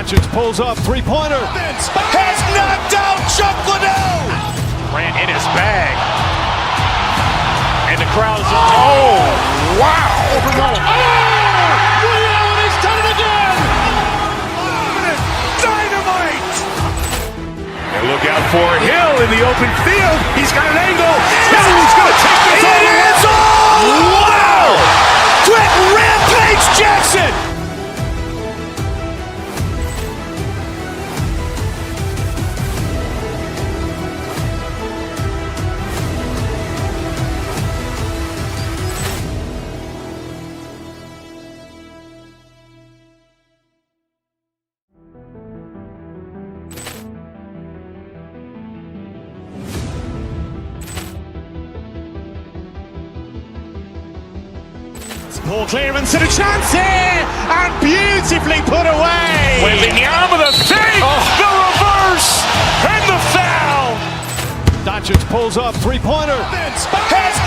Doncic pulls up, three-pointer. Has knocked out Chuck Liddell. Ran in his bag. And the crowd's oh, wow. Ray Allen has done it again. Dynamite. And look out for Hill in the open field. He's got an angle. Hill's going to take this all the way. Wow. Quick Rampage Jackson. Poor clearance and a chance here, and beautifully put away. Wembanyama with a fake, the reverse, and the foul. Doncic pulls up, three-pointer. Has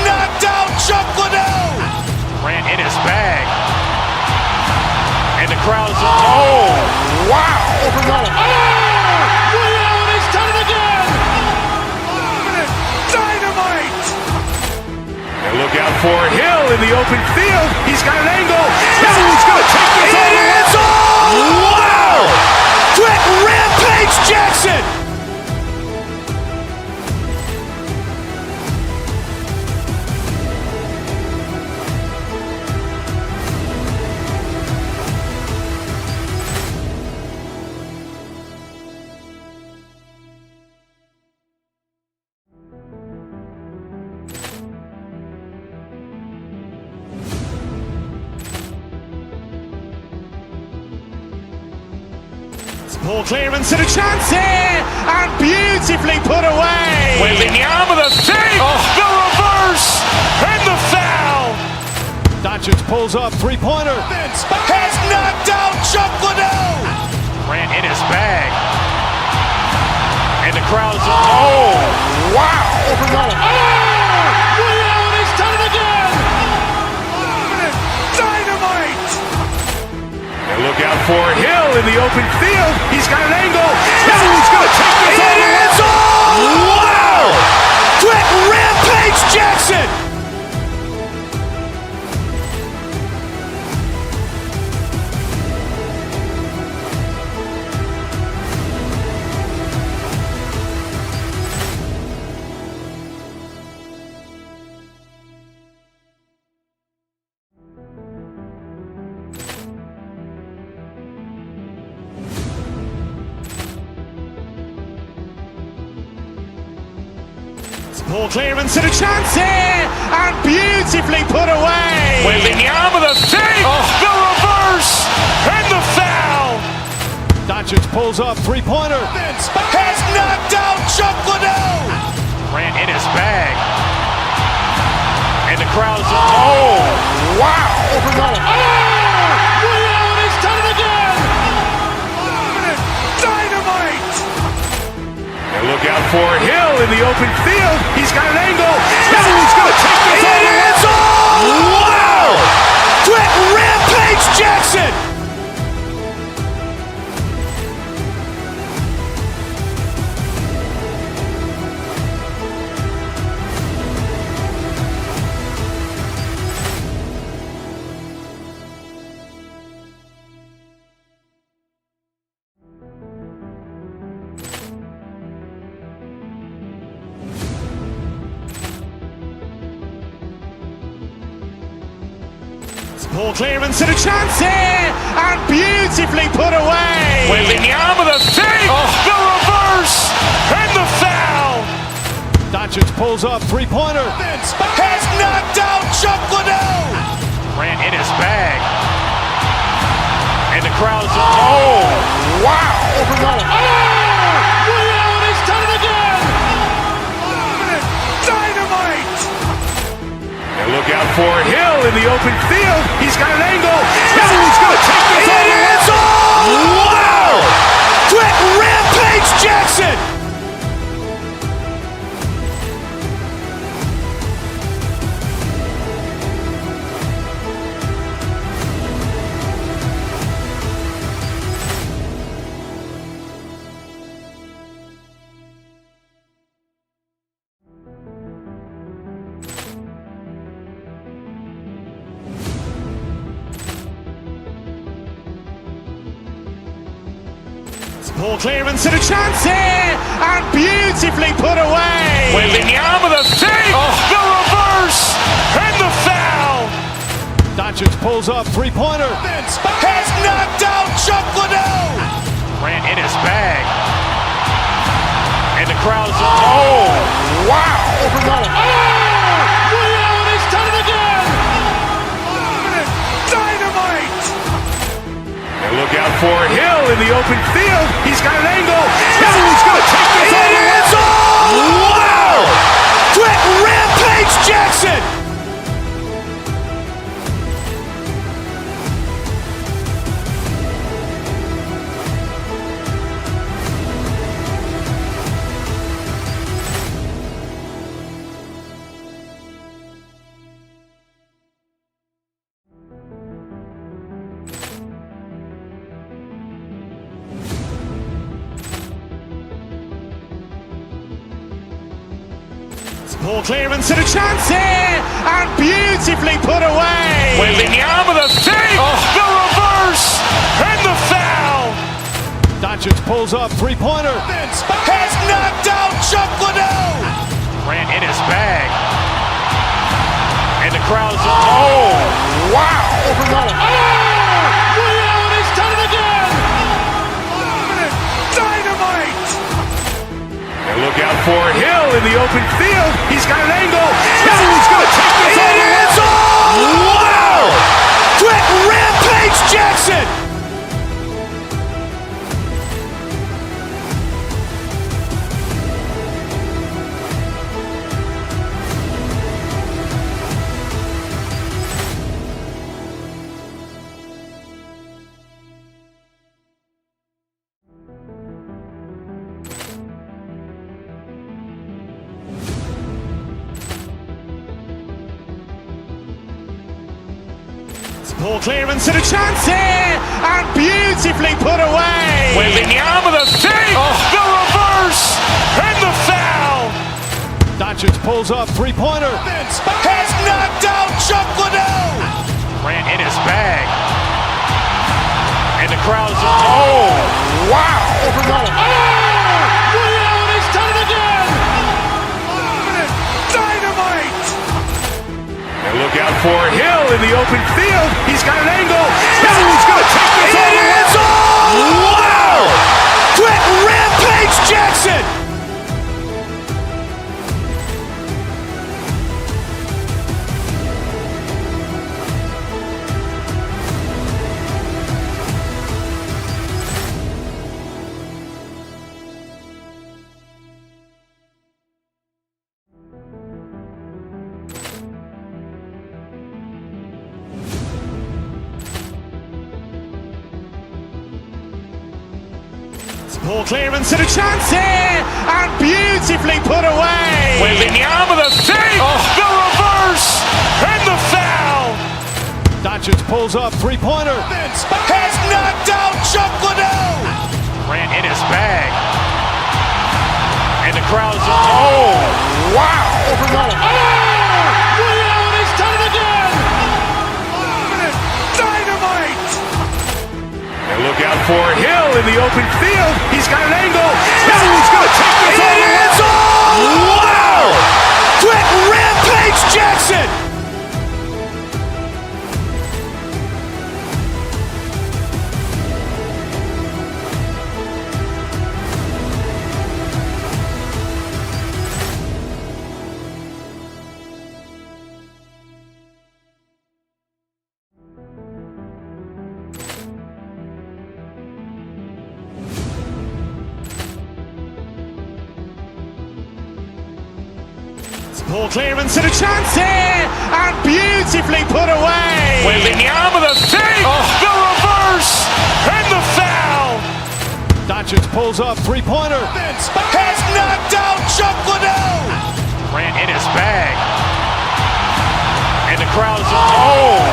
knocked out Chuck Liddell. Ran in his bag. And the crowd's oh, wow. Ray Allen has done it again. Dynamite. And look out for Hill in the open field. He's got an angle. Hill's going to take this all the way. Wow. Quick Rampage Jackson. Poor clearance and a chance here, and beautifully put away. Wembanyama with a fake, the reverse, and the foul. Doncic pulls up, three-pointer. Has knocked out Chuck Liddell. Ran in his bag. And the crowd's oh, wow. Ray Allen has done it again. Dynamite. And look out for Hill in the open field. He's got an angle. Hill's going to take this all the way. Wow. Quick Rampage Jackson. Poor clearance and a chance here, and beautifully put away. Wembanyama with a fake, the reverse, and the foul. Doncic pulls up, three-pointer. Has knocked out Chuck Liddell. Ran in his bag. And the crowd's oh, wow. Ray Allen has done it again. Dynamite. And look out for Hill in the open field. He's got an angle. Hill's going to take this all the way. Wow. Quick Rampage Jackson. Poor clearance and a chance here, and beautifully put away. Wembanyama with a fake, the reverse, and the foul. Doncic pulls up, three-pointer. Has knocked out Chuck Liddell. Ran in his bag. And the crowd's oh, wow. Ray Allen has done it again. Dynamite. And look out for Hill in the open field. He's got an angle. Hill's going to take this all the way. Wow. Quick Rampage Jackson. Ball clearance and a chance here, and beautifully put away. Wembanyama the fake, the reverse, and the foul. Doncic pulls up, three-pointer. Has knocked out Chuck Liddell. Grant in his bag. And the crowd's wow. Leon has done it again. Dynamite. And look out for Hill in the open field. He's got an angle. Hill's going to take this all the way. It is all! Wow! Quick Rampage Jackson. Ball clearance and a chance here, and beautifully put away. Wembanyama the fake, the reverse, and the foul. Doncic pulls up, three-pointer. Has knocked out Chuck Liddell. Grant in his bag. And the crowd's wow. Leon has done it again. Dynamite. And look out for Hill in the open field. He's got an angle. Hill's going to take this all the way. It is all! Wow! Quick Rampage Jackson. Ball clearance and a chance here, and beautifully put away. Wembanyama the fake, the reverse, and the foul. Doncic pulls up, three-pointer. Has knocked out Chuck Liddell. Grant in his bag. And the crowd's wow. Leon has done it again. Dynamite. And look out for Hill in the open field. He's got an angle. Hill's going to take this all the way. It is all! Wow! Quick Rampage Jackson. Ball clearance and a chance here, and beautifully put away. Wembanyama the fake, the reverse, and the foul. Doncic pulls up, three-pointer. Has knocked out Chuck Liddell. Grant in his bag. And the crowd's wow. Leon has done it again. Dynamite. And look out for Hill in the open field. He's got an angle. Hill's going to take this all the way. It is all! Wow! Quick Rampage Jackson. Ball clearance and a chance here, and beautifully put away. Wembanyama the fake, the reverse, and the foul. Doncic pulls up, three-pointer. Has knocked out Chuck Liddell. Grant in his bag. And the crowd's wow.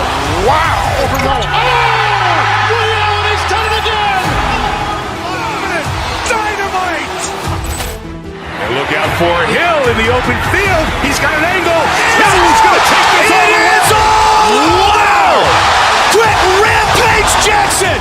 Leon has done it again. Dynamite. And look out for Hill in the open field. He's got an angle. Hill's going to take this all the way. It is all! Wow! Quick Rampage Jackson.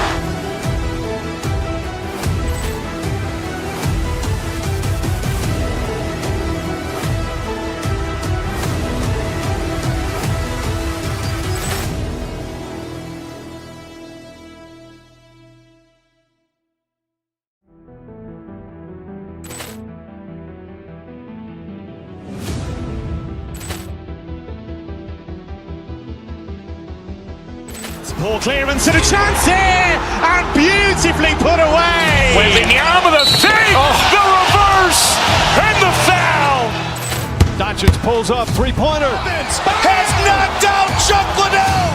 Ball clearance and a chance here, and beautifully put away. Wembanyama the fake, the reverse, and the foul. Doncic pulls up, three-pointer. Has knocked out Chuck Liddell.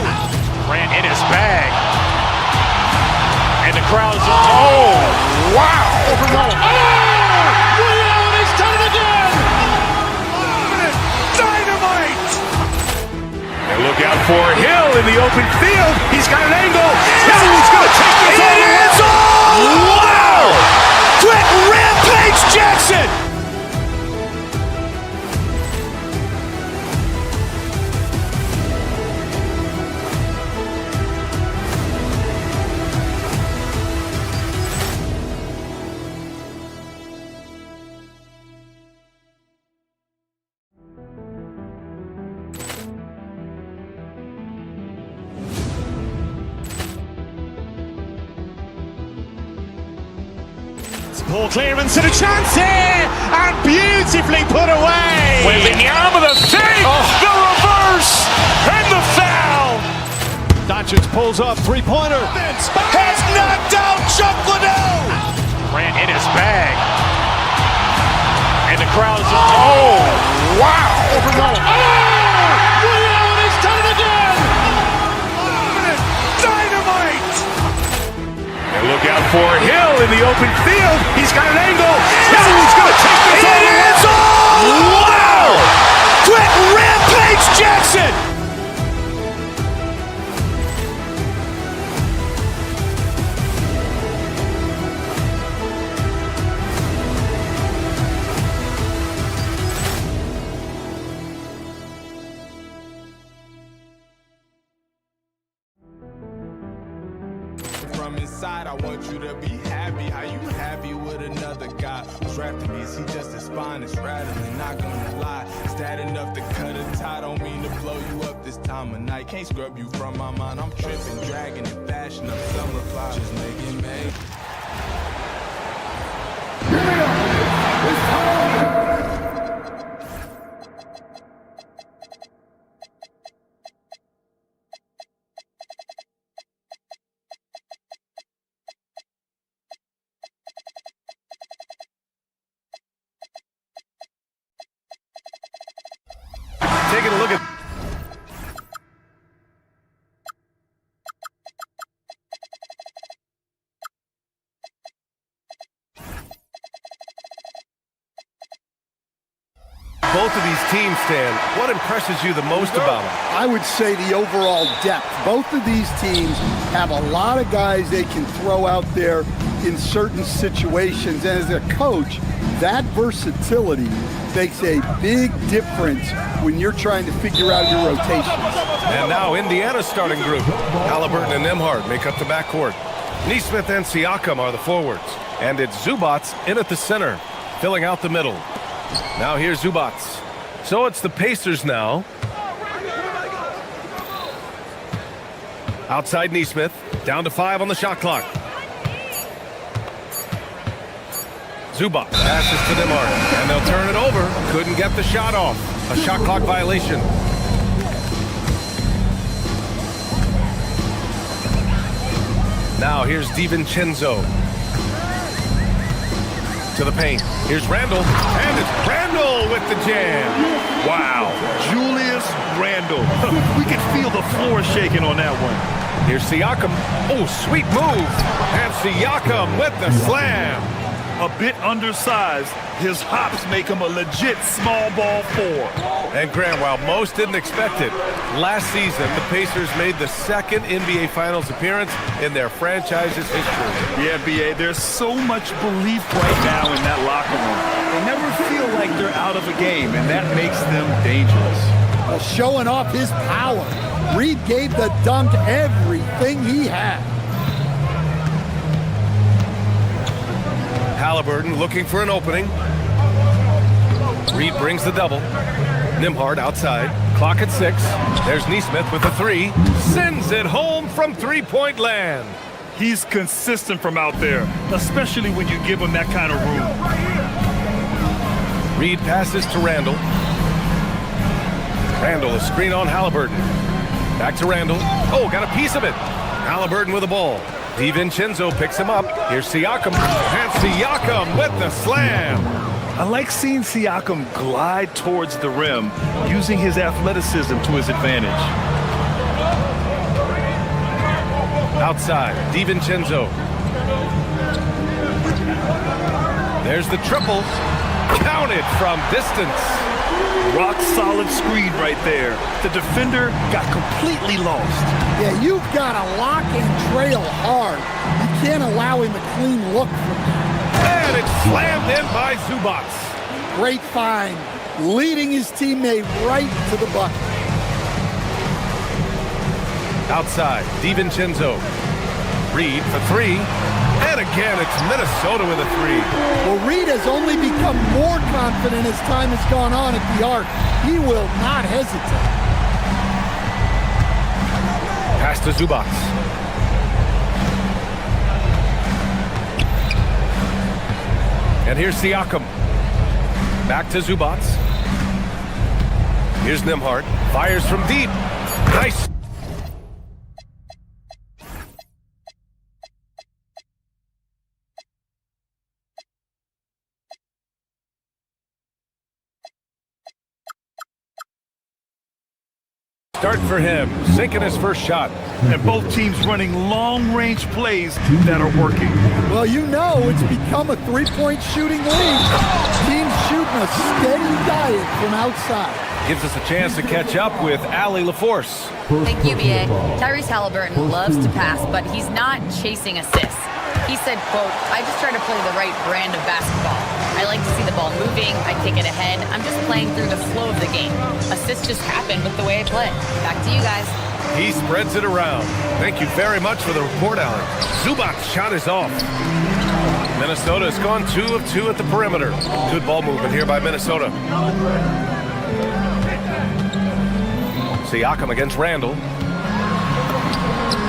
Ran in his bag. And the crowd is, oh, wow. And he's done it again. Dynamite. And look out for Hill in the open field. He's got an angle. He's going to take this all the way. Wow. Quick Rampage Jackson. Ball clearance and a chance here, and beautifully put away. Wembanyama the fake, the reverse, and the foul. Doncic pulls up, three-pointer. Has knocked out Chuck Liddell. Ran in his bag. And the crowd is, oh, wow. And he's done it again. Dynamite. And look out for Hill in the open field. He's got an angle. He's going to take this all the way. Wow. Quick Rampage Jackson. From inside, I want you to be happy. How you happy with another guy who's drafting me? Is he just as fine as rattling? Not gonna lie, is that enough to cut a tie? Don't mean to blow you up this time of night. Can't scrub you from my mind. I'm tripping, dragging in fashion of some reply. Just making me. Taking a look at both of these teams, Stan. What impresses you the most about them? I would say the overall depth. Both of these teams have a lot of guys they can throw out there in certain situations. And as a coach, that versatility makes a big difference when you're trying to figure out your rotations. And now Indiana's starting group. Halliburton and Nembhard make up the backcourt. Nesmith and Siakam are the forwards. And it's Zubats in at the center, filling out the middle. Now here's Zubats. So it's the Pacers now. Outside Nesmith, down to 5 on the shot clock. Zubac passes to Nembhard, and they'll turn it over. Couldn't get the shot off. A shot clock violation. Now here's DiVincenzo. To the paint. Here's Randall, and it's Randall with the jam. wow. Julius Randle. We could feel the floor shaking on that one. Here's Siakam. Oh, sweet move. And Siakam with the slam. A bit undersized, his hops make him a legit small ball 4. And Grant, while most didn't expect it, last season the Pacers made the second NBA Finals appearance in their franchise's history. Yeah, B.A., there's so much belief right now in that locker room. They never feel like they're out of a game, and that makes them dangerous. Showing off his power. Reed gave the dunk everything he had. Halliburton looking for an opening. Reed brings the double. Nembhard outside. Clock at 6. There's Nesmith with a 3. Sends it home from three-point land. He's consistent from out there, especially when you give him that kind of room. Reed passes to Randall. Randall, a screen on Halliburton. Back to Randall. Oh, got a piece of it. Halliburton with the ball. DiVincenzo picks him up. Here's Siakam. And Siakam with the slam. I like seeing Siakam glide towards the rim, using his athleticism to his advantage. Outside, DiVincenzo. There's the triple. Counted from distance. Rock solid screen right there. The defender got completely lost. Yeah, you've got to lock and trail hard. You can't allow him a clean look from that. And it's slammed in by Zubac. Great find, leading his teammate right to the bucket. Outside, DiVincenzo. Reed for three. And again, it's Minnesota with a three. Well, Reed has only become more confident as time has gone on at the arc. He will not hesitate. Pass to Zubac. And here's Siakam. Back to Zubac. Here's Nembhard. Fires from deep. Nice. Start for him, sinking his first shot. And both teams running long-range plays that are working. Well, you know it's become a three-point shooting league. Teams shooting a steady diet from outside. Gives us a chance to catch up with Allie LaForce. Thank you, BA. Tyrese Halliburton loves to pass, but he's not chasing assists. He said, quote, I just try to play the right brand of basketball. I like to see the ball moving, I take it ahead. I'm just playing through the flow of the game. Assists just happen with the way I play. Back to you guys. He spreads it around. Thank you very much for the report, Allie. Zubac's shot is off. Minnesota has gone 2 of 2 at the perimeter. Good ball movement here by Minnesota. Siakam against Randall.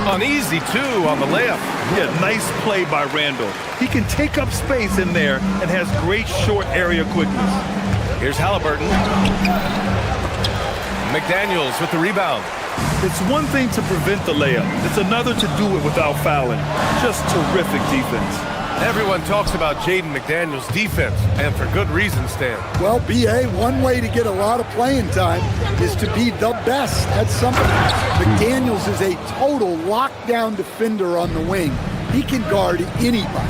An easy 2 on the layup. Yeah, nice play by Randall. He can take up space in there and has great short area quickness. Here's Halliburton. McDaniels with the rebound. It's one thing to prevent the layup. It's another to do it without fouling. Just terrific defense. Everyone talks about Jaden McDaniels' defense, and for good reason, Stan. Well, BA, one way to get a lot of playing time is to be the best at something. McDaniels is a total lockdown defender on the wing. He can guard anybody.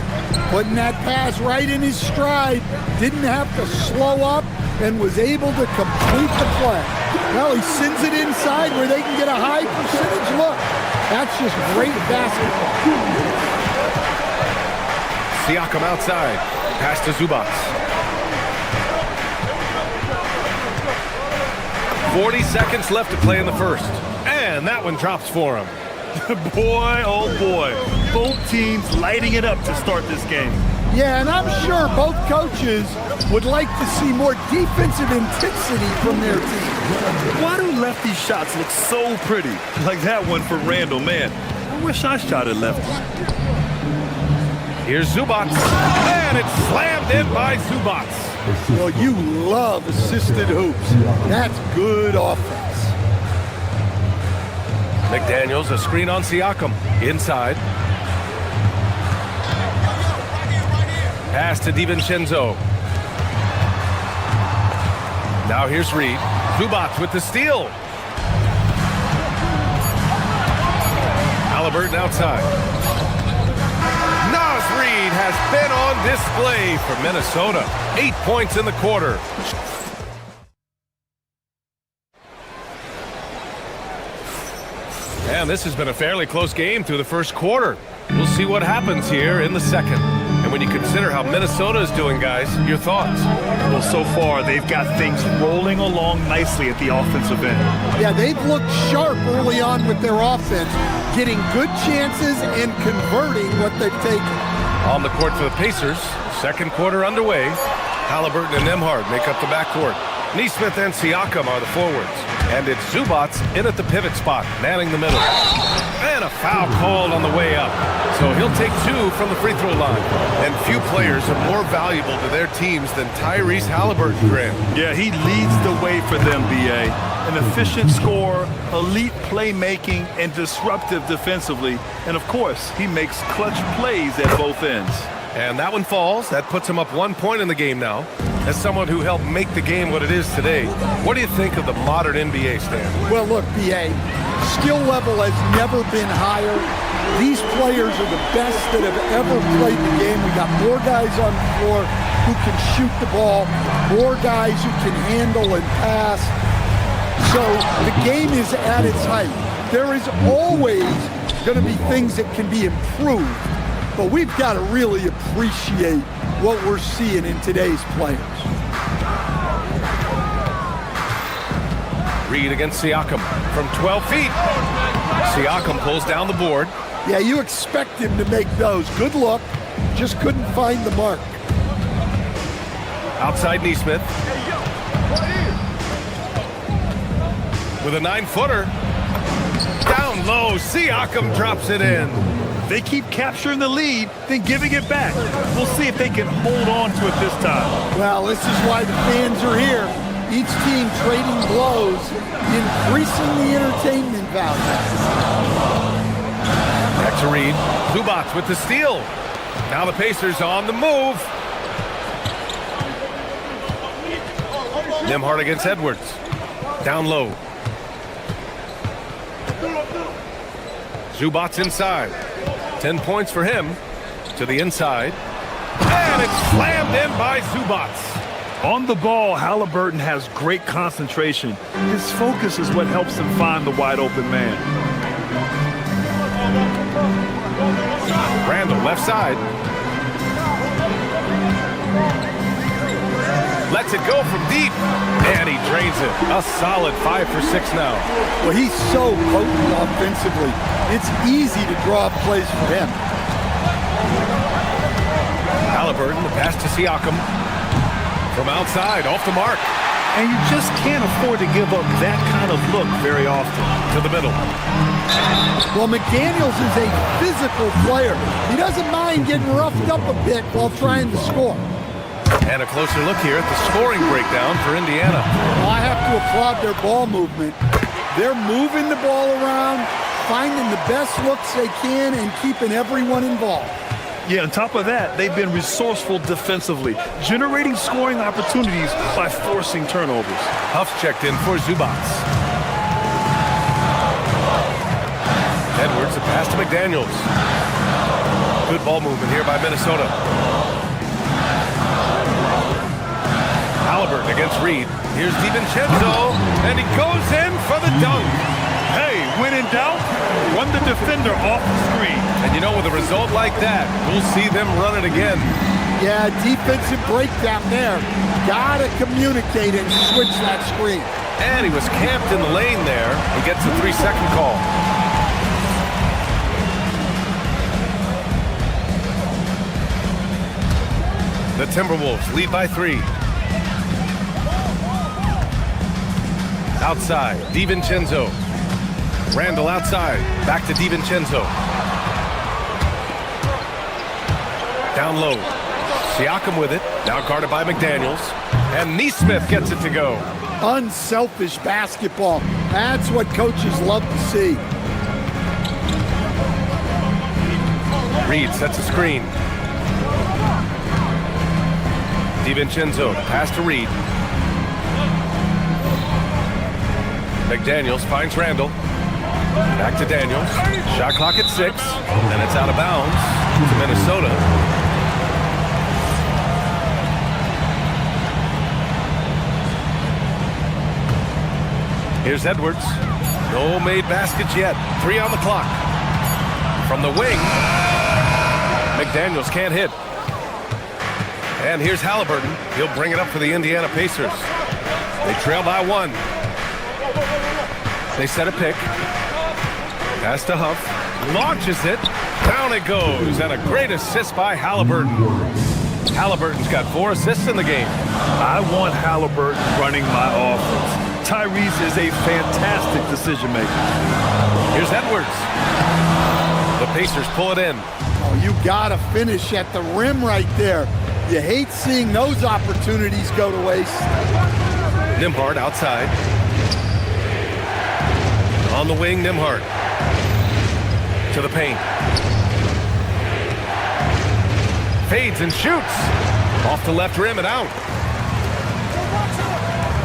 Putting that pass right in his stride, didn't have to slow up, and was able to complete the play. Well, he sends it inside where they can get a high percentage look. That's just great basketball. Siakam outside. Pass to Zubac. 40 seconds left to play in the first. And that one drops for him. Boy, oh boy. Both teams lighting it up to start this game. Yeah, and I'm sure both coaches would like to see more defensive intensity from their team. Why do lefty shots look so pretty? Like that one for Randall, man. I wish I shot it lefty. Here's Zubac, and it's slammed in by Zubac. Well, you love assisted hoops. That's good offense. McDaniels, a screen on Siakam. Inside. Pass to DiVincenzo. Now here's Reed. Zubac with the steal. Halliburton outside. Reed has been on display for Minnesota. 8 points in the quarter. And this has been a fairly close game through the first quarter. We'll see what happens here in the second. And when you consider how Minnesota is doing, guys, your thoughts? Well, so far, they've got things rolling along nicely at the offensive end. Yeah, they've looked sharp early on with their offense, getting good chances and converting what they've taken. On the court for the Pacers, second quarter underway. Halliburton and Nembhard make up the backcourt. Nesmith and Siakam are the forwards. And it's Zubac in at the pivot spot, manning the middle. And a foul called on the way up. So he'll take 2 from the free throw line. And few players are more valuable to their teams than Tyrese Halliburton, Grant. Yeah, he leads the way for them, BA. An efficient scorer, elite playmaking, and disruptive defensively. And, of course, he makes clutch plays at both ends. And that one falls. That puts him up 1 point in the game now. As someone who helped make the game what it is today, what do you think of the modern NBA, Stan? Well, look, B.A., skill level has never been higher. These players are the best that have ever played the game. We got more guys on the floor who can shoot the ball, more guys who can handle and pass. So the game is at its height. There is always going to be things that can be improved, but we've got to really appreciate what we're seeing in today's players. Reed against Siakam from 12 feet. Siakam pulls down the board. Yeah, you expect him to make those. Good look. Just couldn't find the mark. Outside Neesmith. With a 9-footer. Down low, Siakam drops it in. They keep capturing the lead, then giving it back. We'll see if they can hold on to it this time. Well, this is why the fans are here. Each team trading blows, increasing the entertainment value. Back to Reed. Zubac with the steal. Now the Pacers on the move. Nembhard against Edwards. Down low. Zubac inside. 10 points for him. To the inside. And it's slammed in by Zubac. On the ball, Halliburton has great concentration. His focus is what helps him find the wide open man. Randall left side. Lets it go from deep. And he drains it. A solid 5 for 6 now. Well, he's so potent offensively. It's easy to draw up plays for him. Halliburton, the pass to Siakam. From outside, off the mark. And you just can't afford to give up that kind of look very often. To the middle. Well, McDaniels is a physical player. He doesn't mind getting roughed up a bit while trying to score. And a closer look here at the scoring breakdown for Indiana. Well, I have to applaud their ball movement. They're moving the ball around, finding the best looks they can, and keeping everyone involved. Yeah, on top of that, they've been resourceful defensively, generating scoring opportunities by forcing turnovers. Huff's checked in for Zubac. Edwards, a pass to McDaniels. Good ball movement here by Minnesota. Halliburton against Reed. Here's DiVincenzo, and he goes in for the dunk. Hey, when in doubt, run the defender off the screen. And you know, with a result like that, we'll see them run it again. Yeah, defensive breakdown there. Gotta communicate and switch that screen. And he was camped in the lane there. He gets a 3-second call. The Timberwolves lead by 3. Outside, DiVincenzo. Randall outside, back to DiVincenzo. Down low. Siakam with it, now guarded by McDaniels. And Neesmith gets it to go. Unselfish basketball. That's what coaches love to see. Reed sets a screen. DiVincenzo, pass to Reed. McDaniels finds Randall. Back to Daniels. Shot clock at 6. And it's out of bounds to Minnesota. Here's Edwards. No made baskets yet. 3 on the clock. From the wing. McDaniels can't hit. And here's Halliburton. He'll bring it up for the Indiana Pacers. They trail by 1. They set a pick. Pass to Huff. Launches it. Down it goes. And a great assist by Halliburton. Halliburton's got 4 assists in the game. I want Halliburton running my offense. Tyrese is a fantastic decision maker. Here's Edwards. The Pacers pull it in. Oh, you gotta finish at the rim right there. You hate seeing those opportunities go to waste. Nembhard outside. On the wing, Nembhard. To the paint. Fades and shoots. Off the left rim and out.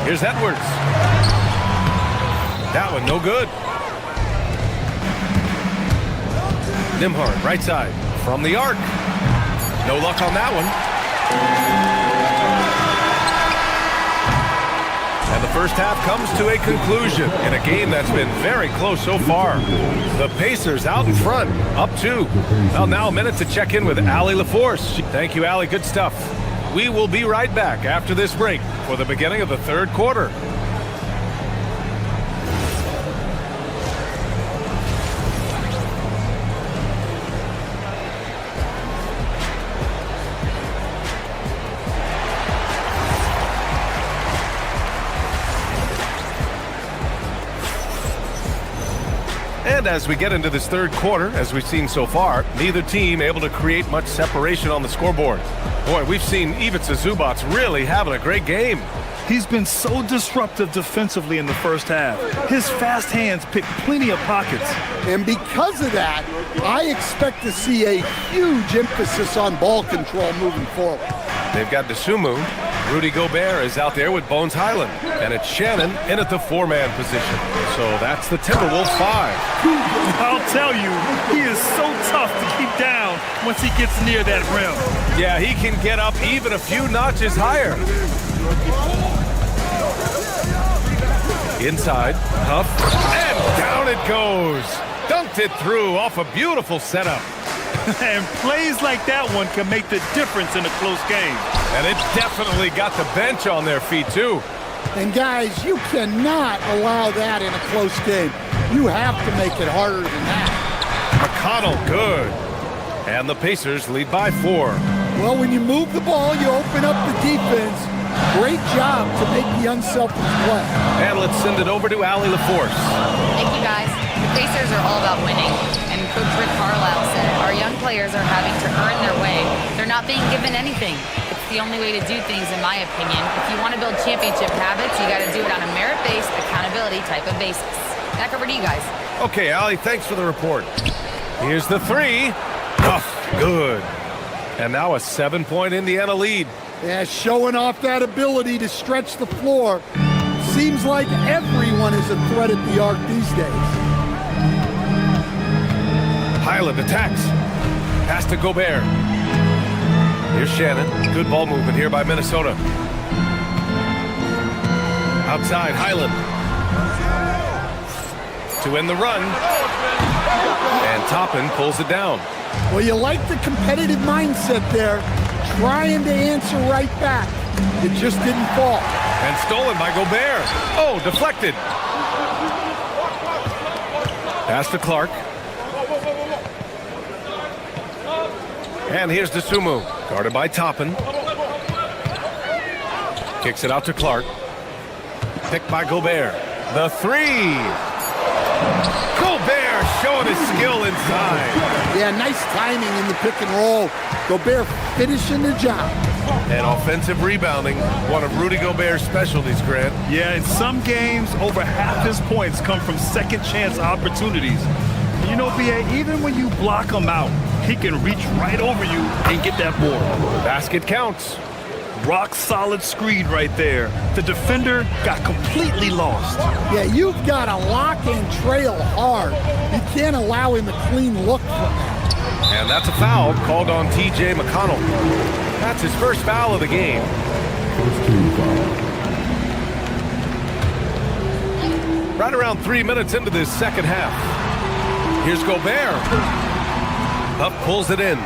Here's Edwards. That one no good. Nembhard, right side. From the arc. No luck on that one. And the first half comes to a conclusion in a game that's been very close so far. The Pacers out in front, up 2. Well, now a minute to check in with Allie LaForce. Thank you, Allie. Good stuff. We will be right back after this break for the beginning of the third quarter. And as we get into this third quarter, as we've seen so far, neither team able to create much separation on the scoreboard. Boy, we've seen Ivica Zubac really having a great game. He's been so disruptive defensively in the first half. His fast hands pick plenty of pockets. And because of that, I expect to see a huge emphasis on ball control moving forward. They've got Dosunmu. Rudy Gobert is out there with Bones Highland. And it's Shannon in at the 4-man position. So that's the Timberwolves 5. I'll tell you, he is so tough to keep down once he gets near that rim. Yeah, he can get up even a few notches higher. Inside, Huff, and down it goes. Dunked it through off a beautiful setup. And plays like that one can make the difference in a close game. And it definitely got the bench on their feet, too. And guys, you cannot allow that in a close game. You have to make it harder than that. McConnell, good. And the Pacers lead by 4. Well, when you move the ball, you open up the defense. Great job to make the unselfish play. And let's send it over to Allie LaForce. Thank you, guys. The Pacers are all about winning. And Coach Rick Carlisle said our young players are having to earn their way. They're not being given anything. It's the only way to do things, in my opinion. If you want to build championship habits, you got to do it on a merit-based, accountability type of basis. Back over to you guys. Okay, Allie, thanks for the report. Here's the 3. Oh, good. And now a 7-point Indiana lead. Yeah, showing off that ability to stretch the floor. Seems like everyone is a threat at the arc these days. Highland attacks. Pass to Gobert. Here's Shannon. Good ball movement here by Minnesota. Outside, Highland. To end the run. And Toppin pulls it down. Well, you like the competitive mindset there. Trying to answer right back. It just didn't fall. And stolen by Gobert. Oh, deflected. Pass to Clark. And here's Dosunmu, guarded by Toppin. Kicks it out to Clark. Picked by Gobert. The 3. Gobert showing his skill inside. Yeah, nice timing in the pick and roll. Gobert finishing the job. And offensive rebounding, one of Rudy Gobert's specialties, Grant. Yeah, in some games, over half his points come from second chance opportunities. You know, B.A., even when you block him out, he can reach right over you and get that board. Basket counts. Rock solid screen right there. The defender got completely lost. Yeah, you've got to lock and trail hard. You can't allow him a clean look from that. And that's a foul called on T.J. McConnell. That's his first foul of the game. Right around 3 minutes into this second half. Here's Gobert. Up pulls it in.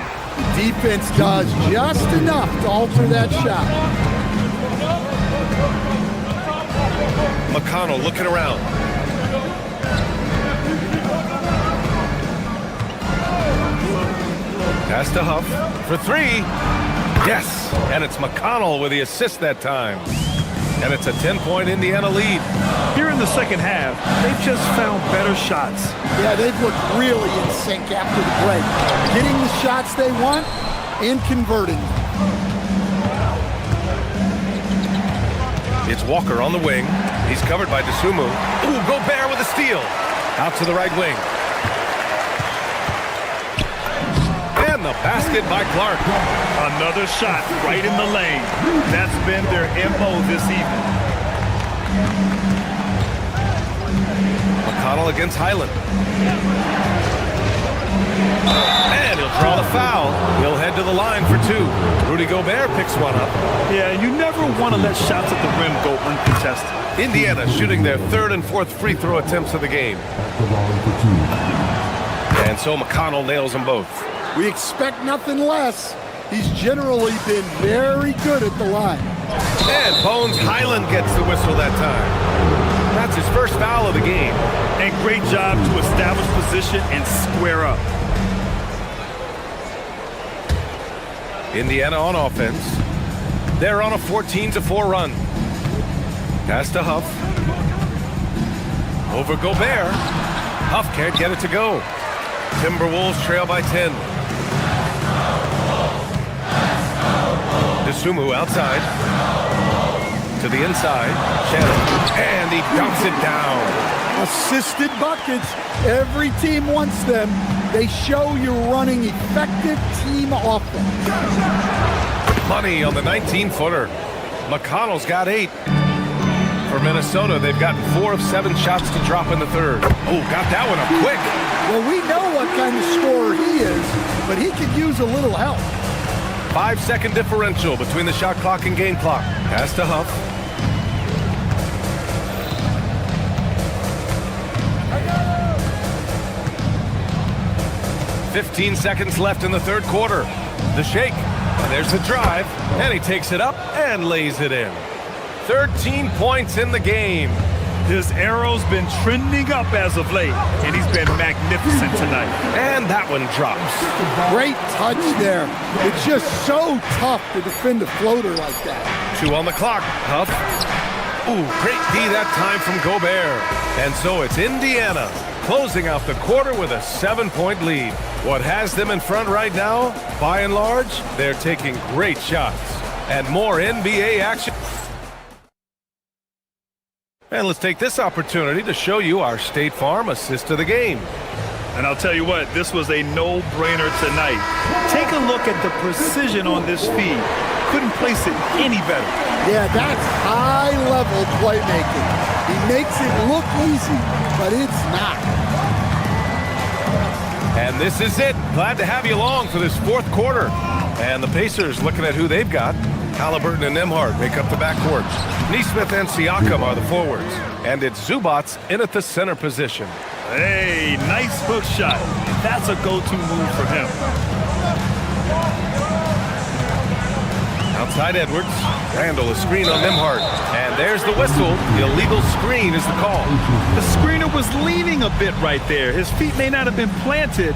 Defense does just enough to alter that shot. McConnell looking around. Pass to Huff for 3. Yes, and it's McConnell with the assist that time. And it's a 10-point Indiana lead. Here in the second half, they've just found better shots. Yeah, they've looked really in sync after the break. Getting the shots they want and converting them. It's Walker on the wing. He's covered by Dosunmu. Ooh, Gobert with a steal. Out to the right wing. And the basket by Clark. Another shot right in the lane. That's been their MO this evening. McConnell against Highland. And he'll draw the foul. He'll head to the line for two. Rudy Gobert picks one up. Yeah, you never want to let shots at the rim go uncontested. Indiana shooting their third and fourth free throw attempts of the game. And so McConnell nails them both. We expect nothing less. He's generally been very good at the line. And Bones Highland gets the whistle that time. That's his first foul of the game. And great job to establish position and square up. Indiana on offense. They're on a 14-4 run. Pass to Huff. Over Gobert. Huff can't get it to go. Timberwolves trail by 10. Sumu outside. To the inside. Shannon. And he dumps it down. Assisted buckets. Every team wants them. They show you're running effective team offense. Money on the 19-footer. McConnell's got 8. For Minnesota, they've gotten 4 of 7 shots to drop in the third. Oh, got that one up quick. Well, we know what kind of scorer he is, but he could use a little help. 5-second differential between the shot clock and game clock. Pass to Huff. "15 seconds left in the third quarter. The shake. And there's the drive. And he takes it up and lays it in. 13 points in the game. His arrow's been trending up as of late, and he's been magnificent tonight. And that one drops. Great touch there. It's just so tough to defend a floater like that. 2 on the clock. Huff. Ooh, great D that time from Gobert. And so it's Indiana closing out the quarter with a 7-point lead. What has them in front right now, by and large, they're taking great shots. And more NBA action. And let's take this opportunity to show you our State Farm assist of the game. And I'll tell you what, this was a no-brainer tonight. Take a look at the precision on this feed. Couldn't place it any better. Yeah, that's high-level playmaking. He makes it look easy, but it's not. And this is it. Glad to have you along for this fourth quarter. And the Pacers looking at who they've got. Halliburton and Nembhard make up the backcourt. Neesmith and Siakam are the forwards. And it's Zubats in at the center position. Hey, nice hook shot. That's a go-to move for him. Outside Edwards. Randall a screen on Nembhard. And there's the whistle. The illegal screen is the call. The screener was leaning a bit right there. His feet may not have been planted.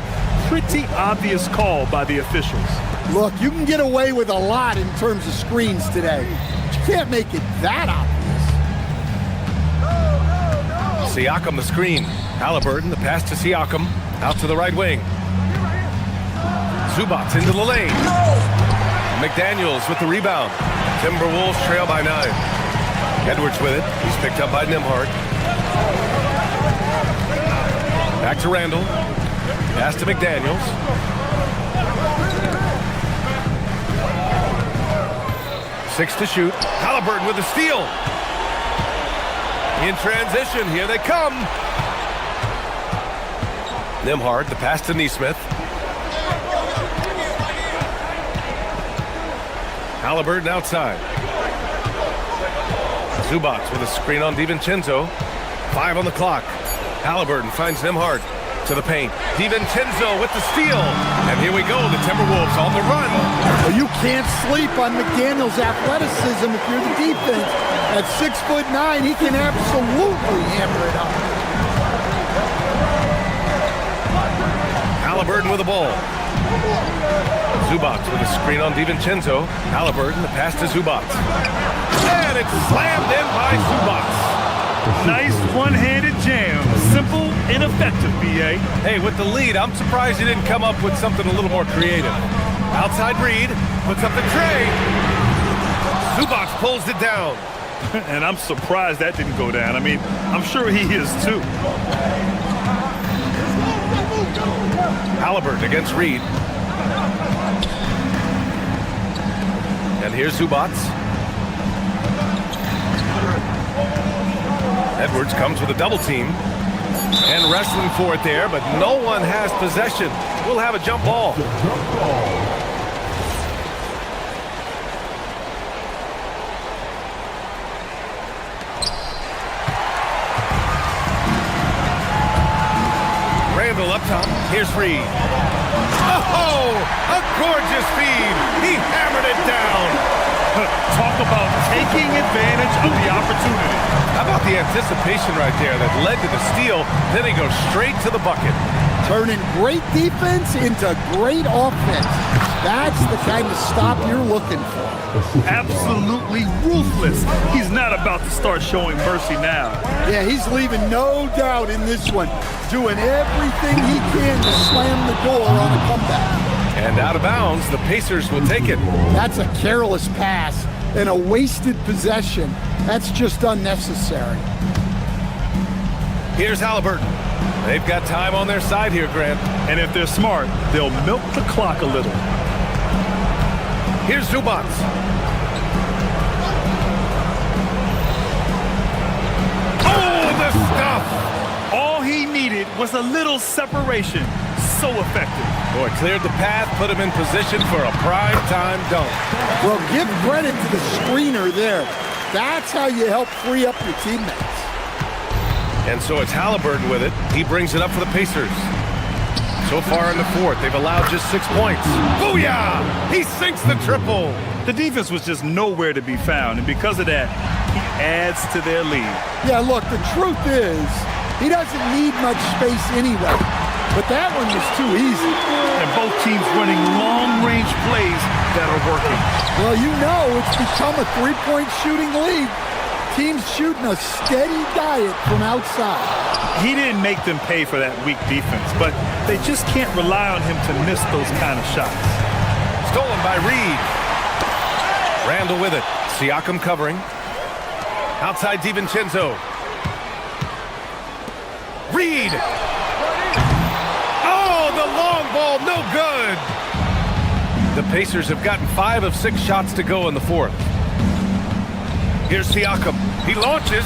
Pretty obvious call by the officials. Look, you can get away with a lot in terms of screens today. But you can't make it that obvious. Siakam the screen. Halliburton the pass to Siakam. Out to the right wing. Zubats into the lane. McDaniels with the rebound. Timberwolves trail by 9. Edwards with it. He's picked up by Nembhard. Back to Randall. Pass to McDaniels. Six to shoot. Halliburton with the steal. In transition, here they come. Nembhard, the pass to Neesmith. Halliburton outside. Zubats with a screen on DiVincenzo. 5 on the clock. Halliburton finds Nembhard to the paint. DiVincenzo with the steal. And here we go, the Timberwolves on the run. Well, you can't sleep on McDaniel's athleticism if you're the defense. At 6'9", he can absolutely hammer it up. Halliburton with the ball. Zubats with a screen on DiVincenzo. Halliburton, the pass to Zubats. And it's slammed in by Zubats. Nice one-handed jam. Simple and effective, B.A. Hey, with the lead, I'm surprised he didn't come up with something a little more creative. Outside Reed, puts up the tray. Zubats pulls it down. And I'm surprised that didn't go down. I mean, I'm sure he is too. Halliburton against Reed. And here's Zubats. Edwards comes with a double team. And wrestling for it there, but no one has possession. We'll have a jump ball. Randall up top. Here's Reed. Oh, a gorgeous feed. He hammered it down. Talk about taking advantage of the opportunity. How about the anticipation right there that led to the steal? Then he goes straight to the bucket. Turning great defense into great offense. That's the kind of stop you're looking for. Absolutely ruthless. He's not about to start showing mercy now. Yeah, he's leaving no doubt in this one. Doing everything he can to slam the door on a comeback. And out of bounds, the Pacers will take it. That's a careless pass and a wasted possession. That's just unnecessary. Here's Halliburton. They've got time on their side here, Grant. And if they're smart, they'll milk the clock a little. Here's Zubats. Oh, the stuff! All he needed was a little separation. So effective. Boy, cleared the path, put him in position for a prime-time dunk. Well, give credit to the screener there. That's how you help free up your teammates. And so it's Halliburton with it. He brings it up for the Pacers. So far in the fourth, they've allowed just 6 points. Booyah! He sinks the triple. The defense was just nowhere to be found, and because of that, he adds to their lead. Yeah, look, the truth is, he doesn't need much space anyway. But that one was too easy. And both teams running long-range plays that are working. Well, you know it's become a three-point shooting league. Teams shooting a steady diet from outside. He didn't make them pay for that weak defense, but they just can't rely on him to miss those kind of shots. Stolen by Reed. Randall with it. Siakam covering. Outside DiVincenzo. Reed. The long ball, no good. The Pacers have gotten 5 of 6 shots to go in the fourth. Here's Siakam. He launches.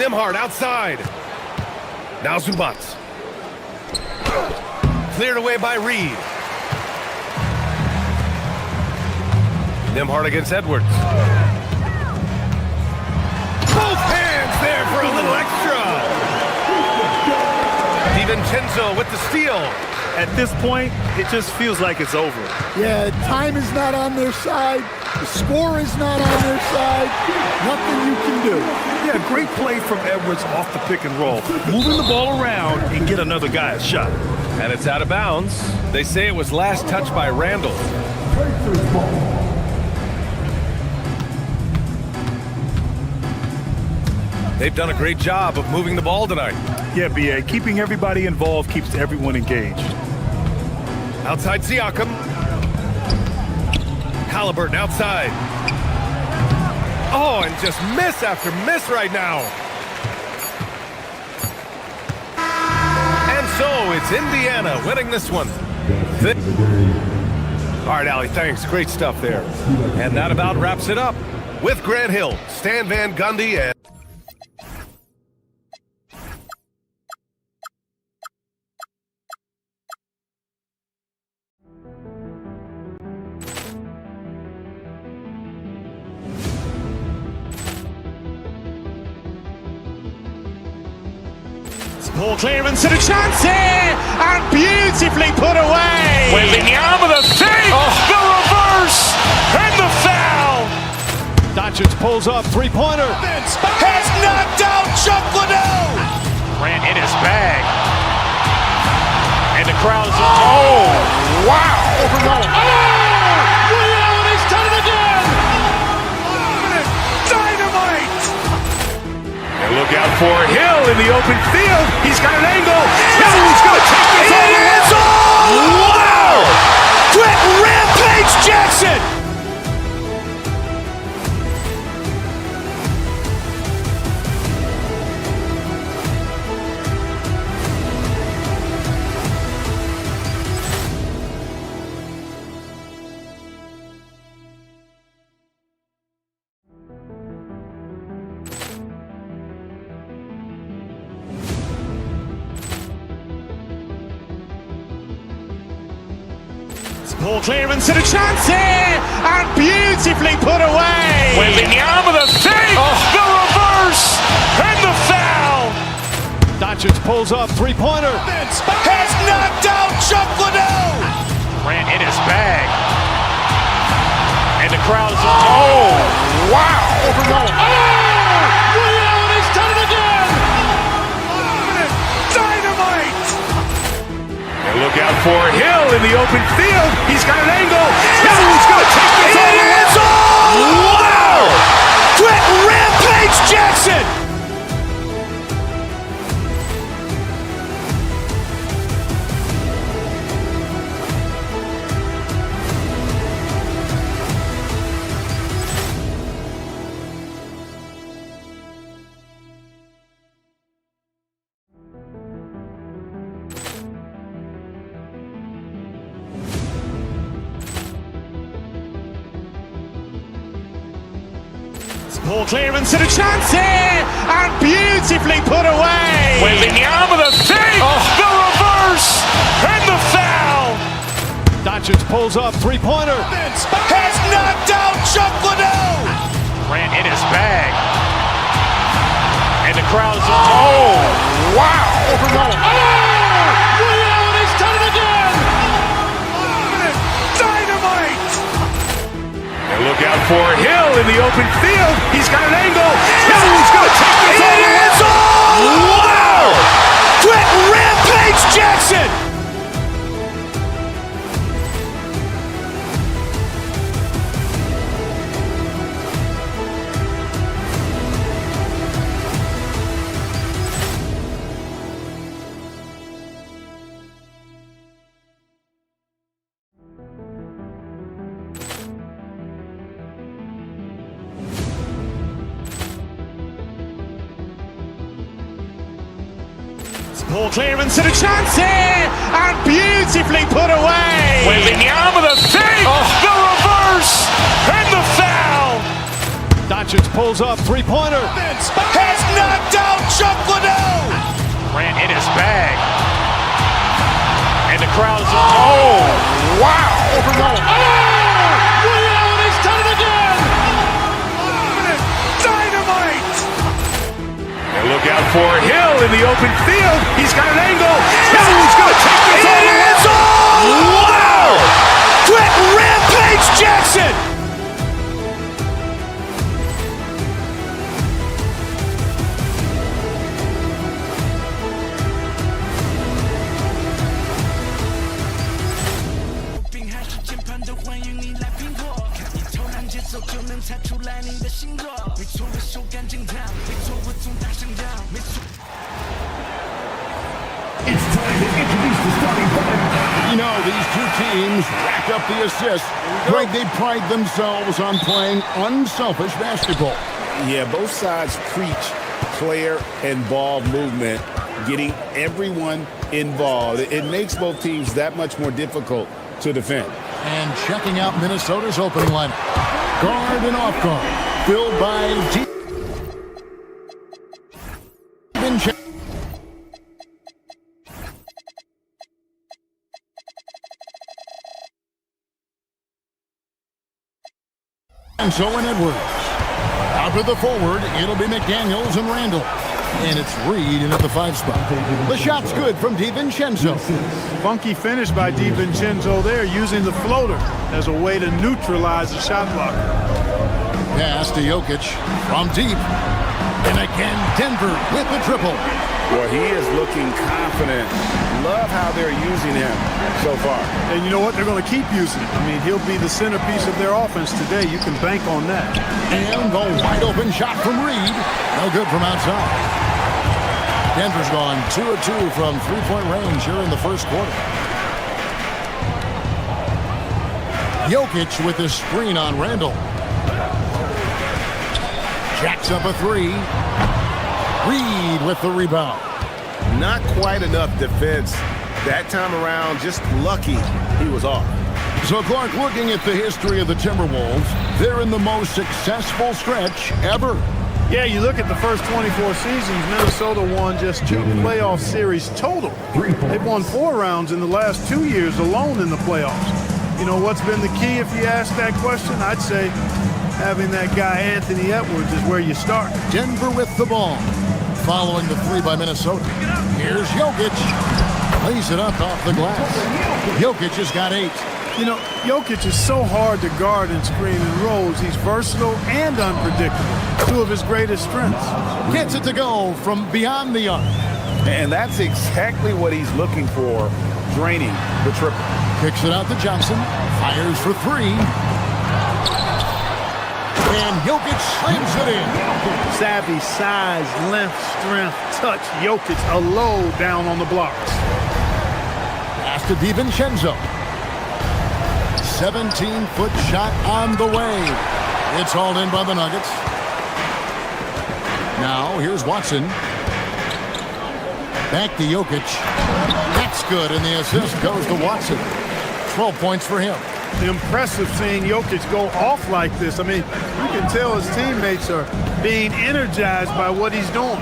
Nembhard outside. Now Zubats. Cleared away by Reed. Nembhard against Edwards. Both hands there for a little extra. DiVincenzo with the steal. At this point, it just feels like it's over. Yeah, time is not on their side. The score is not on their side. Nothing you can do. Yeah, great play from Edwards off the pick and roll. Moving the ball around and get another guy a shot. And it's out of bounds. They say it was last touched by Randall. They've done a great job of moving the ball tonight. Yeah, B.A., keeping everybody involved keeps everyone engaged. Outside Siakam. Halliburton outside. Oh, and just miss after miss right now. And so it's Indiana winning this one. All right, Allie, thanks. Great stuff there. And that about wraps it up. With Grant Hill, Stan Van Gundy, and Poor clearance and a chance here, and beautifully put away. Wembanyama the save, the reverse, and the foul. Doncic pulls up, three-pointer. Has knocked out Chuck Liddell. Ran in his bag. And the crowd's oh, wow. He's done it again. Dynamite. And look out for Hill in the open field. He's got an angle. Hill's going to take this all the way. Wow! Quit Rampage Jackson. Ball clearance and a chance here, and beautifully put away. Wembanyama the fake, the reverse, and the foul. Doncic pulls up, three-pointer. Has knocked out Chuck Liddell. Ran in his bag. And the crowd is, oh, wow. Overrun. Liddell has done it again. Dynamite. And look out for Hill in the open field. He's got an angle. Hill's going to take this all the way. Wow. Quick Rampage Jackson. Ball clearance and a chance here, and beautifully put away. Wembanyama the fake, the reverse, and the foul. Doncic pulls up, three-pointer. Has knocked out Chuck Liddell. Ran in his bag. And the crowd is, oh, wow. Overrun. Liddell has done it again. Dynamite. And look out for Hill in the open field. He's got an angle. Hill's going to take this all the way. Wow. Quick Rampage Jackson. Ball clearance and a chance here, and beautifully put away. Wembanyama the fake, the reverse, and the foul. Doncic pulls up, three-pointer. Has knocked out Chuck Liddell. Ran in his bag. And the crowd is, oh, wow. Overrun. Liddell has done it again. Dynamite. And look out for Hill in the open field. He's got an angle. Hill's going to take this all the way. Wow. Quick Rampage Jackson. It's time to introduce the starting five. You know, these two teams rack up the assists. Greg, they pride themselves on playing unselfish basketball. Yeah, both sides preach player and ball movement, getting everyone involved. It makes both teams that much more difficult to defend. And checking out Minnesota's opening lineup. Guard and off guard, filled by and so in Edwards. Out to the forward, it'll be McDaniels and Randall. And it's Reed in at the 5 spot. The shot's good from DiVincenzo. Funky finish by DiVincenzo there, using the floater as a way to neutralize the shot blocker. Pass to Jokic from deep. And again, Denver with the triple. Well, he is looking confident. Love how they're using him so far. And you know what? They're going to keep using him. I mean, he'll be the centerpiece of their offense today. You can bank on that. And the wide open shot from Reed. No good from outside. Denver's gone 2 of 2 from three-point range here in the first quarter. Jokic with the screen on Randall. Jacks up a 3. Reed with the rebound. Not quite enough defense that time around. Just lucky he was off. So, Clark, looking at the history of the Timberwolves, they're in the most successful stretch ever. Yeah, you look at the first 24 seasons, Minnesota won just 2 playoff series total. They've won 4 rounds in the last 2 years alone in the playoffs. You know, what's been the key if you ask that question? I'd say having that guy Anthony Edwards is where you start. Denver with the ball. Following the three by Minnesota. Here's Jokic. Lays it up off the glass. Jokic has got 8. You know, Jokic is so hard to guard and screen and rolls. He's versatile and unpredictable. 2 of his greatest strengths. Gets it to go from beyond the arc. And that's exactly what he's looking for, draining the triple. Kicks it out to Johnson. Fires for 3. And Jokic slams it in. Savvy, size, length, strength, touch. Jokic a low down on the blocks. Pass to DiVincenzo. 17-foot shot on the way. It's hauled in by the Nuggets. Now here's Watson. Back to Jokic. That's good, and the assist goes to Watson. 12 points for him. Impressive seeing Jokic go off like this. I mean, you can tell his teammates are being energized by what he's doing.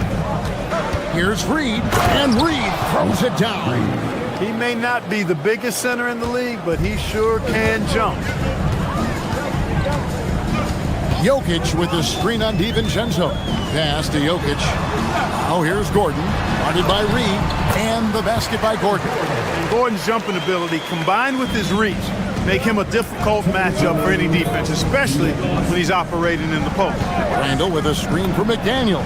Here's Reed, and Reed throws it down. He may not be the biggest center in the league, but he sure can jump. Jokic with the screen on DiVincenzo. Pass to Jokic. Now here's Gordon. Guarded by Reed, and the basket by Gordon. And Gordon's jumping ability combined with his reach make him a difficult matchup for any defense, especially when he's operating in the post. Randall with a screen for McDaniel.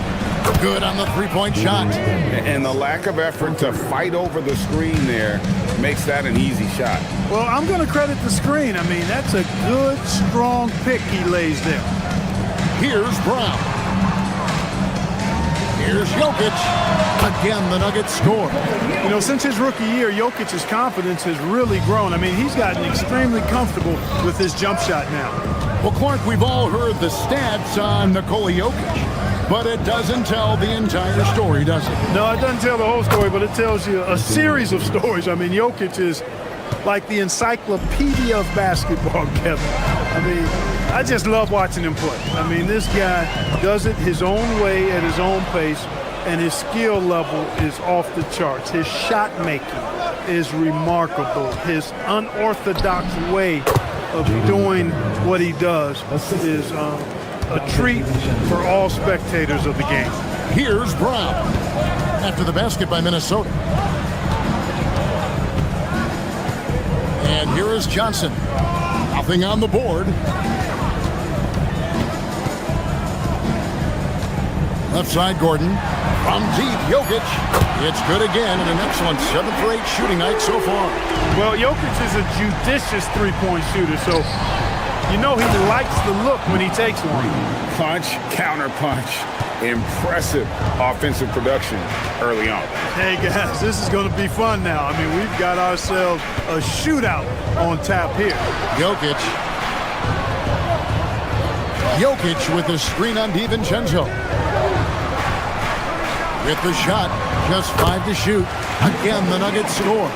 Good on the three-point shot. And the lack of effort to fight over the screen there makes that an easy shot. Well, I'm going to credit the screen. I mean, that's a good, strong pick he lays there. Here's Brown. Here's Jokic. Again, the Nuggets score. You know, since his rookie year, Jokic's confidence has really grown. I mean, he's gotten extremely comfortable with his jump shot now. Well, Clark, we've all heard the stats on Nikola Jokic, but it doesn't tell the entire story, does it? No, it doesn't tell the whole story, but it tells you a series of stories. I mean, Jokic is like the encyclopedia of basketball, Kevin. I mean, I just love watching him play. I mean, this guy does it his own way at his own pace, and his skill level is off the charts. His shot making is remarkable. His unorthodox way of doing what he does is a treat for all spectators of the game. Here's Brown after the basket by Minnesota. And here is Johnson. Nothing on the board. Left side, Gordon. From deep, Jokic. It's good again, and an excellent 7 for 8 shooting night so far. Well, Jokic is a judicious three-point shooter, so you know he likes the look when he takes one. Punch, counter punch. Impressive offensive production early on. Hey, guys, this is going to be fun now. I mean, we've got ourselves a shootout on tap here. Jokic. Jokic with the screen on DiVincenzo. With the shot, just 5 to shoot. Again, the Nuggets score.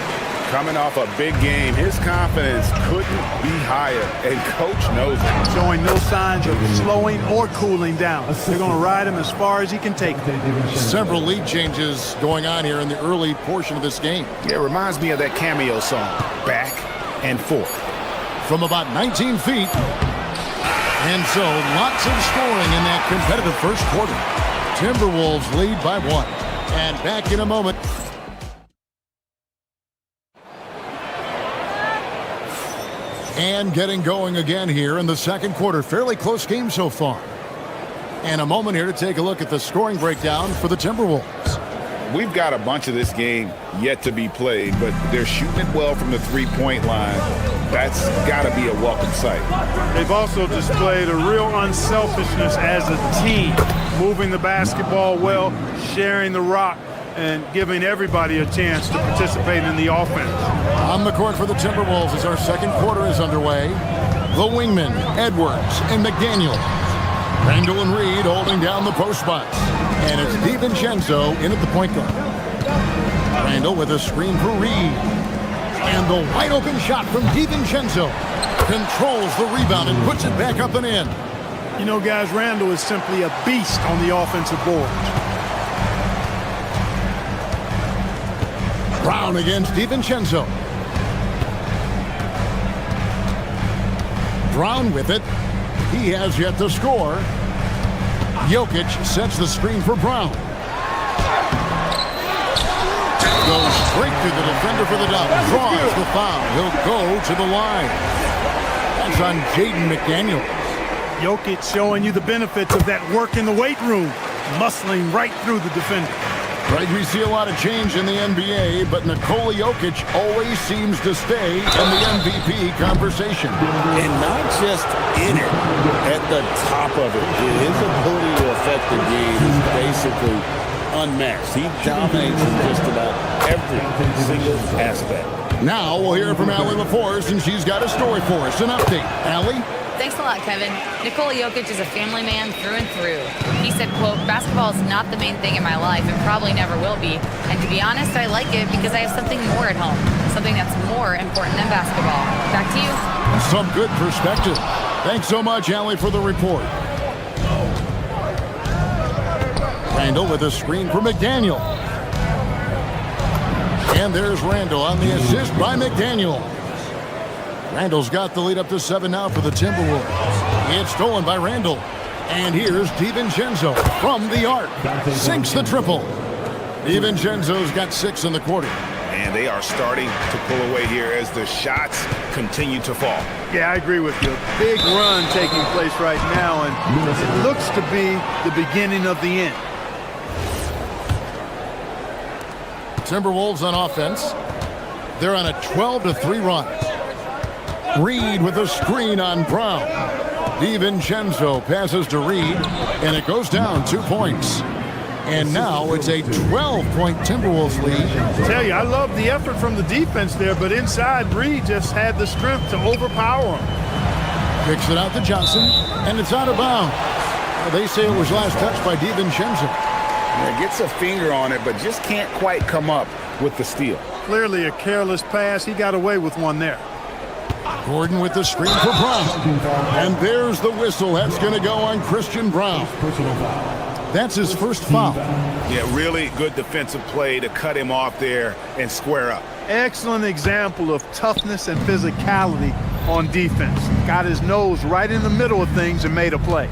Coming off a big game, his confidence couldn't be higher, and coach knows it. Showing no signs of slowing or cooling down. They're going to ride him as far as he can take them. Several lead changes going on here in the early portion of this game. Yeah, it reminds me of that cameo song, Back and Forth. From about 19 feet. And so, lots of scoring in that competitive first quarter. Timberwolves lead by 1. And back in a moment. And getting going again here in the second quarter. Fairly close game so far. And a moment here to take a look at the scoring breakdown for the Timberwolves. We've got a bunch of this game yet to be played, but they're shooting it well from the three-point line. That's got to be a welcome sight. They've also displayed a real unselfishness as a team, moving the basketball well, sharing the rock, and giving everybody a chance to participate in the offense. On the court for the Timberwolves as our second quarter is underway. The wingmen, Edwards and McDaniel. Randall and Reed holding down the post spots. And it's DiVincenzo in at the point guard. Randall with a screen for Reed. And the wide open shot from DiVincenzo. Controls the rebound and puts it back up and in. You know, guys, Randall is simply a beast on the offensive board. Brown against DiVincenzo. Brown with it. He has yet to score. Jokic sets the screen for Brown. Goes straight to the defender for the dunk. Draws the foul. He'll go to the line. That's on Jaden McDaniel. Jokic showing you the benefits of that work in the weight room, muscling right through the defender. Right, we see a lot of change in the NBA, but Nikola Jokic always seems to stay in the MVP conversation. And not just in it, at the top of it. His ability to affect the game is basically unmatched. He dominates in just about every single aspect. Now we'll hear from Allie LaForce, and she's got a story for us. An update. Allie? Thanks a lot, Kevin. Nikola Jokic is a family man through and through. He said, quote, basketball is not the main thing in my life and probably never will be. And to be honest, I like it because I have something more at home, something that's more important than basketball. Back to you. Some good perspective. Thanks so much, Allie, for the report. Randall with a screen for McDaniel. And there's Randall on the assist by McDaniel. Randall's got the lead up to 7 now for the Timberwolves. It's stolen by Randall. And here's DiVincenzo from the arc. Sinks the triple. DiVincenzo's got 6 in the quarter. And they are starting to pull away here as the shots continue to fall. Yeah, I agree with you. Big run taking place right now, and it looks to be the beginning of the end. Timberwolves on offense. They're on a 12-3 run. Reed with a screen on Brown. DiVincenzo passes to Reed, and it goes down 2 points. And now it's a 12-point Timberwolves lead. I tell you, I love the effort from the defense there, but inside, Reed just had the strength to overpower him. Kicks it out to Johnson, and it's out of bounds. They say it was last touched by DiVincenzo. Yeah, gets a finger on it, but just can't quite come up with the steal. Clearly a careless pass. He got away with one there. Gordon with the screen for Brown. And there's the whistle. That's going to go on Christian Brown. That's his first foul. Yeah, really good defensive play to cut him off there and square up. Excellent example of toughness and physicality on defense. Got his nose right in the middle of things and made a play.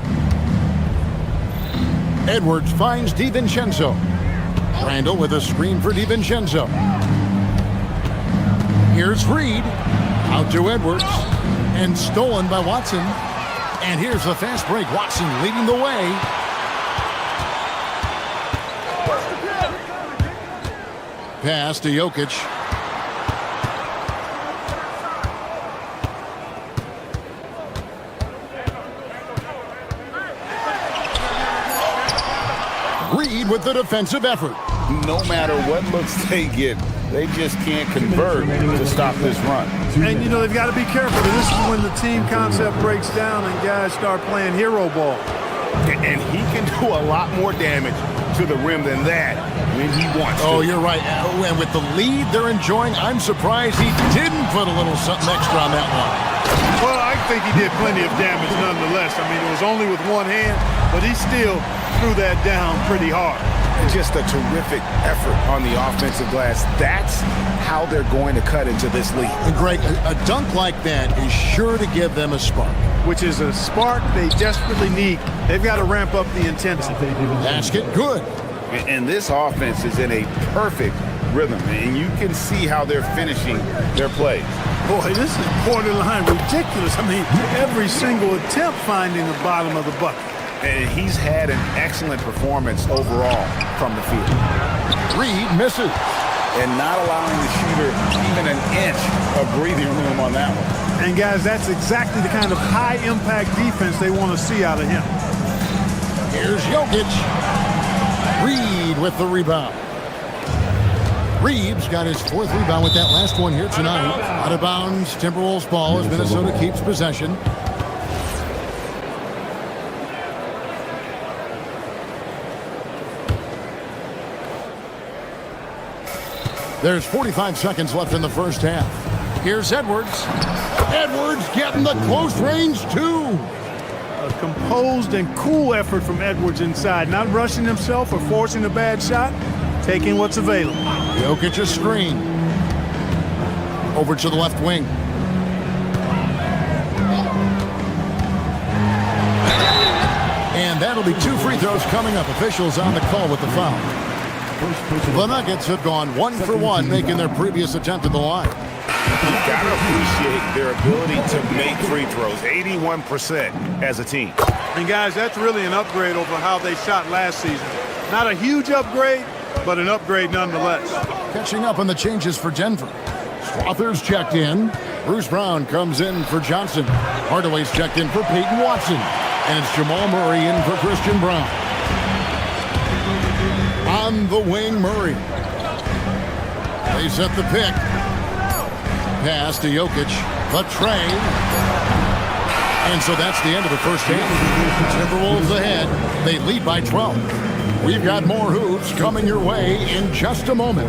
Edwards finds DiVincenzo. Randall with a screen for DiVincenzo. Here's Reed. Out to Edwards. And stolen by Watson. And here's the fast break. Watson leading the way. Pass to Jokic. Reed with the defensive effort. No matter what looks they get, they just can't convert to stop this run. And, you know, they've got to be careful. This is when the team concept breaks down and guys start playing hero ball. And he can do a lot more damage to the rim than that when he wants to. Oh, you're right. And with the lead they're enjoying, I'm surprised he didn't put a little something extra on that one. Well, I think he did plenty of damage nonetheless. I mean, it was only with one hand, but he still threw that down pretty hard. Just a terrific effort on the offensive glass. That's how they're going to cut into this lead. And Greg, a dunk like that is sure to give them a spark. Which is a spark they desperately need. They've got to ramp up the intensity. Basket good. And this offense is in a perfect rhythm, and you can see how they're finishing their plays. Boy, this is borderline ridiculous. I mean, every single attempt finding the bottom of the bucket. And he's had an excellent performance overall from the field. Reed misses. And not allowing the shooter even an inch of breathing room on that one. And guys, that's exactly the kind of high-impact defense they want to see out of him. Here's Jokic. Reed with the rebound. Reeves got his 4th rebound with that last one here tonight. Out of bounds, Timberwolves ball as Minnesota keeps possession. There's 45 seconds left in the first half. Here's Edwards. Edwards getting the close range two. A composed and cool effort from Edwards inside. Not rushing himself or forcing a bad shot. Taking what's available. Jokic a screen. Over to the left wing. That'll be 2 free throws coming up. Officials on the call with the foul. The Nuggets have gone 1 for 1, making their previous attempt at the line. You've got to appreciate their ability to make free throws, 81% as a team. And guys, that's really an upgrade over how they shot last season. Not a huge upgrade, but an upgrade nonetheless. Catching up on the changes for Denver. Strother's checked in. Bruce Brown comes in for Johnson. Hardaway's checked in for Peyton Watson. And it's Jamal Murray in for Christian Brown. On the wing, Murray. They set the pick. Pass to Jokic. The tray. And so that's the end of the first half. Timberwolves ahead. They lead by 12. We've got more hoops coming your way in just a moment.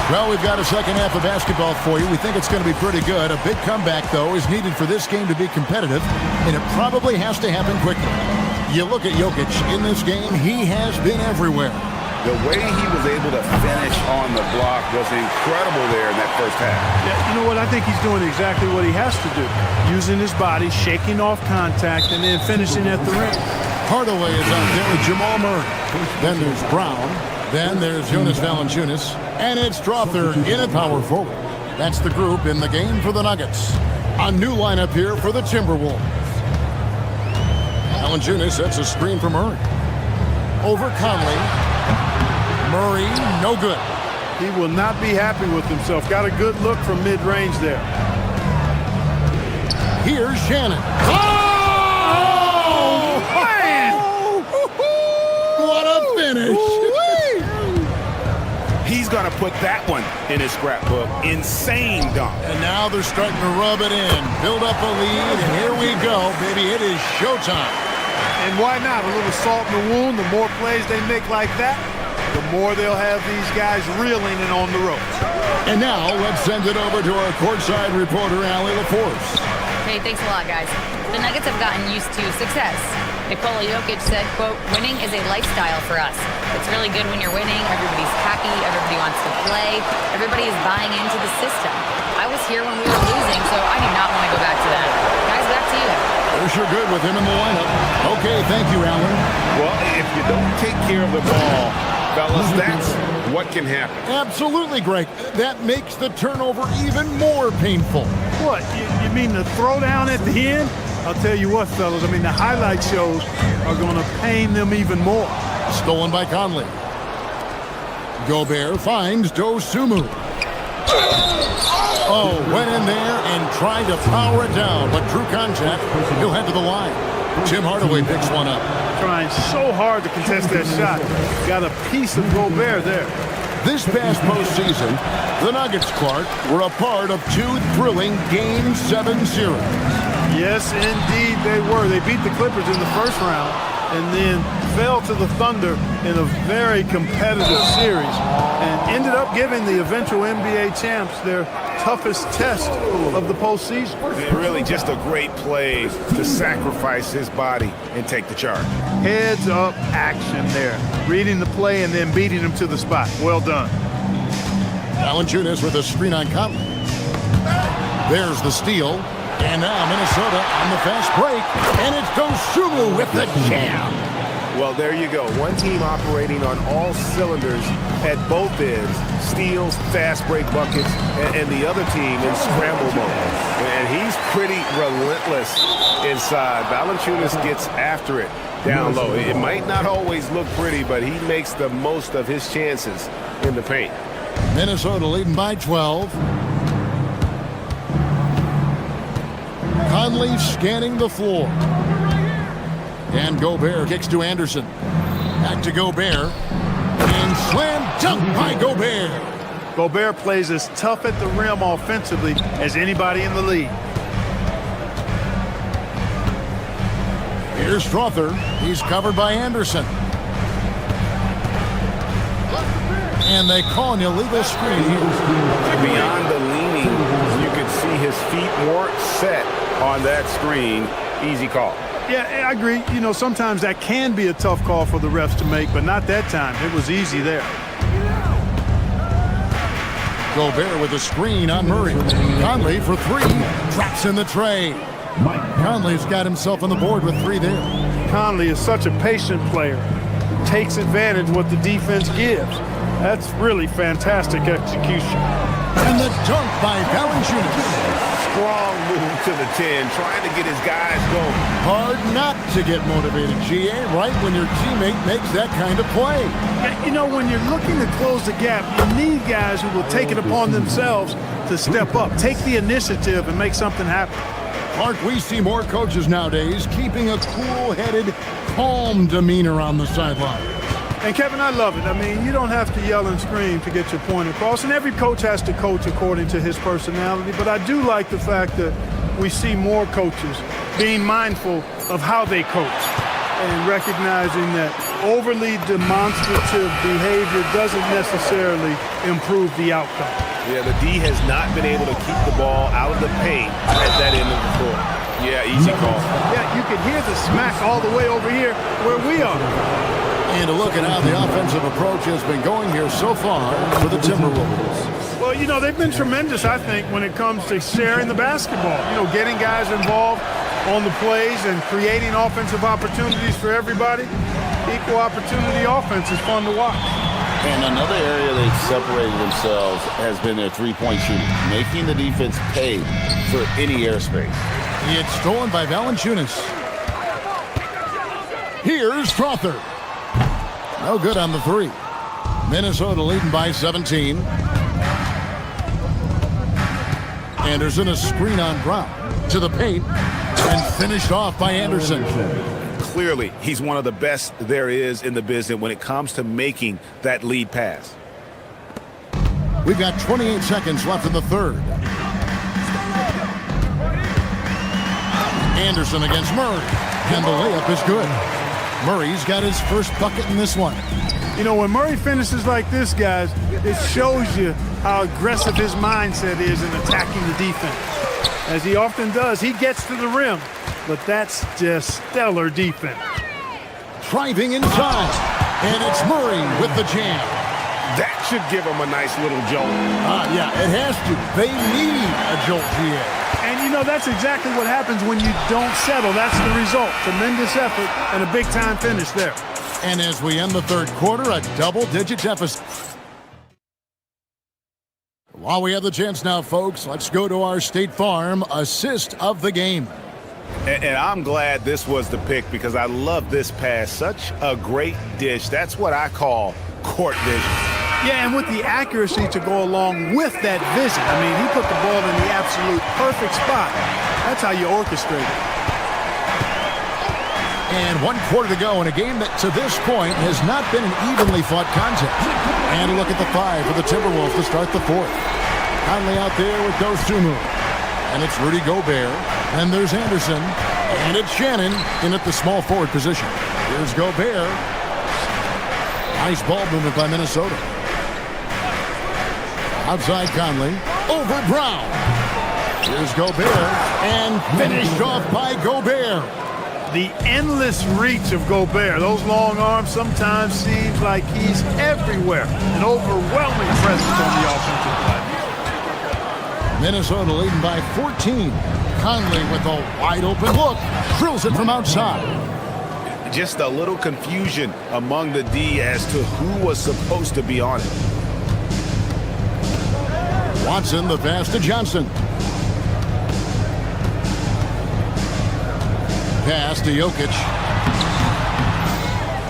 Well, we've got a second half of basketball for you. We think it's going to be pretty good. A big comeback, though, is needed for this game to be competitive, and it probably has to happen quickly. You look at Jokic in this game, he has been everywhere. The way he was able to finish on the block was incredible there in that first half. Yeah, you know what? I think he's doing exactly what he has to do. Using his body, shaking off contact, and then finishing at the rim. Hardaway is out there with Jamal Murray. Then there's Brown. Then there's Jonas Valanciunas. And it's Strother in at power forward. That's the group in the game for the Nuggets. A new lineup here for the Timberwolves. Valanciunas sets a screen for Murray. Over Conley. Murray, no good. He will not be happy with himself. Got a good look from mid-range there. Here's Shannon. Oh, man! What a finish. He's going to put that one in his scrapbook. Insane dunk. And now they're starting to rub it in. Build up a lead, and here we go, baby. It is showtime. And why not? A little salt in the wound. The more plays they make like that, the more they'll have these guys reeling and on the ropes. And now let's send it over to our courtside reporter, Allie LaForce. Hey, thanks a lot, guys. The Nuggets have gotten used to success. Nikola Jokic said, quote, winning is a lifestyle for us. It's really good when you're winning. Everybody's happy. Everybody wants to play. Everybody is buying into the system. I was here when we were losing, so I do not want to go back to that. Guys, back to you. They're sure good with him in the lineup. Okay, thank you, Alan. Well, if you don't take care of the ball, fellas, that's what can happen. Absolutely, Greg. That makes the turnover even more painful. What? You mean the throwdown at the end? I'll tell you what, fellas. I mean, the highlight shows are going to pain them even more. Stolen by Conley. Gobert finds Dosunmu. Oh, went in there and tried to power it down, but drew contact. He'll head to the line. Tim Hardaway picks one up. Trying so hard to contest that shot. Got a piece of Gobert there. This past postseason, the Nuggets, Clark, were a part of 2 thrilling Game 7 series. Yes, indeed they were. They beat the Clippers in the first round and then fell to the Thunder in a very competitive series and ended up giving the eventual NBA champs their toughest test of the postseason. Really just a great play to sacrifice his body and take the charge. Heads up action there. Reading the play and then beating him to the spot. Well done. Valanciunas with a screen on Conley. There's the steal. And now Minnesota on the fast break. And it's Dosunmu with the jam. Well, there you go. One team operating on all cylinders at both ends. Steals, fast break buckets, and the other team in scramble mode. And he's pretty relentless inside. Valanciunas gets after it down low. It might not always look pretty, but he makes the most of his chances in the paint. Minnesota leading by 12. Conley scanning the floor. And Gobert kicks to Anderson. Back to Gobert. And slam dunk by Gobert. Gobert plays as tough at the rim offensively as anybody in the league. Here's Strother. He's covered by Anderson. And they call an illegal screen here. Beyond the leaning, you could see his feet weren't set on that screen. Easy call. Yeah, I agree. You know, sometimes that can be a tough call for the refs to make, but not that time. It was easy there. Gobert with a screen on Murray. Conley for three. Drops in the tray. Conley's got himself on the board with three there. Conley is such a patient player. Takes advantage of what the defense gives. That's really fantastic execution. And the dunk by Valanciunas. Strong move to the 10, trying to get his guys going. Hard not to get motivated, GA, right when your teammate makes that kind of play. You know, when you're looking to close the gap, you need guys who will take it upon themselves to step up, take the initiative, and make something happen. Mark, we see more coaches nowadays keeping a cool-headed, calm demeanor on the sideline. And, Kevin, I love it. I mean, you don't have to yell and scream to get your point across, and every coach has to coach according to his personality, but I do like the fact that we see more coaches being mindful of how they coach and recognizing that overly demonstrative behavior doesn't necessarily improve the outcome. Yeah, the D has not been able to keep the ball out of the paint at that end of the court. Yeah, easy call. Yeah, you can hear the smack all the way over here where we are. And a look at how the offensive approach has been going here so far for the Timberwolves. Well, you know, they've been tremendous, I think, when it comes to sharing the basketball. You know, getting guys involved on the plays and creating offensive opportunities for everybody. Equal opportunity offense is fun to watch. And another area they've separated themselves has been their three-point shooting, making the defense pay for any airspace. It's stolen by Valanciunas. Here's Crawford. No good on the three. Minnesota leading by 17. Anderson a screen on Brown to the paint and finished off by Anderson. Clearly, he's one of the best there is in the business when it comes to making that lead pass. We've got 28 seconds left in the third. Anderson against Murray, and the layup is good. Murray's got his first bucket in this one. You know, when Murray finishes like this, guys, it shows you how aggressive his mindset is in attacking the defense. As he often does, he gets to the rim, but that's just stellar defense. Driving inside, and it's Murray with the jam. That should give him a nice little jolt. Yeah, it has to. They need a jolt, GA. And, you know, that's exactly what happens when you don't settle. That's the result. Tremendous effort and a big-time finish there. And as we end the third quarter, a double-digit deficit. While we have the chance now, folks, let's go to our State Farm assist of the game. And I'm glad this was the pick because I love this pass. Such a great dish. That's what I call court vision. Yeah, and with the accuracy to go along with that vision. I mean, he put the ball in the absolute perfect spot. That's how you orchestrate it. And 1 quarter to go in a game that to this point has not been an evenly fought contest. And a look at the five for the Timberwolves to start the fourth. Conley out there with Dosunmu. And it's Rudy Gobert. And there's Anderson. And it's Shannon in at the small forward position. Here's Gobert. Nice ball movement by Minnesota. Outside Conley. Over Brown. Here's Gobert. And finished off by Gobert. The endless reach of Gobert. Those long arms sometimes seems like he's everywhere. An overwhelming presence on the offensive play. Minnesota leading by 14. Conley with a wide open look. Drills it from outside. Just a little confusion among the D as to who was supposed to be on it. Watson the pass to Johnson. Pass to Jokic.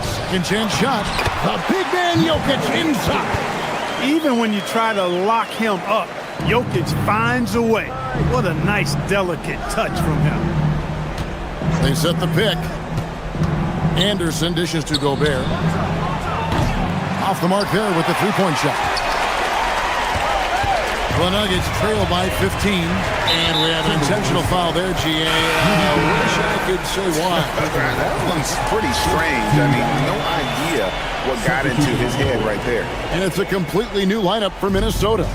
Second chance shot. The big man Jokic inside. Even when you try to lock him up, Jokic finds a way. What a nice, delicate touch from him. They set the pick. Anderson dishes to Gobert. Off the mark there with the three-point shot. The Nuggets trail by 15. And we have an intentional foul there, GA. Wish I could say why. That one's pretty strange. I mean, no idea what got into his head right there. And it's a completely new lineup for Minnesota.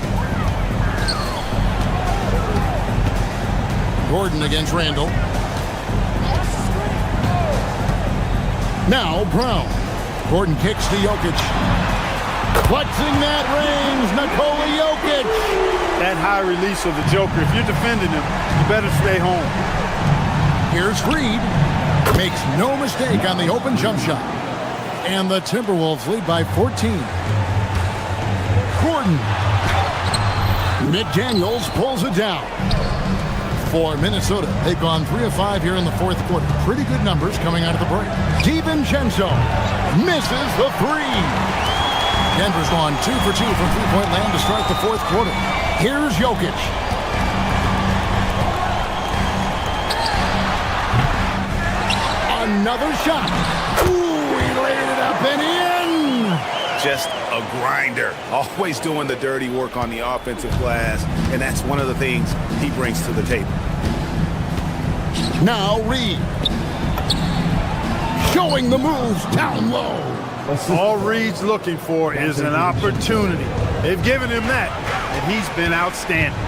Gordon against Randall. Now Brown. Gordon kicks to Jokic. Flexing that range, Nikola Jokic. That high release of the Joker, if you're defending him, you better stay home. Here's Reed. Makes no mistake on the open jump shot. And the Timberwolves lead by 14. Gordon. McDaniels pulls it down. For Minnesota, they've gone 3 of 5 here in the fourth quarter. Pretty good numbers coming out of the break. DiVincenzo misses the three. Denver's gone 2 for 2 from three-point land to start the fourth quarter. Here's Jokic. Another shot. Ooh, he laid it up and in. Just a grinder. Always doing the dirty work on the offensive glass, and that's one of the things he brings to the table. Now Reed. Showing the moves down low. All Reed's looking for is an opportunity. They've given him that, and he's been outstanding.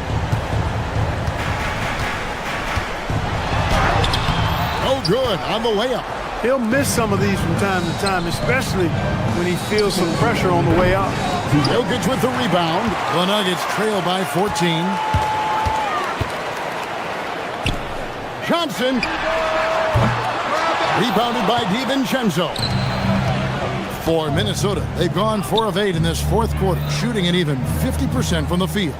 Oh, good on the layup. He'll miss some of these from time to time, especially when he feels some pressure on the way up. Jokic with the rebound. The Nuggets trail by 14. Johnson. Rebounded by DiVincenzo. For Minnesota, they've gone 4 of 8 in this fourth quarter, shooting an even 50% from the field.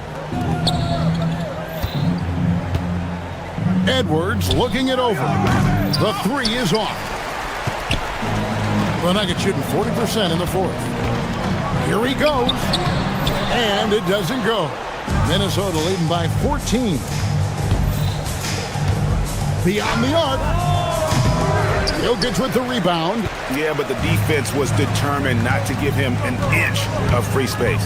Edwards looking it over. The three is off. The Nuggets shooting 40% in the fourth. Here he goes. And it doesn't go. Minnesota leading by 14. Beyond the arc. Jokic with the rebound. Yeah, but the defense was determined not to give him an inch of free space.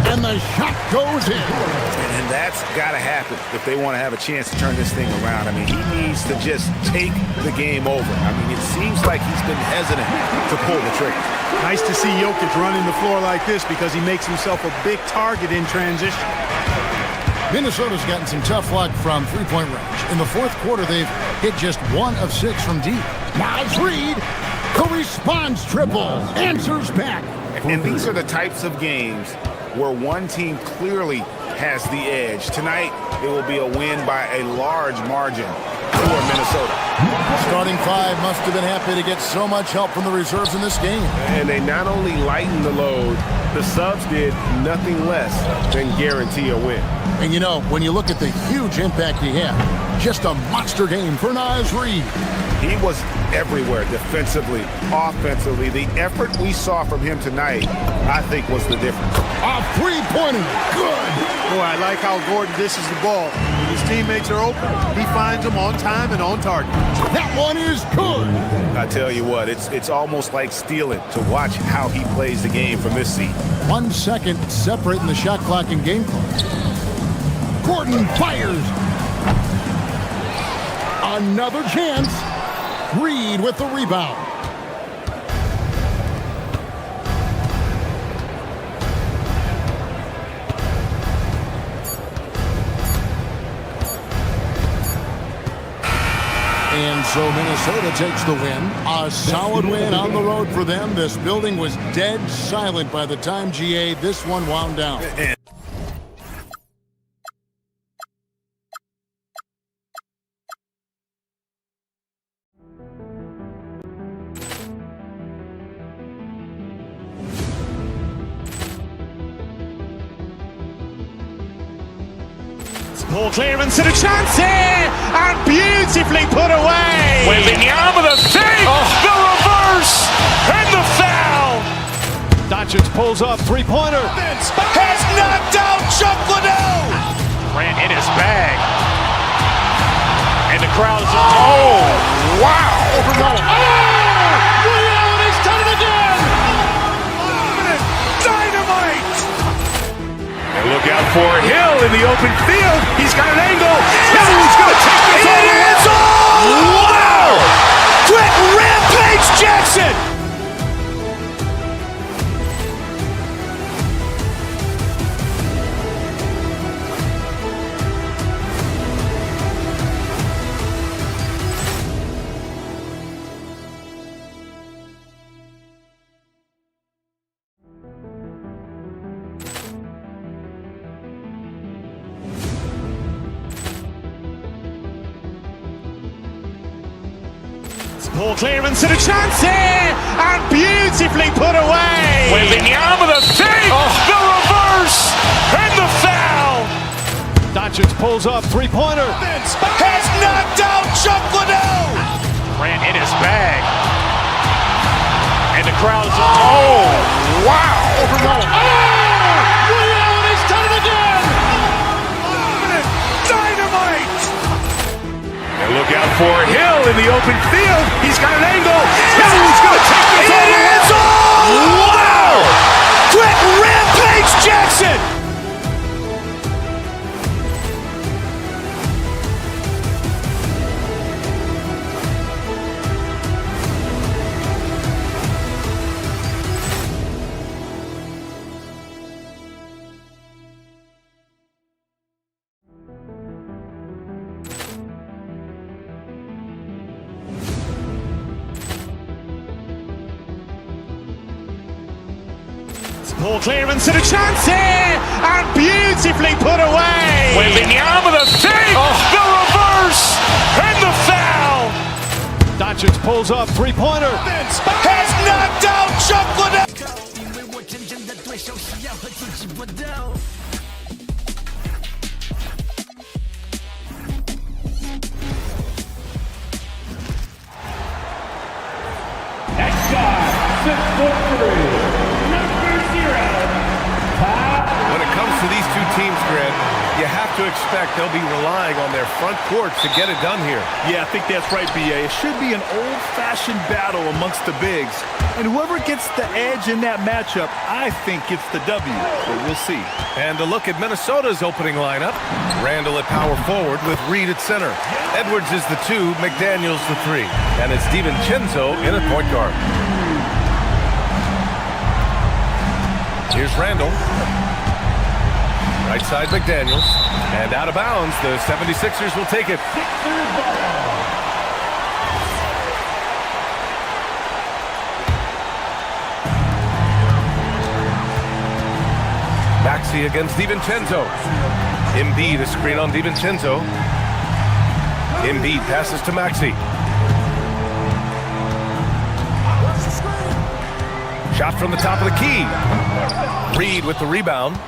And the shot goes in. And that's got to happen if they want to have a chance to turn this thing around. I mean, he needs to just take the game over. I mean, it seems like he's been hesitant to pull the trigger. Nice to see Jokic running the floor like this because he makes himself a big target in transition. Minnesota's gotten some tough luck from three-point range. In the fourth quarter, they've hit just 1 of 6 from deep. Miles Reed, the response triple, answers back. And these are the types of games where one team clearly has the edge. Tonight, it will be a win by a large margin for Minnesota. Starting 5 must have been happy to get so much help from the reserves in this game. And they not only lightened the load, the subs did nothing less than guarantee a win. And you know, when you look at the huge impact he had, just a monster game for Miles Reed. He was everywhere defensively, offensively. The effort we saw from him tonight, I think, was the difference. A three-pointer. Good. Boy, I like how Gordon dishes the ball. When his teammates are open, he finds them on time and on target. That one is good. I tell you what, it's almost like stealing to watch how he plays the game from this seat. 1 second separating the shot clock and game clock. Gordon fires. Another chance. Reed with the rebound. And so Minnesota takes the win. A solid win on the road for them. This building was dead silent by the time GA this one wound down. Ball clearance and a chance here, and beautifully put away. Wembanyama the fake, the reverse, and the foul. Doncic pulls up, three-pointer. Has knocked out Chuck Liddell. Ran in his bag. And the crowd is... Oh, wow. Overrun. He's done it again. Dynamite. open field. He's got an angle. He's going to take this all the way. Wow! Quick rampage Jackson! Poor clearance and a chance here, and beautifully put away. Wembanyama the save, the reverse, and the foul. Doncic pulls up, three-pointer. Has knocked out Chuck Liddell. Ran in his bag. And the crowd is, oh, wow. Liddell has done it again. Dynamite. And look out for Hill in the open field. He's got an angle. Hill's going to take this all the way. Wow! Quick rampage Jackson. Poor clearance and a chance here, and beautifully put away. Wembanyama the save, the reverse, and the foul. Doncic pulls up, three-pointer. Has knocked out Chuck Liddell. Next guy, 6'3". When it comes to these two teams, Grant, you have to expect they'll be relying on their front court to get it done here. Yeah, I think that's right, B.A. It should be an old-fashioned battle amongst the bigs. And whoever gets the edge in that matchup, I think gets the W. But we'll see. And a look at Minnesota's opening lineup. Randall at power forward with Reed at center. Edwards is the 2, McDaniels the 3. And it's DiVincenzo in at point guard. Here's Randall. Right side McDaniels. And out of bounds, the 76ers will take it. Maxey against DiVincenzo. Embiid, a screen on DiVincenzo. Embiid passes to Maxey. Shot from the top of the key. Reed with the rebound.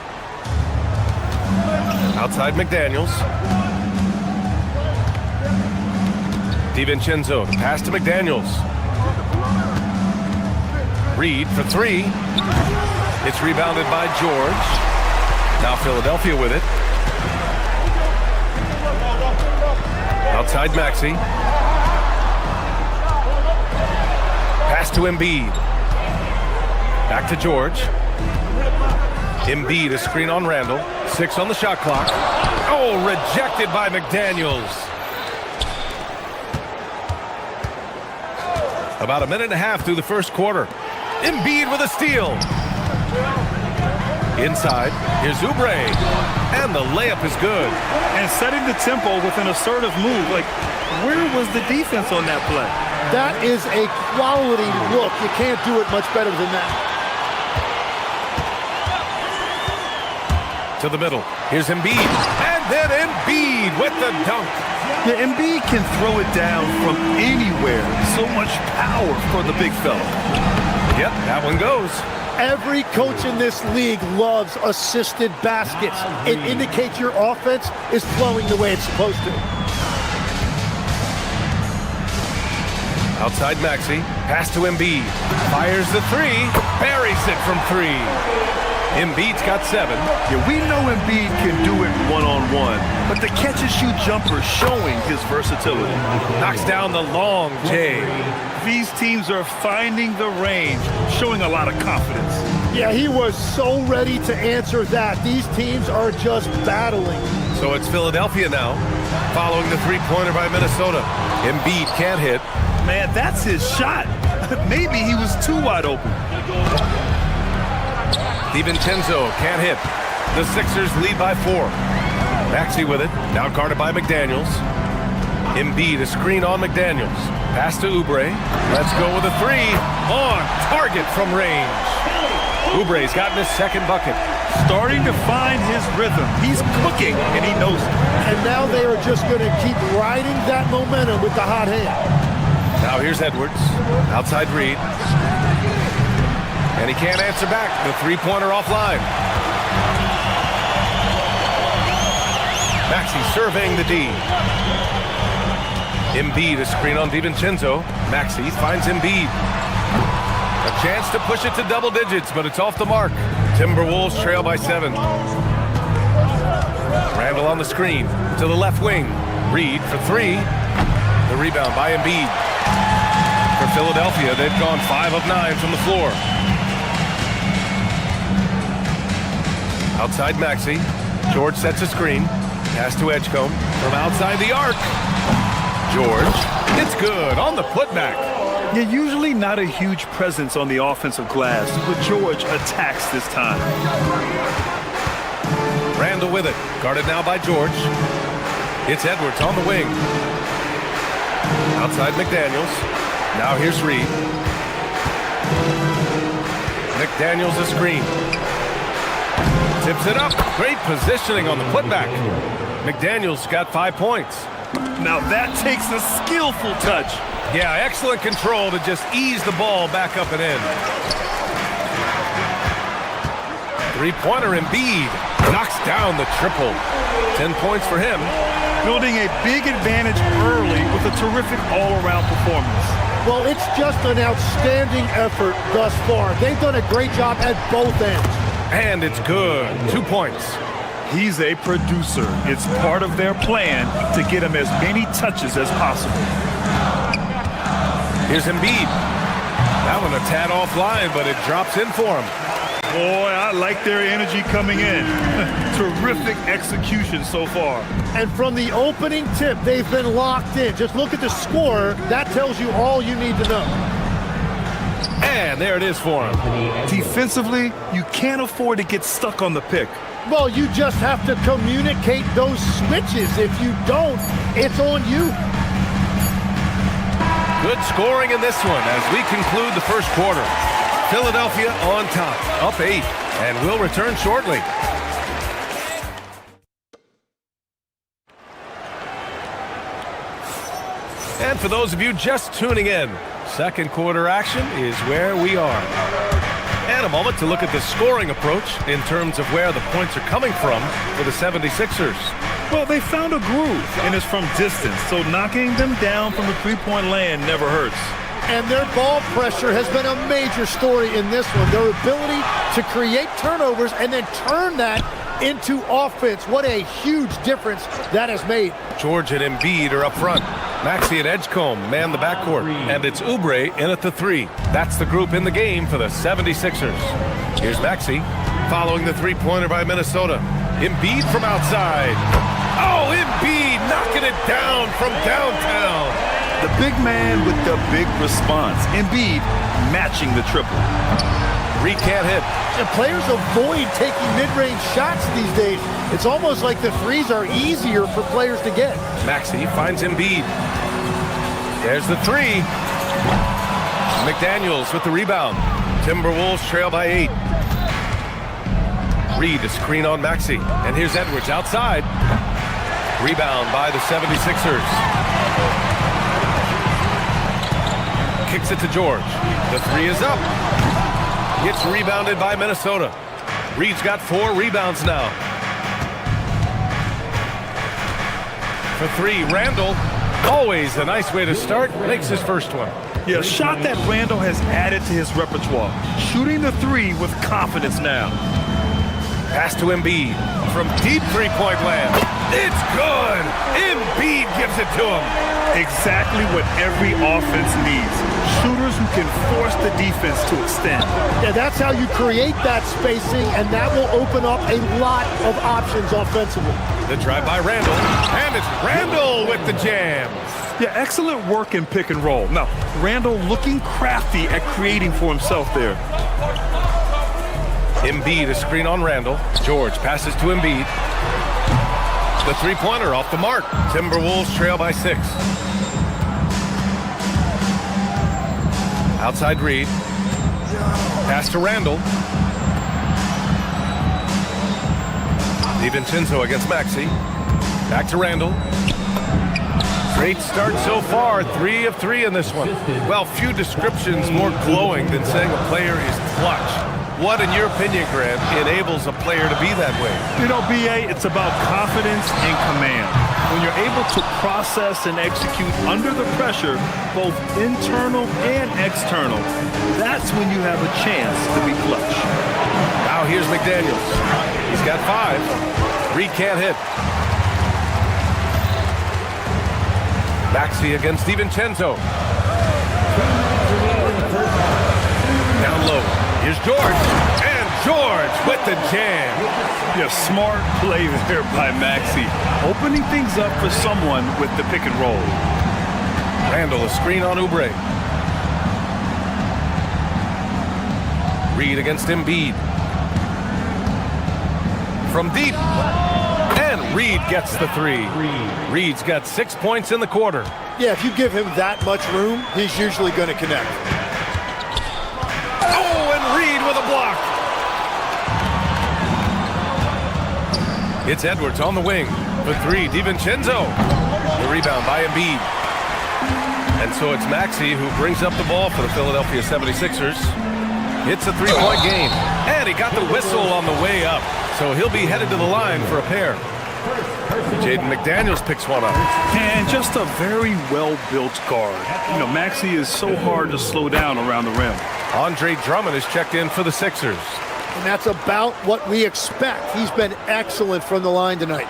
Outside McDaniels. DiVincenzo, the pass to McDaniels. Reed for 3. It's rebounded by George. Now Philadelphia with it. Outside Maxey. Pass to Embiid. Back to George. Embiid, a screen on Randall. 6 on the shot clock. Oh, rejected by McDaniels. About a minute and a half through the first quarter. Embiid with a steal. Inside, here's Oubre. And the layup is good. And setting the tempo with an assertive move. Like, where was the defense on that play? That is a quality look. You can't do it much better than that. To the middle. Here's Embiid. And then Embiid with the dunk. Yeah, Embiid can throw it down from anywhere. So much power for the big fella. Yep, that one goes. Every coach in this league loves assisted baskets. It indicates your offense is flowing the way it's supposed to. Outside Maxey. Pass to Embiid. Fires the 3. Buries it from 3. Embiid's got 7. Yeah, we know Embiid can do it one-on-one, but the catch-and-shoot jumper showing his versatility. Knocks down the long J. These teams are finding the range, showing a lot of confidence. Yeah, he was so ready to answer that. These teams are just battling. So it's Philadelphia now, following the three-pointer by Minnesota. Embiid can't hit. Man, that's his shot. Maybe he was too wide open. DiVincenzo can't hit. The Sixers lead by 4. Maxey with it, now guarded by McDaniels. Embiid, a screen on McDaniels. Pass to Oubre. Let's go with a 3. On target from range. Oubre's gotten his second bucket. Starting to find his rhythm. He's cooking, and he knows it. And now they are just going to keep riding that momentum with the hot hand. Now here's Edwards. Outside Reed. And he can't answer back. The three-pointer offline. Maxey surveying the D. Embiid, a screen on DiVincenzo. Maxey finds Embiid. A chance to push it to double digits, but it's off the mark. Timberwolves trail by 7. Randall on the screen to the left wing. Reed for 3. The rebound by Embiid. For Philadelphia, they've gone 5 of 9 from the floor. Outside Maxey. George sets a screen. Pass to Edgecombe from outside the arc. George, it's good on the putback. You're usually not a huge presence on the offensive glass, but George attacks this time. Randall with it. Guarded now by George. It's Edwards on the wing. Outside McDaniels. Now here's Reed. McDaniels a screen. Tips it up. Great positioning on the putback. McDaniels got 5 points. Now that takes a skillful touch. Yeah, excellent control to just ease the ball back up and in. Three-pointer Embiid knocks down the triple. 10 points for him. Building a big advantage early with a terrific all-around performance. Well, it's just an outstanding effort thus far. They've done a great job at both ends. And it's good. 2 points. He's a producer. It's part of their plan to get him as many touches as possible. Here's Embiid. That one a tad offline, but it drops in for him. Boy, I like their energy coming in. Terrific execution so far. And from the opening tip, they've been locked in. Just look at the score. That tells you all you need to know. And there it is for him. Defensively, you can't afford to get stuck on the pick. Well, you just have to communicate those switches. If you don't, it's on you. Good scoring in this one as we conclude the first quarter. Philadelphia on top, up 8, and we'll return shortly. And for those of you just tuning in, second quarter action is where we are. And a moment to look at the scoring approach in terms of where the points are coming from for the 76ers. Well, they found a groove, and it's from distance, so knocking them down from the three-point land never hurts. And their ball pressure has been a major story in this one. Their ability to create turnovers and then turn that into offense. What a huge difference that has made. George and Embiid are up front. Maxey and Edgecombe man the backcourt. And it's Oubre in at the 3. That's the group in the game for the 76ers. Here's Maxey following the three-pointer by Minnesota. Embiid from outside. Oh, Embiid knocking it down from downtown. The big man with the big response. Embiid matching the triple. Reed can't hit. And players avoid taking mid-range shots these days. It's almost like the threes are easier for players to get. Maxey finds Embiid. There's the 3. McDaniels with the rebound. Timberwolves trail by 8. Reed, a screen on Maxey. And here's Edwards outside. Rebound by the 76ers. Kicks it to George. The 3 is up. Gets rebounded by Minnesota. Reed's got 4 rebounds now. For 3, Randall. Always a nice way to start. Makes his first one. Yeah, a shot that Randall has added to his repertoire. Shooting the 3 with confidence now. Pass to Embiid from deep three-point land. It's good. Embiid gives it to him. Exactly what every offense needs. Shooters who can can force the defense to extend. Yeah, that's how you create that spacing, and that will open up a lot of options offensively. The drive by Randall, and it's Randall with the jam. Yeah, excellent work in pick and roll. Now, Randall looking crafty at creating for himself there. Embiid, a screen on Randall. George passes to Embiid. The three-pointer off the mark. Timberwolves trail by 6. Outside Reed. Pass to Randall. DiVincenzo against Maxey. Back to Randall. Great start so far. 3 of 3 in this one. Well, few descriptions more glowing than saying a player is clutch. What, in your opinion, Grant, enables a player to be that way? You know, B.A., it's about confidence and command. When you're able to process and execute under the pressure, both internal and external, that's when you have a chance to be clutch. Now here's McDaniels. He's got 5. Reed can't hit. Maxey against DiVincenzo. Down low. Here's George. And George with the jam. Yeah, smart play there by Maxey. Opening things up for someone with the pick and roll. Randall, a screen on Oubre. Reed against Embiid. From deep. And Reed gets the 3. Reed's got 6 points in the quarter. Yeah, if you give him that much room, he's usually going to connect. Oh, and Reed with a block. It's Edwards on the wing for 3. DiVincenzo. The rebound by Embiid. And so it's Maxey who brings up the ball for the Philadelphia 76ers. It's a 3-point game. And he got the whistle on the way up. So he'll be headed to the line for a pair. Jaden McDaniels picks one up. And just a very well-built guard. You know, Maxey is so hard to slow down around the rim. Andre Drummond is checked in for the Sixers. And that's about what we expect. He's been excellent from the line tonight.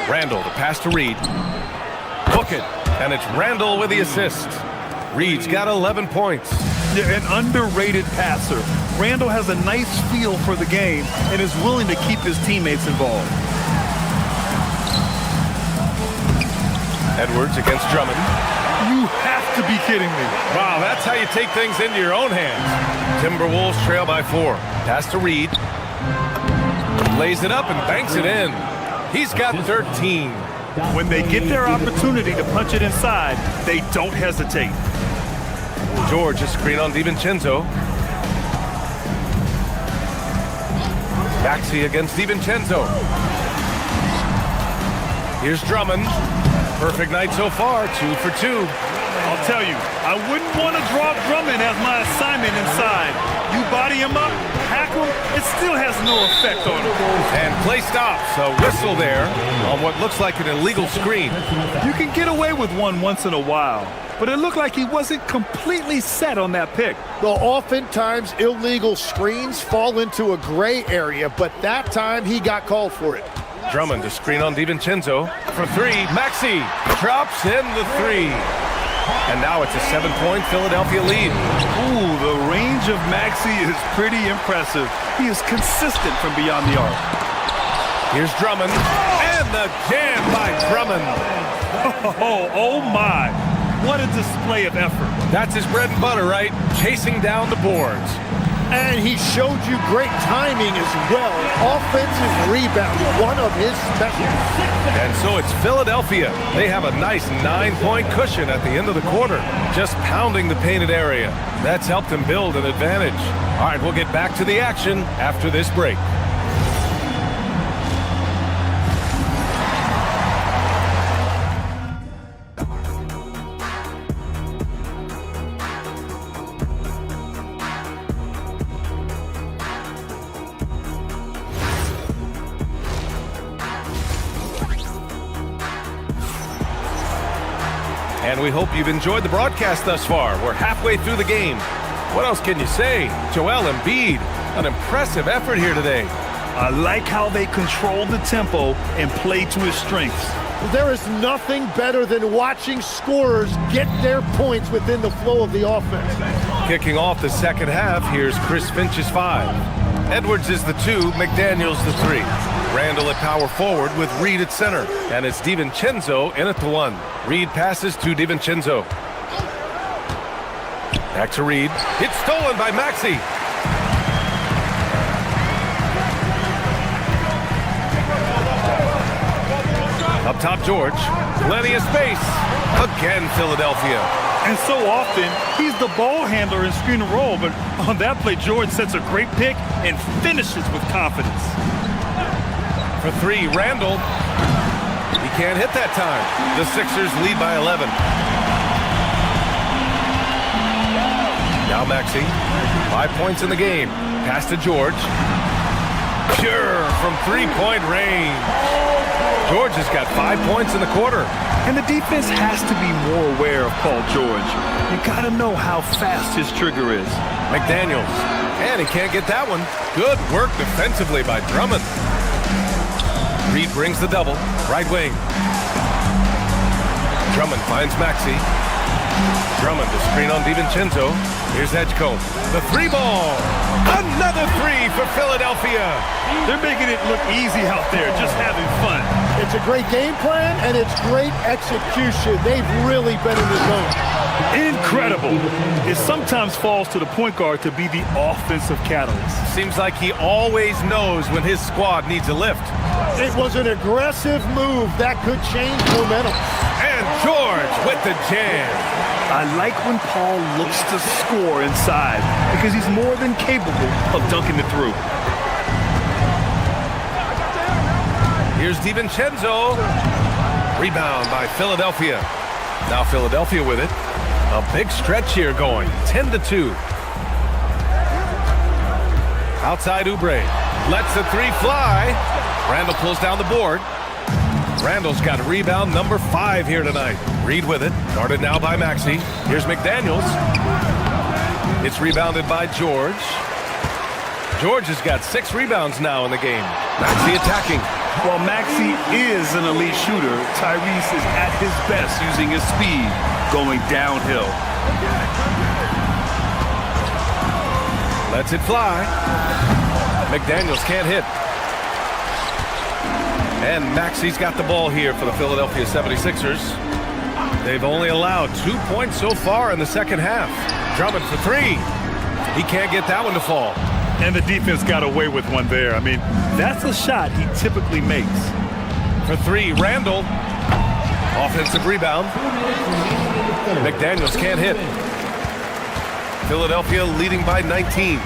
Randall, the pass to Reed. Book it. And it's Randall with the assist. Reed's got 11 points. Yeah, an underrated passer. Randall has a nice feel for the game and is willing to keep his teammates involved. Edwards against Drummond. You have to be kidding me. Wow, that's how you take things into your own hands. Timberwolves trail by 4. Pass to Reed. Lays it up and banks it in. He's got 13. When they get their opportunity to punch it inside, they don't hesitate. George, a screen on DiVincenzo. Maxey against DiVincenzo. Here's Drummond. Perfect night so far, 2 for 2. I'll tell you, I wouldn't want to drop Drummond as my assignment inside. You body him up, hack him, it still has no effect on him. And play stops. A whistle there on what looks like an illegal screen. You can get away with one once in a while, but it looked like he wasn't completely set on that pick. Well, oftentimes illegal screens fall into a gray area, but that time he got called for it. Drummond to screen on DiVincenzo for 3. Maxey drops in the 3. And now it's a 7-point Philadelphia lead. Ooh, the range of Maxey is pretty impressive. He is consistent from beyond the arc. Here's Drummond. And the jam by Drummond. Oh my. What a display of effort. That's his bread and butter, right? Chasing down the boards. And he showed you great timing as well. Offensive rebound, one of his specials. And so it's Philadelphia. They have a nice 9-point cushion at the end of the quarter, just pounding the painted area. That's helped them build an advantage. All right, we'll get back to the action after this break. And we hope you've enjoyed the broadcast thus far. We're halfway through the game. What else can you say? Joel Embiid, an impressive effort here today. I like how they control the tempo and play to his strengths. There is nothing better than watching scorers get their points within the flow of the offense. Kicking off the second half, here's Chris Finch's 5. Edwards is the 2, McDaniels the 3. Randall at power forward with Reed at center. And it's DiVincenzo in at the 1. Reed passes to DiVincenzo. Back to Reed. It's stolen by Maxey. Up top, George. Plenty of space. Again, Philadelphia. And so often, he's the ball handler in screen and roll, but on that play, George sets a great pick and finishes with confidence. For 3, Randall. He can't hit that time. The Sixers lead by 11. Now Maxey. 5 points in the game. Pass to George. Pure from three-point range. George has got 5 points in the quarter. And the defense has to be more aware of Paul George. You got to know how fast his trigger is. McDaniels. And he can't get that one. Good work defensively by Drummond. Reed brings the double. Right wing. Drummond finds Maxey. Drummond to screen on DiVincenzo. Here's Edgecombe. The 3 ball. Another 3 for Philadelphia. They're making it look easy out there, just having fun. It's a great game plan, and it's great execution. They've really been in the zone. Incredible. It sometimes falls to the point guard to be the offensive catalyst. Seems like he always knows when his squad needs a lift. It was an aggressive move that could change momentum. And George with the jam. I like when Paul looks to score inside because he's more than capable of dunking it through. Here's DiVincenzo. Rebound by Philadelphia. Now Philadelphia with it. A big stretch here going. 10-2. Outside Oubre. Lets the 3 fly. Randall pulls down the board. Randall's got rebound number 5 here tonight. Reed with it. Guarded now by Maxey. Here's McDaniels. It's rebounded by George. George has got 6 rebounds now in the game. Maxey attacking. While Maxey is an elite shooter, Tyrese is at his best using his speed going downhill. Lets it fly. McDaniels can't hit. And Maxey's got the ball here for the Philadelphia 76ers. They've only allowed 2 points so far in the second half. Drummond for 3. He can't get that one to fall. And the defense got away with one there. I mean, that's a shot he typically makes. For 3, Randall. Offensive rebound. McDaniels can't hit. Philadelphia leading by 19.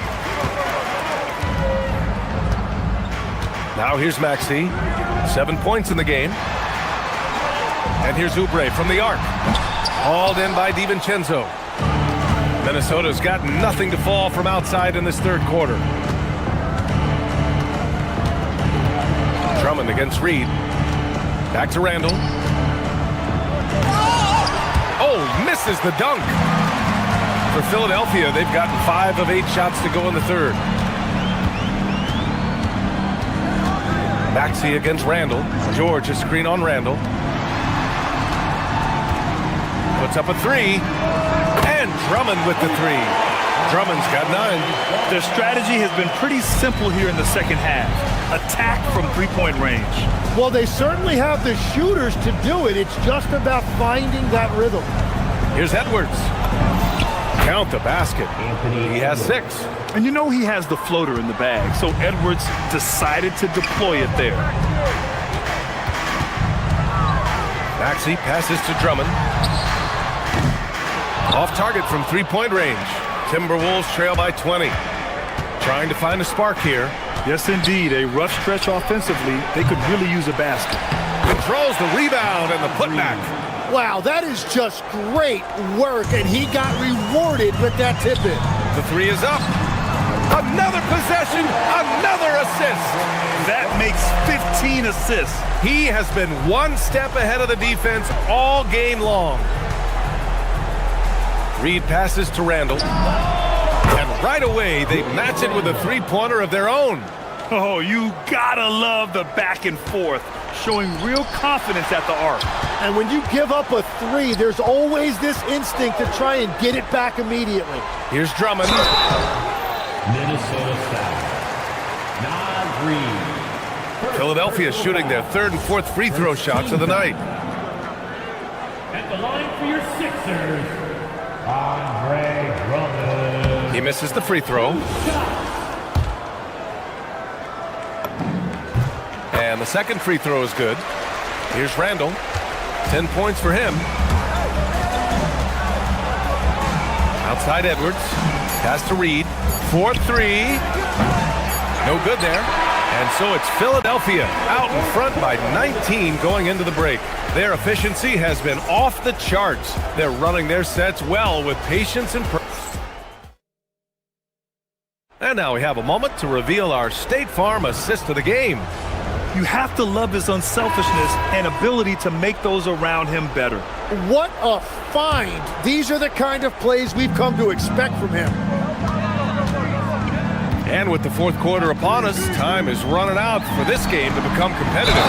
Now here's Maxey. 7 points in the game. And here's Oubre from the arc. Hauled in by DiVincenzo. Minnesota's got nothing to fall from outside in this third quarter. Drummond against Reed. Back to Randall. Oh, misses the dunk. For Philadelphia, they've gotten 5 of 8 shots to go in the third. Maxey against Randall. George a screen on Randall. Puts up a 3. And Drummond with the 3. Drummond's got 9. Their strategy has been pretty simple here in the second half. Attack from three-point range. Well, they certainly have the shooters to do it. It's just about finding that rhythm. Here's Edwards. Count the basket. He has 6. And you know he has the floater in the bag, so Edwards decided to deploy it there. Maxey passes to Drummond. Off target from three-point range. Timberwolves trail by 20. Trying to find a spark here. Yes, indeed. A rough stretch offensively. They could really use a basket. Controls the rebound and the putback. Wow, that is just great work, and he got rewarded with that tip-in. The 3 is up. Another possession, another assist. That makes 15 assists. He has been one step ahead of the defense all game long. Reed passes to Randall. And right away, they match it with a three-pointer of their own. Oh, you gotta love the back and forth. showing real confidence at the arc. And when you give up a three, there's always this instinct to try and get it back immediately. Here's Drummond. Minnesota South. Reed. Philadelphia shooting their third and fourth free throw shots of the night. At the line for your Sixers, Andre Drummond. He misses the free throw. And the second free throw is good. Here's Randall. 10 points for him. Outside Edwards. Pass to Reed. 4-3. No good there. And so it's Philadelphia out in front by 19 going into the break. Their efficiency has been off the charts. They're running their sets well with patience and And now we have a moment to reveal our State Farm assist of the game. You have to love his unselfishness and ability to make those around him better. What a find. These are the kind of plays we've come to expect from him. And with the fourth quarter upon us, time is running out for this game to become competitive.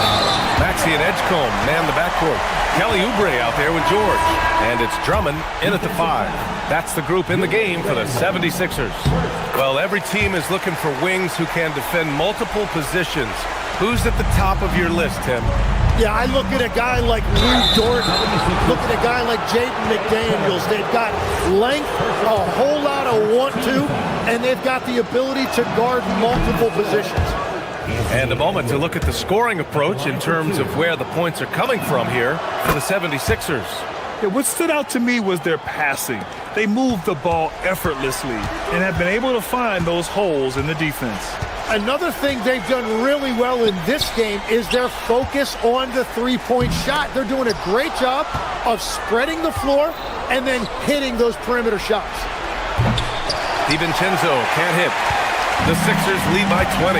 Maxey and Edgecombe man the backcourt. Kelly Oubre out there with George. And it's Drummond in at the 5. That's the group in the game for the 76ers. Well, every team is looking for wings who can defend multiple positions. Who's at the top of your list, Tim? Yeah, I look at a guy like Lou Dort, look at a guy like Jaden McDaniels. They've got length, a whole lot of want-to, and they've got the ability to guard multiple positions. And a moment to look at the scoring approach in terms of where the points are coming from here for the 76ers. Yeah, what stood out to me was their passing. They moved the ball effortlessly and have been able to find those holes in the defense. Another thing they've done really well in this game is their focus on the three-point shot. They're doing a great job of spreading the floor and then hitting those perimeter shots. DiVincenzo can't hit. The Sixers lead by 20.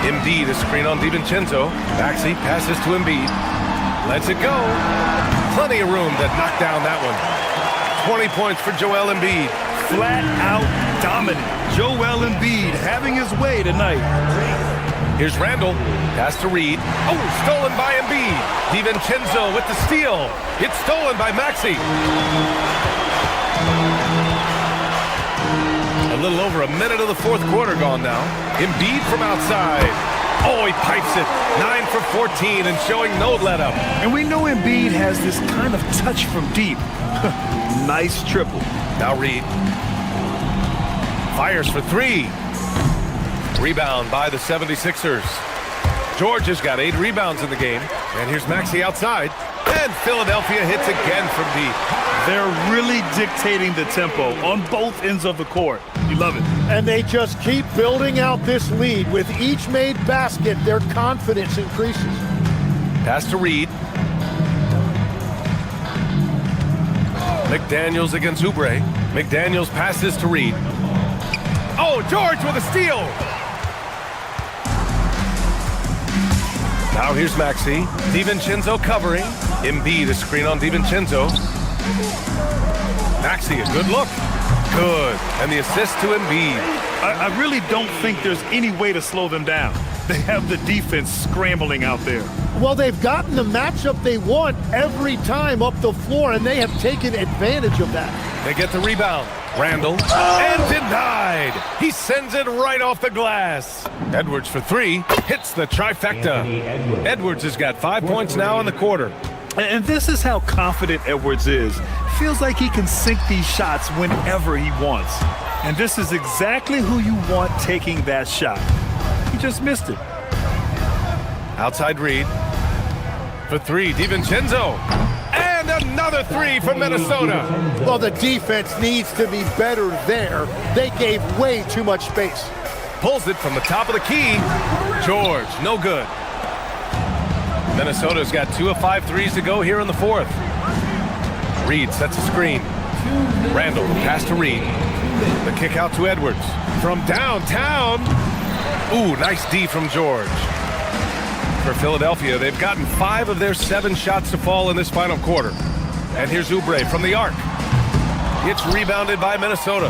Embiid, a screen on DiVincenzo. Maxey passes to Embiid. Lets it go. Plenty of room to knock down that one. 20 points for Joel Embiid. Flat out dominant. Joel Embiid having his way tonight. Here's Randall. Pass to Reed. Oh, stolen by Embiid. DiVincenzo with the steal. It's stolen by Maxey. A little over a minute of the fourth quarter gone now. Embiid from outside. Oh, he pipes it. 9 for 14 and showing no let-up. And we know Embiid has this kind of touch from deep. Nice triple. Now Reed. Fires for 3. Rebound by the 76ers. George has got 8 rebounds in the game. And here's Maxey outside. And Philadelphia hits again from deep. They're really dictating the tempo on both ends of the court. You love it. And they just keep building out this lead. With each made basket, their confidence increases. Pass to Reed. McDaniels against Oubre. McDaniels passes to Reed. Oh, George with a steal. Now here's Maxey. DiVincenzo covering. Embiid, a screen on DiVincenzo. Maxey, a good look. Good. And the assist to Embiid. I really don't think there's any way to slow them down. They have the defense scrambling out there. Well, they've gotten the matchup they want every time up the floor, and they have taken advantage of that. They get the rebound. Randall. And denied. He sends it right off the glass. Edwards for 3. Hits the trifecta. Edwards has got 5 points now in the quarter. And this is how confident Edwards is. Feels like he can sink these shots whenever he wants. And this is exactly who you want taking that shot. He just missed it. Outside Reed. For 3, DiVincenzo. And another 3 for Minnesota. Well, the defense needs to be better there. They gave way too much space. Pulls it from the top of the key. George, no good. Minnesota's got 2 of 5 threes to go here in the fourth. Reed sets a screen. Randall, pass to Reed. The kick out to Edwards. From downtown. Ooh, nice D from George. For Philadelphia, they've gotten 5 of their 7 shots to fall in this final quarter. And here's Oubre from the arc. It's rebounded by Minnesota.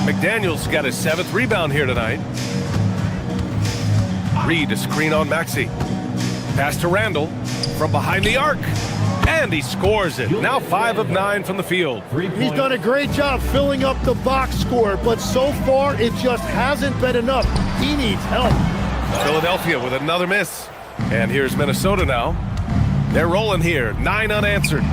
McDaniels got his 7th rebound here tonight. Reed, a screen on Maxey. Pass to Randall from behind the arc. And he scores it. Now 5 of 9 from the field. He's done a great job filling up the box score, but so far it just hasn't been enough. He needs help. Philadelphia with another miss. And here's Minnesota now. They're rolling here, 9 unanswered.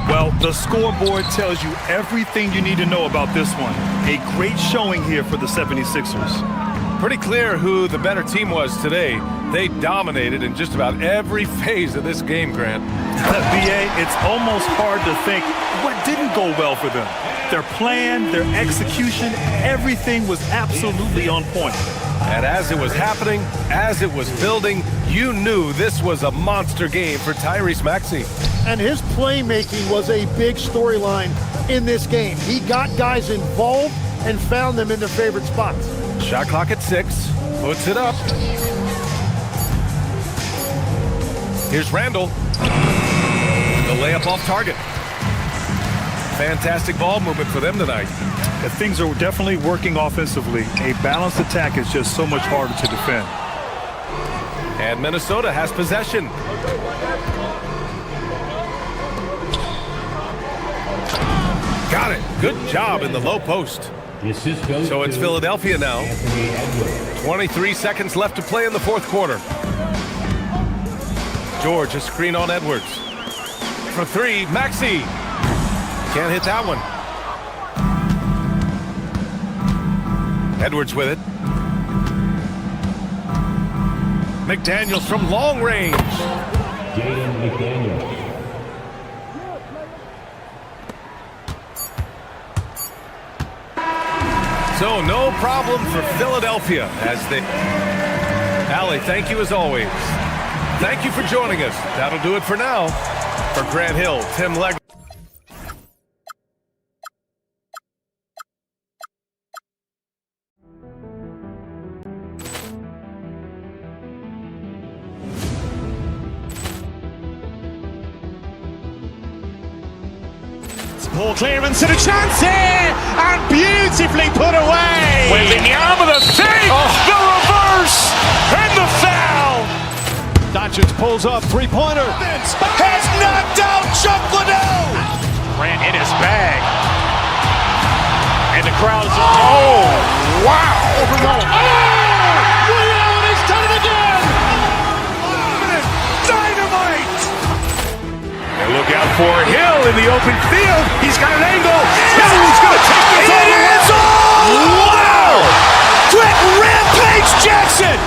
Well, the scoreboard tells you everything you need to know about this one. A great showing here for the 76ers. Pretty clear who the better team was today. They dominated in just about every phase of this game, Grant. BA, it's almost hard to think what didn't go well for them. Their plan, their execution, everything was absolutely on point. And as it was happening, as it was building, you knew this was a monster game for Tyrese Maxey. And his playmaking was a big storyline in this game. He got guys involved and found them in their favorite spots. Shot clock at 6, puts it up. Here's Randall. The layup off target. Fantastic ball movement for them tonight. Things are definitely working offensively. A balanced attack is just so much harder to defend. And Minnesota has possession. Got it. Good job in the low post. So it's Philadelphia now. 23 seconds left to play in the fourth quarter. George, a screen on Edwards. For 3, Maxey. Can't hit that one. Edwards with it. McDaniels from long range. So no problem for Philadelphia as they... Allie, thank you as always. Thank you for joining us. That'll do it for now. For Grant Hill, Tim Legg. Poor clearance and a chance here, and beautifully put away. Wembanyama with a save, the reverse, and the foul. Doncic pulls up, three-pointer. Has knocked out Chuck Liddell. Ran in his bag. And the crowd is, oh, wow. Liddell, he's done it again. Dynamite. And look out for Hill in the open field. He's got an angle. Hill's going to take this all the way. Wow! Quick Rampage Jackson!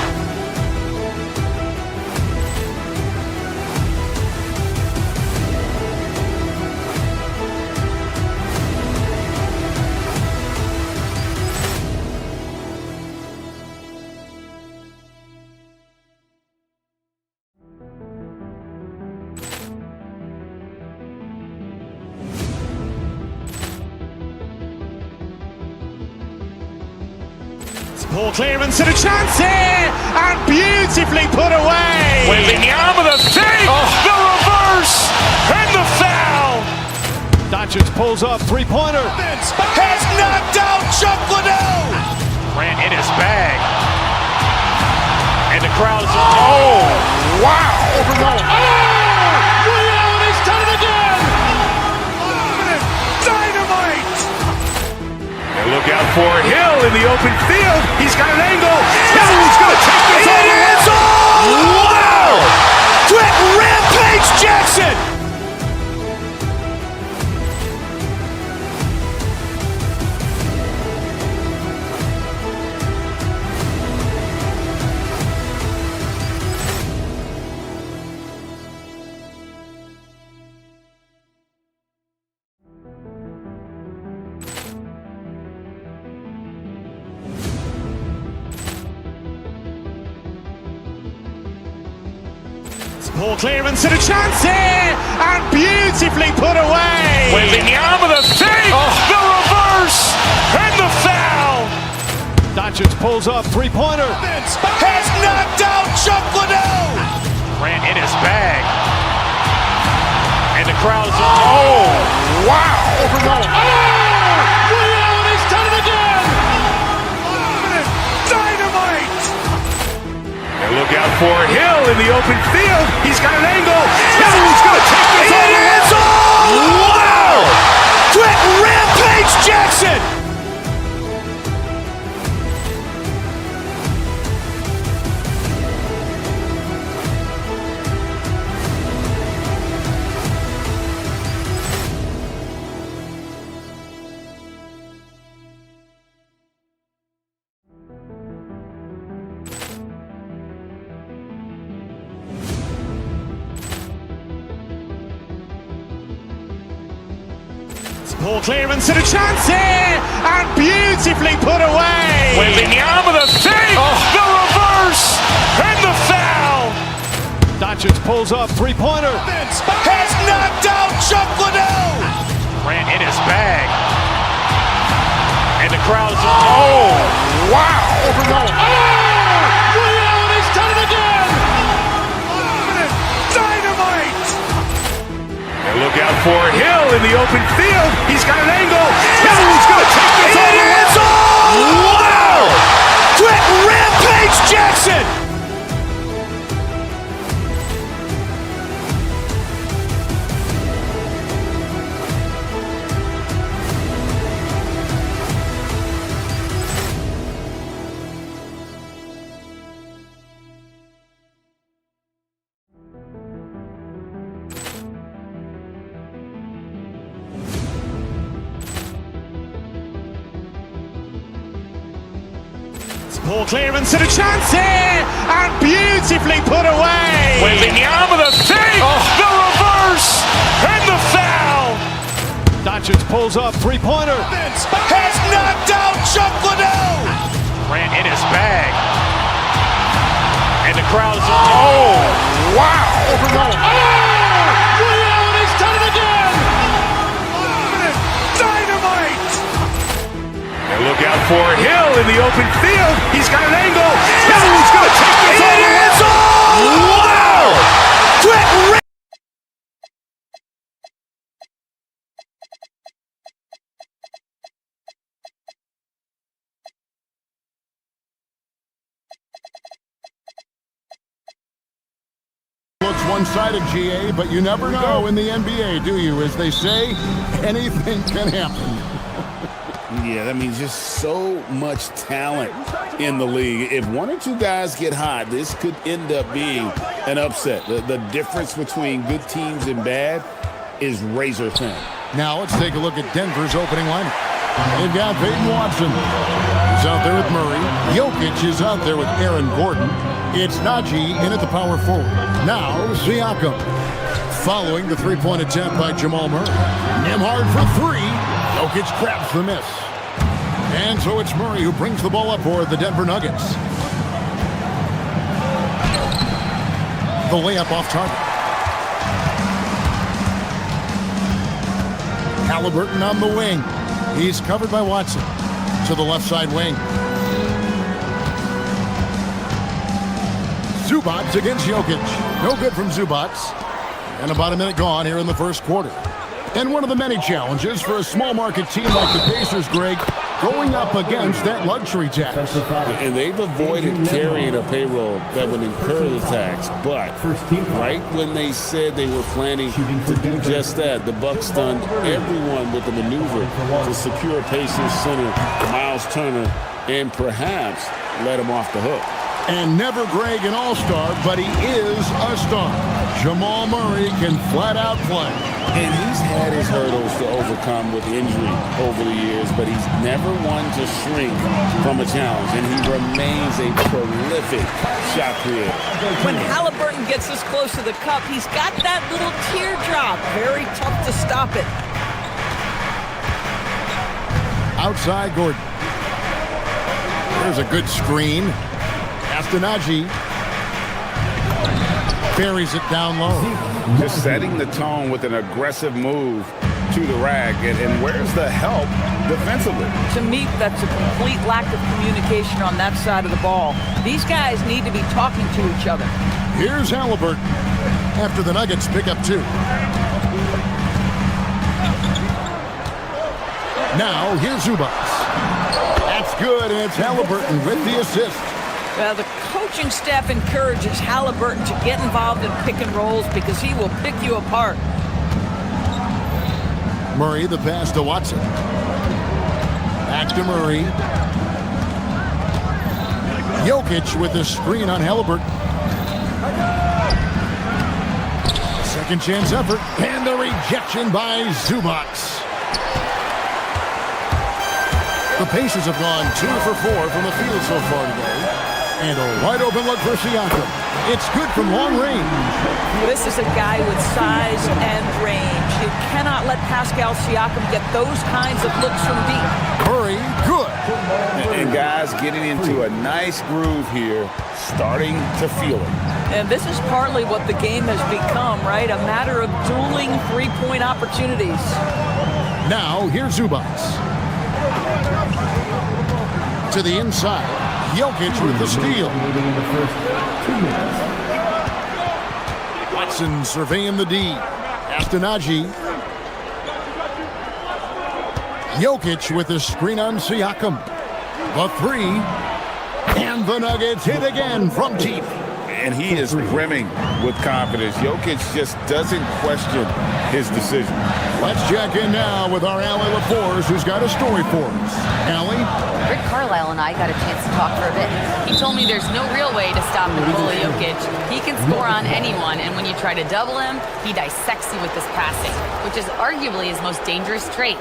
Poor clearance and a chance here, and beautifully put away. Wembanyama with a save, the reverse, and the foul. Doncic pulls up, three-pointer. Has knocked out Chuck Liddell. Ran in his bag. And the crowd is, oh, wow. Liddell, he's done it again. Dynamite. And look out for Hill in the open field. He's got an angle. Hill's going to take this all the way. Wow! Quick Rampage Jackson! Poor clearance and a chance here, and beautifully put away. Wembanyama with a save, the reverse, and the foul. Doncic pulls up, three-pointer. Has knocked out Chuck Liddell. Ran in his bag. And the crowd is, oh, wow. Liddell, he's done it again. Dynamite. And look open field. He's got an angle. Who's going to take this all the way? It is all! Wow! Quit Rampage Jackson! Poor clearance and a chance here, and beautifully put away. Wembanyama the save, the reverse, and the foul. Doncic pulls up, three-pointer. Has knocked out Chuck Liddell. Grant in his bag. And the crowd is, oh, wow. And he's done it again. Dynamite. And look out for Hill in the open field. He's got an angle. Who's going to take this all the way? It is all! Wow! Quit Rampage Jackson! Poor clearance and a chance here, and beautifully put away. Wembanyama the save, the reverse, and the foul. Doncic pulls up, three-pointer. Has knocked out Chuck Liddell. Grant in his bag. And the crowd is, oh, wow. And he's done it again. Dynamite. And look out for Hill in the open field. He's got an angle. Who's going to take this all the way? It is all! Wow! Quit Looks one-sided, GA, but you never know in the NBA, do you? As they say, anything can happen. Yeah, that means just so much talent in the league. If one or two guys get hot, this could end up being an upset. The difference between good teams and bad is razor thin. Now let's take a look at Denver's opening lineup. They've got Peyton Watson. He's out there with Murray. Jokic is out there with Aaron Gordon. It's Najee in at the power forward. Now Siakam. Following the three-point attempt by Jamal Murray. Nembhard for three. Jokic grabs the miss. And so it's Murray who brings the ball up for the Denver Nuggets. The layup off target. Halliburton on the wing. He's covered by Watson. To the left side wing. Zubac against Jokic. No good from Zubac. And about a minute gone here in the first quarter. And one of the many challenges for a small market team like the Pacers, Greg, going up against that luxury tax. And they've avoided carrying a payroll that would incur the tax. But right when they said they were planning to do just that, the Bucks stunned everyone with a maneuver to secure Pacers center Miles Turner and perhaps let him off the hook. And never, Greg, an all-star, but he is a star. Jamal Murray can flat out play. And he's had his hurdles to overcome with injury over the years, but he's never one to shrink from a challenge, and he remains a prolific shot creator. When Halliburton gets this close to the cup, he's got that little teardrop. Very tough to stop it. Outside Gordon. There's a good screen. Najee buries it down low. Just setting the tone with an aggressive move to the rack. And where's the help defensively? To me, that's a complete lack of communication on that side of the ball. These guys need to be talking to each other. Here's Halliburton after the Nuggets pick up two. Now, here's Zubac. That's good, and it's Halliburton with the assist. The coaching staff encourages Halliburton to get involved in pick and rolls because he will pick you apart. Murray, the pass to Watson. Back to Murray. Jokic with the screen on Halliburton. Second chance effort, and the rejection by Zubac. The Pacers have gone 2 for 4 from the field so far today. And a wide open look for Siakam. It's good from long range. This is a guy with size and range. You cannot let Pascal Siakam get those kinds of looks from deep. Murray, good. And guys getting into a nice groove here, starting to feel it. And this is partly what the game has become, right? A matter of dueling three-point opportunities. Now, here's Zubac. To the inside. Jokic with the steal. Watson surveying the D. Astonagi. Jokic with the screen on Siakam. The three. And the Nuggets hit again from deep. And he is brimming with confidence. Jokic just doesn't question his decision. Let's check in now with our Allie LaForce, who's got a story for us. Allie? Rick Carlisle and I got a chance to talk for a bit. He told me there's no real way to stop Nikola Jokic. He can score on anyone, and when you try to double him, he dissects you with his passing, which is arguably his most dangerous trait.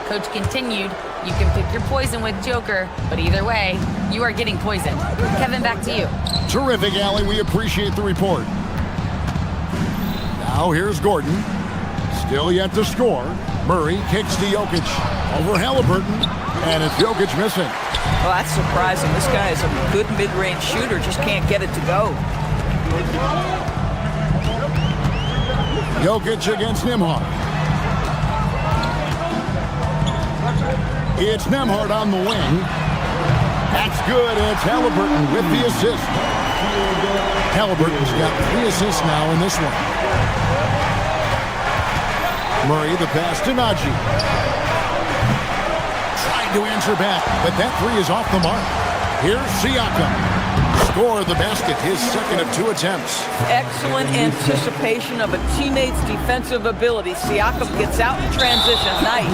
Coach continued, you can pick your poison with Joker, but either way, you are getting poisoned. Kevin, back to you. Terrific, Allie. We appreciate the report. Now here's Gordon. Still yet to score. Murray kicks to Jokic. Over Halliburton. And it's Jokic missing. Well, that's surprising. This guy is a good mid-range shooter, just can't get it to go. Jokic against Nembhard. It's Nembhard on the wing. That's good. It's Halliburton with the assist. Halliburton's got 3 assists now in this one. Murray, the pass to Najee. Tried to answer back, but that 3 is off the mark. Here's Siakam. Score the basket, his second of 2 attempts. Excellent anticipation of a teammate's defensive ability. Siakam gets out in transition. Nice.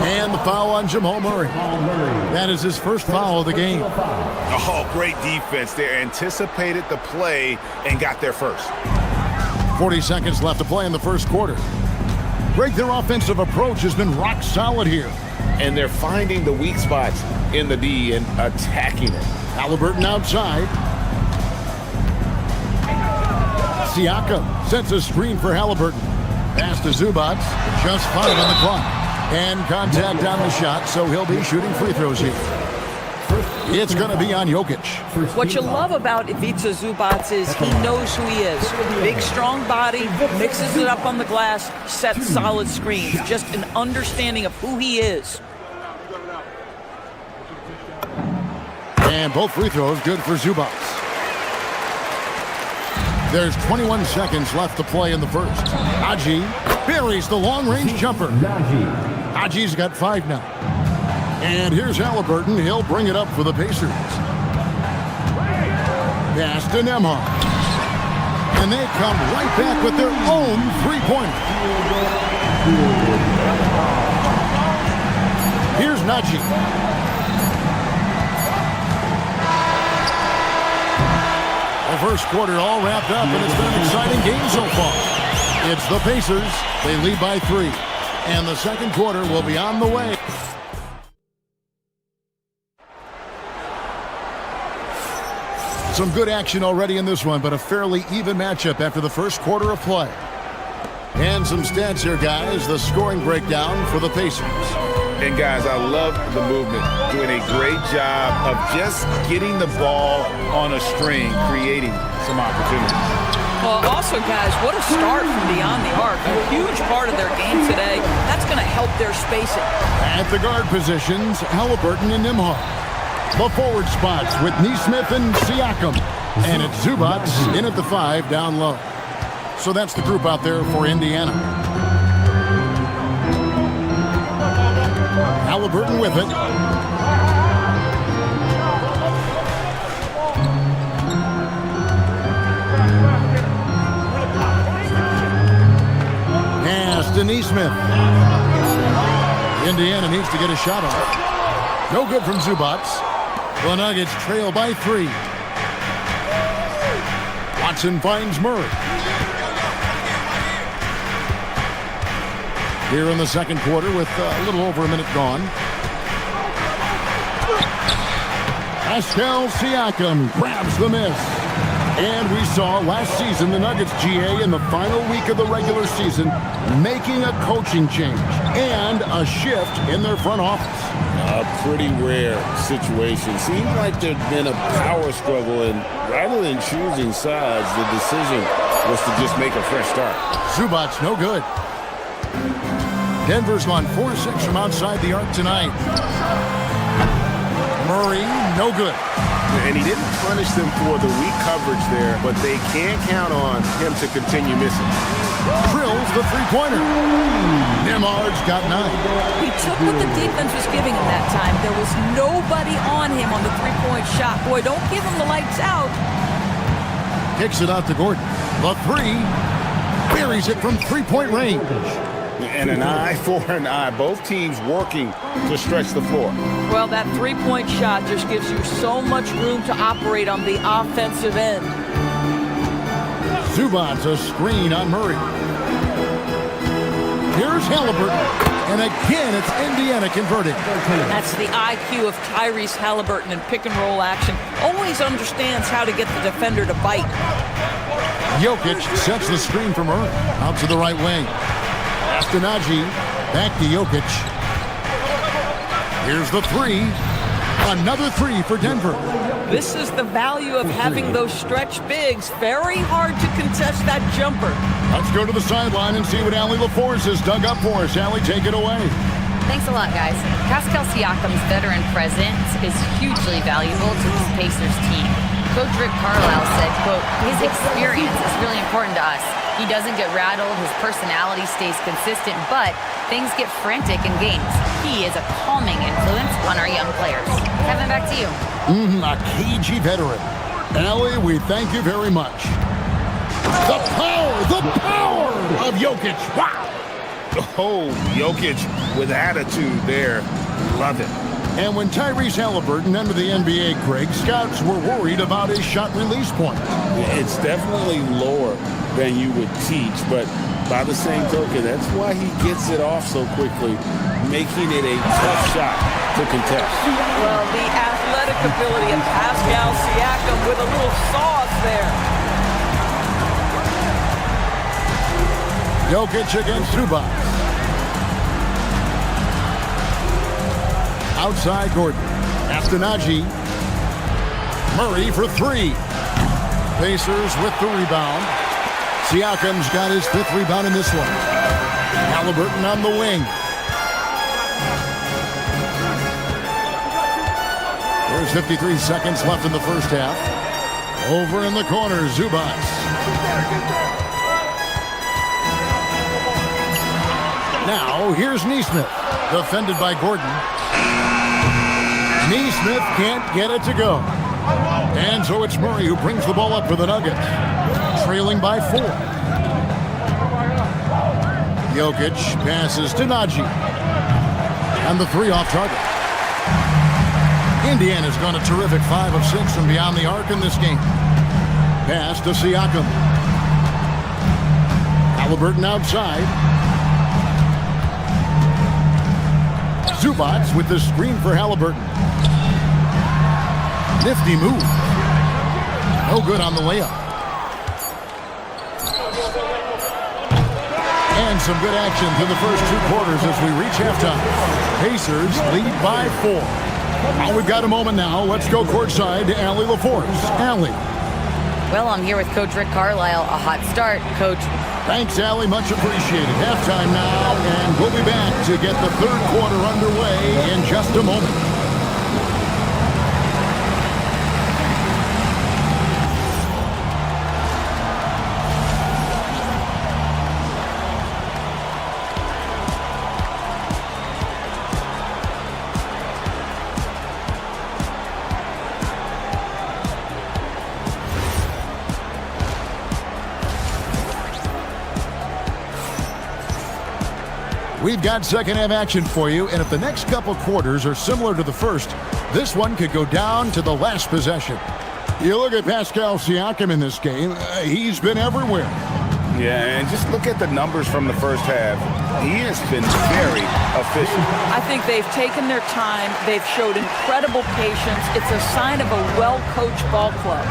And the foul on Jamal Murray. That is his first foul of the game. Oh, great defense there. Anticipated the play and got there first. 40 seconds left to play in the first quarter. Greg, their offensive approach has been rock solid here. And they're finding the weak spots in the D and attacking it. Halliburton outside. Siakam sets a screen for Halliburton. Pass to Zubac. Just 5 on the clock. And contact on the shot, so he'll be shooting free throws here. It's going to be on Jokic. What you love about Ivica Zubac is he knows who he is. Big, strong body, mixes it up on the glass, sets solid screens. Just an understanding of who he is. And both free throws good for Zubac. There's 21 seconds left to play in the first. Haji buries the long-range jumper. Haji's got 5 now. And here's Halliburton. He'll bring it up for the Pacers. Pass to Nembhard. And they come right back with their own three-pointer. Here's Najee. The first quarter all wrapped up, and it's been an exciting game so far. It's the Pacers. They lead by 3. And the second quarter will be on the way. Some good action already in this one, but a fairly even matchup after the first quarter of play. And some stats here, guys. The scoring breakdown for the Pacers. And guys, I love the movement. Doing a great job of just getting the ball on a string, creating some opportunities. Well, also, guys, what a start from beyond the arc. A huge part of their game today. That's going to help their spacing. At the guard positions, Halliburton and Nembhard. The forward spots with Nesmith and Siakam. And it's Zubac in at the 5 down low. So that's the group out there for Indiana. Halliburton with it. to Neesmith. Indiana needs to get a shot off. No good from Zubac. The Nuggets trail by 3. Watson finds Murray. Here in the second quarter with a little over a minute gone. Pascal Siakam grabs the miss. And we saw last season the Nuggets GA in the final week of the regular season making a coaching change and a shift in their front office. A pretty rare situation. Seemed like there'd been a power struggle, and rather than choosing sides, the decision was to just make a fresh start. Zubac, no good. Denver's gone 4-6 from outside the arc tonight. Murray, no good. And he didn't punish them for the weak coverage there, but they can't count on him to continue missing. Drills the three-pointer. Nemard's got 9. He took what the defense was giving him that time. There was nobody on him on the three-point shot. Boy, don't give him the lights out. Kicks it out to Gordon. The 3. Buries it from three-point range. And an eye for an eye. Both teams working to stretch the floor. Well, that three-point shot just gives you so much room to operate on the offensive end. Zubac a screen on Murray. Here's Halliburton. And again, it's Indiana converting. That's the IQ of Tyrese Halliburton in pick-and-roll action. Always understands how to get the defender to bite. Jokic sets the screen for Murray. Out to the right wing. Astenaji back to Jokic. Here's the 3. Another 3 for Denver. This is the value of having those stretch bigs. Very hard to contest that jumper. Let's go to the sideline and see what Allie LaForce has dug up for us. Allie, take it away. Thanks a lot, guys. Pascal Siakam's veteran presence is hugely valuable to this Pacers team. Coach Rick Carlisle said, quote, his experience is really important to us. He doesn't get rattled, his personality stays consistent, but things get frantic in games. He is a calming influence on our young players. Kevin, back to you. A cagey veteran. Allie, we thank you very much. The power of Jokic. Wow. Oh, Jokic with attitude there. Love it. And when Tyrese Halliburton entered the NBA, Greg, scouts were worried about his shot release point. It's definitely lower than you would teach, but by the same token, that's why he gets it off so quickly, making it a tough shot to contest. Well, the athletic ability of Pascal Siakam with a little sauce there. Jokic against Zubac. Outside Gordon. Astenaji. Murray for 3. Pacers with the rebound. Siakam's got his 5th rebound in this one. Halliburton on the wing. There's 53 seconds left in the first half. Over in the corner, Zubac. Now, here's Neesmith. Defended by Gordon. Neesmith can't get it to go. And so it's Murray who brings the ball up for the Nuggets. Trailing by 4. Jokic passes to Naji. And the 3 off target. Indiana's gone a terrific 5 of 6 from beyond the arc in this game. Pass to Siakam. Halliburton outside. Zubac with the screen for Halliburton. Nifty move. No good on the layup. And some good action through the first 2 quarters as we reach halftime. Pacers lead by 4. Well, we've got a moment now. Let's go courtside to Allie LaForce. Allie. Well, I'm here with Coach Rick Carlisle. A hot start, Coach. Thanks, Allie. Much appreciated. Halftime now, and we'll be back to get the 3rd quarter underway in just a moment. We've got second half action for you, and if the next couple quarters are similar to the first, this one could go down to the last possession. You look at Pascal Siakam in this game, he's been everywhere. Yeah, and just look at the numbers from the first half. He has been very efficient. I think they've taken their time. They've showed incredible patience. It's a sign of a well-coached ball club.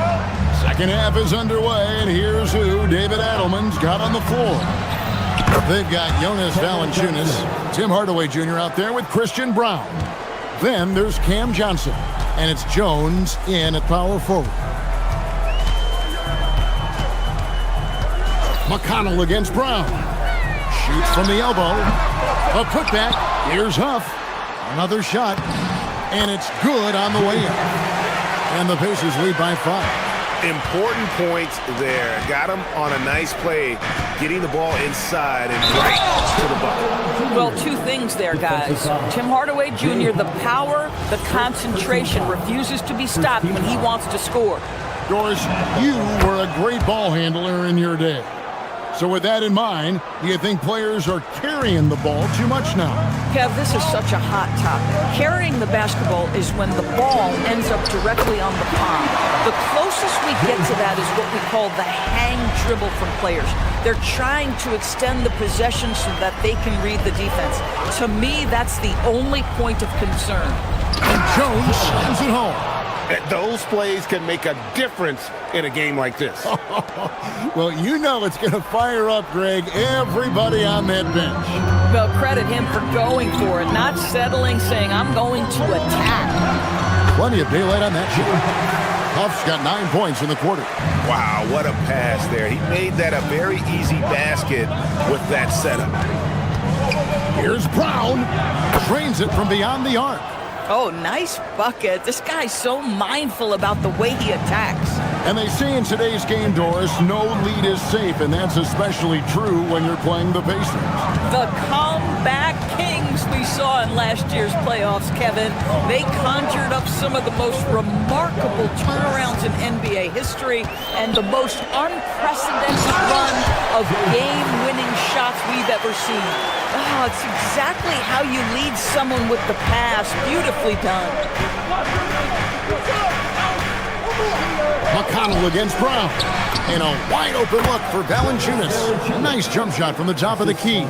Second half is underway, and here's who David Adelman's got on the floor. They've got Jonas Valanciunas, Tim Hardaway Jr. out there with Christian Brown. Then there's Cam Johnson, and it's Jones in at power forward. McConnell against Brown. Shoots from the elbow. A putback. Here's Huff. Another shot. And it's good on the way in. And the Pacers lead by 5. Important points there. Got him on a nice play, getting the ball inside and right to the bucket. Well, two things there, guys. Tim Hardaway Jr., the power, the concentration, refuses to be stopped when he wants to score. Doris, you were a great ball handler in your day. So with that in mind, do you think players are carrying the ball too much now? Kev, this is such a hot topic. Carrying the basketball is when the ball ends up directly on the palm. The closest we get to that is what we call the hang dribble from players. They're trying to extend the possession so that they can read the defense. To me, that's the only point of concern. And Jones slams it home. Those plays can make a difference in a game like this. Well, you know it's going to fire up, Greg, everybody on that bench. Well, credit him for going for it, not settling, saying, I'm going to attack. Plenty of daylight on that shot. Huff's got 9 points in the quarter. Wow, what a pass there. He made that a very easy basket with that setup. Here's Brown. Drains it from beyond the arc. Oh, nice bucket. This guy's so mindful about the way he attacks. And they say in today's game, Doris, no lead is safe, and that's especially true when you're playing the Pacers. The comeback kings we saw in last year's playoffs, Kevin. They conjured up some of the most remarkable turnarounds in NBA history and the most unprecedented run of game-winning shots we've ever seen. Oh, it's exactly how you lead someone with the pass. Beautifully done. McConnell against Brown. And a wide open look for Valanciunas. Nice jump shot from the top of the key.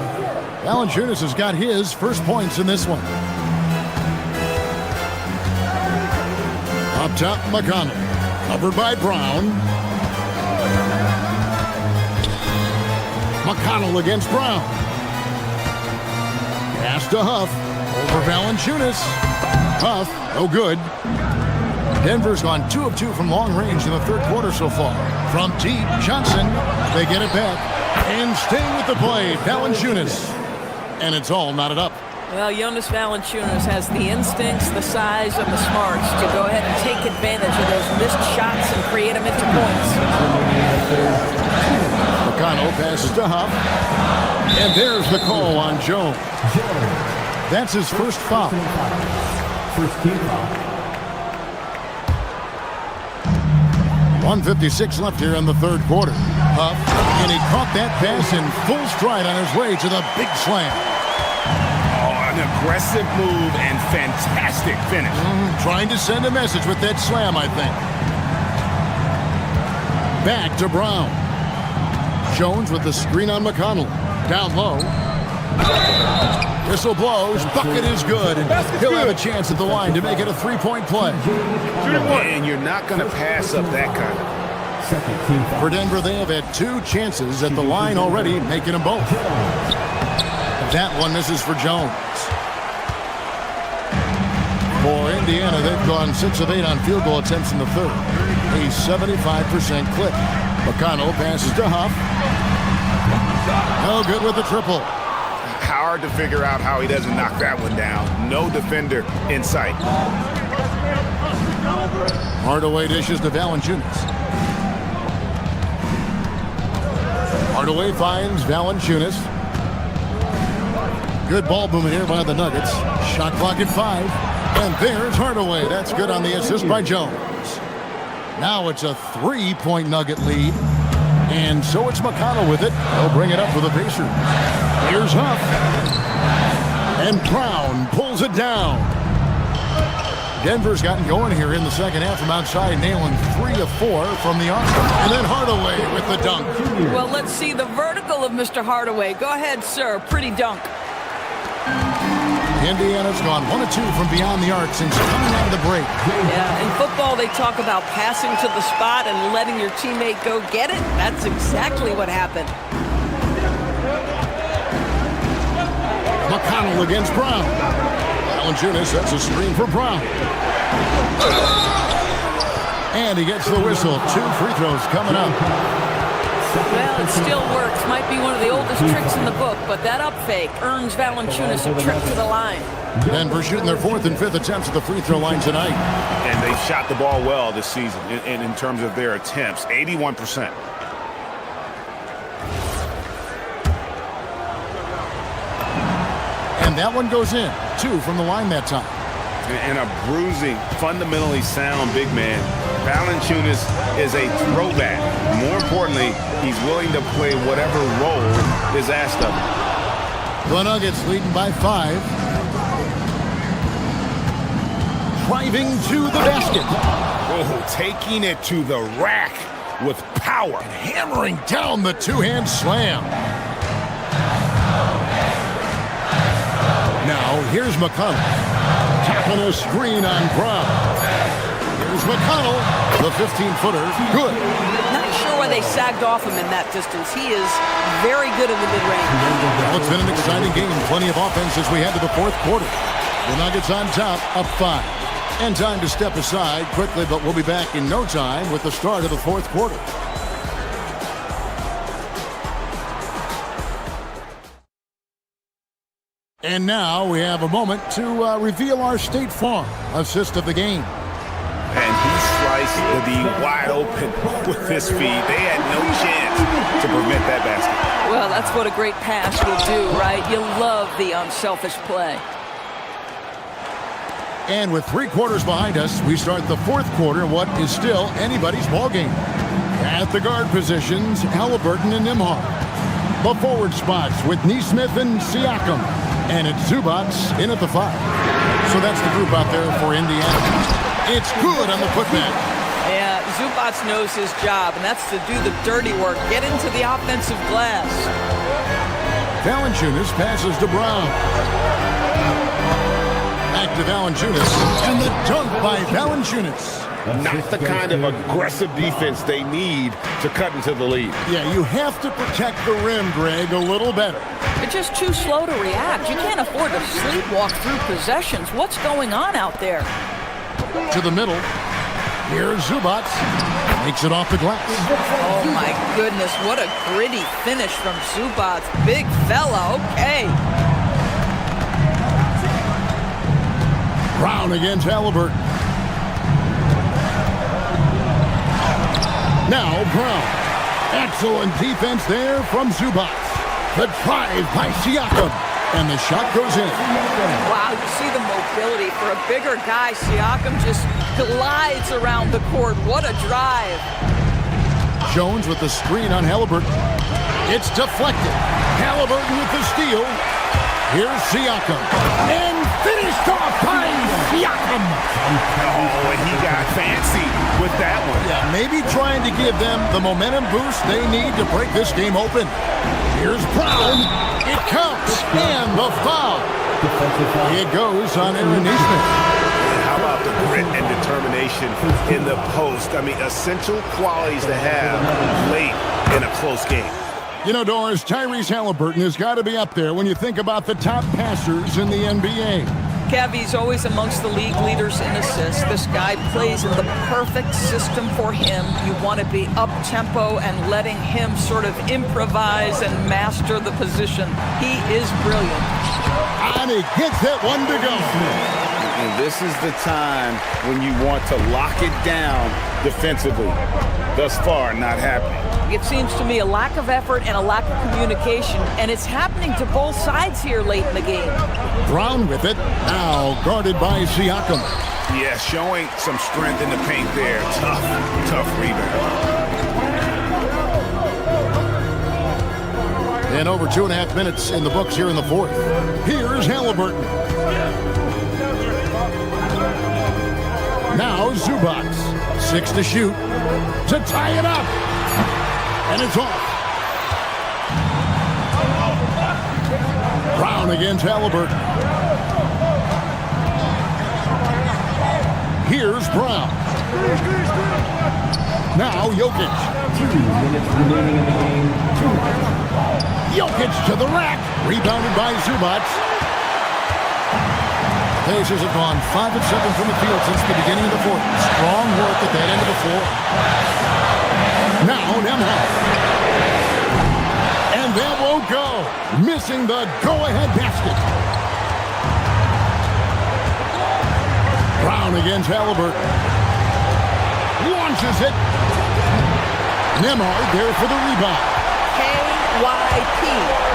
Valanciunas has got his first points in this one. Up top, McConnell. Covered by Brown. McConnell against Brown. Pass to Huff. Over Valanciunas. Huff, no good. Denver's gone 2 of 2 from long range in the third quarter so far. From deep, Johnson. They get it back. And staying with the play, Valanciunas. And it's all knotted up. Well, Jonas Valanciunas has the instincts, the size, and the smarts to go ahead and take advantage of those missed shots and create them into points. McConnell passes to Huff. And there's the call on Jones. That's his first foul. First team foul. 1:56 left here in the third quarter. Huff, and he caught that pass in full stride on his way to the big slam. Oh, an aggressive move and fantastic finish. Trying to send a message with that slam, I think. Back to Brown. Jones with the screen on McConnell. Down low. Whistle blows. Bucket is good. And he'll have a chance at the line to make it a three-point play. And you're not going to pass up that kind of. For Denver, they have had 2 chances at the line already, making them both. That one misses for Jones. For Indiana, they've gone 6 of 8 on field goal attempts in the third. A 75% clip. McConnell passes to Huff. No good with the triple. Hard to figure out how he doesn't knock that one down. No defender in sight. Hardaway dishes to Valanciunas. Hardaway finds Valanciunas. Good ball movement here by the Nuggets. Shot clock at 5. And there's Hardaway. That's good on the assist by Jones. Now it's a 3-point Nugget lead. And so it's McConnell with it. He'll bring it up for the Pacers. Here's Huff. And Brown pulls it down. Denver's gotten going here in the second half from outside, nailing 3 of 4 from the arc. And then Hardaway with the dunk. Well, let's see the vertical of Mr. Hardaway. Go ahead, sir. Pretty dunk. Indiana's gone 1 of 2 from beyond the arc since coming out of the break. Yeah, in football they talk about passing to the spot and letting your teammate go get it. That's exactly what happened. McConnell against Brown. Valanciunas sets a screen for Brown. And he gets the whistle. 2 free throws coming up. Well, it still works. Might be one of the oldest tricks in the book, but that up fake earns Valanciunas a trip to the line. Denver shooting their 4th and 5th attempts at the free throw line tonight. And they've shot the ball well this season in terms of their attempts, 81%. And that one goes in. 2 from the line that time. And a bruising, fundamentally sound big man. Valanciunas is a throwback. More importantly, he's willing to play whatever role is asked of him. The Nuggets leading by 5. Driving to the basket. Oh, taking it to the rack with power. And hammering down the 2-hand slam. Now, here's McConnell. Tapping a screen on Brown. Here's McConnell. The 15-footer. Good. Not sure why they sagged off him in that distance. He is very good in the mid-range. Well, it's been an exciting game. Plenty of offense as we head to the 4th quarter. The Nuggets on top, up 5. And time to step aside quickly, but we'll be back in no time with the start of the 4th quarter. And now we have a moment to reveal our State Farm assist of the game. And he sliced the D wide open with his feet. They had no chance to prevent that basket. Well, that's what a great pass will do, right? You love the unselfish play. And with 3 quarters behind us, we start the 4th quarter, what is still anybody's ballgame. At the guard positions, Halliburton and Nembhard. The forward spots with Neesmith and Siakam. And it's Zubac in at the 5. So that's the group out there for Indiana. It's good on the putback. Yeah, Zubac knows his job, and that's to do the dirty work. Get into the offensive glass. Valanciunas passes to Brown. Back to Valanciunas. And the dunk by Valanciunas. Not the kind of aggressive defense they need to cut into the lead. Yeah, you have to protect the rim, Greg, a little better. You're just too slow to react. You can't afford to sleepwalk through possessions. What's going on out there? To the middle. Here's Zubac. Makes it off the glass. Oh, my goodness. What a gritty finish from Zubac. Big fella. Okay. Brown against Halliburton. Now Brown. Excellent defense there from Zubac. The drive by Siakam. And the shot goes in. Wow, you see the mobility. For a bigger guy, Siakam just glides around the court. What a drive. Jones with the screen on Halliburton. It's deflected. Halliburton with the steal. Here's Siakam. And finished off by Siakam. Oh, and he got fancy with that one. Yeah, maybe trying to give them the momentum boost they need to break this game open. Here's Brown. It counts. And the foul. It goes on Aaron Neesmith. How about the grit and determination in the post? I mean, essential qualities to have late in a close game. You know, Doris, Tyrese Halliburton has got to be up there when you think about the top passers in the NBA. Kevy's always amongst the league leaders in assists. This guy plays in the perfect system for him. You want to be up-tempo and letting him sort of improvise and master the position. He is brilliant. And he gets that one to go. And this is the time when you want to lock it down defensively. Thus far, not happening. It seems to me a lack of effort and a lack of communication, and it's happening to both sides here late in the game. Brown with it, now guarded by Siakam. Yeah, showing some strength in the paint there. Tough rebound. And over 2.5 minutes in the books here in the fourth. Here's Halliburton. Now Zubac. 6 to shoot. To tie it up. And it's off. Brown against Halliburton. Here's Brown. Now Jokic. 2 minutes remaining in the game. Jokic to the rack. Rebounded by Zubac. Pacers have gone 5 of 7 from the field since the beginning of the fourth. Strong work at that end of the floor. Now Nembhard. And that won't go. Missing the go-ahead basket. Brown against Halliburton. Launches it. Nembhard there for the rebound. KYP.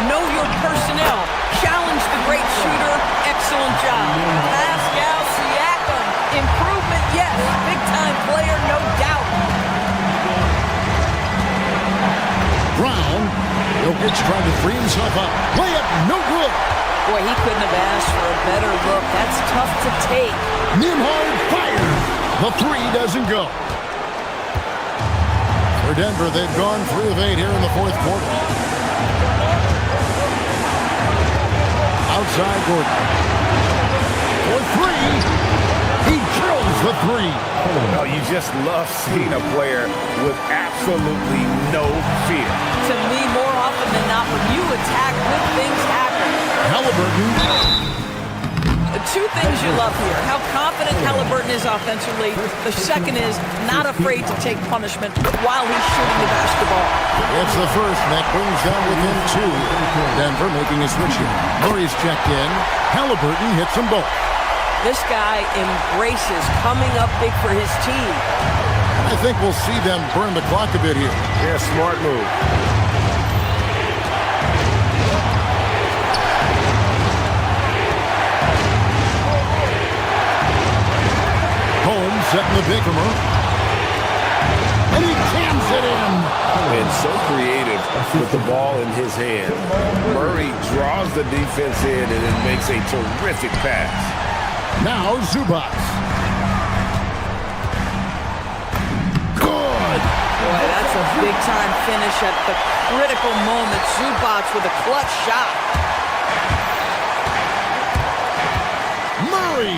Know your personnel. Challenge the great shooter. Excellent job. Pascal Siakam. Improvement, yes. Big-time player, no doubt. Brown. Jokic trying to free himself up. Play it, no good. Boy, he couldn't have asked for a better look. That's tough to take. Nembhard fired. The three doesn't go. For Denver, they've gone 3 of 8 here in the fourth quarter. Outside Gordon. For 3. He drills the 3. Oh, you just love seeing a player with absolutely no fear. To me, more often than not, when you attack, good things happen. Halliburton. 2 things you love here. How confident Halliburton is offensively. The second is not afraid to take punishment while he's shooting the basketball. It's the first, and that brings them within 2. Denver making a switch here. Murray's checked in. Halliburton hits them both. This guy embraces coming up big for his team. I think we'll see them burn the clock a bit here. Yeah, smart move. Setting the big from her. And he jams it in. And so creative with the ball in his hand. Murray draws the defense in and then makes a terrific pass. Now Zubac. Good. Boy, that's a big-time finish at the critical moment. Zubac with a clutch shot. Murray.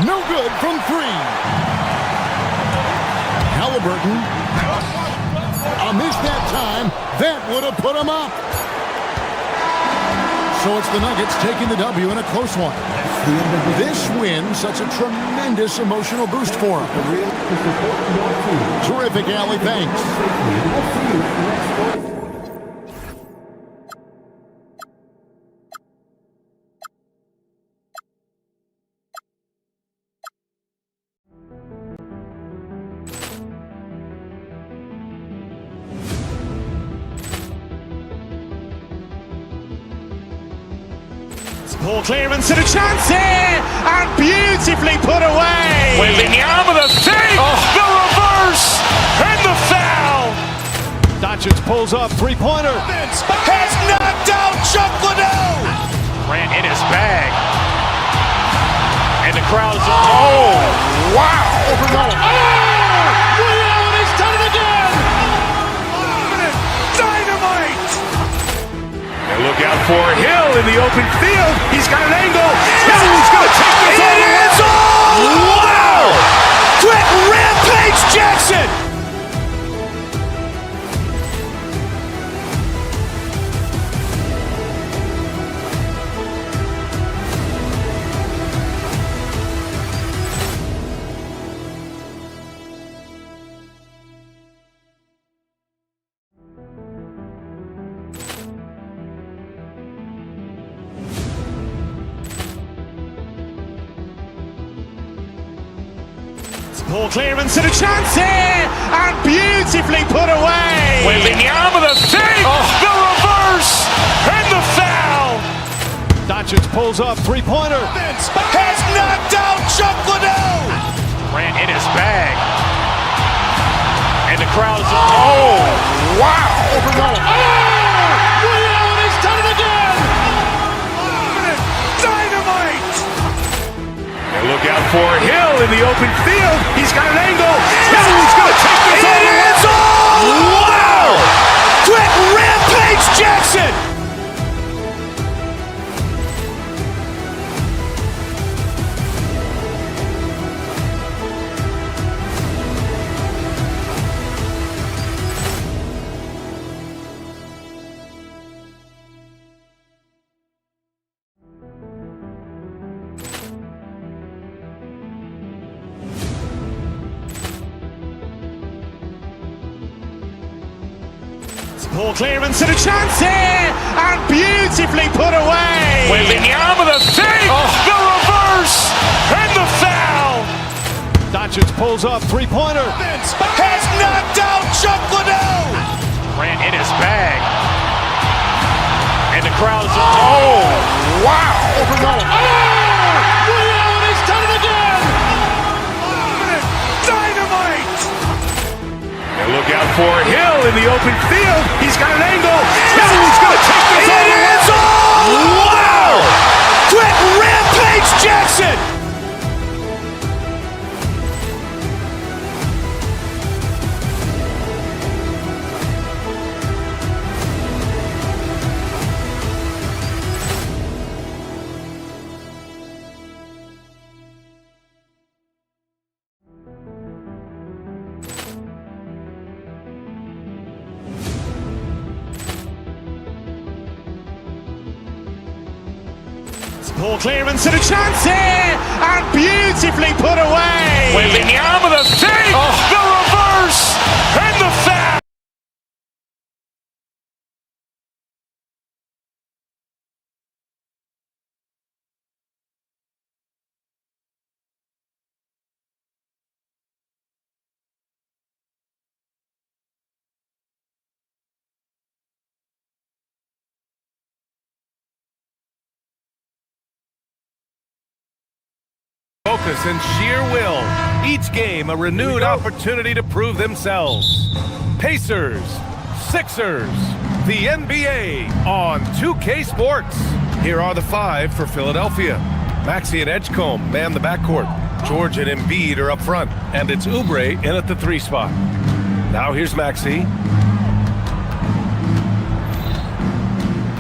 No good from 3. Halliburton. A miss that time. That would have put him up. So it's the Nuggets taking the W in a close one. This win, such a tremendous emotional boost for him. Terrific, Allie. Thanks. Poor clearance and a chance here, and beautifully put away. Wembanyama the save, the reverse, and the foul. Doncic pulls up, three-pointer. Has knocked out Chuck Liddell. Ran in his bag. And the crowd is, oh, wow. He's done it again. Dynamite. And look out for Hill in the open field. He's got an angle. Hill's going to take this all the way. Wow! Quick Rampage Jackson. Poor clearance and a chance here, and beautifully put away. Wembanyama the save, the reverse, and the foul. Doncic pulls up, three-pointer. Has knocked out Chuck Liddell. Ran in his bag. And the crowd is, oh, wow. for Hill in the open field. He's got an angle. Hill's going to take this all the way. Wow! Quick Rampage Jackson! Poor clearance and a chance here, and beautifully put away. Wembanyama the fake, the reverse, and the foul. Doncic pulls up three-pointer. Has knocked out Chuck Liddell. Ran in his bag. And the crowd is, oh, wow. He's done it again. Dynamite. And look out for Hill in the open field. He's got an angle. Hill's going to take this all the way. Wow! Quick Rampage Jackson! Poor clearance and a chance here, and beautifully put away. Wembanyama the fake, the reverse, and the foul. Focus and sheer will. Each game a renewed opportunity to prove themselves. Pacers, Sixers, the NBA on 2K Sports. Here are the five for Philadelphia. Maxey and Edgecombe man the backcourt. George and Embiid are up front. And it's Oubre in at the 3 spot. Now here's Maxey.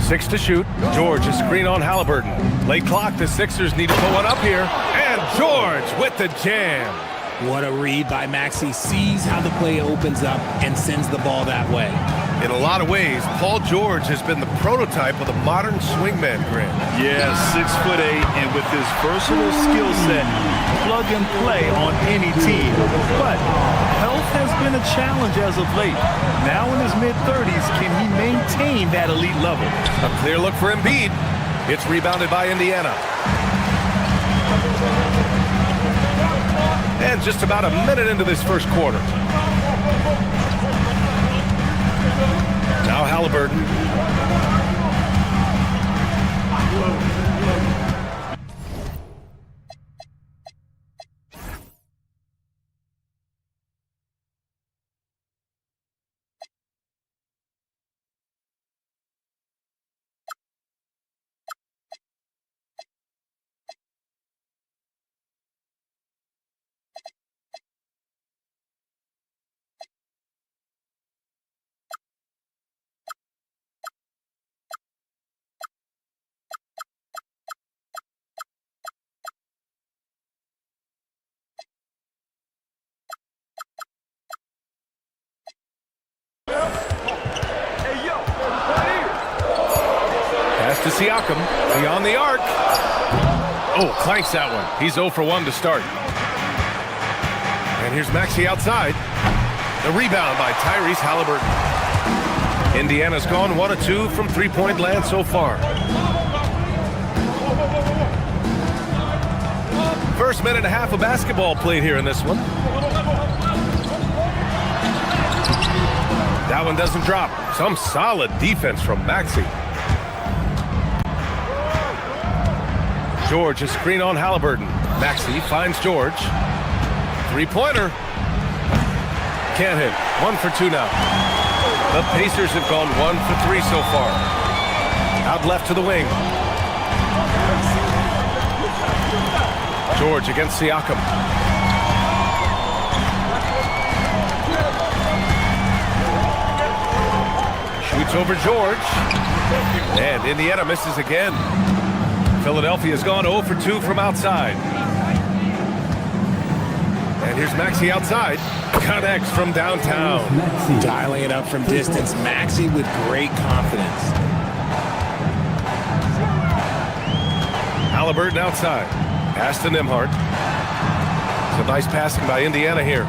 6 to shoot. George, a screen on Halliburton. Late clock, the Sixers need to put one up here. And George with the jam. What a read by Maxey. Sees how the play opens up and sends the ball that way. In a lot of ways, Paul George has been the prototype of the modern swingman, Grant. Yeah, 6'8", and with his versatile skill set, plug and play on any team. But health has been a challenge as of late. Now in his mid-30s, can he maintain that elite level? A clear look for Embiid. It's rebounded by Indiana. And just about a minute into this first quarter. Now Halliburton. To Siakam, beyond the arc. Oh, clanks that one. He's 0 for 1 to start. And here's Maxey outside. The rebound by Tyrese Halliburton. Indiana's gone 1 of 2 from three-point land so far. First minute and a half of basketball played here in this one. That one doesn't drop. Some solid defense from Maxey. George, a screen on Halliburton. Maxey finds George. Three-pointer. Can't hit. 1 for 2 now. The Pacers have gone 1 for 3 so far. Out left to the wing. George against Siakam. Shoots over George. And Indiana misses again. Philadelphia's gone 0 for 2 from outside. And here's Maxey outside. Connects from downtown. Dialing it up from distance. Maxey with great confidence. Halliburton outside. Pass to Nembhard. Some nice passing by Indiana here.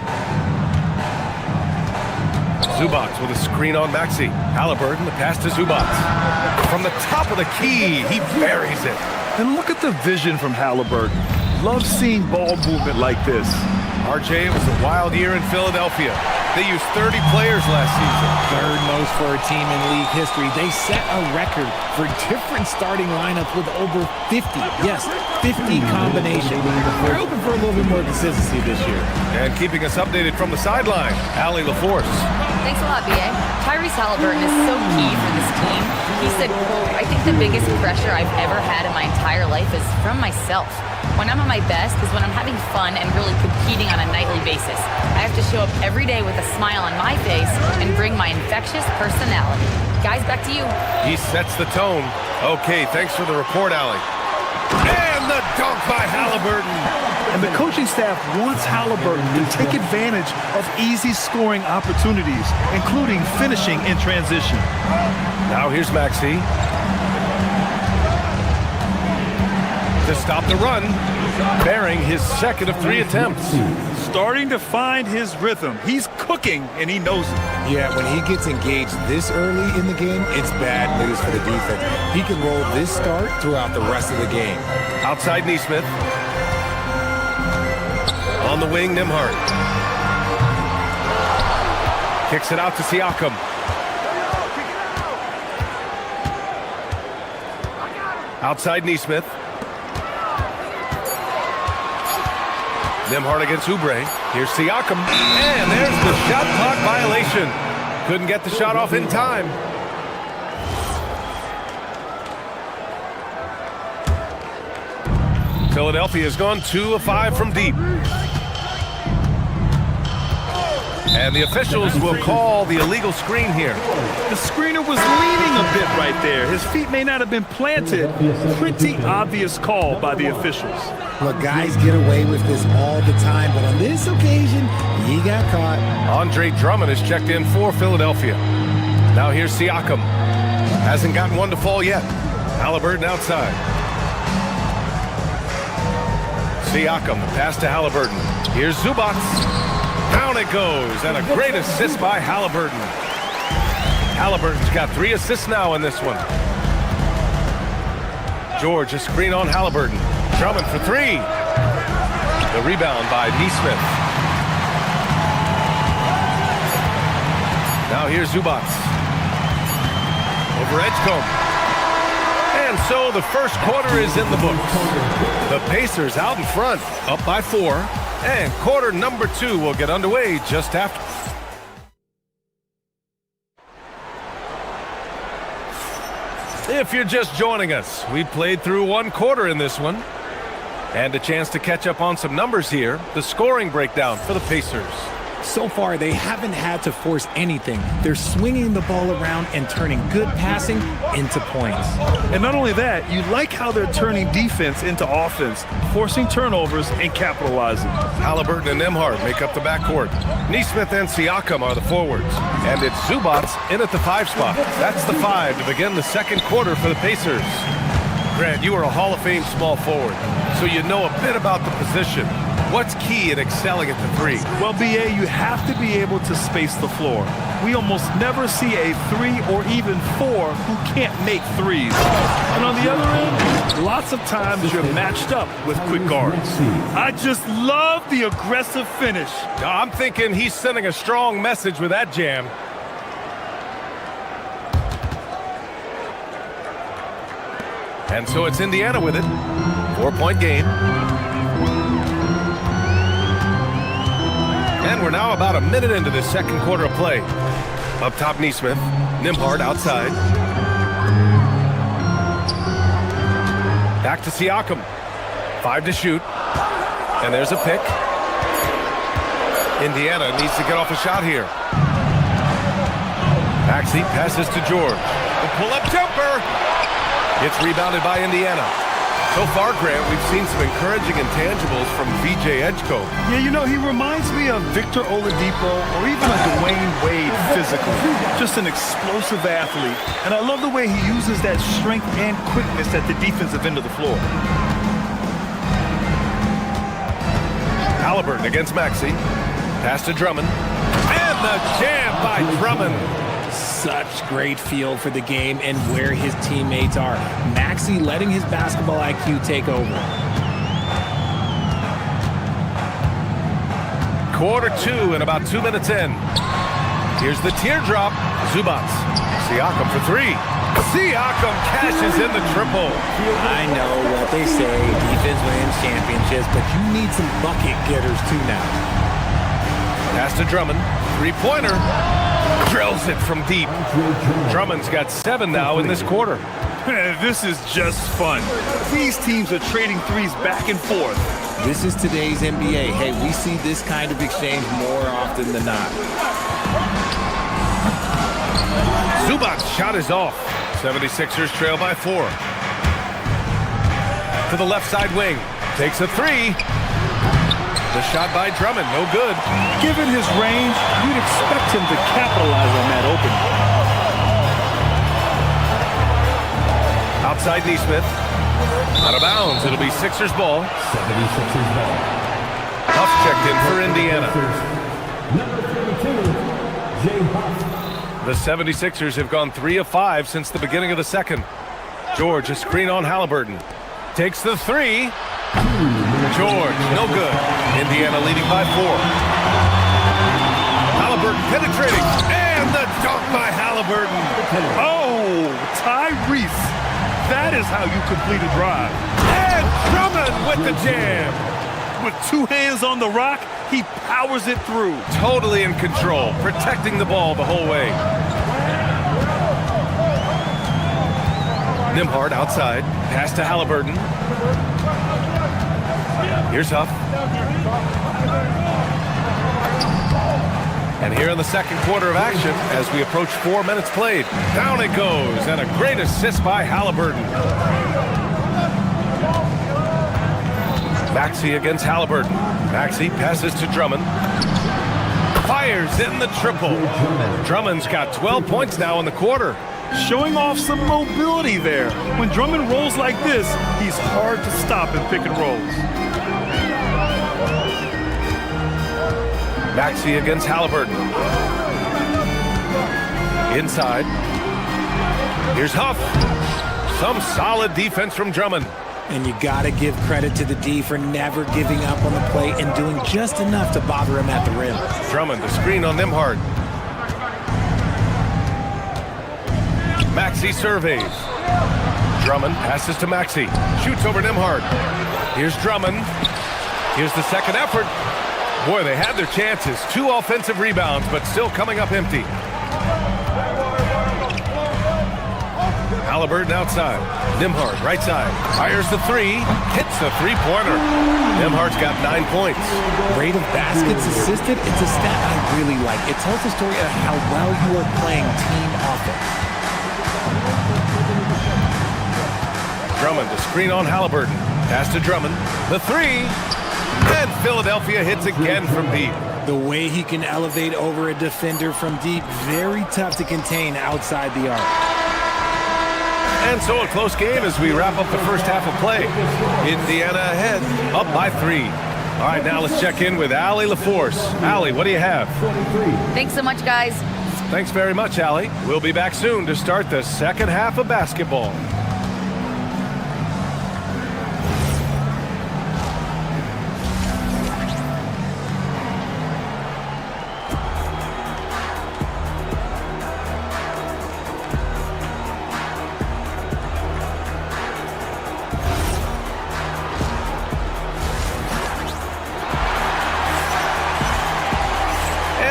Zubac with a screen on Maxey. Halliburton, the pass to Zubac. From the top of the key, he buries it. And look at the vision from Halliburton. Love seeing ball movement like this. RJ, it was a wild year in Philadelphia. They used 30 players last season. Third most for a team in league history. They set a record for different starting lineups with over 50. Yes, 50 combinations. We're hoping for a little bit more consistency this year. And keeping us updated from the sideline, Allie LaForce. Thanks a lot, B.A. Tyrese Halliburton is so key for this team. He said, quote, I think the biggest pressure I've ever had in my entire life is from myself. When I'm at my best is when I'm having fun and really competing on a nightly basis. I have to show up every day with a smile on my face and bring my infectious personality. Guys, back to you. He sets the tone. Okay, thanks for the report, Allie. And the dunk by Halliburton. And the coaching staff wants Halliburton to take advantage of easy scoring opportunities, including finishing in transition. Now here's Maxey. To stop the run, bearing his second of 3 attempts. Starting to find his rhythm. He's cooking, and he knows it. Yeah, when he gets engaged this early in the game, it's bad news for the defense. He can roll this start throughout the rest of the game. Outside Nesmith. On the wing, Nembhard. Kicks it out to Siakam. Outside Nesmith. Nembhard against Oubre. Here's Siakam. And there's the shot clock violation. Couldn't get the shot off in time. Philadelphia's gone 2 of 5 from deep. And the officials will call the illegal screen here. The screener was leaning a bit right there. His feet may not have been planted. Pretty obvious call by the officials. Look, guys get away with this all the time, but on this occasion, he got caught. Andre Drummond is checked in for Philadelphia. Now here's Siakam. Hasn't gotten one to fall yet. Halliburton outside. Siakam, the pass to Halliburton. Here's Zubac. Down it goes, and a great assist by Halliburton. Halliburton's got 3 assists now in this one. George, a screen on Halliburton. Drummond for 3. The rebound by Nesmith. Now here's Zubac. Over Edgecombe. And so the first quarter is in the books. The Pacers out in front, up by 4. And quarter number 2 will get underway just after. If you're just joining us, we played through 1 quarter in this one. And a chance to catch up on some numbers here. The scoring breakdown for the Pacers. So far, they haven't had to force anything. They're swinging the ball around and turning good passing into points. And not only that, you like how they're turning defense into offense, forcing turnovers and capitalizing. Halliburton and Nembhard make up the backcourt. Nesmith and Siakam are the forwards. And it's Zubac in at the 5 spot. That's the 5 to begin the second quarter for the Pacers. Grant, you are a Hall of Fame small forward, so you know a bit about the position. What's key in excelling at the 3? Well, B.A., you have to be able to space the floor. We almost never see a 3 or even 4 who can't make threes. And on the other end, lots of times you're matched up with quick guards. I just love the aggressive finish. I'm thinking he's sending a strong message with that jam. And so it's Indiana with it. 4-point game. And we're now about a minute into this second quarter of play. Up top, Nesmith. Nembhard outside. Back to Siakam. 5 to shoot. And there's a pick. Indiana needs to get off a shot here. Maxey passes to George. The pull-up jumper. It's rebounded by Indiana. So far, Grant, we've seen some encouraging intangibles from VJ Edgecombe. Yeah, you know, he reminds me of Victor Oladipo or even a Dwayne Wade physically. Just an explosive athlete. And I love the way he uses that strength and quickness at the defensive end of the floor. Halliburton against Maxey. Pass to Drummond. And the jam by Drummond. Such great feel for the game and where his teammates are. Maxey letting his basketball IQ take over. Quarter 2 and about 2 minutes in. Here's the teardrop. Zubats. Siakam for 3. Siakam cashes in the triple. I know what they say, defense wins championships, but you need some bucket getters too now. Pass to Drummond. Three-pointer. Drills it from deep. Drummond's got 7 now in this quarter. This is just fun. These teams are trading threes back and forth. This is today's NBA. Hey, we see this kind of exchange more often than not. Zubac's shot is off. 76ers trail by 4. To the left side wing. Takes a 3. The shot by Drummond, no good. Given his range, you'd expect him to capitalize on that opening. Outside Neesmith. Out of bounds. It'll be Sixers ball. 76ers ball. Huff checked in for Indiana. Number 32, Jay Huff. The 76ers have gone 3 of 5 since the beginning of the second. George, a screen on Halliburton. Takes the 3. George, no good. Indiana leading by 4. Halliburton penetrating. And the dunk by Halliburton. Oh, Tyrese. That is how you complete a drive. And Drummond with the jam. With 2 hands on the rock, he powers it through. Totally in control, protecting the ball the whole way. Nembhard outside. Pass to Halliburton. Here's Huff. And here in the second quarter of action, as we approach 4 minutes played, down it goes, and a great assist by Halliburton. Maxey against Halliburton. Maxey passes to Drummond. Fires in the triple. Drummond's got 12 points now in the quarter. Showing off some mobility there. When Drummond rolls like this, he's hard to stop in pick and rolls. Maxey against Halliburton. Inside. Here's Huff. Some solid defense from Drummond. And you got to give credit to the D for never giving up on the play and doing just enough to bother him at the rim. Drummond, the screen on Nembhard. Maxey surveys. Drummond passes to Maxey. Shoots over Nembhard. Here's Drummond. Here's the second effort. Boy, they had their chances. 2 offensive rebounds, but still coming up empty. Halliburton outside. Nembhard, right side. Fires the 3. Hits the three-pointer. Nembhard's got 9 points. Rate of baskets assisted, it's a stat I really like. It tells the story of how well you are playing team offense. Drummond, the screen on Halliburton. Pass to Drummond. The 3. And Philadelphia hits again from deep. The way he can elevate over a defender from deep, very tough to contain outside the arc. And so a close game as we wrap up the first half of play. Indiana ahead, up by 3. All right, now let's check in with Allie LaForce. Allie, what do you have? Thanks so much, guys. Thanks very much, Allie. We'll be back soon to start the second half of basketball.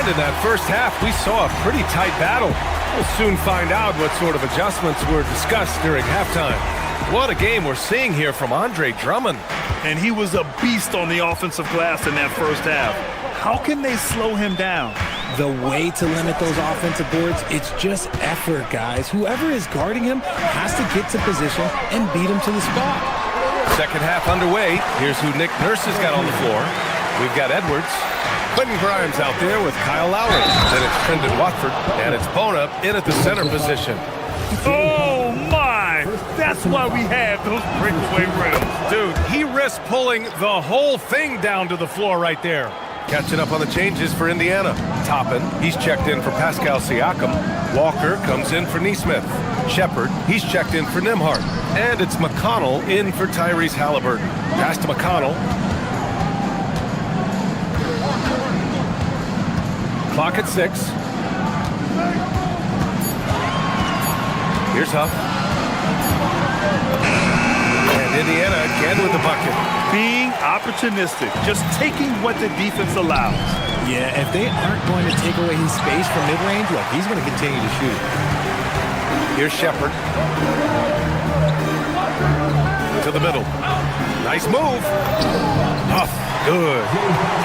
In that first half, we saw a pretty tight battle. We'll soon find out what sort of adjustments were discussed during halftime. What a game we're seeing here from Andre Drummond. And he was a beast on the offensive glass in that first half. How can they slow him down? The way to limit those offensive boards, it's just effort, guys. Whoever is guarding him has to get to position and beat him to the spot. Second half underway. Here's who Nick Nurse has got on the floor. We've got Edwards. Quentin Grimes out there with Kyle Lowry. Then it's Trendon Watford, and it's Bona in at the center position. Oh, my! That's why we have those breakaway rims. Dude, he risked pulling the whole thing down to the floor right there. Catching up on the changes for Indiana. Toppin, he's checked in for Pascal Siakam. Walker comes in for Neesmith. Shepard, he's checked in for Nembhard. And it's McConnell in for Tyrese Halliburton. Pass to McConnell. Clock at 6. Here's Huff. And Indiana again with the bucket. Being opportunistic, just taking what the defense allows. Yeah, if they aren't going to take away his space from mid-range, look, he's going to continue to shoot. Here's Shepard. To the middle. Nice move. Huff, good.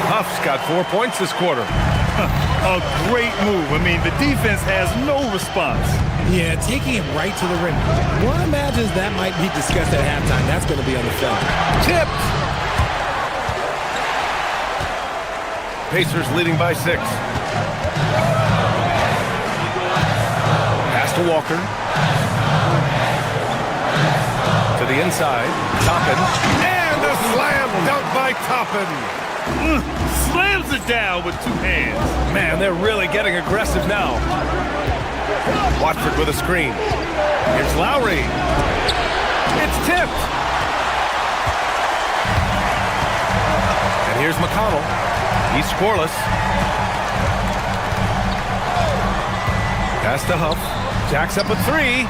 Huff's got 4 points this quarter. A great move. I mean, the defense has no response. Yeah, taking it right to the rim. One imagines that might be discussed at halftime. That's going to be on the film. Tipped. Pacers leading by 6. Pass to Walker. To the inside. Toppin. And a slam dunk by Toppin. Slams it down with 2 hands. Man, they're really getting aggressive now. Watford with a screen. Here's Lowry. It's tipped. And here's McConnell. He's scoreless. Pass to Huff. Jacks up a 3.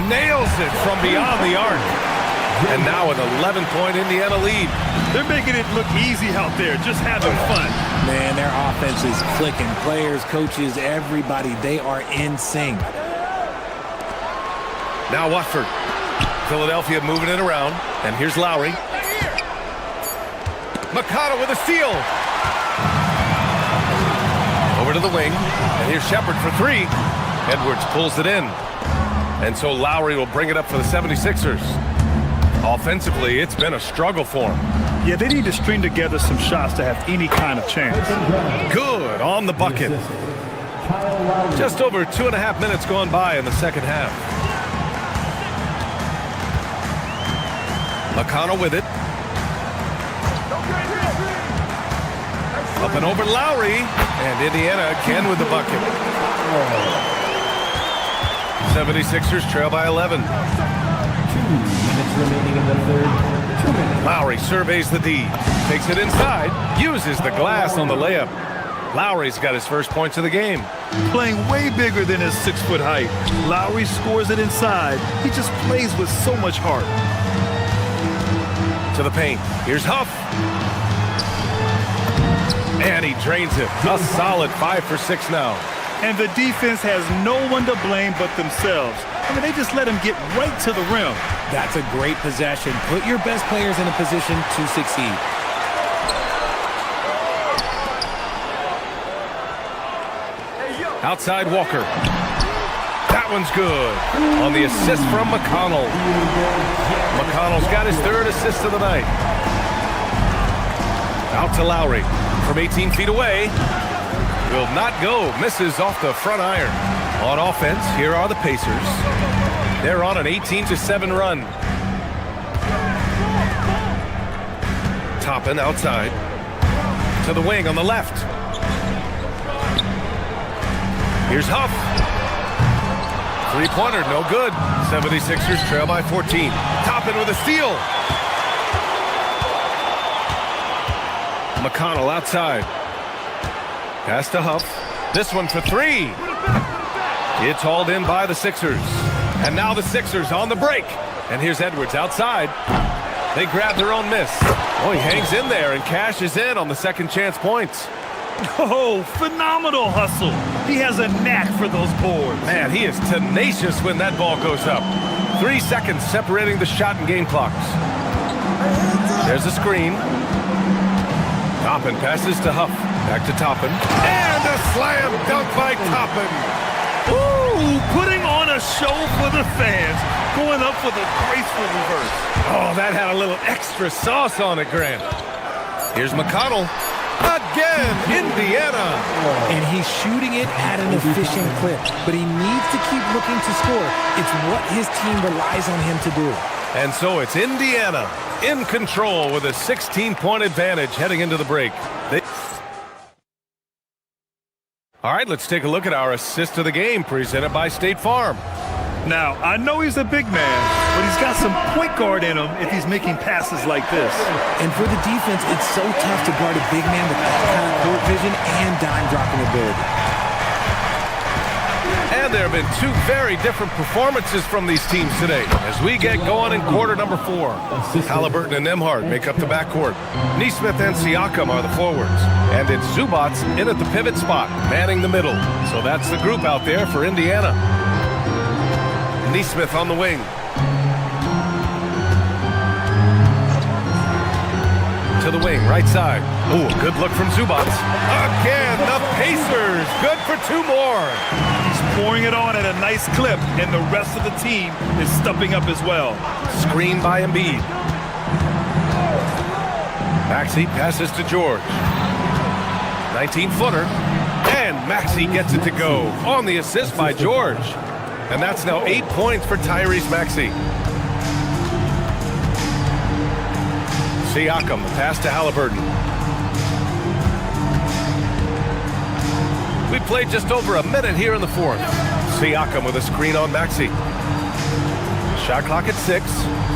Nails it from beyond the arc. And now an 11-point Indiana lead. They're making it look easy out there, just having fun. Man, their offense is clicking. Players, coaches, everybody, they are in sync. Now Watford. Philadelphia moving it around. And here's Lowry. McConnell with a steal. Over to the wing. And here's Shepard for 3. Edwards pulls it in. And so Lowry will bring it up for the 76ers. Offensively, it's been a struggle for them. Yeah, they need to string together some shots to have any kind of chance. Good on the bucket. Just over 2.5 minutes gone by in the second half. McConnell with it. Up and over Lowry. And Indiana again with the bucket. 76ers trail by 11. 2 minutes remaining in the third. 2 minutes. Lowry surveys the D. Takes it inside. Uses the glass on the layup. Lowry's got his first points of the game. Playing way bigger than his 6-foot height. Lowry scores it inside. He just plays with so much heart. To the paint. Here's Huff. And he drains it. A solid 5 for 6 now. And the defense has no one to blame but themselves. I mean, they just let him get right to the rim. That's a great possession. Put your best players in a position to succeed. Outside Walker. That one's good. On the assist from McConnell. McConnell's got his 3rd assist of the night. Out to Lowry. From 18 feet away. Will not go. Misses off the front iron. On offense, here are the Pacers. They're on an 18-7 run. Toppin outside. To the wing on the left. Here's Huff. 3-pointer, no good. 76ers trail by 14. Toppin with a steal. McConnell outside. Pass to Huff. This one for 3. It's hauled in by the Sixers. And now the Sixers on the break. And here's Edwards outside. They grab their own miss. Oh, he hangs in there and cashes in on the second chance points. Oh, phenomenal hustle. He has a knack for those boards. Man, he is tenacious when that ball goes up. 3 seconds separating the shot and game clocks. There's a screen. Toppin passes to Huff. Back to Toppin. And a slam dunk by Toppin. Ooh, putting on a show for the fans. Going up for the graceful reverse. Oh, that had a little extra sauce on it, Grant. Here's McConnell. Again, Indiana. And he's shooting it at an efficient clip, but he needs to keep looking to score. It's what his team relies on him to do. And so it's Indiana in control with a 16-point advantage heading into the break. All right, let's take a look at our assist of the game presented by State Farm. Now, I know he's a big man, but he's got some point guard in him if he's making passes like this. And for the defense, it's so tough to guard a big man with that kind of court vision and dime-dropping ability. And there have been 2 very different performances from these teams today as we get going in quarter number 4. Halliburton and Nembhard make up the backcourt. Neesmith and Siakam are the forwards. And it's Zubats in at the pivot spot, manning the middle. So that's the group out there for Indiana. Neesmith on the wing. To the wing, right side. Ooh, a good look from Zubats. Again, the Pacers. Good for 2 more. He's pouring it on at a nice clip, and the rest of the team is stepping up as well. Screen by Embiid. Maxey passes to George. 19-footer. And Maxey gets it to go on the assist by George. And that's now 8 points for Tyrese Maxey. Siakam, the pass to Halliburton. We played just over a minute here in the 4th. Siakam with a screen on Maxey. Shot clock at 6.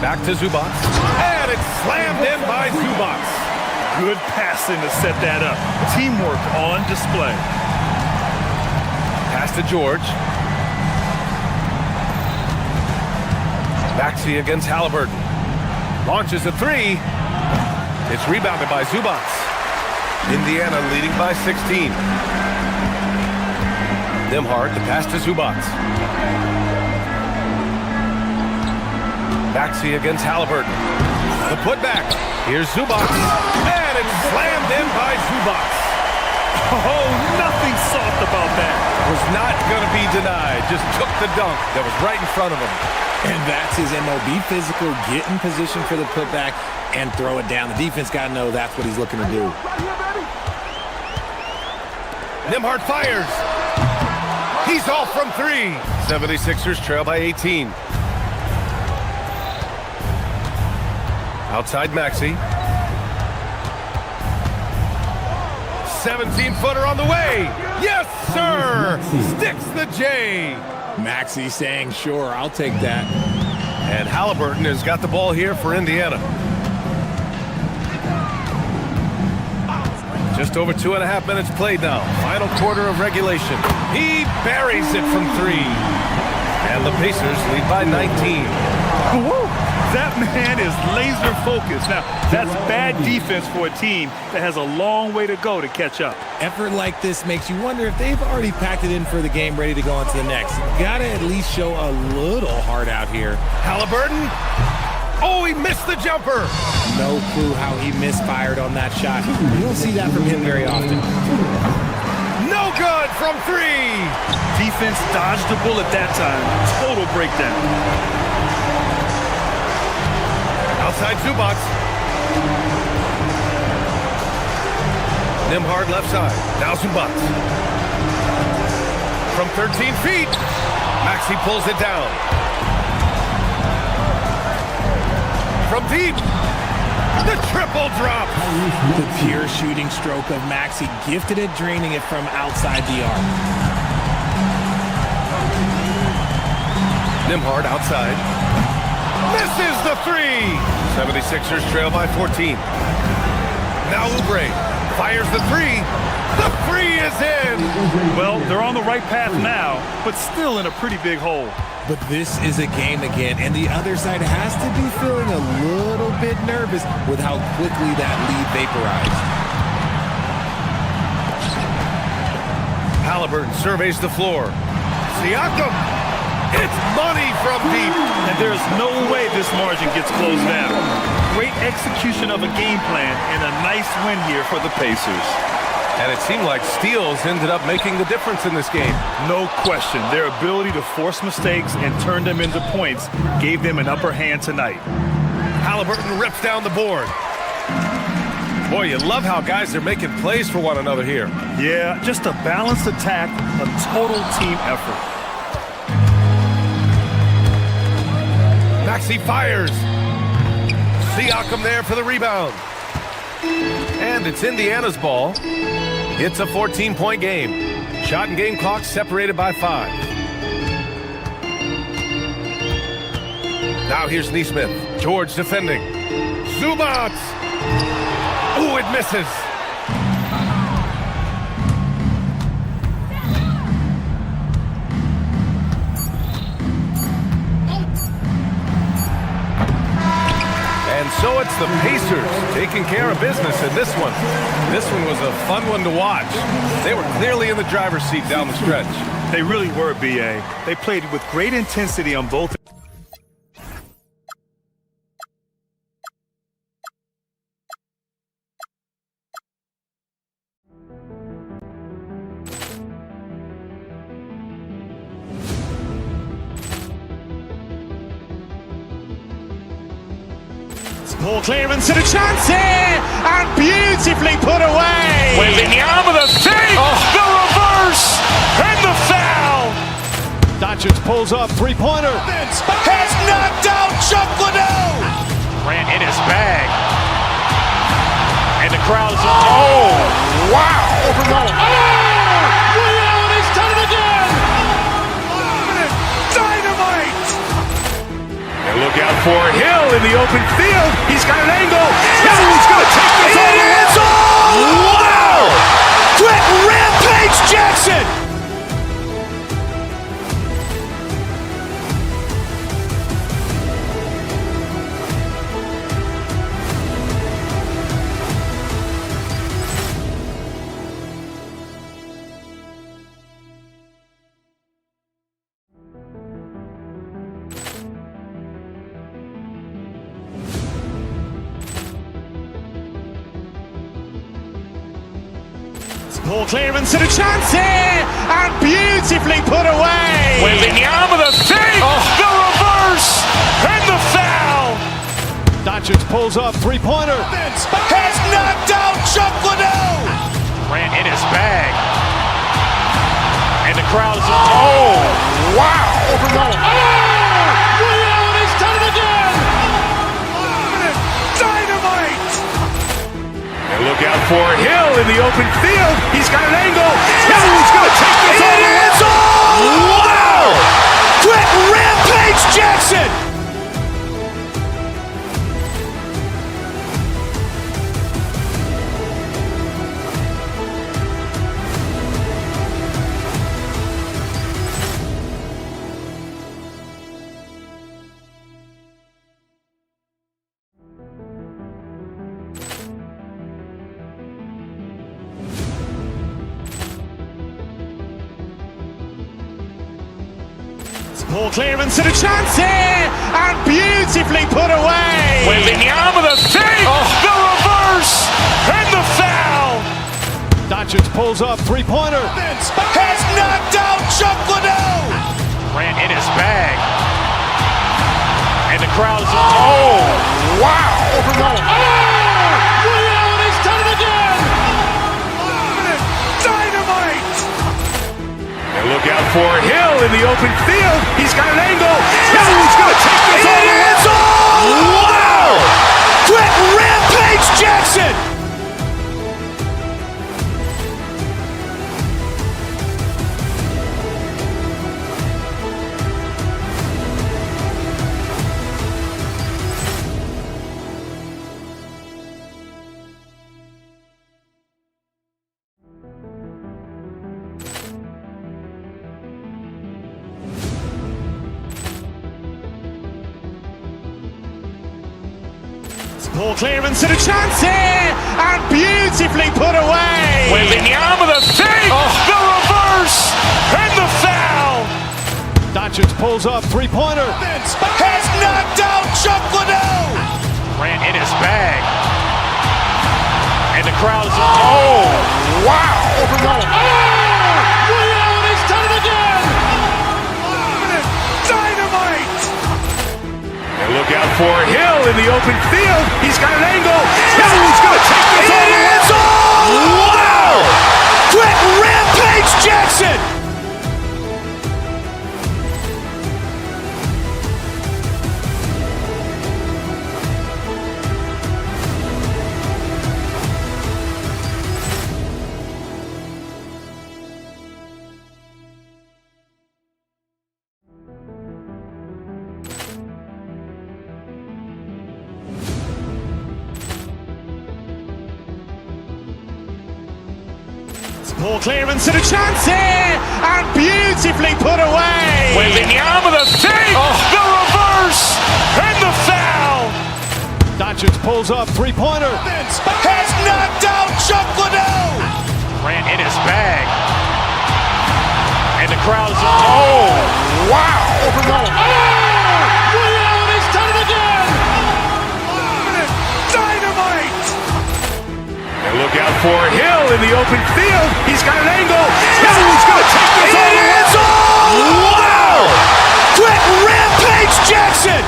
Back to Zubats. And it's slammed in by Zubats. Good passing to set that up. Teamwork on display. Pass to George. Maxey against Halliburton. Launches a 3. It's rebounded by Zubats. Indiana leading by 16. Nembhard, the pass to Zubats. Maxey against Halliburton. The putback. Here's Zubats. And it's slammed in by Zubats. Oh, nothing soft about that. Was not going to be denied. Just took the dunk that was right in front of him. And that's his MO. Be physical, get in position for the putback, and throw it down. The defense got to know that's what he's looking to do. Nembhard fires. He's off from 3. 76ers trail by 18. Outside Maxey. 17-footer on the way. Yes, sir. Sticks the J. Maxey saying, sure, I'll take that. And Halliburton has got the ball here for Indiana. Just over 2.5 minutes played now. Final quarter of regulation. He buries it from 3. And the Pacers lead by 19. Woo! That man is laser focused. Now, that's bad defense for a team that has a long way to go to catch up. Effort like this makes you wonder if they've already packed it in for the game, ready to go on to the next. Gotta at least show a little heart out here. Halliburton. Oh, he missed the jumper. No clue how he misfired on that shot. You don't see that from him very often. No good from 3. Defense dodged the bullet that time. Total breakdown. Outside Zubats. Nembhard left side. Now Zubats. From 13 feet. Maxey pulls it down. From deep. The triple drop. The pure shooting stroke of Maxey, gifted at draining it from outside the arc. Nembhard outside. Misses the 3. 76ers trail by 14. Now Oubre fires the 3. The 3 is in. Well, they're on the right path now, but still in a pretty big hole. But this is a game again, and the other side has to be feeling a little bit nervous with how quickly that lead vaporized. Halliburton surveys the floor. Siakam It's money from deep. And there's no way this margin gets closed down. Great execution of a game plan and a nice win here for the Pacers. And it seemed like steals ended up making the difference in this game. No question. Their ability to force mistakes and turn them into points gave them an upper hand tonight. Halliburton rips down the board. Boy, you love how guys are making plays for one another here. Yeah, just a balanced attack, a total team effort. Maxey fires. Siakam there for the rebound. And it's Indiana's ball. It's a 14-point game. Shot and game clock separated by 5. Now here's Neesmith. George defending. Zubac. Ooh, it misses. And so it's the Pacers taking care of business in this one. This one was a fun one to watch. They were clearly in the driver's seat down the stretch. They really were, B.A. They played with great intensity on both. Poor clearance and a chance here, and beautifully put away. Wembanyama the save, the reverse, and the foul. Doncic pulls up, three-pointer. Has knocked out Chuck Liddell. Ran in his bag. And the crowd is, oh, wow. He's done it again. Dynamite. And look out for Hill in the open field. He's got an angle. Hill's going to take this all the way. Wow! Quick Rampage Jackson. Poor clearance and a chance here, and beautifully put away. Wembanyama the save, the reverse, and the foul. Doncic pulls up, three-pointer. Has knocked out Chuck Liddell. Ran in his bag. And the crowd is, oh, wow. He's done it again. Dynamite. And look out for Hill in the open field. He's got an angle. Hill's going to take this all the way. Wow! Quick Rampage Jackson. Poor clearance and a chance here, and beautifully put away. Wembanyama the save, the reverse, and the foul. Doncic pulls up, three-pointer. Has knocked out Chuck Liddell. Ran in his bag. And the crowd is, oh, wow. He's done it again. Dynamite. And look out for Hill in the open field. He's got an angle. Hill's going to take this all the way. Wow! Quick Rampage Jackson. Poor clearance and a chance here, and beautifully put away. Wembanyama the save, the reverse, and the foul. Doncic Doncic pulls up, three-pointer. Has knocked out Chuck Liddell. Ran in his bag. And the crowd is, oh, wow. Overruled. And he's done it again. Dynamite. And look out for Hill in the open field. He's got an angle. Hill's going to take this all the way. Wow. Quick Rampage Jackson. Poor clearance and a chance here, and beautifully put away. Wembanyama the fake, the reverse, and the foul. Doncic pulls up, three-pointer. Has knocked out Chuck Liddell. Ran in his bag. And the crowd is, oh, wow. Overruled. And he's done it again. Dynamite. And look out for Hill in the open field. He's got an angle. Hill's going to take this all the way. Wow. Quick Rampage Jackson.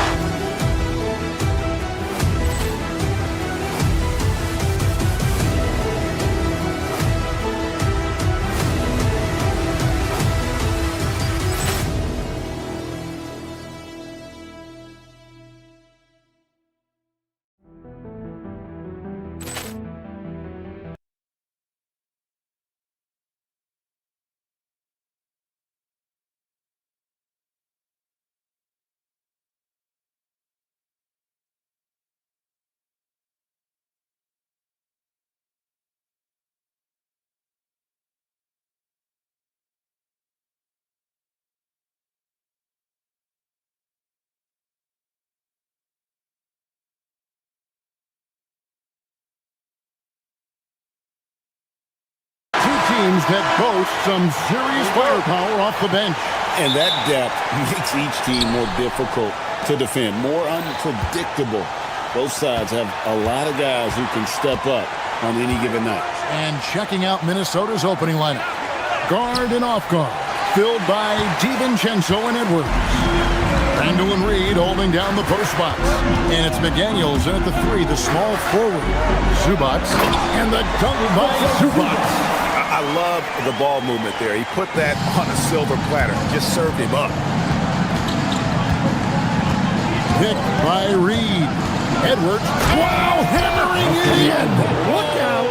Teams that boast some serious firepower off the bench. And that depth makes each team more difficult to defend, more unpredictable. Both sides have a lot of guys who can step up on any given night. And checking out Minnesota's opening lineup. Guard and off guard, filled by DiVincenzo and Edwards. Randall and Reed holding down the post spots. And it's McDaniels in at the three, the small forward. Zubac, and the dunk by Zubac. I love the ball movement there. He put that on a silver platter. Just served him up. Picked by Reed. Edwards. Wow, hammering it in. Look out.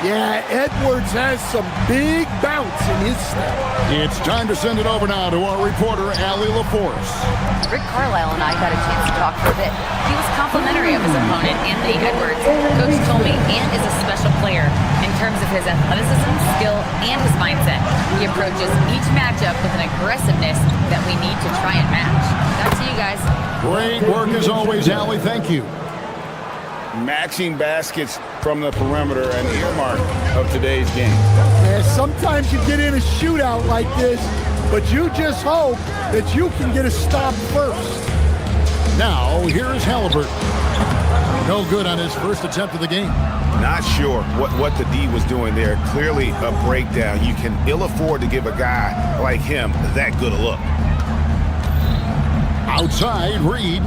Yeah, Edwards has some big bounce in his step. It's time to send it over now to our reporter, Allie LaForce. Rick Carlisle and I got a chance to talk for a bit. He was complimentary of his opponent, Anthony Edwards. Coach told me Ant is a special player in terms of his athleticism, skill, and his mindset. He approaches each matchup with an aggressiveness that we need to try and match. Back to you guys. Great work as always, Allie. Thank you. Matching baskets from the perimeter, an earmark of today's game. Yeah, sometimes you get in a shootout like this, but you just hope that you can get a stop first. Now, here is Halliburton. No good on his first attempt of the game. Not sure what the D was doing there. Clearly a breakdown. You can ill afford to give a guy like him that good a look. Outside, Reed.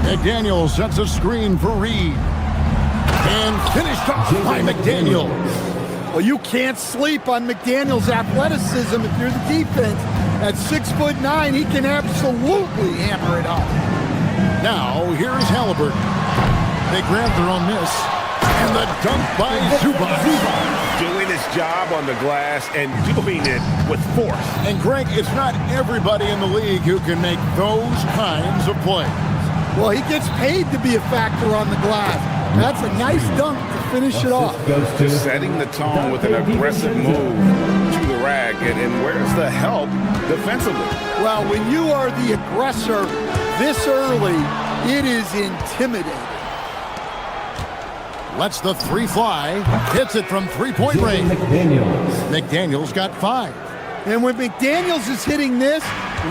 McDaniels sets a screen for Reed. And finished off by McDaniels. Well, you can't sleep on McDaniels' athleticism if you're the defense. At 6'9", he can absolutely hammer it up. Now, here's Halliburton. They grab their own miss. And the dunk by Zubac. Doing his job on the glass and doing it with force. And Greg, it's not everybody in the league who can make those kinds of plays. Well, he gets paid to be a factor on the glass. That's a nice dunk to finish it off. Just setting the tone with an aggressive move to the rack. And where's the help defensively? Well, when you are the aggressor this early, it is intimidating. Lets the three fly. Hits it from three-point range. McDaniels got 5. And when McDaniels is hitting this,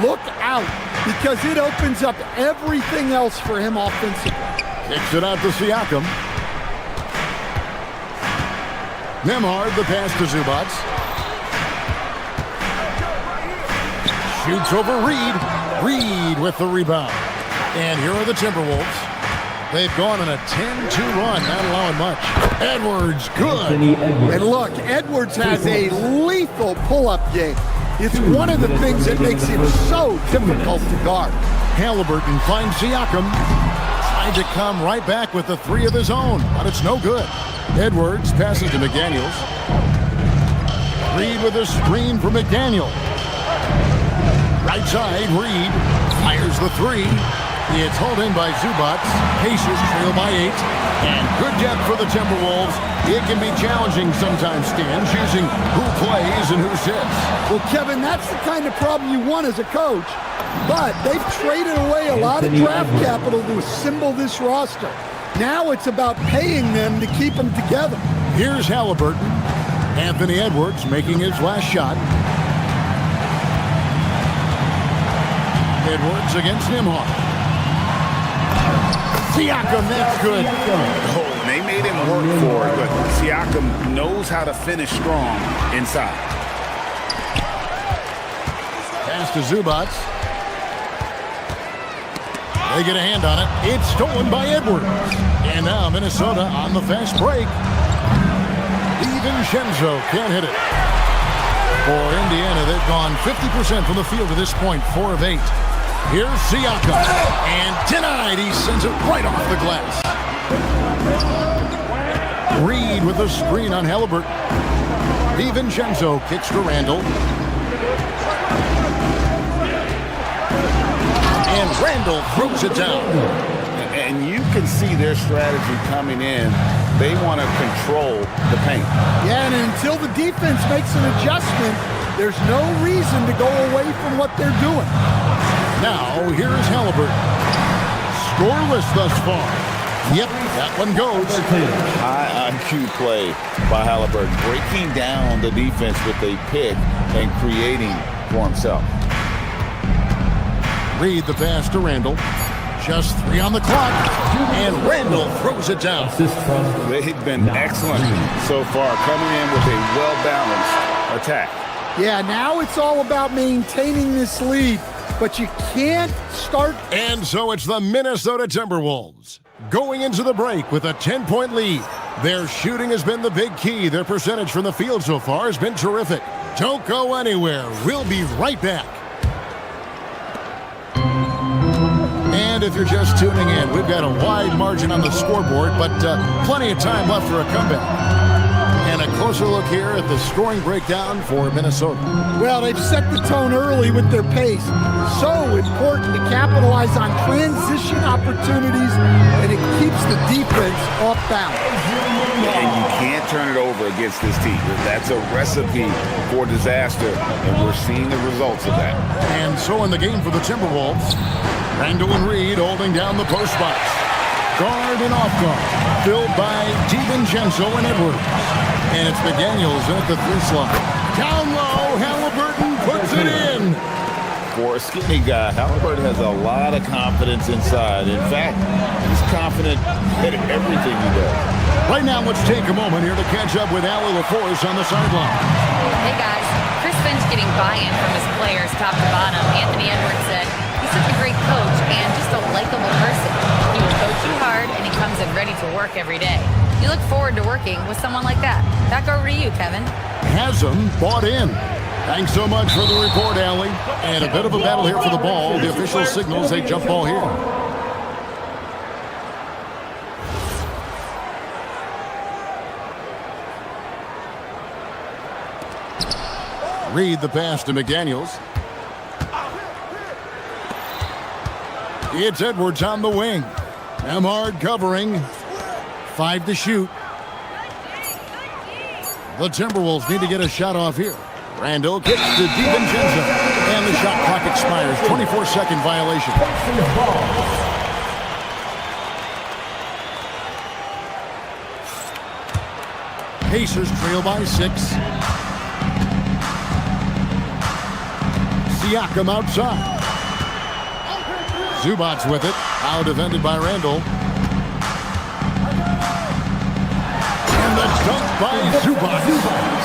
look out, because it opens up everything else for him offensively. Kicks it out to Siakam. Nembhard, the pass to Zubac. Shoots over Reed. Reed with the rebound. And here are the Timberwolves. They've gone on a 10-2 run, not allowing much. Edwards, good. And look, Edwards has a lethal pull-up game. It's one of the things that makes him so difficult to guard. Halliburton finds Siakam. Tried to come right back with the three of his own, but it's no good. Edwards passes to McDaniels. Reed with a screen for McDaniel. Right side, Reed fires the three. It's hauled in by Zubac. Pacers trail by 8. And good depth for the Timberwolves. It can be challenging sometimes, Stan, choosing who plays and who sits. Well, Kevin, that's the kind of problem you want as a coach. But they've traded away a lot of draft capital to assemble this roster. Now it's about paying them to keep them together. Here's Halliburton. Anthony Edwards making his last shot. Edwards against Nembhard. Siakam, that's good. Oh, they made him work for it, but Siakam knows how to finish strong inside. Pass to Zubac. They get a hand on it. It's stolen by Edwards. And now Minnesota on the fast break. DiVincenzo can't hit it. For Indiana, they've gone 50% from the field to this point, 4 of 8. Here's Siakam, and denied. He sends it right off the glass. Reed with a screen on Halliburton. DiVincenzo kicks to Randall. And Randall throws it down. And you can see their strategy coming in. They want to control the paint. Yeah, and until the defense makes an adjustment, there's no reason to go away from what they're doing. Now, here's Halliburton. Scoreless thus far. Yep, that one goes. High IQ play by Halliburton, breaking down the defense with a pick and creating for himself. Reed the pass to Randall. Just 3 on the clock. And Randall throws it down. They've been excellent so far, coming in with a well-balanced attack. Yeah, now it's all about maintaining this lead. But you can't start. And so it's the Minnesota Timberwolves going into the break with a 10-point lead. Their shooting has been the big key. Their percentage from the field so far has been terrific. Don't go anywhere. We'll be right back. And if you're just tuning in, we've got a wide margin on the scoreboard, but plenty of time left for a comeback. And a closer look here at the scoring breakdown for Minnesota. Well, they've set the tone early with their pace. So important to capitalize on transition opportunities, and it keeps the defense off balance. And you can't turn it over against this team. That's a recipe for disaster, and we're seeing the results of that. And so in the game for the Timberwolves, Randall and Reed holding down the post box. Guard and off guard, filled by DiVincenzo and Edwards. And it's McDaniels at the 3 slot. Down low, Halliburton puts it in. For a skinny guy, Halliburton has a lot of confidence inside. In fact, he's confident at everything he does. Right now, let's take a moment here to catch up with Allie LaForce on the sideline. Hey guys, Chris Finch getting buy-in from his players top to bottom. Anthony Edwards said he's such a great coach and just a likable person. He will coach you hard and he comes in ready to work every day. You look forward to working with someone like that. Back over to you, Kevin. Haslam bought in. Thanks so much for the report, Allie. And a bit of a battle here for the ball. The official signals a jump ball here. Reed the pass to McDaniels. It's Edwards on the wing. Nembhard covering. 5 to shoot. The Timberwolves need to get a shot off here. Randall kicks to DiVincenzo. And the shot clock expires. 24-second violation. Pacers trail by 6. Siakam outside. Zubac's with it. Now defended by Randall. And the dunk by Zubac.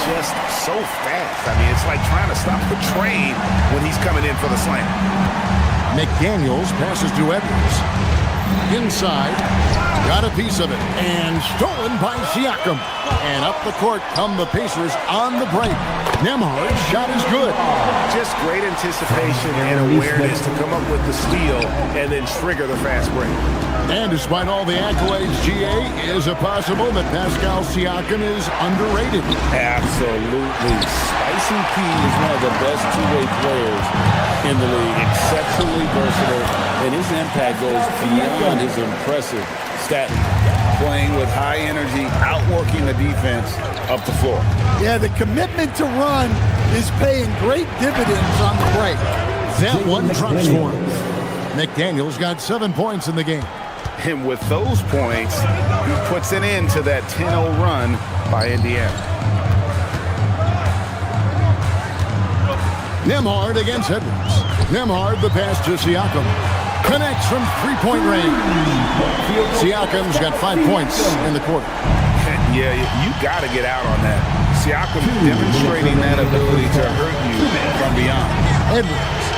Just so fast. I mean, it's like trying to stop the train when he's coming in for the slam. McDaniels passes to Edwards. Inside. Got a piece of it. And stolen by Siakam. And up the court come the Pacers on the break. Nembhard's shot is good. Just great anticipation and awareness to come up with the steal and then trigger the fast break. And despite all the accolades, GA, is it possible that Pascal Siakam is underrated? Absolutely. Spicy P is one of the best two-way players in the league. Exceptionally versatile, and his impact goes beyond his impressive stat line. Playing with high energy, outworking the defense up the floor. Yeah, the commitment to run is paying great dividends on the break. That one drops for him. McDaniels got 7 points in the game. And with those points, he puts an end to that 10-0 run by Indiana. Nembhard against Edwards. Nembhard the pass to Siakam. Connects from three-point range. Siakam's got 5 points in the quarter. Yeah, you got to get out on that. Siakam demonstrating that ability to hurt you from beyond. Edwards.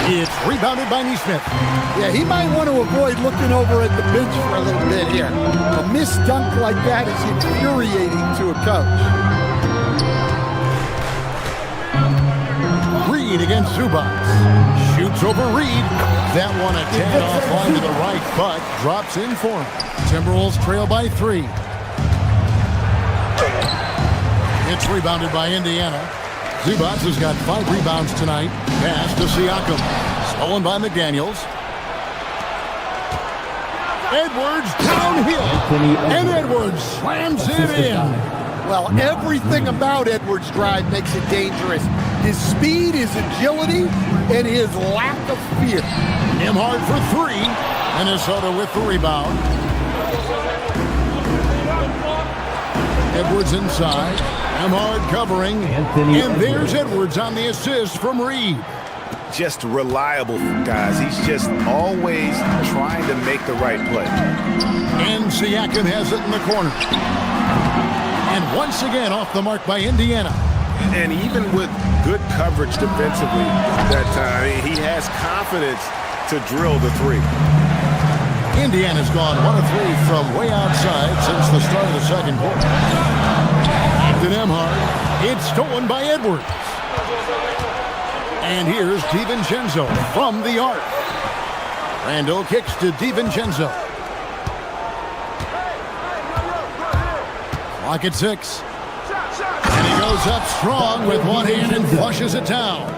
It's rebounded by Neesmith. Yeah, he might want to avoid looking over at the bench for a little bit here. A missed dunk like that is infuriating to a coach. Reed against Zubac. Shoots over Reed. That one a tad off line to the right, but drops in for him. Timberwolves trail by 3. It's rebounded by Indiana. Zubac has got 5 rebounds tonight. Pass to Siakam. Stolen by McDaniels. Edwards downhill. And Edwards slams it in. Well, everything about Edwards' drive makes it dangerous. His speed, his agility, and his lack of fear. Nembhard for 3. Minnesota with the rebound. Edwards inside. Nembhard covering. And there's Edwards on the assist from Reed. Just reliable, guys. He's just always trying to make the right play. And Siakam has it in the corner. And once again off the mark by Indiana. And even with good coverage defensively that time, he has confidence to drill the 3. Indiana's gone 1 of 3 from way outside since the start of the second quarter. Back to Nembhard. It's stolen by Edwards. And here's DiVincenzo from the arc. Randall kicks to DiVincenzo. Clock at 6. And he goes up strong with one hand and flushes it down.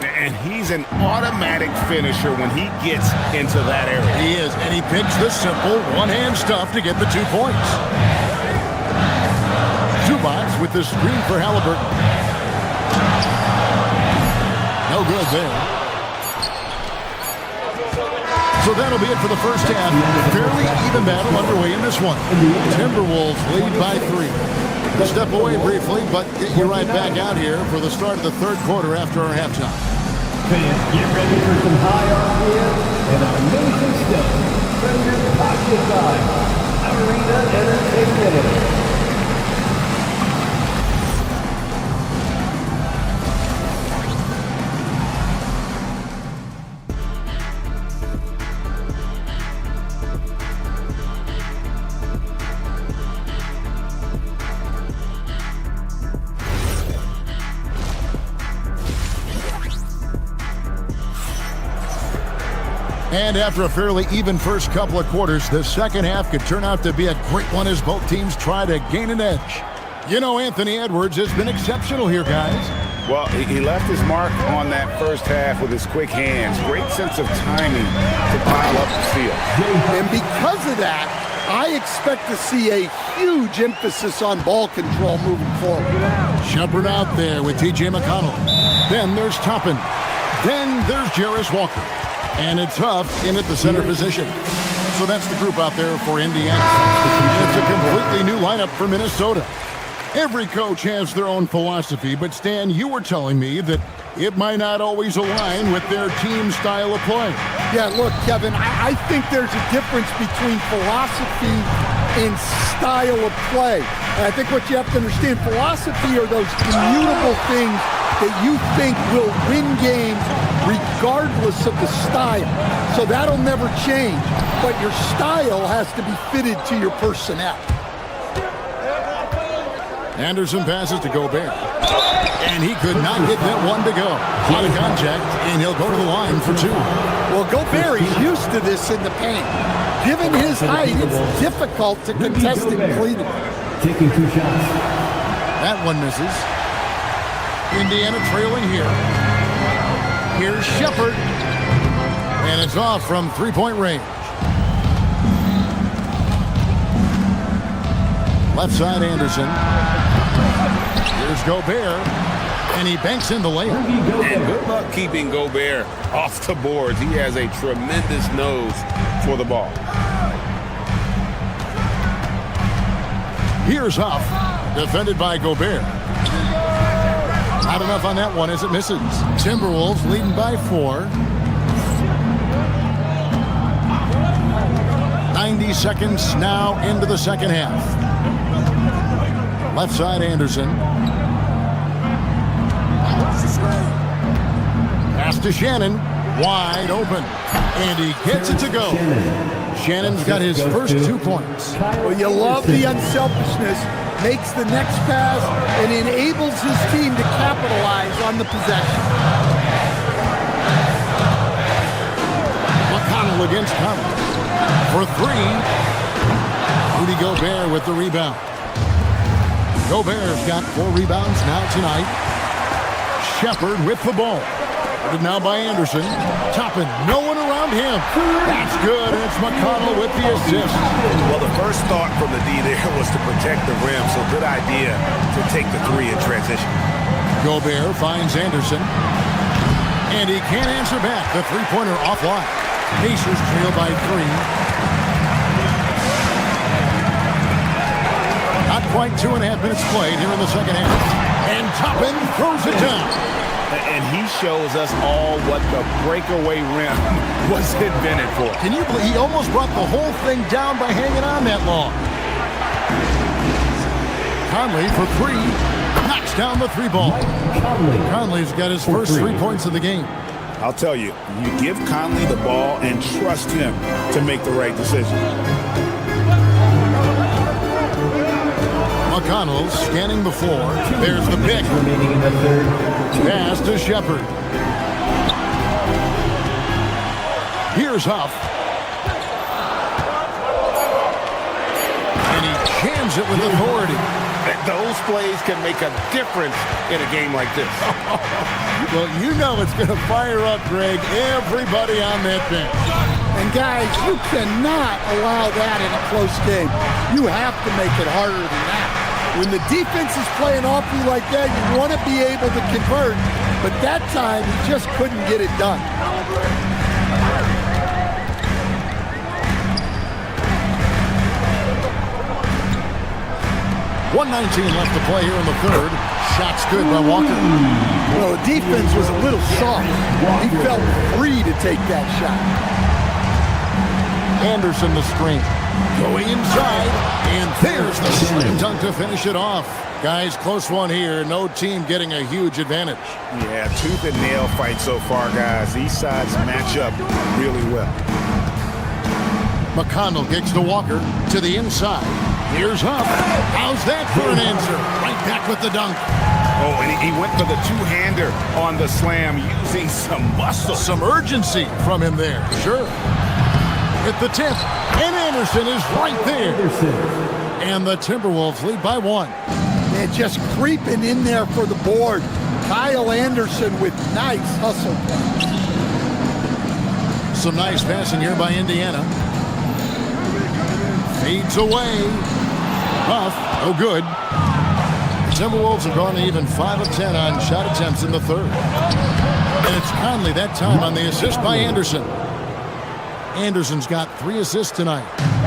And he's an automatic finisher when he gets into that area. He is, and he picks the simple one-hand stuff to get the 2 points. Zubac with the screen for Halliburton. No good there. So that'll be it for the first half. Fairly even battle underway in this one. Timberwolves lead by 3. We'll step away briefly, but get you right back out here for the start of the third quarter after our halftime. Fans, get ready for some high RPM and amazing stuff from your pocket time. Arena Entertainment. And after a fairly even first couple of quarters, the second half could turn out to be a great one as both teams try to gain an edge. You know, Anthony Edwards has been exceptional here, guys. Well, he left his mark on that first half with his quick hands. Great sense of timing to pile up the steal. And because of that, I expect to see a huge emphasis on ball control moving forward. Shepard out there with T.J. McConnell. Then there's Toppin. Then there's Jarris Walker. And it's Huff in at the center position. So that's the group out there for Indiana. And it's a completely new lineup for Minnesota. Every coach has their own philosophy, but Stan, you were telling me that it might not always align with their team style of play. Yeah, look, Kevin, I think there's a difference between philosophy and style of play. And I think what you have to understand, philosophy are those immutable things that you think will win games regardless of the style. So that'll never change, but your style has to be fitted to your personnel. Anderson passes to Gobert. And he could not get that one to go. Out of contact, and he'll go to the line for two. Well, Gobert is used to this in the paint. Given his height, it's difficult to contest it cleanly. Taking 2 shots. That one misses. Indiana trailing here. Here's Shepard. And it's off from three-point range. Left side, Anderson. Here's Gobert. And he banks in the layup. And good luck keeping Gobert off the boards. He has a tremendous nose for the ball. Here's Huff. Defended by Gobert. Not enough on that one as it misses. Timberwolves leading by 4. 90 seconds now into the second half. Left side, Anderson. Pass to Shannon. Wide open. And he gets it to go. Shannon's got his first 2 points. Well, you love the unselfishness. Makes the next pass and enables his team to capitalize on the possession. McConnell against Collins. For 3. Rudy Gobert with the rebound. Gobert's got 4 rebounds now tonight. Shepard with the ball. Guarded now by Anderson. Toppin, no one around him. That's good. And it's McConnell with the assist. Well, the first thought from the D there was to protect the rim, so good idea to take the 3 in transition. Gobert finds Anderson. And he can't answer back. The three-pointer offline. Pacers trail by 3. Not quite 2.5 minutes played here in the second half. And Toppin throws it down. And he shows us all what the breakaway rim was invented for. Can you believe he almost brought the whole thing down by hanging on that long? Conley for 3. Knocks down the 3 ball. Conley's got his first 3 points of the game. I'll tell you, you give Conley the ball and trust him to make the right decision. McConnell scanning before. There's the pick. Remaining in the third. Pass to Shepard. Here's Huff. And he jams it with authority. Those plays can make a difference in a game like this. Well, you know it's going to fire up, Greg, everybody on that bench. And guys, you cannot allow that in a close game. You have to make it harder than that. When the defense is playing off you like that, you want to be able to convert. But that time, he just couldn't get it done. 1:19 left to play here in the third. Shot's good by Walker. Well, the defense was a little soft. He felt free to take that shot. Anderson the screen. Going inside, and there's the slam dunk to finish it off. Guys, close one here. No team getting a huge advantage. Yeah, tooth and nail fight so far, guys. These sides match up really well. McConnell kicks to Walker to the inside. Here's Huff. How's that for an answer? Right back with the dunk. Oh, and he went for the two-hander on the slam using some muscle. Some urgency from him there. Sure. At the tip, and Anderson is right there. And the Timberwolves lead by 1. And just creeping in there for the board. Kyle Anderson with nice hustle. Some nice passing here by Indiana. Fades away. Huff, no good. The Timberwolves have gone to even 5 of 10 on shot attempts in the third. And it's Conley that time on the assist by Anderson. Anderson's got 3 assists tonight.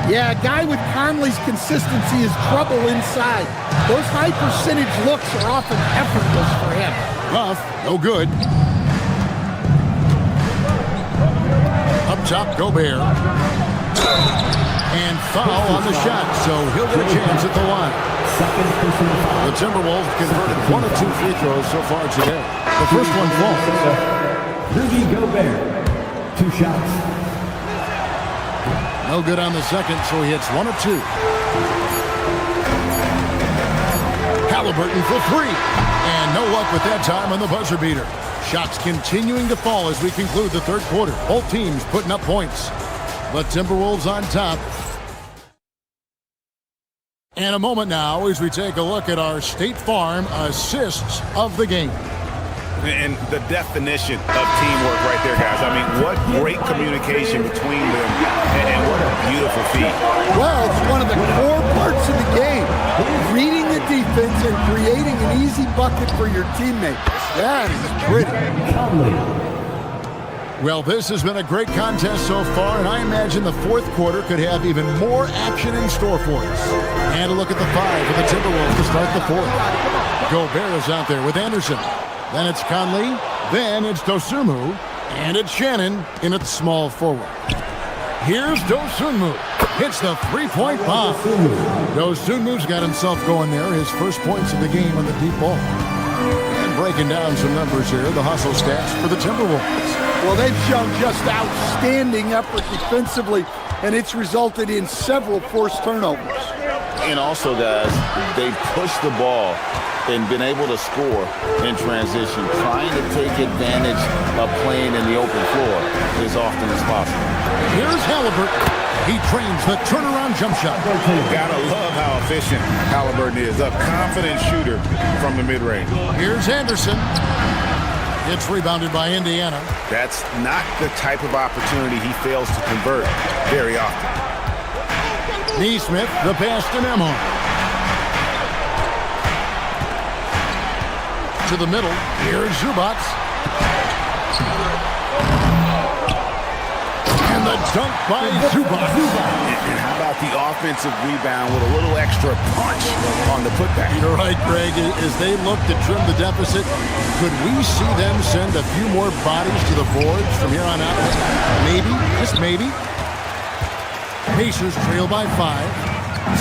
Yeah, a guy with Conley's consistency is trouble inside. Those high percentage looks are often effortless for him. Rough, no good. Up top, Gobert. And foul on the shot, so he'll get a chance at the line. The Timberwolves converted 1 of 2 free throws so far today. The first one falls. Rudy Gobert, 2 shots. No good on the second, so he hits 1 of 2. Halliburton for 3. And no luck with that time on the buzzer beater. Shots continuing to fall as we conclude the third quarter. Both teams putting up points. The Timberwolves on top. And a moment now as we take a look at our State Farm assists of the game. And the definition of teamwork right there, guys. I mean, what great communication between them, and what a beautiful feat. Well, it's one of the core parts of the game. Reading the defense and creating an easy bucket for your teammates. That is pretty. Well, this has been a great contest so far, and I imagine the fourth quarter could have even more action in store for us. And a look at the 5 for the Timberwolves to start the fourth. Gobert is out there with Anderson. Then it's Conley. Then it's Dosunmu. And it's Shannon in at small forward. Here's Dosunmu. Hits the three-point bomb. Dosunmu's got himself going there. His first points of the game on the deep ball. And breaking down some numbers here, the hustle stats for the Timberwolves. Well, they've shown just outstanding effort defensively, and it's resulted in several forced turnovers. And also, guys, they've pushed the ball and been able to score in transition, trying to take advantage of playing in the open floor as often as possible. Here's Halliburton. He trains the turnaround jump shot. Gotta love how efficient Halliburton is. A confident shooter from the mid-range. Here's Anderson. It's rebounded by Indiana. That's not the type of opportunity he fails to convert very often. Neesmith, the pass to Nemhard. To the middle. Here's Zubac. And the dunk by Zubac. And how about the offensive rebound with a little extra punch on the putback? You're right, Greg. As they look to trim the deficit, could we see them send a few more bodies to the boards from here on out? Maybe, just maybe. Pacers trail by 5.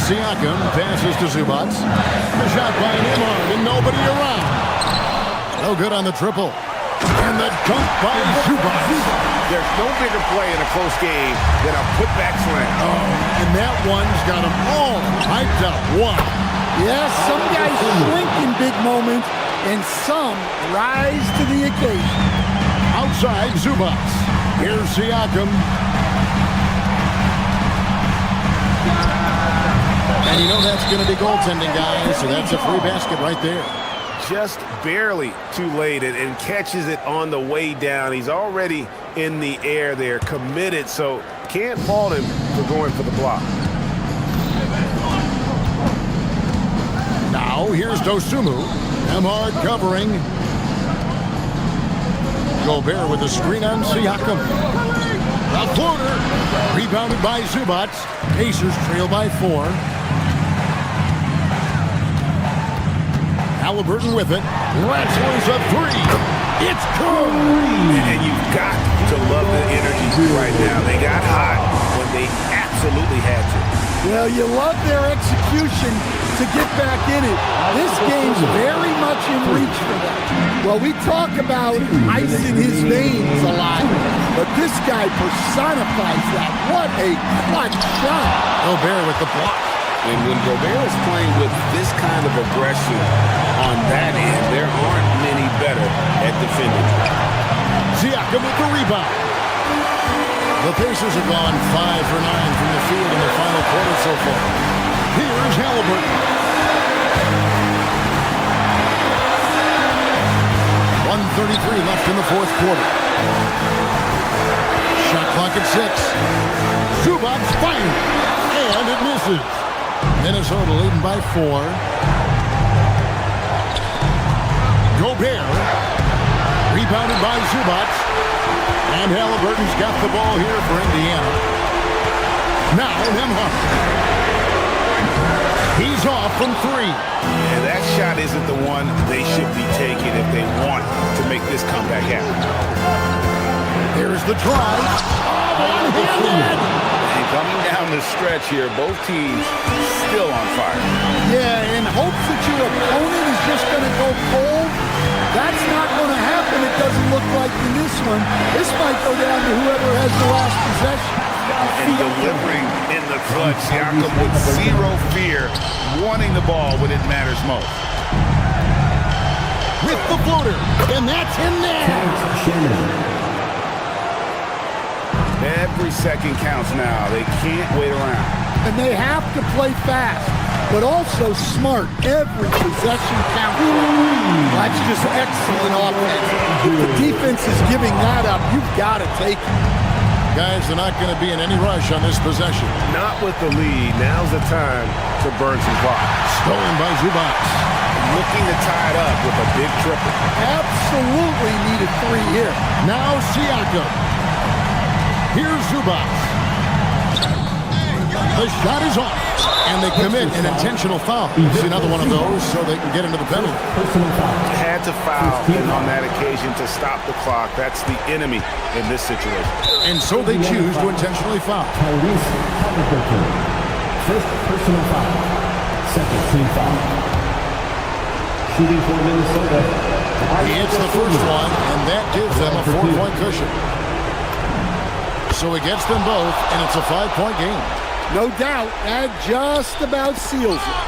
Siakam passes to Zubac. The shot by Nemhard and nobody around. No good on the triple. And the dunk by Zubac. There's no bigger play in a close game than a putback slam. Oh, and that one's got them all hyped up. Wow. Yeah, some guys shrink in big moments, and some rise to the occasion. Outside, Zubac. Here's Siakam. And you know that's going to be goaltending, guys, so that's a free basket right there. Just barely too late and catches it on the way down. He's already in the air there, committed, so can't fault him for going for the block. Now here's Dosunmu. Nemhard covering. Gobert with a screen on Siakam. A floater. Rebounded by Zubac. Pacers trail by 4. Halliburton with it. Wrestlers a 3. It's good. And you've got to love the energy right now. They got hot when they absolutely had to. Well, you love their execution to get back in it. This game's very much in reach for them. Well, we talk about ice in his veins a lot, but this guy personifies that. What a clutch shot. Gobert with the block. And when Gobert is playing with this kind of aggression on that end, there aren't many better at defending. Siakam with the rebound. The Pacers have gone 5 for 9 from the field in the final quarter so far. Here's Halliburton. 1:33 left in the fourth quarter. Shot clock at 6. Zubac fired, and it misses. Minnesota leading by 4. Gobert, rebounded by Zubac. And Halliburton's got the ball here for Indiana. Now Nemhard. He's off from three. And that shot isn't the one they should be taking if they want to make this comeback happen. Here's the drive. One-handed. And coming down the stretch here, both teams still on fire. Yeah, in hopes that your opponent is just going to go cold, that's not going to happen. It doesn't look like in this one. This might go down to whoever has the last possession. And delivering in the clutch, Siakam with zero fear, wanting the ball when it matters most. With the floater, and that's him there. Every second counts now. They can't wait around. And they have to play fast, but also smart. Every possession counts. That's just excellent offense. If the defense is giving that up, you've got to take it. Guys, they're not going to be in any rush on this possession. Not with the lead. Now's the time to burn some clock. Stolen by Zubac. Looking to tie it up with a big triple. Absolutely needed three here. Now Siakam. Here's Zubac. The shot is off, and they commit an intentional foul. See another one of those so they can get into the penalty. Had to foul on that occasion to stop the clock. That's the enemy in this situation. And so they choose to intentionally foul. First personal foul. Second team foul. Shooting for Minnesota. He hits the first one, and that gives them a 4-point cushion. So he gets them both, and it's a 5-point game. No doubt, that just about seals it.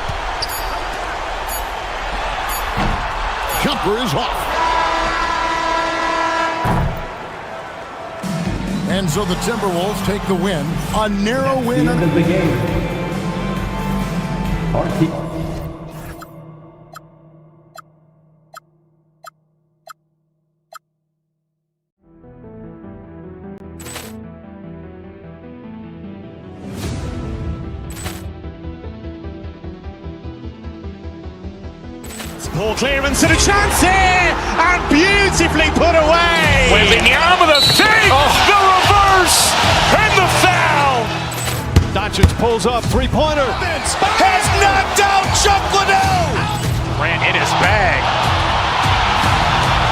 Jumper is off. And so the Timberwolves take the win. A narrow win. End of the game. Ball clearance and a chance here, and beautifully put away. Wembanyama the fake, the reverse, and the foul. Doncic pulls up, three-pointer. Has knocked out Chuck Liddell. Grant in his bag,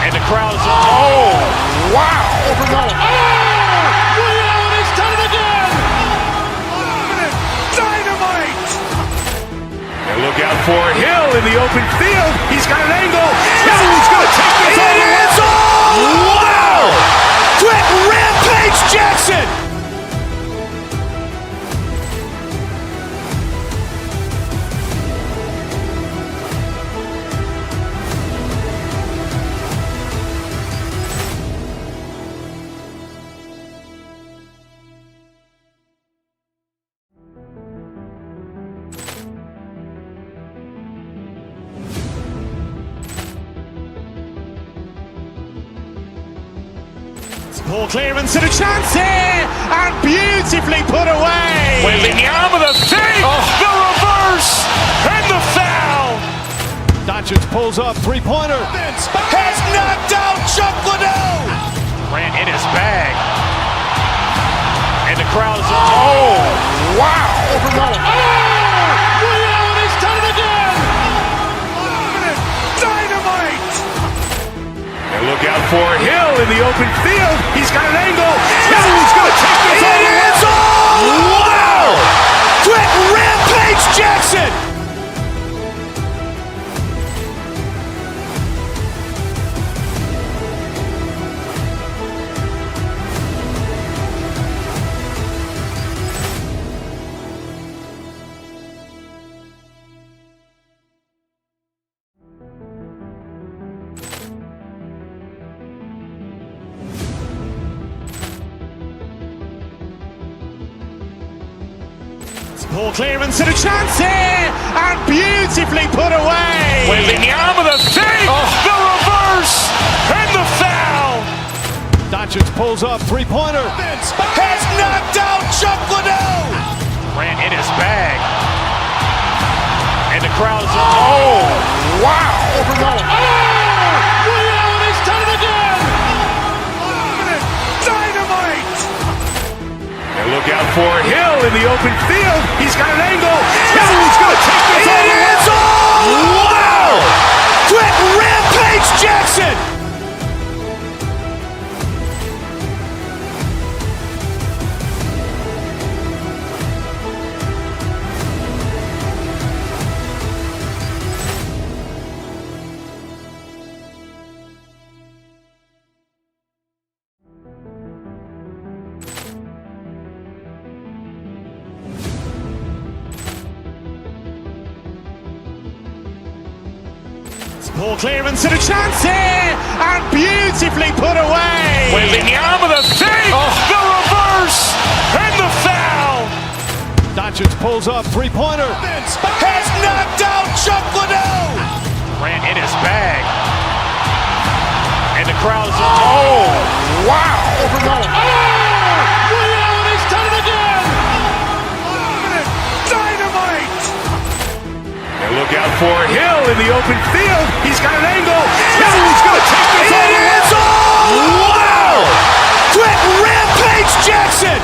and the crowd is wow. Overrun. Liddell has done it again. Dynamite. And look out for Hill in the open field. He's got an angle. Hill's going to take this all the way. Wow! Quick Rampage Jackson. Ball clearance and a chance here, and beautifully put away. Wembanyama the fake, the reverse, and the foul. Doncic pulls up, three-pointer. Has knocked out Chuck Liddell. Grant in his bag, and the crowd is wow. Overrun. Liddell has done it again. Dynamite. And look out for Hill in the open field. He's got an angle. Hill's going to take this all the way. Wow! Quick Rampage Jackson. Ball clearance and a chance here, and beautifully put away. Wembanyama the fake, the reverse, and the foul. Doncic pulls up, three-pointer. Has knocked out Chuck Liddell. Grant in his bag, and the crowd is wow. Overrun. Liddell has done it again. Dynamite. And look Look out for Hill in the open field. He's got an angle. Hill's going to take this all the way. Wow! Quick rampage Jackson! Ball clearance and a chance here, and beautifully put away. Wembanyama the save, the reverse, and the foul. Doncic pulls up, three-pointer. Has knocked out Chuck Liddell. Ran in his bag, and the crowd is wow! He's done it again. Dynamite! And look out for Hill in the open field. He's got an angle. Hill's going to take this all the way. Wow! Quick rampage Jackson!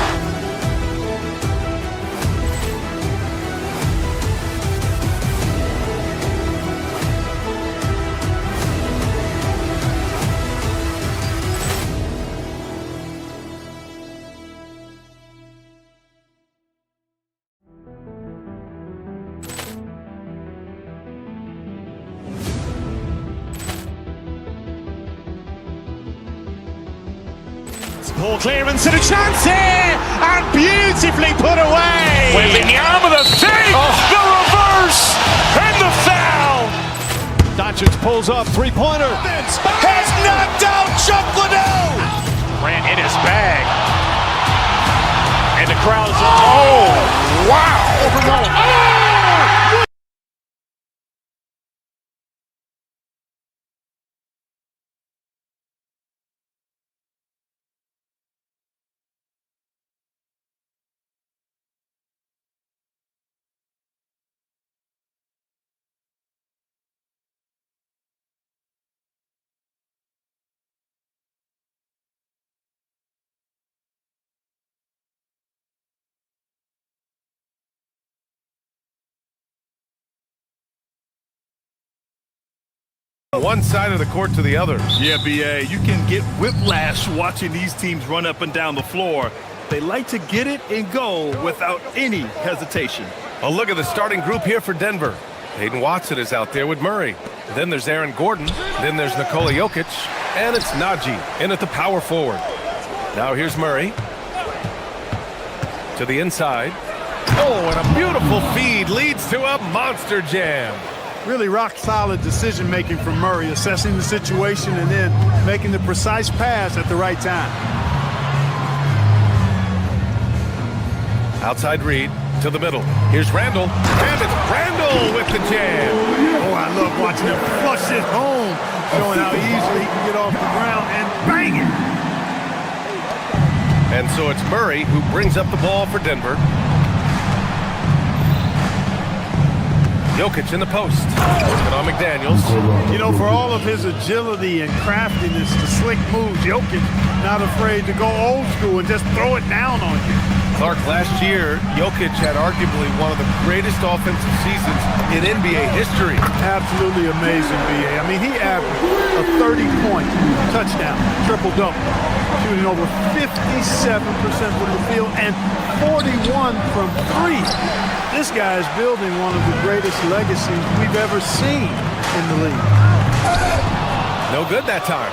Ball clearance and a chance here, and beautifully put away. Wembanyama the save, the reverse, and the foul. Doncic pulls up, three-pointer. Has knocked out Chuck Liddell. Ran in his bag, and the crowd is wow! One side of the court to the other. Yeah, BA, you can get whiplash watching these teams run up and down the floor. They like to get it and go without any hesitation. A look at the starting group here for Denver. Hayden Watson is out there with Murray. Then there's Aaron Gordon. Then there's Nikola Jokic. And it's Najee in at the power forward. Now here's Murray. To the inside. Oh, and a beautiful feed leads to a monster jam. Really rock-solid decision-making from Murray, assessing the situation and then making the precise pass at the right time. Outside Reed to the middle. Here's Randall. And it's Randall with the jam. Oh, I love watching him flush it home, showing how easily he can get off the ground and bang it. And so it's Murray who brings up the ball for Denver. Jokic in the post. Working on McDaniels. You know, for all of his agility and craftiness, the slick moves, Jokic not afraid to go old school and just throw it down on you. Clark, last year, Jokic had arguably one of the greatest offensive seasons in NBA history. Absolutely amazing, B.A. I mean, he averaged a 30-point touchdown, triple-double, shooting over 57% from the field and 41 from three. This guy is building one of the greatest legacies we've ever seen in the league. No good that time.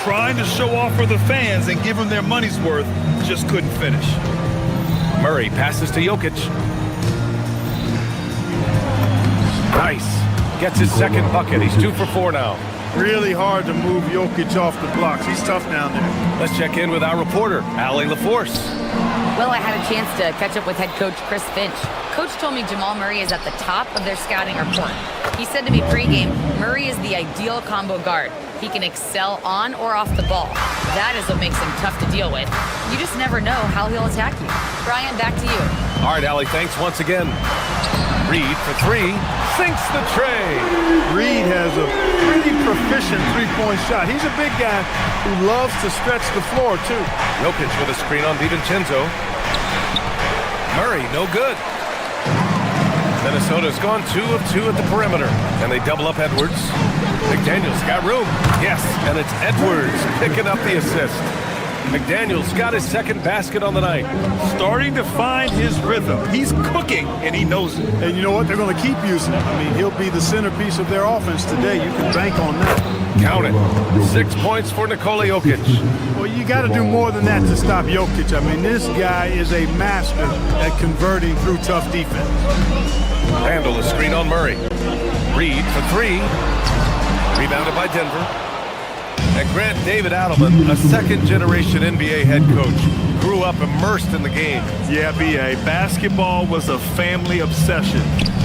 Trying to show off for the fans and give them their money's worth, just couldn't finish. Murray passes to Jokic. Nice. Gets his second bucket. He's 2 for 4 now. Really hard to move Jokic off the blocks. He's tough down there. Let's check in with our reporter, Allie LaForce. Well, I had a chance to catch up with head coach Chris Finch. Coach told me Jamal Murray is at the top of their scouting report. He said to me pregame, Murray is the ideal combo guard. He can excel on or off the ball. That is what makes him tough to deal with. You just never know how he'll attack you. Brian, back to you. All right, Allie, thanks once again. Reed for 3, sinks the tray. Reed has a pretty proficient three-point shot. He's a big guy who loves to stretch the floor, too. Jokic with a screen on DiVincenzo. Murray, no good. Minnesota's gone 2 of 2 at the perimeter, and they double up Edwards. McDaniels got room. Yes, and it's Edwards picking up the assist. McDaniels got his second basket on the night. Starting to find his rhythm. He's cooking, and he knows it. And you know what? They're going to keep using him. I mean, he'll be the centerpiece of their offense today. You can bank on that. Count it. 6 points for Nikola Jokic. Well, you got to do more than that to stop Jokic. I mean, this guy is a master at converting through tough defense. Randall, a screen on Murray. Reed for 3. Rebounded by Denver. And Grant David Adelman, a second-generation NBA head coach, grew up immersed in the game. Yeah, B.A. Basketball was a family obsession.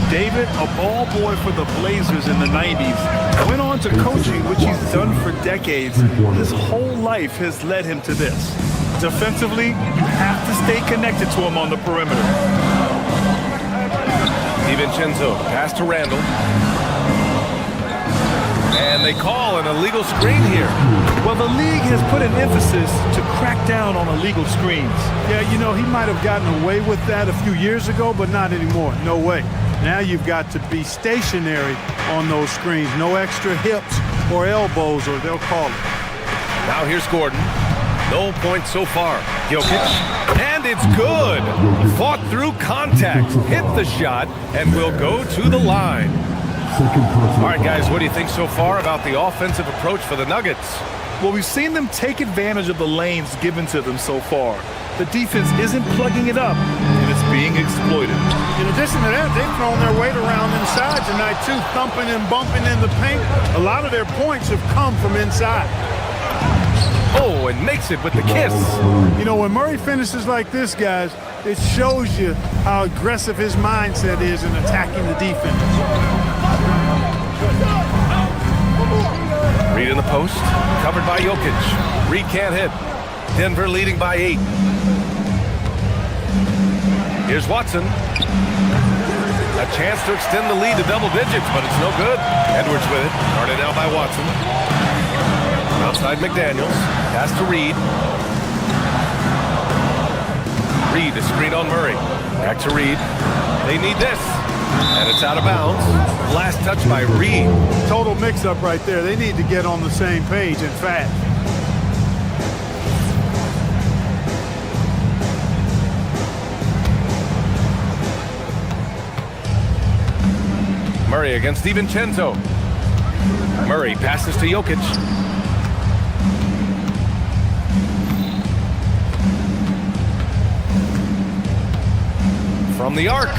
David, a ball boy for the Blazers in the 90s, went on to coaching, which he's done for decades. His whole life has led him to this. Defensively, you have to stay connected to him on the perimeter. DiVincenzo, pass to Randall. And they call an illegal screen here. Well, the league has put an emphasis to crack down on illegal screens. Yeah, you know, he might have gotten away with that a few years ago, but not anymore. No way. Now you've got to be stationary on those screens. No extra hips or elbows, or they'll call it. Now here's Gordon. No points so far. Jokic. And it's good. Fought through contact. Hit the shot and will go to the line. All right, guys, what do you think so far about the offensive approach for the Nuggets? Well, we've seen them take advantage of the lanes given to them so far. The defense isn't plugging it up, and it's being exploited. In addition to that, they've thrown their weight around inside tonight, too, thumping and bumping in the paint. A lot of their points have come from inside. Oh, and makes it with the kiss. You know, when Murray finishes like this, guys, it shows you how aggressive his mindset is in attacking the defense. Reed in the post, covered by Jokic. Reed can't hit. Denver leading by 8. Here's Watson. A chance to extend the lead to double digits, but it's no good. Edwards with it. Guarded out by Watson. Outside McDaniels. Pass to Reed. Reed, a screen on Murray. Back to Reed. They need this. And it's out of bounds. Last touch by Reed. Total mix-up right there. They need to get on the same page and fast. Murray against DiVincenzo. Murray passes to Jokic. From the arc.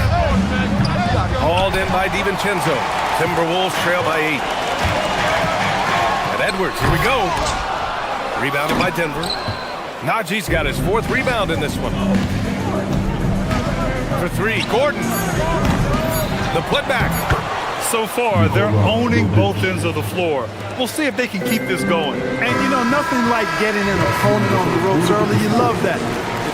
Hauled in by DiVincenzo. Timberwolves trail by 8. And Edwards, here we go. Rebounded by Denver. Najee's got his 4th rebound in this one. For 3, Gordon. The putback. So far, they're owning both ends of the floor. We'll see if they can keep this going. And, you know, nothing like getting an opponent on the ropes early. You love that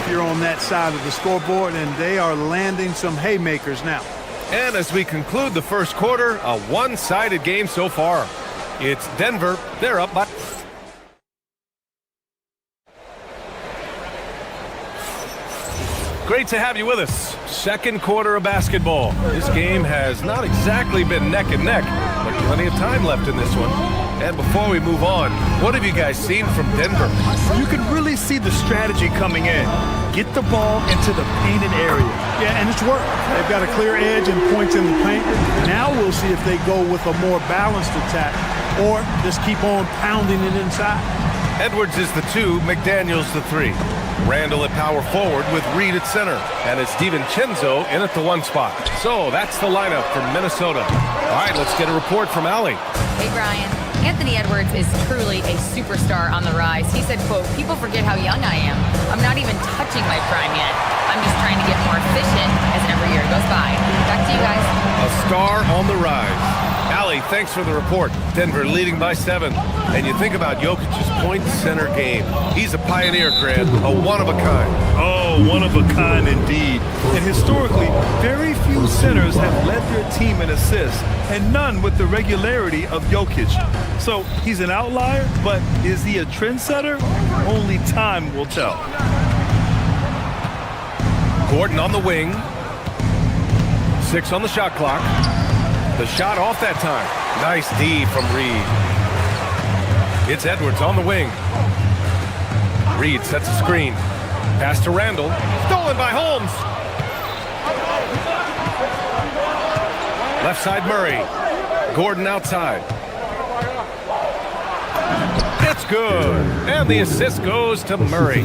if you're on that side of the scoreboard, and they are landing some haymakers now. And as we conclude the first quarter, a one-sided game so far. It's Denver. They're up by... Great to have you with us. Second quarter of basketball. This game has not exactly been neck and neck, but plenty of time left in this one. And before we move on, what have you guys seen from Denver? You can really see the strategy coming in. Get the ball into the painted area. Yeah, and it's worked. They've got a clear edge and points in the paint. Now we'll see if they go with a more balanced attack or just keep on pounding it inside. Edwards is the 2, McDaniels the 3. Randall at power forward with Reed at center. And it's DiVincenzo in at the 1 spot. So that's the lineup from Minnesota. All right, let's get a report from Allie. Hey, Brian. Anthony Edwards is truly a superstar on the rise. He said, quote, "People forget how young I am. I'm not even touching my prime yet. I'm just trying to get more efficient as every year goes by." Back to you guys. A star on the rise. Allie, thanks for the report. Denver leading by 7. And you think about Jokic's point center game. He's a pioneer, Grant, a one-of-a-kind. Oh, one-of-a-kind indeed. And historically, very few centers have led their team in assists, and none with the regularity of Jokic. So he's an outlier, but is he a trendsetter? Only time will tell. Gordon on the wing. 6 on the shot clock. The shot off that time. Nice D from Reed. It's Edwards on the wing. Reed sets a screen. Pass to Randall. Stolen by Holmes. Left side Murray. Gordon outside. It's good. And the assist goes to Murray.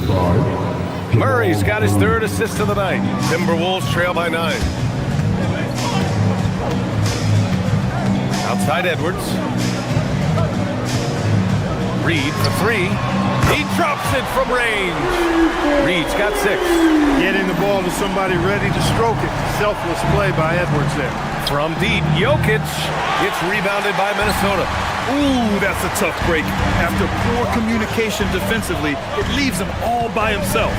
Murray's got his 3rd assist of the night. Timberwolves trail by 9. Outside Edwards. Reed for 3. He drops it from range. Reed's got 6. Getting the ball to somebody ready to stroke it. Selfless play by Edwards there. From deep, Jokic. It's rebounded by Minnesota. Ooh, that's a tough break. After poor communication defensively, it leaves him all by himself.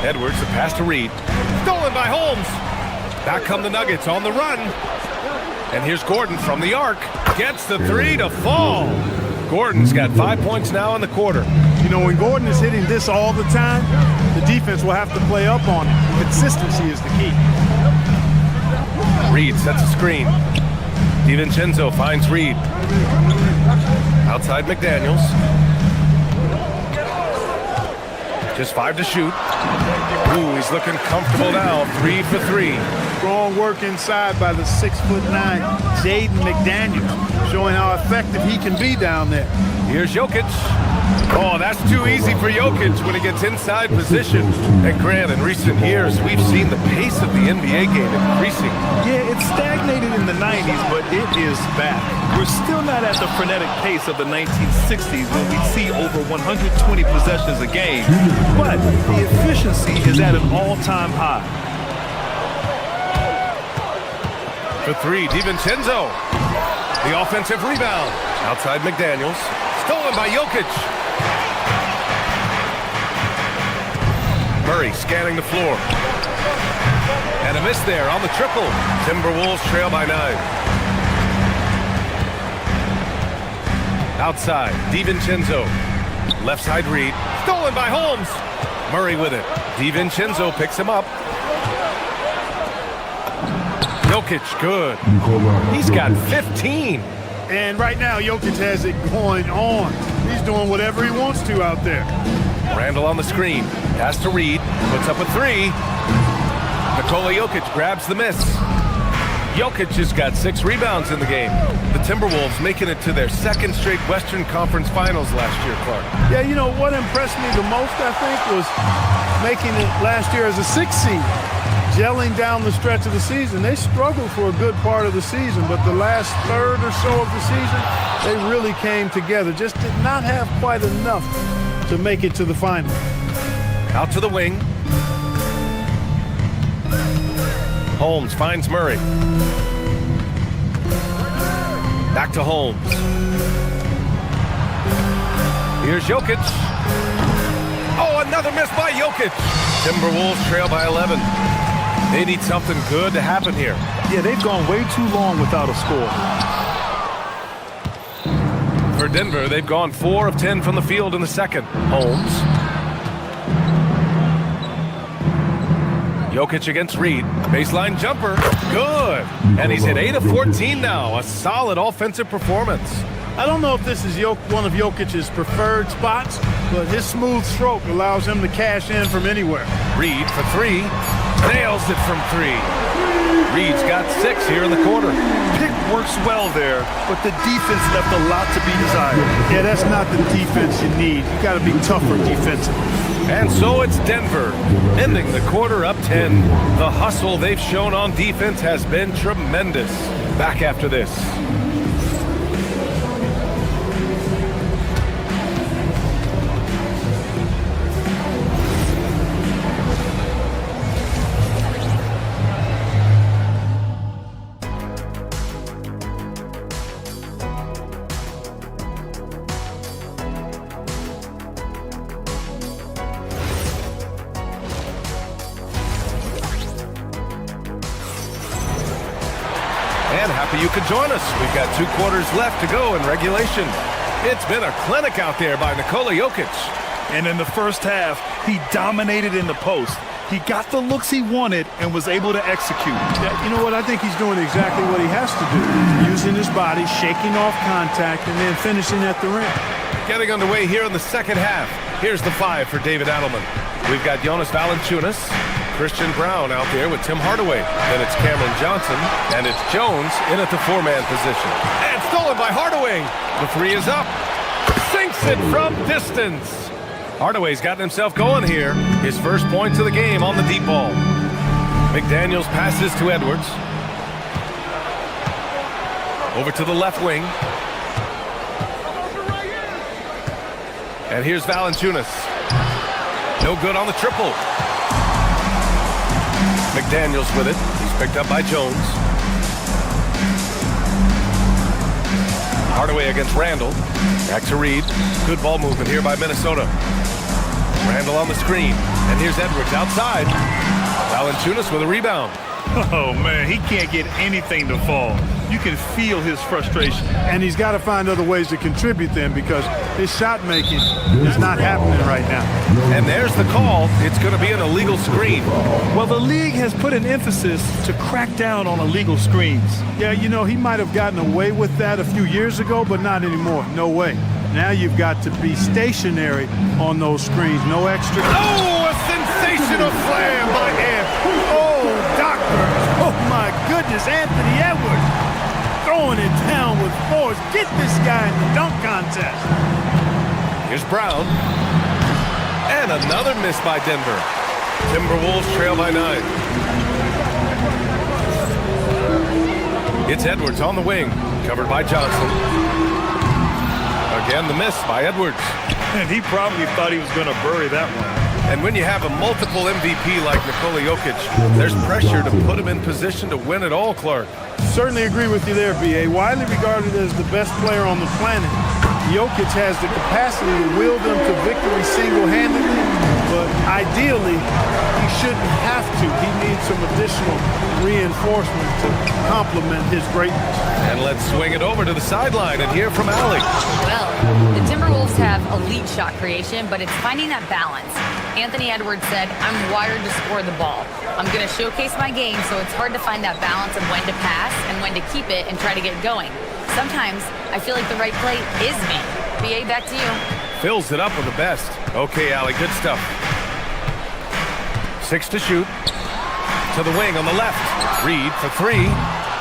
Edwards, the pass to Reed. Stolen by Holmes. Back come the Nuggets on the run. And here's Gordon from the arc. Gets the 3 to fall. Gordon's got 5 points now in the quarter. You know, when Gordon is hitting this all the time, the defense will have to play up on it. Consistency is the key. Reed sets a screen. DiVincenzo finds Reed. Outside McDaniels. Just 5 to shoot. Ooh, he's looking comfortable now. 3 for 3. Strong work inside by the 6'9" Jaden McDaniels, showing how effective he can be down there. Here's Jokic. Oh, that's too easy for Jokic when he gets inside position. And Grant, in recent years, we've seen the pace of the NBA game increasing. Yeah, it stagnated in the 90s, but it is back. We're still not at the frenetic pace of the 1960s when we see over 120 possessions a game, but the efficiency is at an all-time high. For 3, DiVincenzo. The offensive rebound. Outside McDaniels. Stolen by Jokic. Murray scanning the floor. And a miss there on the triple. Timberwolves trail by 9. Outside, DiVincenzo. Left side Reed. Stolen by Holmes. Murray with it. DiVincenzo picks him up. Jokic, good. He's got 15. And right now, Jokic has it going on. He's doing whatever he wants to out there. Randall on the screen. Pass to Reed. Puts up a 3. Nikola Jokic grabs the miss. Jokic has got 6 rebounds in the game. The Timberwolves making it to their 2nd straight Western Conference Finals last year, Clark. Yeah, you know, what impressed me the most, I think, was making it last year as a 6th seed. Gelling down the stretch of the season. They struggled for a good part of the season, but the last third or so of the season, they really came together. Just did not have quite enough to make it to the final. Out to the wing. Holmes finds Murray. Back to Holmes. Here's Jokic. Oh, another miss by Jokic. Timberwolves trail by 11. They need something good to happen here. Yeah, they've gone way too long without a score. For Denver, they've gone 4 of 10 from the field in the second. Holmes. Jokic against Reed. Baseline jumper. Good. And he's hit 8 of 14 now. A solid offensive performance. I don't know if this is one of Jokic's preferred spots, but his smooth stroke allows him to cash in from anywhere. Reed for 3. Nails it from 3. Reed's got 6 here in the quarter. Pick works well there, but the defense left a lot to be desired. Yeah, that's not the defense you need. You got to be tougher defensively. And so it's Denver, ending the quarter up 10. The hustle they've shown on defense has been tremendous. Back after this. And happy you could join us. We've got 2 quarters left to go in regulation. It's been a clinic out there by Nikola Jokic. And in the first half, he dominated in the post. He got the looks he wanted and was able to execute. You know what? I think he's doing exactly what he has to do. Using his body, shaking off contact, and then finishing at the rim. Getting underway here in the second half. Here's the 5 for David Adelman. We've got Jonas Valanciunas, Christian Brown out there with Tim Hardaway. Then it's Cameron Johnson, and it's Jones in at the 4-man position. And stolen by Hardaway. The 3 is up. Sinks it from distance. Hardaway's gotten himself going here. His first points of the game on the deep ball. McDaniels passes to Edwards. Over to the left wing. And here's Valanciunas. No good on the triple. McDaniels with it. He's picked up by Jones. Hardaway against Randall. Back to Reed. Good ball movement here by Minnesota. Randall on the screen. And here's Edwards outside. Valanciunas with a rebound. Oh, man, he can't get anything to fall. You can feel his frustration. And he's got to find other ways to contribute then because his shot making is not happening right now. And there's the call. It's going to be an illegal screen. Well, the league has put an emphasis to crack down on illegal screens. Yeah, you know, he might have gotten away with that a few years ago, but not anymore. No way. Now you've got to be stationary on those screens. No extra. Oh, a sensational slam by Ant. Oh, doctor. Oh, my goodness, Anthony Edwards. Throwing it down with force. Get this guy in the dunk contest. Here's Brown. And another miss by Denver. Timberwolves trail by 9. It's Edwards on the wing. Covered by Johnson. Again, the miss by Edwards. And he probably thought he was going to bury that one. And when you have a multiple MVP like Nikola Jokic, there's pressure to put him in position to win it all, Clark. Certainly agree with you there, B.A. Widely regarded as the best player on the planet, Jokic has the capacity to will them to victory single-handedly, but ideally, he shouldn't have to. He needs some additional reinforcement to complement his greatness. And let's swing it over to the sideline and hear from Allie. Well, the Timberwolves have elite shot creation, but it's finding that balance. Anthony Edwards said, I'm wired to score the ball. I'm going to showcase my game, so it's hard to find that balance of when to pass and when to keep it and try to get going. Sometimes I feel like the right play is me. B.A., back to you. Fills it up with the best. Okay, Allie, good stuff. 6 to shoot. To the wing on the left. Reed for 3.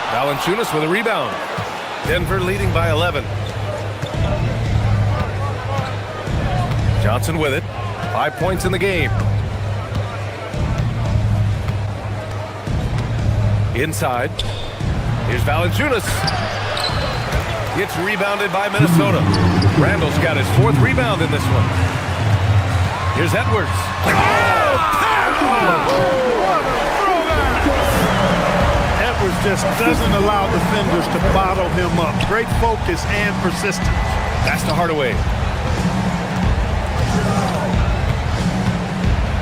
Valanciunas with a rebound. Denver leading by 11. Johnson with it. 5 points in the game. Inside. Here's Valanciunas. It's rebounded by Minnesota. Randall's got his 4th rebound in this one. Here's Edwards. Edwards just doesn't allow defenders to bottle him up. Great focus and persistence. That's to Hardaway.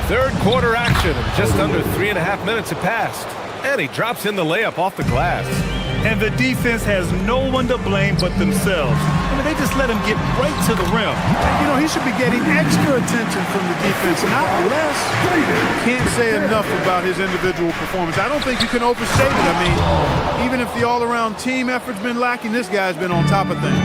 Third quarter action. Just under 3.5 minutes have passed. And he drops in the layup off the glass. And the defense has no one to blame but themselves. I mean, they just let him get right to the rim. You know, he should be getting extra attention from the defense, not less. Can't say enough about his individual performance. I don't think you can overstate it. I mean, even if the all-around team effort's been lacking, this guy's been on top of things.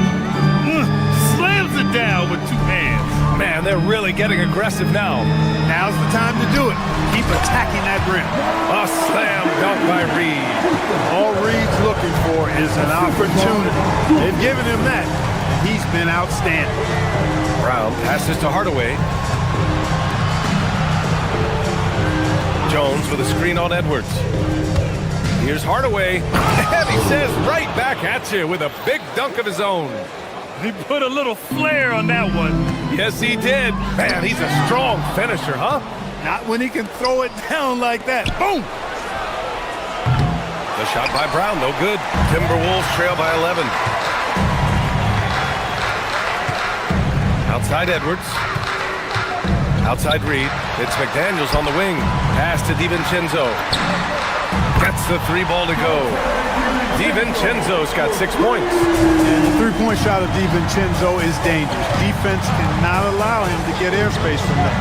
Slams it down with 2 hands. Man, they're really getting aggressive now. Now's the time to do it. Keep attacking that rim. A slam dunk by Reed. All Reed's looking for is an opportunity. They've given him that. He's been outstanding. Brown passes to Hardaway. Jones with a screen on Edwards. Here's Hardaway. And he says right back at you with a big dunk of his own. He put a little flair on that one. Yes, he did. Man, he's a strong finisher, huh? Not when he can throw it down like that. Boom! The shot by Brown, no good. Timberwolves trail by 11. Outside Edwards. Outside Reed. It's McDaniels on the wing. Pass to DiVincenzo. Gets the 3 ball to go. DiVincenzo's got 6 points. And the three-point shot of DiVincenzo is dangerous. Defense cannot allow him to get airspace from that.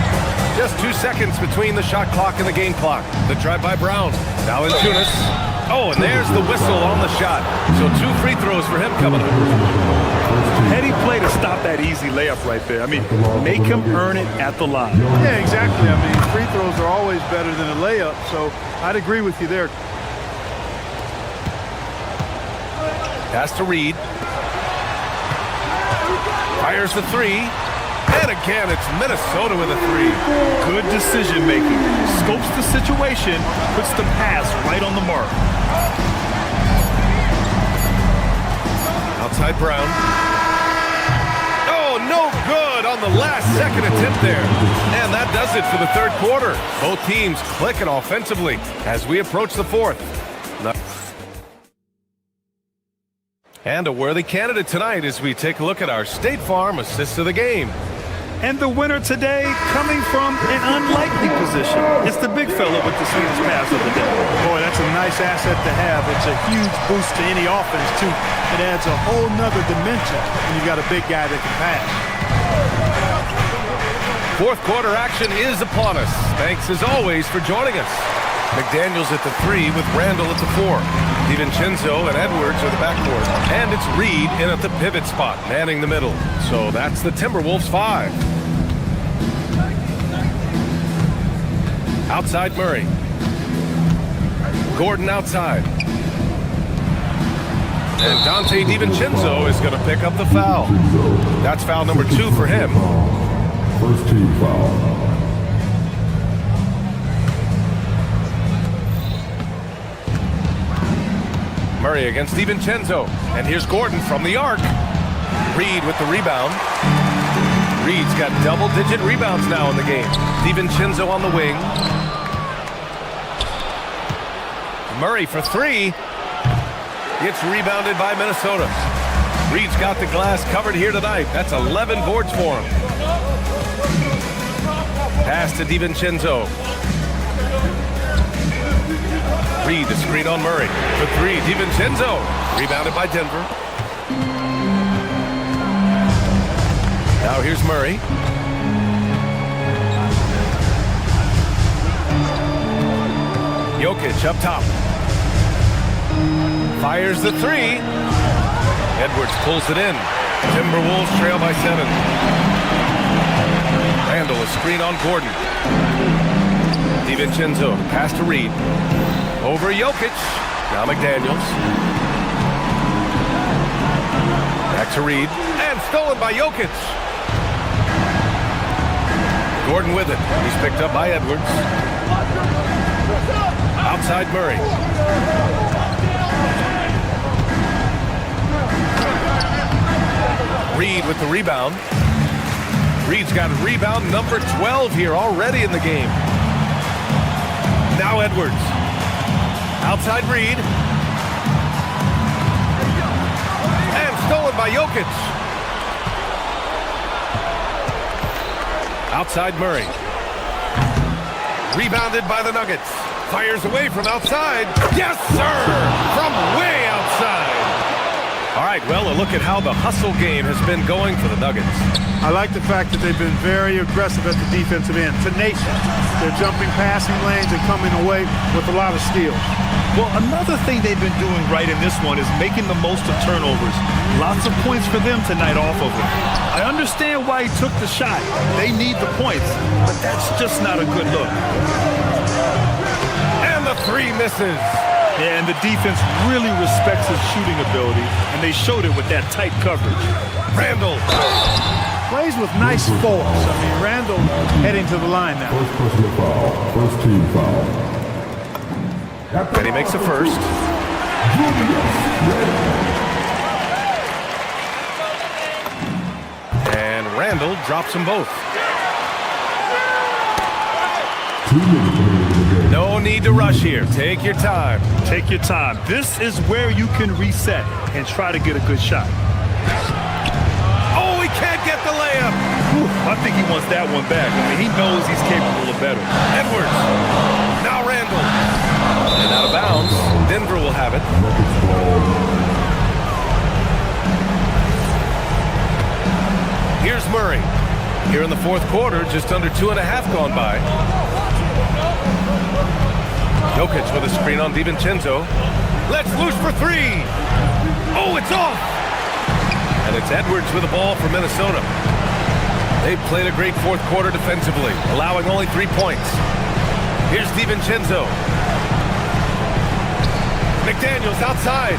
Just 2 seconds between the shot clock and the game clock. The drive by Brown. Now in Tunis. Oh, and there's the whistle on the shot. So 2 free throws for him coming up. Heady play to stop that easy layup right there. I mean, make him earn it at the line. Yeah, exactly. I mean, free throws are always better than a layup, so I'd agree with you there. Pass to Reed. Fires the 3. And again, it's Minnesota with a 3. Good decision making. Scopes the situation, puts the pass right on the mark. Outside Brown. Oh, no good on the last second attempt there. And that does it for the third quarter. Both teams clicking offensively as we approach the fourth. And a worthy candidate tonight as we take a look at our State Farm assist of the game. And the winner today coming from an unlikely position. It's the big fella with the sweetest pass of the day. Boy, that's a nice asset to have. It's a huge boost to any offense, too. It adds a whole nother dimension when you've got a big guy that can pass. Fourth quarter action is upon us. Thanks, as always, for joining us. McDaniels at the 3 with Randall at the 4. DiVincenzo and Edwards are the backcourt. And it's Reed in at the pivot spot, manning the middle. So that's the Timberwolves 5. Outside Murray. Gordon outside. And Dante DiVincenzo is going to pick up the foul. That's foul number 2 for him. First team foul. Murray against DiVincenzo. And here's Gordon from the arc. Reed with the rebound. Reed's got double-digit rebounds now in the game. DiVincenzo on the wing. Murray for 3. It's rebounded by Minnesota. Reed's got the glass covered here tonight. That's 11 boards for him. Pass to DiVincenzo. Reed, the screen on Murray. For 3, DiVincenzo. Rebounded by Denver. Now here's Murray. Jokic up top. Fires the 3. Edwards pulls it in. Timberwolves trail by 7. Randall, a screen on Gordon. DiVincenzo, pass to Reed. Over Jokic. Now McDaniels. Back to Reed. And stolen by Jokic. Gordon with it. He's picked up by Edwards. Outside Murray. Reed with the rebound. Reed's got rebound number 12 here already in the game. Now Edwards. Outside Reed. And stolen by Jokic. Outside Murray. Rebounded by the Nuggets. Fires away from outside. Yes, sir! From way outside. All right, well, a look at how the hustle game has been going for the Nuggets. I like the fact that they've been very aggressive at the defensive end. Tenacious. They're jumping passing lanes and coming away with a lot of skills. Well, another thing they've been doing right in this one is making the most of turnovers. Lots of points for them tonight off of it. I understand why he took the shot. They need the points, but that's just not a good look. And the 3 misses. Yeah, and the defense really respects his shooting ability, and they showed it with that tight coverage. Randall. Plays with nice force. I mean, Randall heading to the line now. First personal foul. First team foul. And he makes the first. And Randall drops them both. No need to rush here. Take your time. Take your time. This is where you can reset and try to get a good shot. Oh, he can't get the layup. Whew, I think he wants that one back. I mean, he knows he's capable of better. Edwards. Now Randall. And out of bounds. Denver will have it. Here in the fourth quarter, just under 2.5 gone by. Jokic with a screen on DiVincenzo. Let's loose for three. Oh, it's off. And it's Edwards with the ball for Minnesota. They've played a great fourth quarter defensively, allowing only 3 points. Here's DiVincenzo. McDaniels outside.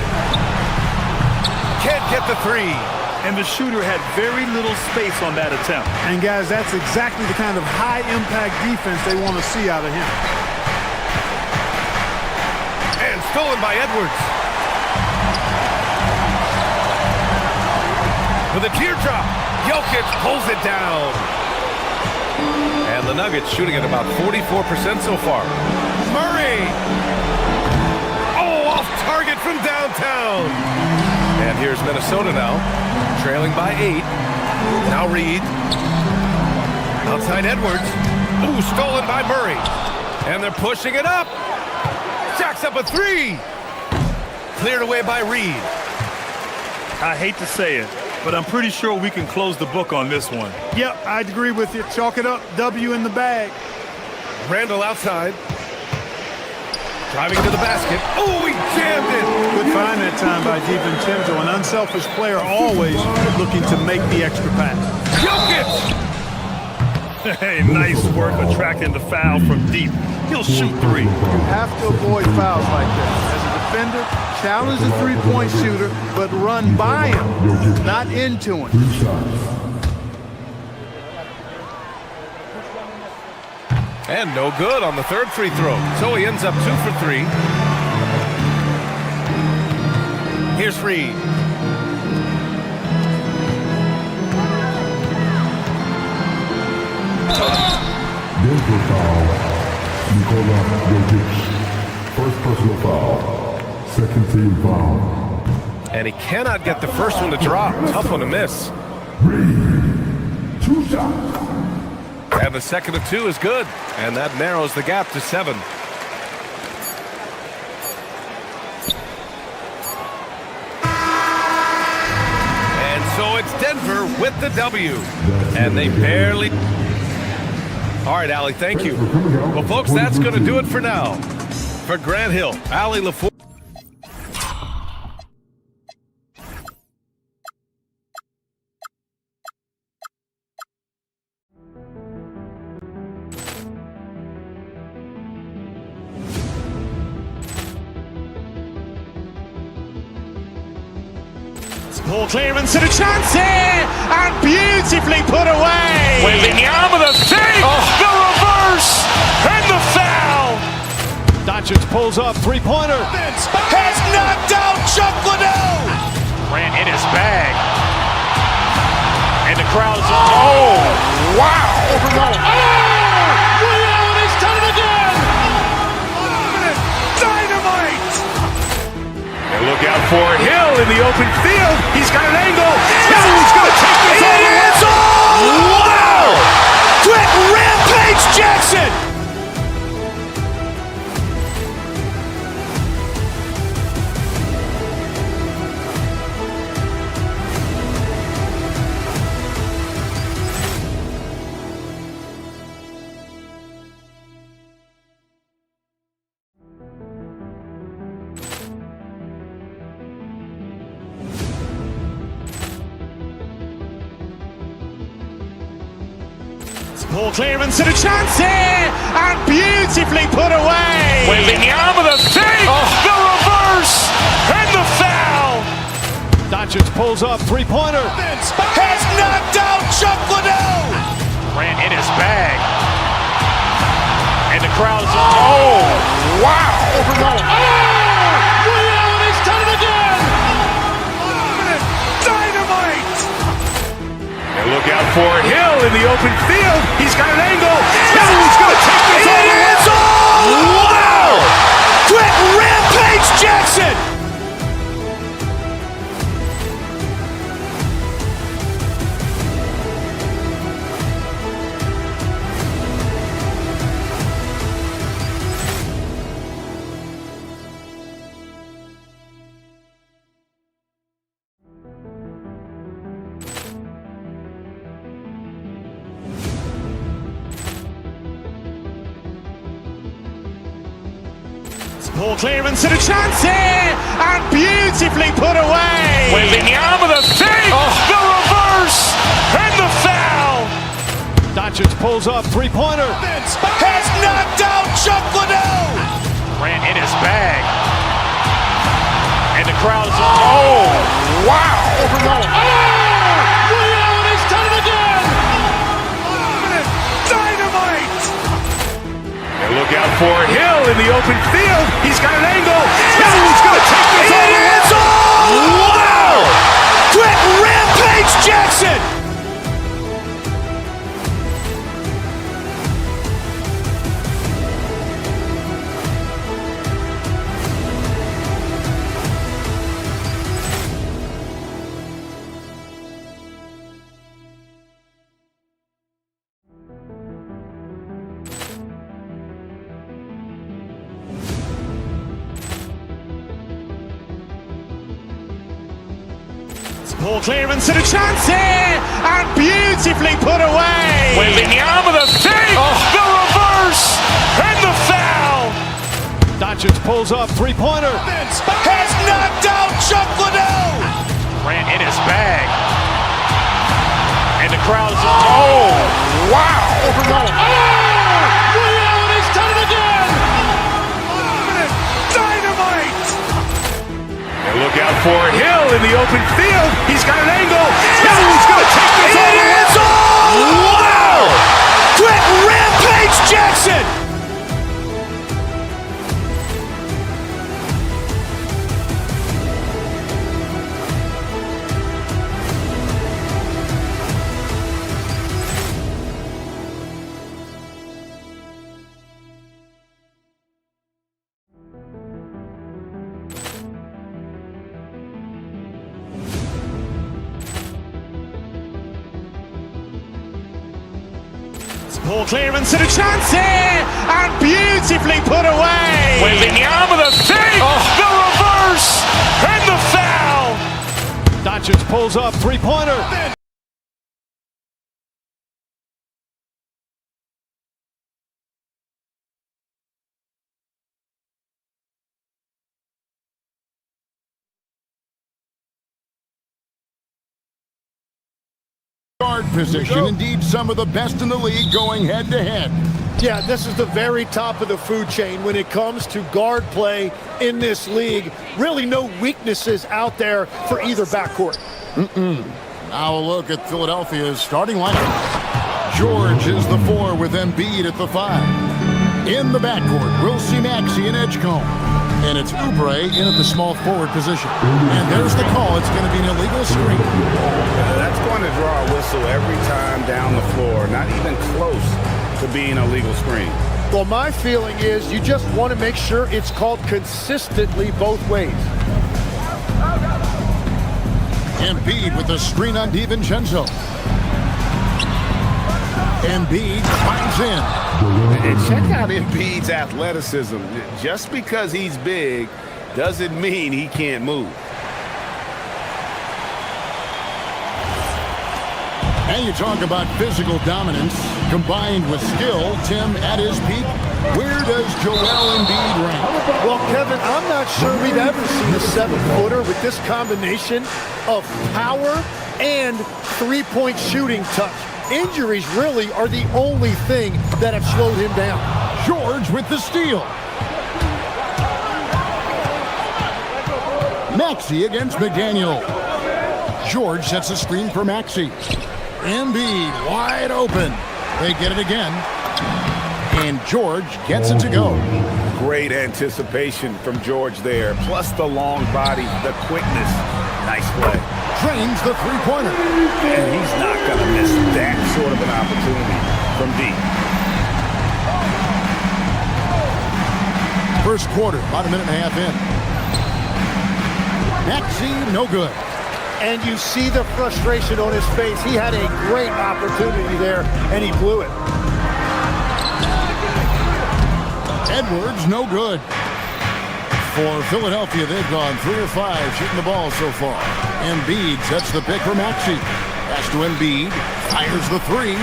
Can't get the three. And the shooter had very little space on that attempt. And guys, that's exactly the kind of high-impact defense they want to see out of him. And stolen by Edwards. With a teardrop, Jokic pulls it down. And the Nuggets shooting at about 44% so far. Murray! Oh, off target from downtown. And here's Minnesota now, trailing by 8. Now Reed. Outside Edwards. Ooh, stolen by Murray. And they're pushing it up. Jacks up a three. Cleared away by Reed. I hate to say it, but I'm pretty sure we can close the book on this one. Yep, I'd agree with you. Chalk it up. W in the bag. Randall outside. Driving to the basket. Oh, he jammed it. Good find that time by DiVincenzo. An unselfish player always looking to make the extra pass. Jokic! Hey, nice work attracting the foul from deep. He'll shoot three. You have to avoid fouls like that. As a defender, challenge the three-point shooter, but run by him, not into him. And no good on the third free throw. So he ends up 2 for 3. Here's Reed. Denver foul. Nikola Jokic. First personal foul. Second team foul. And he cannot get the first one to drop. Tough one to miss. Reed. 2 shots. And the second of 2 is good. And that narrows the gap to 7. And so it's Denver with the W. And they barely... All right, Allie, thank you. Well, folks, that's going to do it for now. For Grant Hill, Allie LaFour. Ball clearance and a chance here, and beautifully put away. Wembanyama the fake, the reverse, and the foul. Doncic pulls up, three-pointer. Has knocked out Chuck Liddell. Grant in his bag. And the crowd is, oh, wow. Liddell, he's done it again. Dynamite. And look out for Hill in the open field. He's got an angle. Hill's going to take this all the way. Wow! Quick Rampage Jackson. Ball clearance and a chance here, and beautifully put away. Wembanyama the fake, the reverse, and the foul. Doncic pulls up, three-pointer. Has knocked out Chuck Liddell. Grant in his bag. And the crowd is, oh, wow. Liddell, he's done it again. Dynamite. And look out for Hill in the open field. He's got an angle. Hill's going to take this all the way. Wow! Quick Rampage Jackson. Ball clearance and a chance here, and beautifully put away. Wembanyama the fake, the reverse, and the foul. Doncic pulls up, three-pointer. Has knocked out Chuck Liddell. Grant in his bag. And the crowd is, oh, wow. He's done it again. Dynamite. And look out for Hill in the open field. He's got an angle. Hill's going to take this all the way. Wow. Quit Rampage Jackson. Ball clearance and a chance here, and beautifully put away. Wembanyama the fake, the reverse, and the foul. Doncic pulls up, three-pointer. Has knocked out Chuck Liddell. Grant in his bag. And the crowd is, oh, wow. He's done it again. Dynamite. And look out for Hill in the open field. He's got an angle. Hill's going to take this all the way. Wow. Quit Rampage Jackson. Ball clearance and a chance here, and beautifully put away. Wembanyama the fake, the reverse, and the foul. Doncic pulls up, three-pointer. Guard position, indeed some of the best in the league going head-to-head. Yeah, this is the very top of the food chain when it comes to guard play in this league. Really no weaknesses out there for either backcourt. Now a look at Philadelphia's starting lineup. George is the 4 with Embiid at the 5. In the backcourt, we'll see Maxey and Edgecombe. And it's Oubre in at the small forward position. And there's the call. It's going to be an illegal screen. That's going to draw a whistle every time down the floor. Not even close to being a legal screen. Well, my feeling is you just want to make sure it's called consistently both ways. Embiid with the screen on DiVincenzo. Embiid climbs in. And check out Embiid's athleticism. Just because he's big doesn't mean he can't move. And you talk about physical dominance combined with skill. Tim, at his peak, where does Joel Embiid rank? Well, Kevin, I'm not sure we've ever seen a 7-footer with this combination of power and three-point shooting touch. Injuries really are the only thing that have slowed him down. George with the steal. Maxey against McDaniel. George sets a screen for Maxey. Embiid wide open. They get it again. And George gets it to go. Great anticipation from George there. Plus the long body, the quickness. Nice play. Drains the three-pointer. And he's not going to miss that sort of an opportunity from deep. First quarter, about a minute and a half in. Maxey, no good. And you see the frustration on his face. He had a great opportunity there, and he blew it. Edwards, no good. For Philadelphia, they've gone 3 of 5 shooting the ball so far. Embiid sets the pick for Maxey. Pass to Embiid. Fires the 3.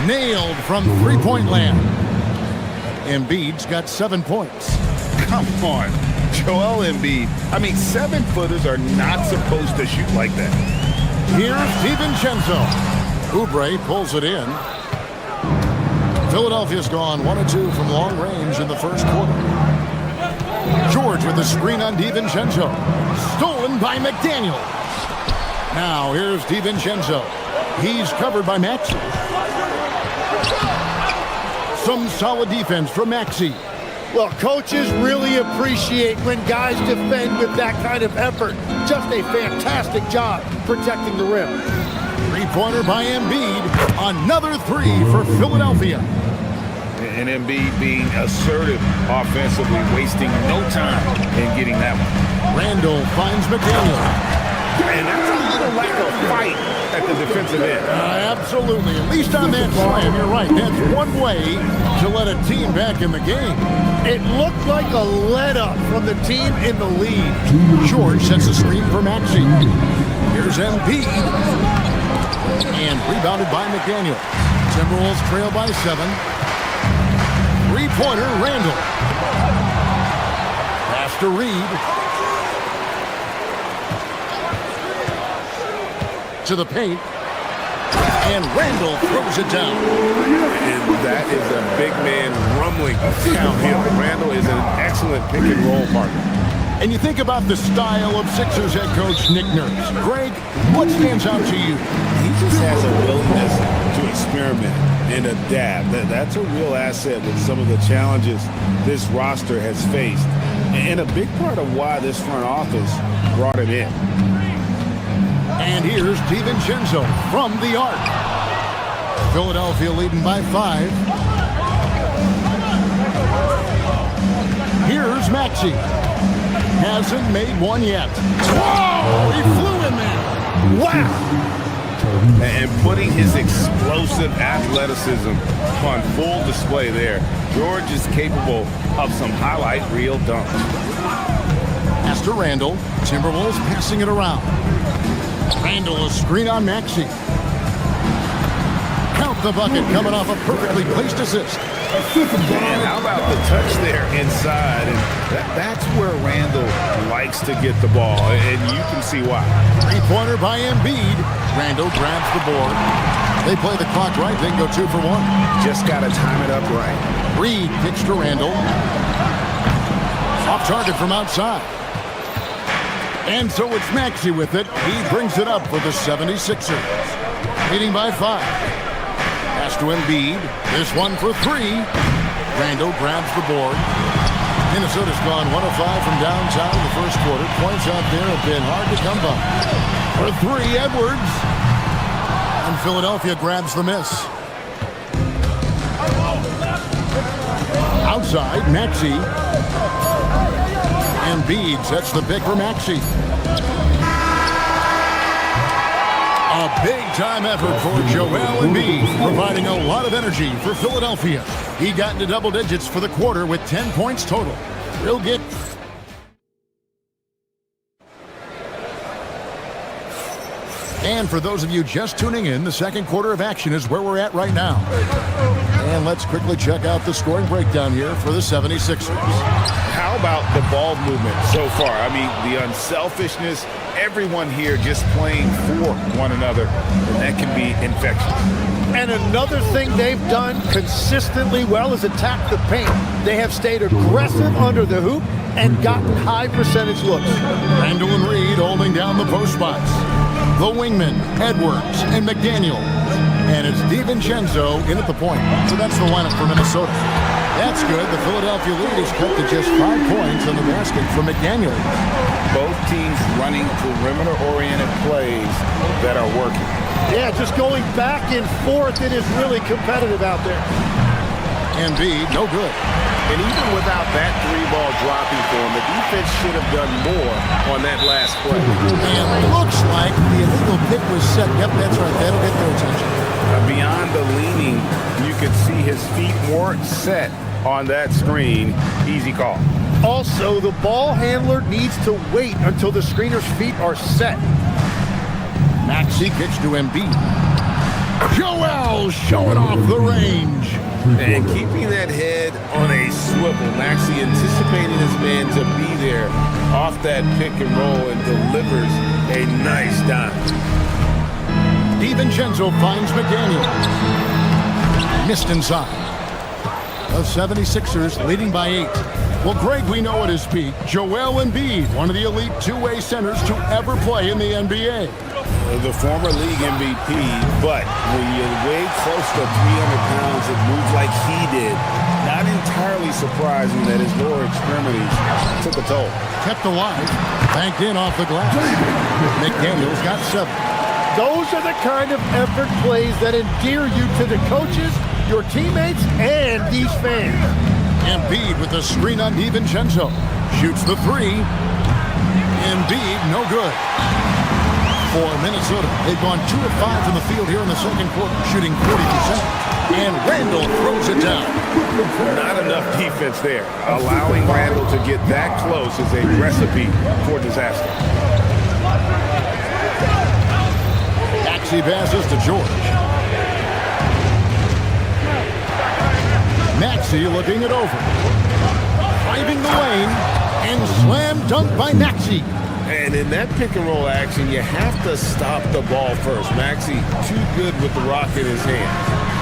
Nailed from three-point land. Embiid's got 7 points. Come on. Joel Embiid. I mean, 7-footers are not supposed to shoot like that. Here's DiVincenzo. Oubre pulls it in. Philadelphia's gone 1 of 2 from long range in the first quarter. George with the screen on DiVincenzo. Stolen by McDaniel. Now here's DiVincenzo. He's covered by Maxey. Some solid defense from Maxey. Well, coaches really appreciate when guys defend with that kind of effort. Just a fantastic job protecting the rim. Three-pointer by Embiid. Another 3 for Philadelphia. And Embiid being assertive offensively, wasting no time in getting that one. Randall finds McDaniel. And that's a little lack of fight at the defensive end. Absolutely. At least on that slam, you're right. That's one way to let a team back in the game. It looked like a let-up from the team in the lead. George sets a screen for Maxey. Here's Embiid. And rebounded by McDaniel. Timberwolves trail by 7. Three-pointer, Randall. Pass to Reed. To the paint. And Randall throws it down. And that is a big man rumbling downhill. Randall is an excellent pick-and-roll partner. And you think about the style of Sixers head coach Nick Nurse. Greg, what stands out to you? He just has a willingness to experiment and adapt. That's a real asset with some of the challenges this roster has faced. And a big part of why this front office brought him in. And here's DiVincenzo from the arc. Philadelphia leading by 5. Here's Maxey. Hasn't made one yet. Whoa! He flew in there. Wow! And putting his explosive athleticism on full display there. George is capable of some highlight reel dunks. Pass to Randall. Timberwolves passing it around. Randall a screen on Maxey. Count the bucket coming off a perfectly placed assist. And how about the touch there inside? And that's where Randall likes to get the ball, and you can see why. Three-pointer by Embiid. Randall grabs the board. They play the clock right. They can go 2 for 1. Just got to time it up right. Reed kicks to Randall. Off target from outside. And so it's Maxey with it. He brings it up for the 76ers. Leading by 5. Pass to Embiid. This one for 3. Randall grabs the board. Minnesota's gone 1 of 5 from downtown in the first quarter. Points out there have been hard to come by. For 3, Edwards. And Philadelphia grabs the miss. Outside, Maxey. Embiid sets the pick for Maxey. A big-time effort for Joel Embiid, providing a lot of energy for Philadelphia. He got into double digits for the quarter with 10 points total. Real good. And for those of you just tuning in, the second quarter of action is where we're at right now. And let's quickly check out the scoring breakdown here for the 76ers. How about the ball movement so far? I mean, the unselfishness, everyone here just playing for one another, and that can be infectious. And another thing they've done consistently well is attack the paint. They have stayed aggressive under the hoop and gotten high percentage looks. Randall and Reed holding down the post spots. The wingmen, Edwards and McDaniel. And it's DiVincenzo in at the point. So that's the lineup for Minnesota. That's good. The Philadelphia lead is cut to just 5 points on the basket from McDaniel. Both teams running perimeter-oriented plays that are working. Yeah, just going back and forth, it is really competitive out there. Embiid, no good. And even without that 3-ball dropping for him, the defense should have done more on that last play. And looks like the illegal pick was set. Yep, that's right. That'll get their attention. Beyond the leaning, you could see his feet weren't set on that screen. Easy call. Also, the ball handler needs to wait until the screener's feet are set. Maxey kicks to Embiid. Joel showing off the range. And keeping that head on a swivel. Maxey anticipating his man to be there off that pick and roll and delivers a nice dime. DiVincenzo finds McDaniel. Missed inside. The 76ers leading by 8. Well, Greg, we know at his peak, Joel Embiid, one of the elite two-way centers to ever play in the NBA. The former league MVP, but when you weigh close to 300 pounds, it moves like he did. Not entirely surprising that his lower extremities took a toll. Kept alive, banked in off the glass. McDaniel's got 7. Those are the kind of effort plays that endear you to the coaches, your teammates, and these fans. Embiid with the screen on DiVincenzo. Shoots the 3. Embiid, no good. For Minnesota, they've gone 2 of 5 from the field here in the second quarter, shooting 40%. And Randall throws it down. Not enough defense there. Allowing Randall to get that close is a recipe for disaster. Maxey passes to George. Maxey looking it over. Driving the lane and slam dunk by Maxey. And in that pick and roll action, you have to stop the ball first. Maxey too good with the rock in his hand.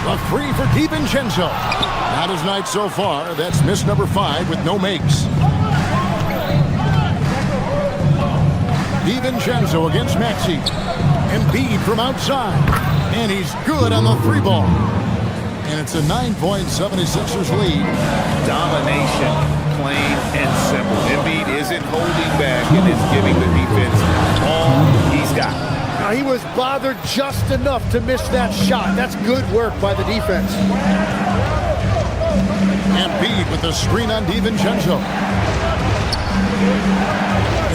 A 3 for DiVincenzo. Not his night so far. That's miss number 5 with no makes. DiVincenzo against Maxey. Embiid from outside. And he's good on the 3 ball. And it's a 9-point 76ers lead. Domination, plain and simple. Embiid isn't holding back and is giving the defense all he's got. Now, he was bothered just enough to miss that shot. That's good work by the defense. Embiid with the screen on DiVincenzo.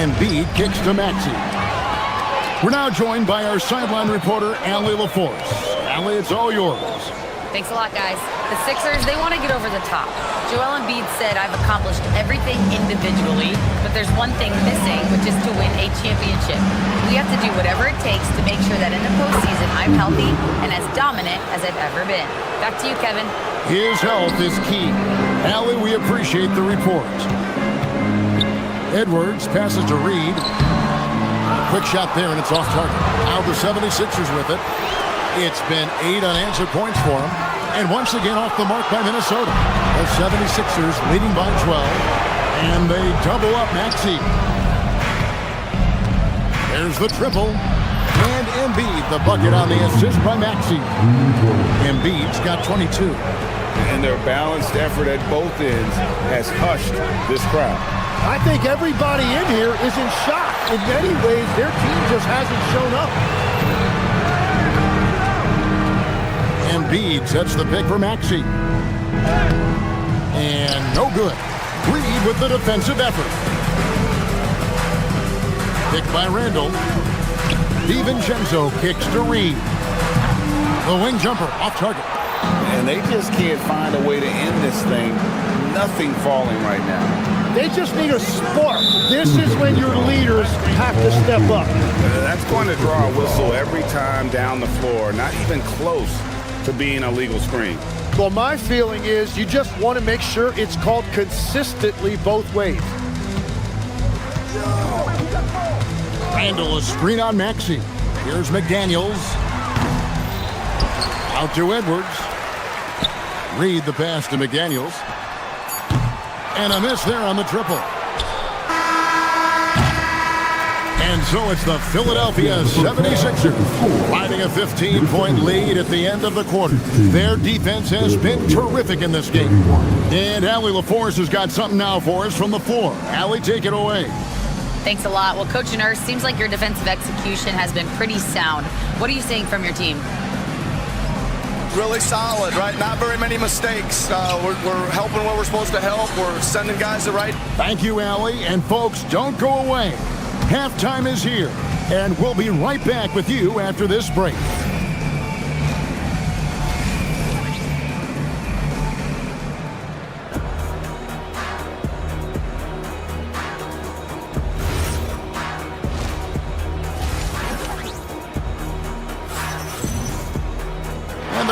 Embiid kicks to Maxey. We're now joined by our sideline reporter, Allie LaForce. Allie, it's all yours. Thanks a lot, guys. The Sixers, they want to get over the top. Joel Embiid said, I've accomplished everything individually, but there's one thing missing, which is to win a championship. We have to do whatever it takes to make sure that in the postseason, I'm healthy and as dominant as I've ever been. Back to you, Kevin. His health is key. Allie, we appreciate the report. Edwards passes to Reed. Quick shot there, and it's off target. Now the 76ers with it. It's been 8 unanswered points for him. And once again off the mark by Minnesota. The 76ers leading by 12. And they double up Maxey. There's the triple. And Embiid, the bucket on the assist by Maxey. Embiid's got 22. And their balanced effort at both ends has hushed this crowd. I think everybody in here is in shock. In many ways, their team just hasn't shown up. Embiid sets the pick for Maxey. And no good. Reed with the defensive effort. Picked by Randall. DiVincenzo kicks to Reed. The wing jumper off target. And they just can't find a way to end this thing. Nothing falling right now. They just need a spark. This is when your leaders have to step up. That's going to draw a whistle every time down the floor. Not even close to being a legal screen. Well, my feeling is you just want to make sure it's called consistently both ways. Randall, a screen on Maxey. Here's McDaniels. Out to Edwards. Reed the pass to McDaniels. And a miss there on the triple. And so it's the Philadelphia 76ers finding a 15-point lead at the end of the quarter. Their defense has been terrific in this game. And Allie LaForce has got something now for us from the floor. Allie, take it away. Thanks a lot. Well, Coach Nurse, seems like your defensive execution has been pretty sound. What are you seeing from your team? Really solid, right? Not very many mistakes. We're helping where we're supposed to help. We're sending guys the right. Thank you, Allie. And folks, don't go away. Halftime is here, and we'll be right back with you after this break.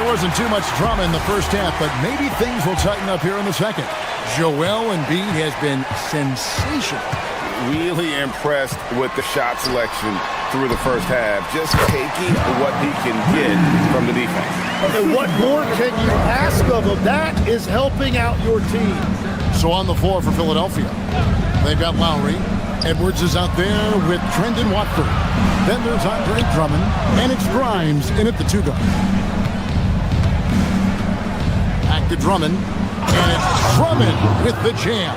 there wasn't too much drama in the first half, but maybe things will tighten up here in the second. Joel Embiid has been sensational. Really impressed with the shot selection through the first half, just taking what he can get from the defense. And what more can you ask of him? That is helping out your team. So on the floor for Philadelphia, they've got Lowry. Edwards is out there with Trendon Watford. Then there's Andre Drummond, and it's Grimes in at the 2-guard. Back to Drummond, and it's Drummond with the jam.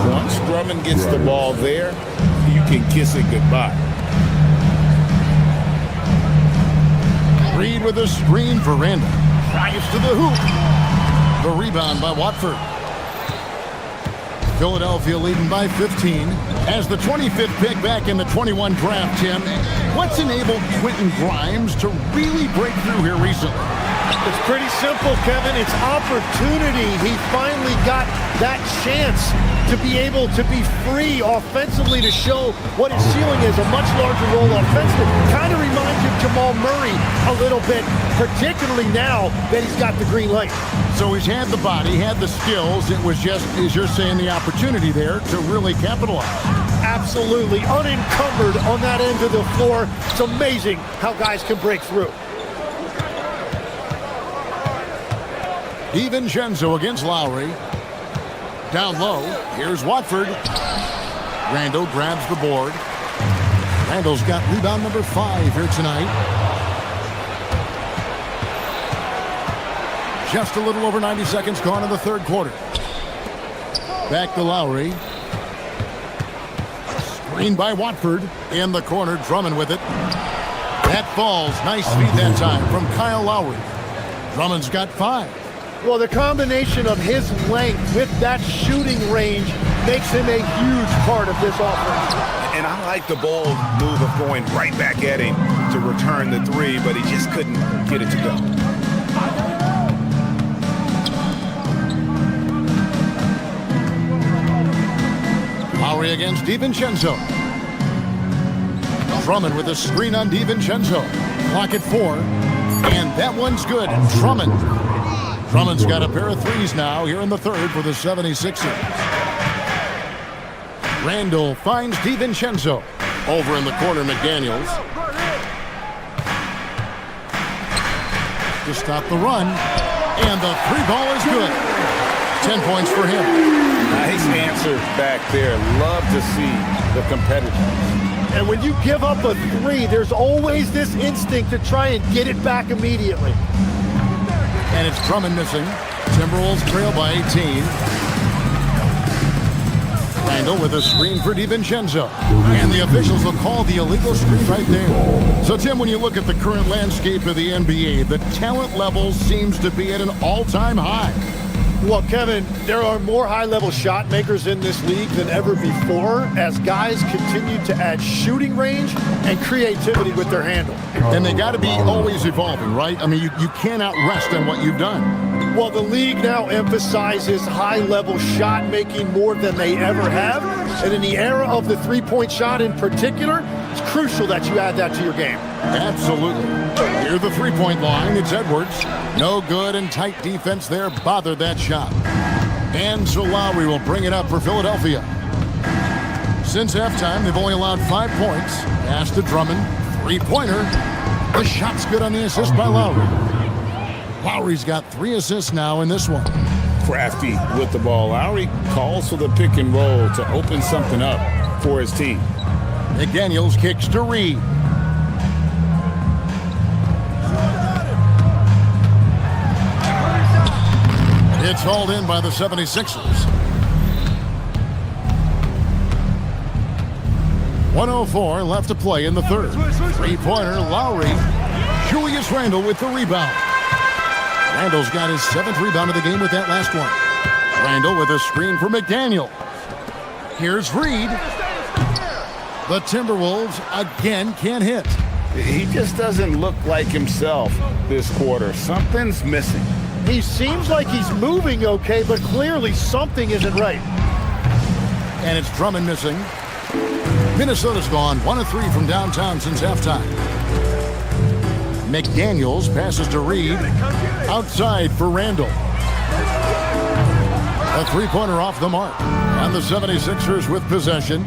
Once Drummond gets the ball there, you can kiss it goodbye. Reed with a screen for Randall. Drives to the hoop. The rebound by Watford. Philadelphia leading by 15. As the 25th pick back in the 21 draft, Tim, what's enabled Quentin Grimes to really break through here recently? It's pretty simple, Kevin. It's opportunity. He finally got that chance to be able to be free offensively to show what his ceiling is, a much larger role offensively. Kind of reminds you of Jamal Murray a little bit, particularly now that he's got the green light. So he's had the body, had the skills. It was just, as you're saying, the opportunity there to really capitalize. Absolutely unencumbered on that end of the floor. It's amazing how guys can break through. DiVincenzo against Lowry. Down low, here's Watford. Randall grabs the board. Randall's got rebound number 5 here tonight. Just a little over 90 seconds gone in the third quarter. Back to Lowry. Screen by Watford. In the corner, Drummond with it. That falls. Nice feed that time from Kyle Lowry. Drummond's got 5. Well, the combination of his length with that shooting range makes him a huge part of this offense. And I like the bold move of going right back at him to return the 3, but he just couldn't get it to go. Lowry against DiVincenzo. Drummond with a screen on DiVincenzo. Clock at 4. And that one's good. Drummond's got a pair of 3s now here in the third for the 76ers. Randall finds DiVincenzo. Over in the corner, McDaniels. To stop the run. And the 3-ball is good. 10 points for him. Nice answer back there. Love to see the competitor. And when you give up a 3, there's always this instinct to try and get it back immediately. And it's Drummond missing. Timberwolves trail by 18. Randall with a screen for DiVincenzo. And the officials will call the illegal screen right there. So, Tim, when you look at the current landscape of the NBA, the talent level seems to be at an all-time high. Well, Kevin, there are more high-level shot makers in this league than ever before as guys continue to add shooting range and creativity with their handle. And they got to be always evolving, right? I mean, you cannot rest on what you've done. Well, the league now emphasizes high-level shot making more than they ever have. And in the era of the three-point shot in particular, it's crucial that you add that to your game. Absolutely. Near the three-point line, it's Edwards. No good and tight defense there bothered that shot. And so Lowry will bring it up for Philadelphia. Since halftime, they've only allowed 5 points. Pass to Drummond. Three-pointer. The shot's good on the assist by Lowry. Lowry's got 3 assists now in this one. Crafty with the ball. Lowry calls for the pick and roll to open something up for his team. McDaniels kicks to Reed. It's hauled in by the 76ers. 1:04 left to play in the third. Three-pointer, Lowry. Julius Randle with the rebound. Randle's got his 7th rebound of the game with that last one. Randle with a screen for McDaniel. Here's Reed. The Timberwolves again can't hit. He just doesn't look like himself this quarter. Something's missing. He seems like he's moving okay, but clearly something isn't right. And it's Drummond missing. Minnesota's gone 1 of 3 from downtown since halftime. McDaniels passes to Reed. Outside for Randall. A three-pointer off the mark. And the 76ers with possession.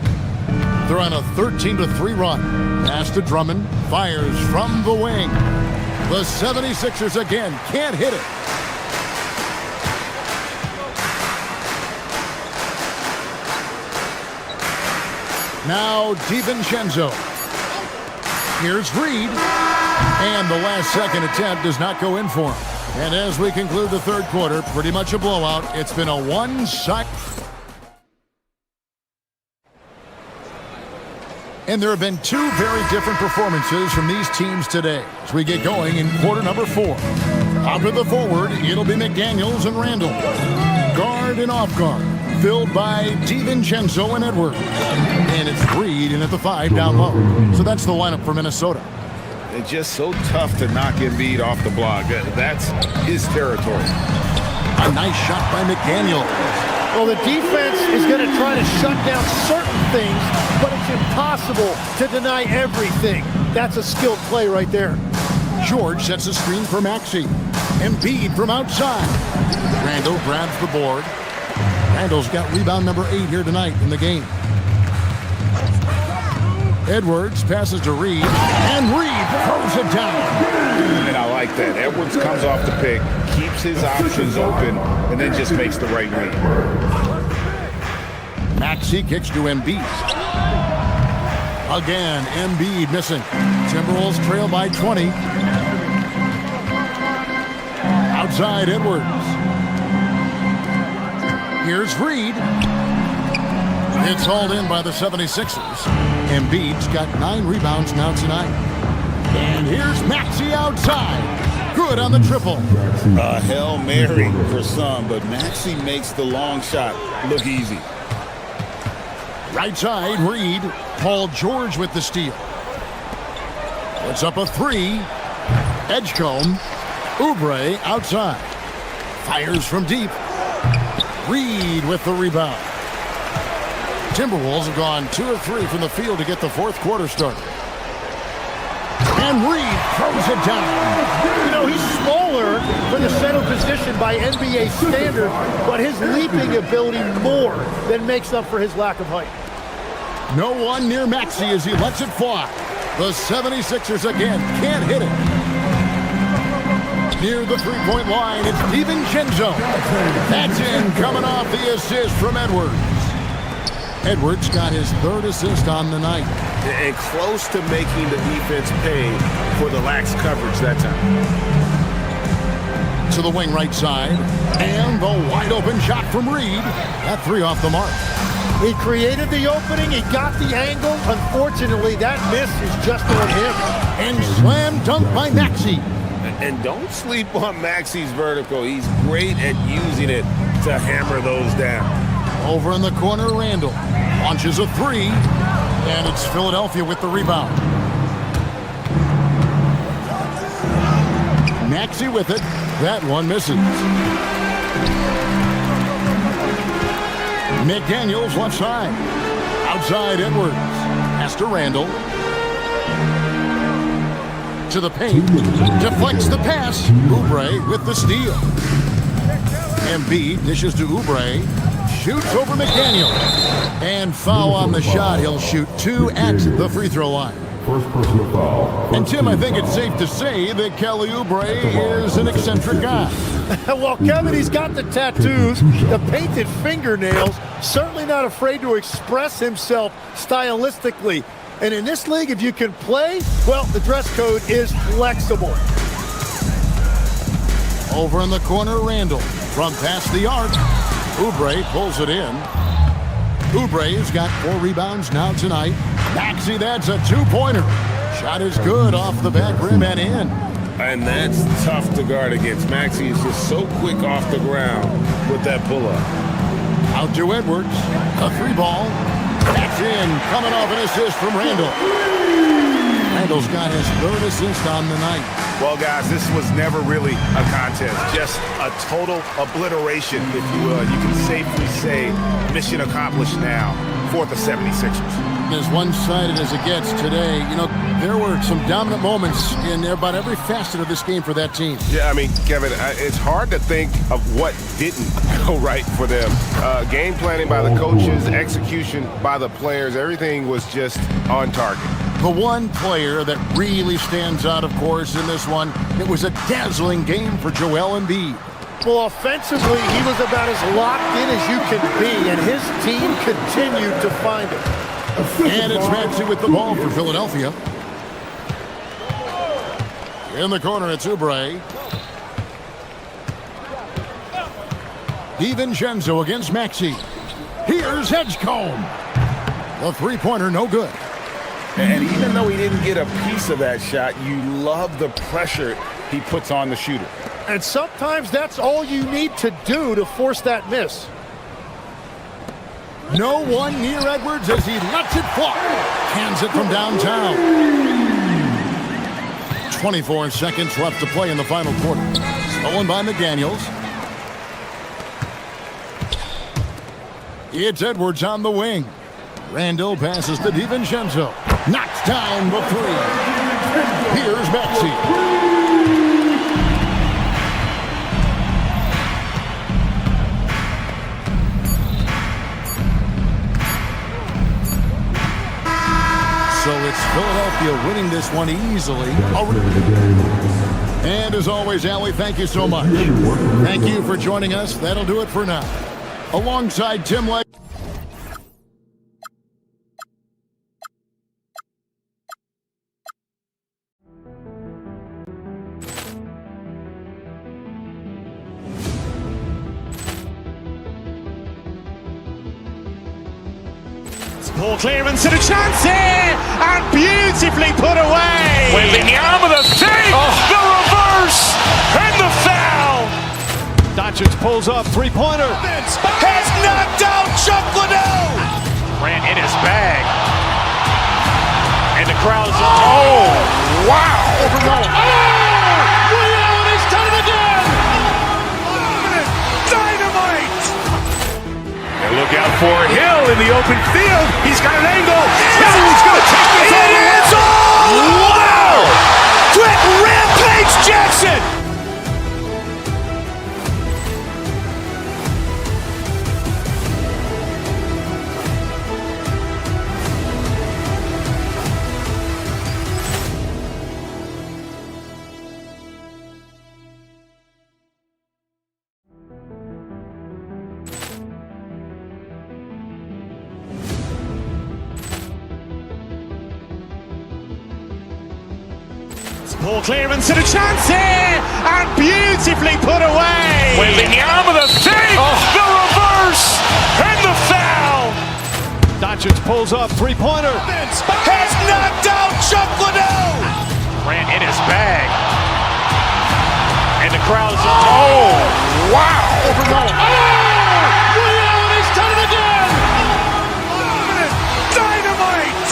They're on a 13-3 run. Pass to Drummond. Fires from the wing. The 76ers again can't hit it. Now DiVincenzo. Here's Reed. And the last second attempt does not go in for him. And as we conclude the third quarter, pretty much a blowout. It's been a one-shot. And there have been two very different performances from these teams today as we get going in quarter number 4. Out to the forward, it'll be McDaniels and Randall. Guard and off guard, filled by DiVincenzo and Edwards. And it's Reed in at the 5 down low. So that's the lineup for Minnesota. It's just so tough to knock Embiid off the block. That's his territory. A nice shot by McDaniel. Well, the defense is going to try to shut down certain things, but it's impossible to deny everything. That's a skilled play right there. George sets a screen for Maxey. Embiid from outside. Randall grabs the board. Randall's got rebound number 8 here tonight in the game. Edwards passes to Reed, and Reed throws it down. And I like that. Edwards comes off the pick, keeps his options open, and then just makes the right read. Maxey kicks to Embiid. Again, Embiid missing. Timberwolves trail by 20. Outside Edwards. Here's Reed. It's hauled in by the 76ers. Embiid's got 9 rebounds now tonight. And here's Maxey outside. Good on the triple. A Hail Mary for some, but Maxey makes the long shot look easy. Right side, Reed. Paul George with the steal. Puts up a 3. Edgecombe. Oubre outside. Fires from deep. Reed with the rebound. Timberwolves have gone 2 of 3 from the field to get the fourth quarter started. And Reed throws it down. You know, he's smaller for the center position by NBA standards, but his leaping ability more than makes up for his lack of height. No one near Maxey as he lets it fly. The 76ers again can't hit it. Near the three-point line, it's DiVincenzo. That's in, coming off the assist from Edwards. Edwards got his 3rd assist on the night. And close to making the defense pay for the lax coverage that time. To the wing right side. And the wide-open shot from Reed. That 3 off the mark. He created the opening. He got the angle. Unfortunately, that miss is just on him. And slam dunk by Maxey. And don't sleep on Maxey's vertical. He's great at using it to hammer those down. Over in the corner, Randall launches a 3, and it's Philadelphia with the rebound. Maxey with it. That one misses. McDaniels left side. Outside Edwards. Pass to Randall. To the paint. Deflects the pass. Oubre with the steal. Embiid dishes to Oubre. Shoots over McDaniel. And foul on the shot. He'll shoot 2 at the free throw line. First personal foul. And Tim, I think it's safe to say that Kelly Oubre is an eccentric guy. Well, Kevin, he's got the tattoos, the painted fingernails, certainly not afraid to express himself stylistically. And in this league, if you can play, well, the dress code is flexible. Over in the corner, Randall. From past the arc. Oubre pulls it in. Oubre's got 4 rebounds now tonight. Maxey, that's a 2-pointer. Shot is good off the back rim and in. And that's tough to guard against. Maxey is just so quick off the ground with that pull-up. Out to Edwards. A 3-ball. That's in. Coming off an assist from Randall. Randall's got his 3rd assist on the night. Well, guys, this was never really a contest. Just a total obliteration, if you will. You can safely say mission accomplished now for the 76ers. gotten as one-sided as it gets today. You know, there were some dominant moments in about every facet of this game for that team. Yeah, I mean, Kevin, it's hard to think of what didn't go right for them. Game planning by the coaches, execution by the players, everything was just on target. The one player that really stands out, of course, in this one, it was a dazzling game for Joel Embiid. Well, offensively, he was about as locked in as you can be, and his team continued to find it. And it's Maxey with the ball for Philadelphia. In the corner, it's Oubre. DiVincenzo against Maxey. Here's Edgecombe. The three-pointer, no good. And even though he didn't get a piece of that shot, you love the pressure he puts on the shooter. And sometimes that's all you need to do to force that miss. No one near Edwards as he lets it fly. Hands it from downtown. 24 seconds left to play in the final quarter. Stolen by McDaniels. It's Edwards on the wing. Randall passes to DiVincenzo. Knocks down the three. Here's Maxey. So it's Philadelphia winning this one easily. And as always, Allie, thank you so much. Thank you for joining us. That'll do it for now. Alongside Tim Lake. Ball clearance and a chance here, and beautifully put away. Wembanyama the save, the reverse, and the foul. Doncic pulls up, three-pointer. Has knocked out Chuck Liddell. Grant in his bag. And the crowd's, oh, wow. He's done it again. Dynamite. And look out for Hill in the open field. He's got an angle. Hill's going to take this all the way. It is all. Wow. Quick Rampage Jackson. Ball clearance and a chance here, and beautifully put away. Wembanyama the save, the reverse, and the foul. Doncic pulls up, three-pointer. Has knocked out Chuck Liddell. Grant in his bag. And the crowd's, oh, wow. He's done it again. Dynamite.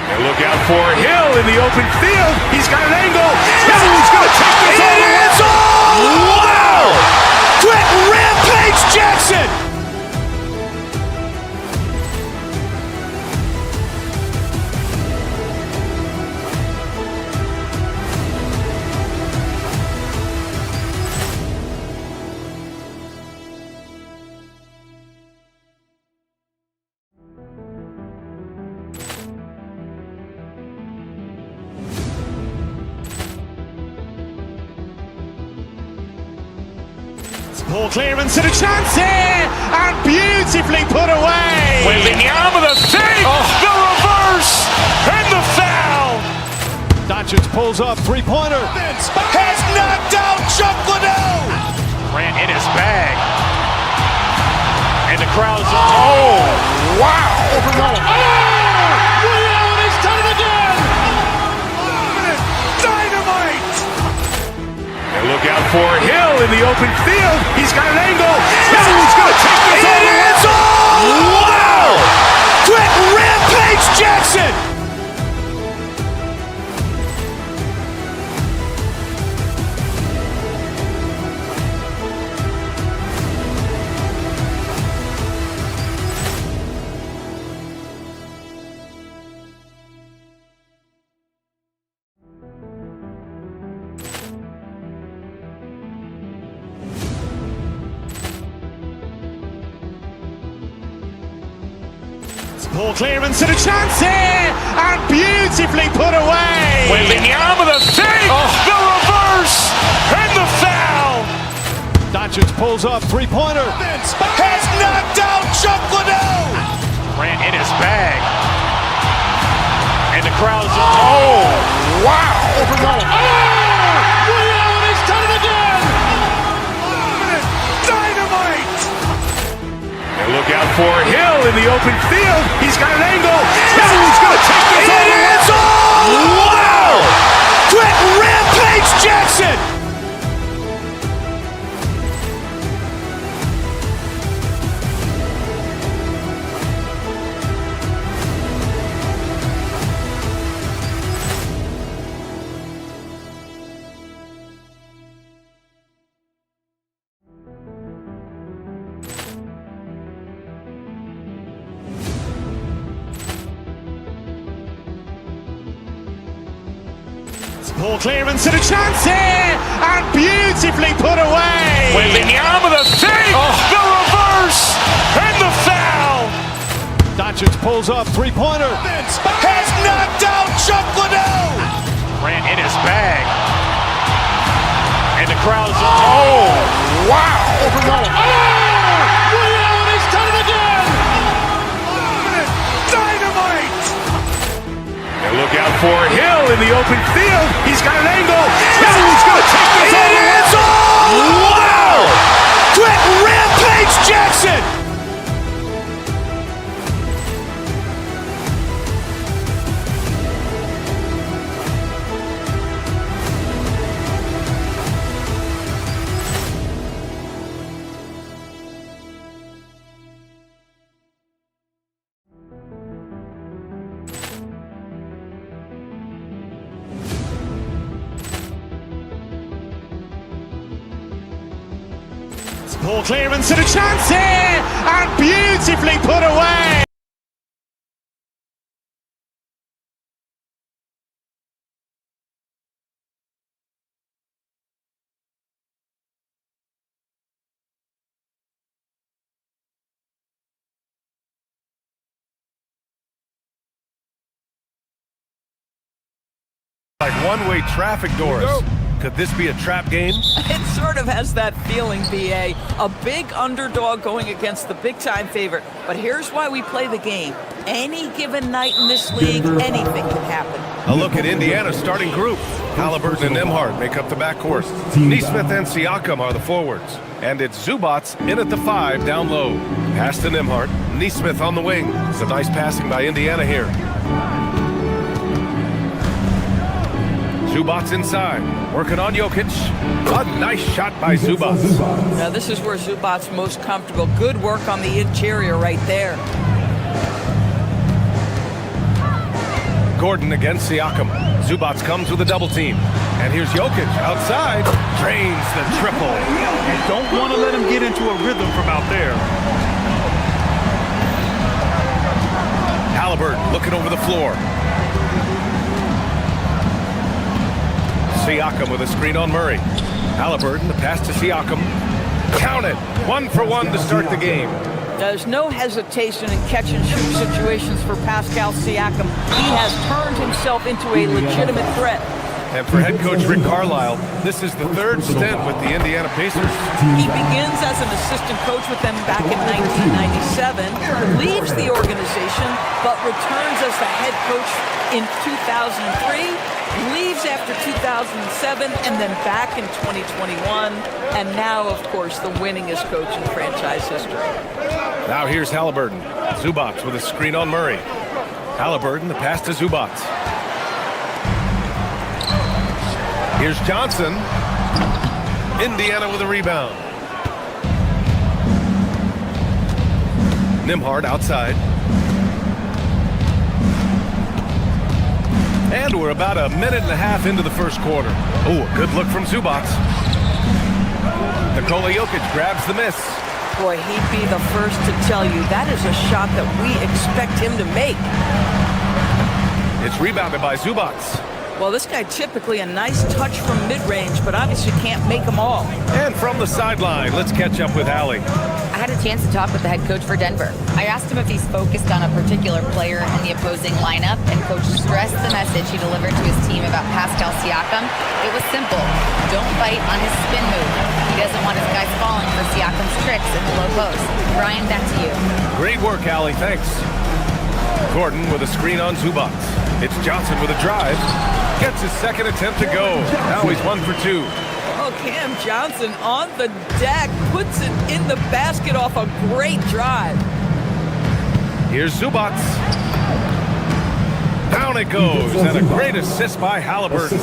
And look out for Hill in the open field. He's got an angle. Hill's going to take this all the way. It is all. Wow. Quick Rampage Jackson. Ball clearance and a chance here, and beautifully put away. Wembanyama the save, the reverse, and the foul. Doncic pulls up, three-pointer. Has knocked out Chuck Liddell. Grant in his bag. And the crowd's, oh, wow. He's done it again. Dynamite. And look out for Hill in the open field. He's got an angle. Hill's going to take this all the way. It is all. Wow. Quick Rampage Jackson. Ball clearance and a chance here, and beautifully put away. Wembanyama the fake, the reverse, and the foul. Doncic pulls up, three-pointer. Has knocked out Chuck Liddell. Grant in his bag. And the crowd's, oh, wow. He's done it again. Dynamite. And look out for Hill in the open field. He's got an angle. Hill's going to take this all the way. Wow! Quit Rampage Jackson. Ball clearance and a chance here, and beautifully put away. Wembanyama the fake, the reverse, and the foul. Doncic pulls up, three-pointer. Has knocked out Chuck Liddell. Grant in his bag. And the crowd's, oh, wow. He's done it again. Dynamite. And look out for Hill in the open field. He's got an angle. Hill's going to take this all the way. Wow! Quit Rampage Jackson. Ball clearance and a chance here, and beautifully put away. Like one-way traffic doors. Could this be a trap game? It sort of has that feeling, BA. A big underdog going against the big-time favorite. But here's why we play the game. Any given night in this league, anything can happen. A look at Indiana's starting group. Halliburton and Nembhard make up the backcourt. Neesmith and Siakam are the forwards. And it's Zubats in at the 5 down low. Pass to Nembhard. Neesmith on the wing. Some nice passing by Indiana here. Zubats inside, working on Jokic. A nice shot by Zubats. Now this is where Zubats most comfortable. Good work on the interior right there. Gordon against Siakam. Zubats comes with a double team. And here's Jokic outside. Drains the triple. You don't want to let him get into a rhythm from out there. Halliburton looking over the floor. Siakam with a screen on Murray. Halliburton, the pass to Siakam. Count it. 1 for 1 to start the game. There's no hesitation in catch-and-shoot situations for Pascal Siakam. He has turned himself into a legitimate threat. And for head coach Rick Carlisle, this is the 3rd stint with the Indiana Pacers. He begins as an assistant coach with them back in 1997, leaves the organization, but returns as the head coach in 2003, leaves after 2007, and then back in 2021, and now, of course, the winningest coach in franchise history. Now here's Halliburton. Zubats with a screen on Murray. Halliburton, the pass to Zubats. Here's Johnson. Indiana with a rebound. Nembhard outside. And we're about a minute and a half into the first quarter. Oh, a good look from Zubats. Nikola Jokic grabs the miss. Boy, he'd be the first to tell you that is a shot that we expect him to make. It's rebounded by Zubats. Well, this guy typically a nice touch from mid-range, but obviously can't make them all. And from the sideline, let's catch up with Allie. had a chance to talk with the head coach for Denver. I asked him if he's focused on a particular player in the opposing lineup, and coach stressed the message he delivered to his team about Pascal Siakam. It was simple. Don't bite on his spin move. He doesn't want his guys falling for Siakam's tricks in the low post. Brian, back to you. Great work, Allie. Thanks. Gordon with a screen on Zubac. It's Johnson with a drive. Gets his second attempt to go. Now he's 1 for 2. Oh, Cam Johnson on the deck, puts it in the basket off a great drive. Here's Zubac. Down it goes, and a great assist by Halliburton.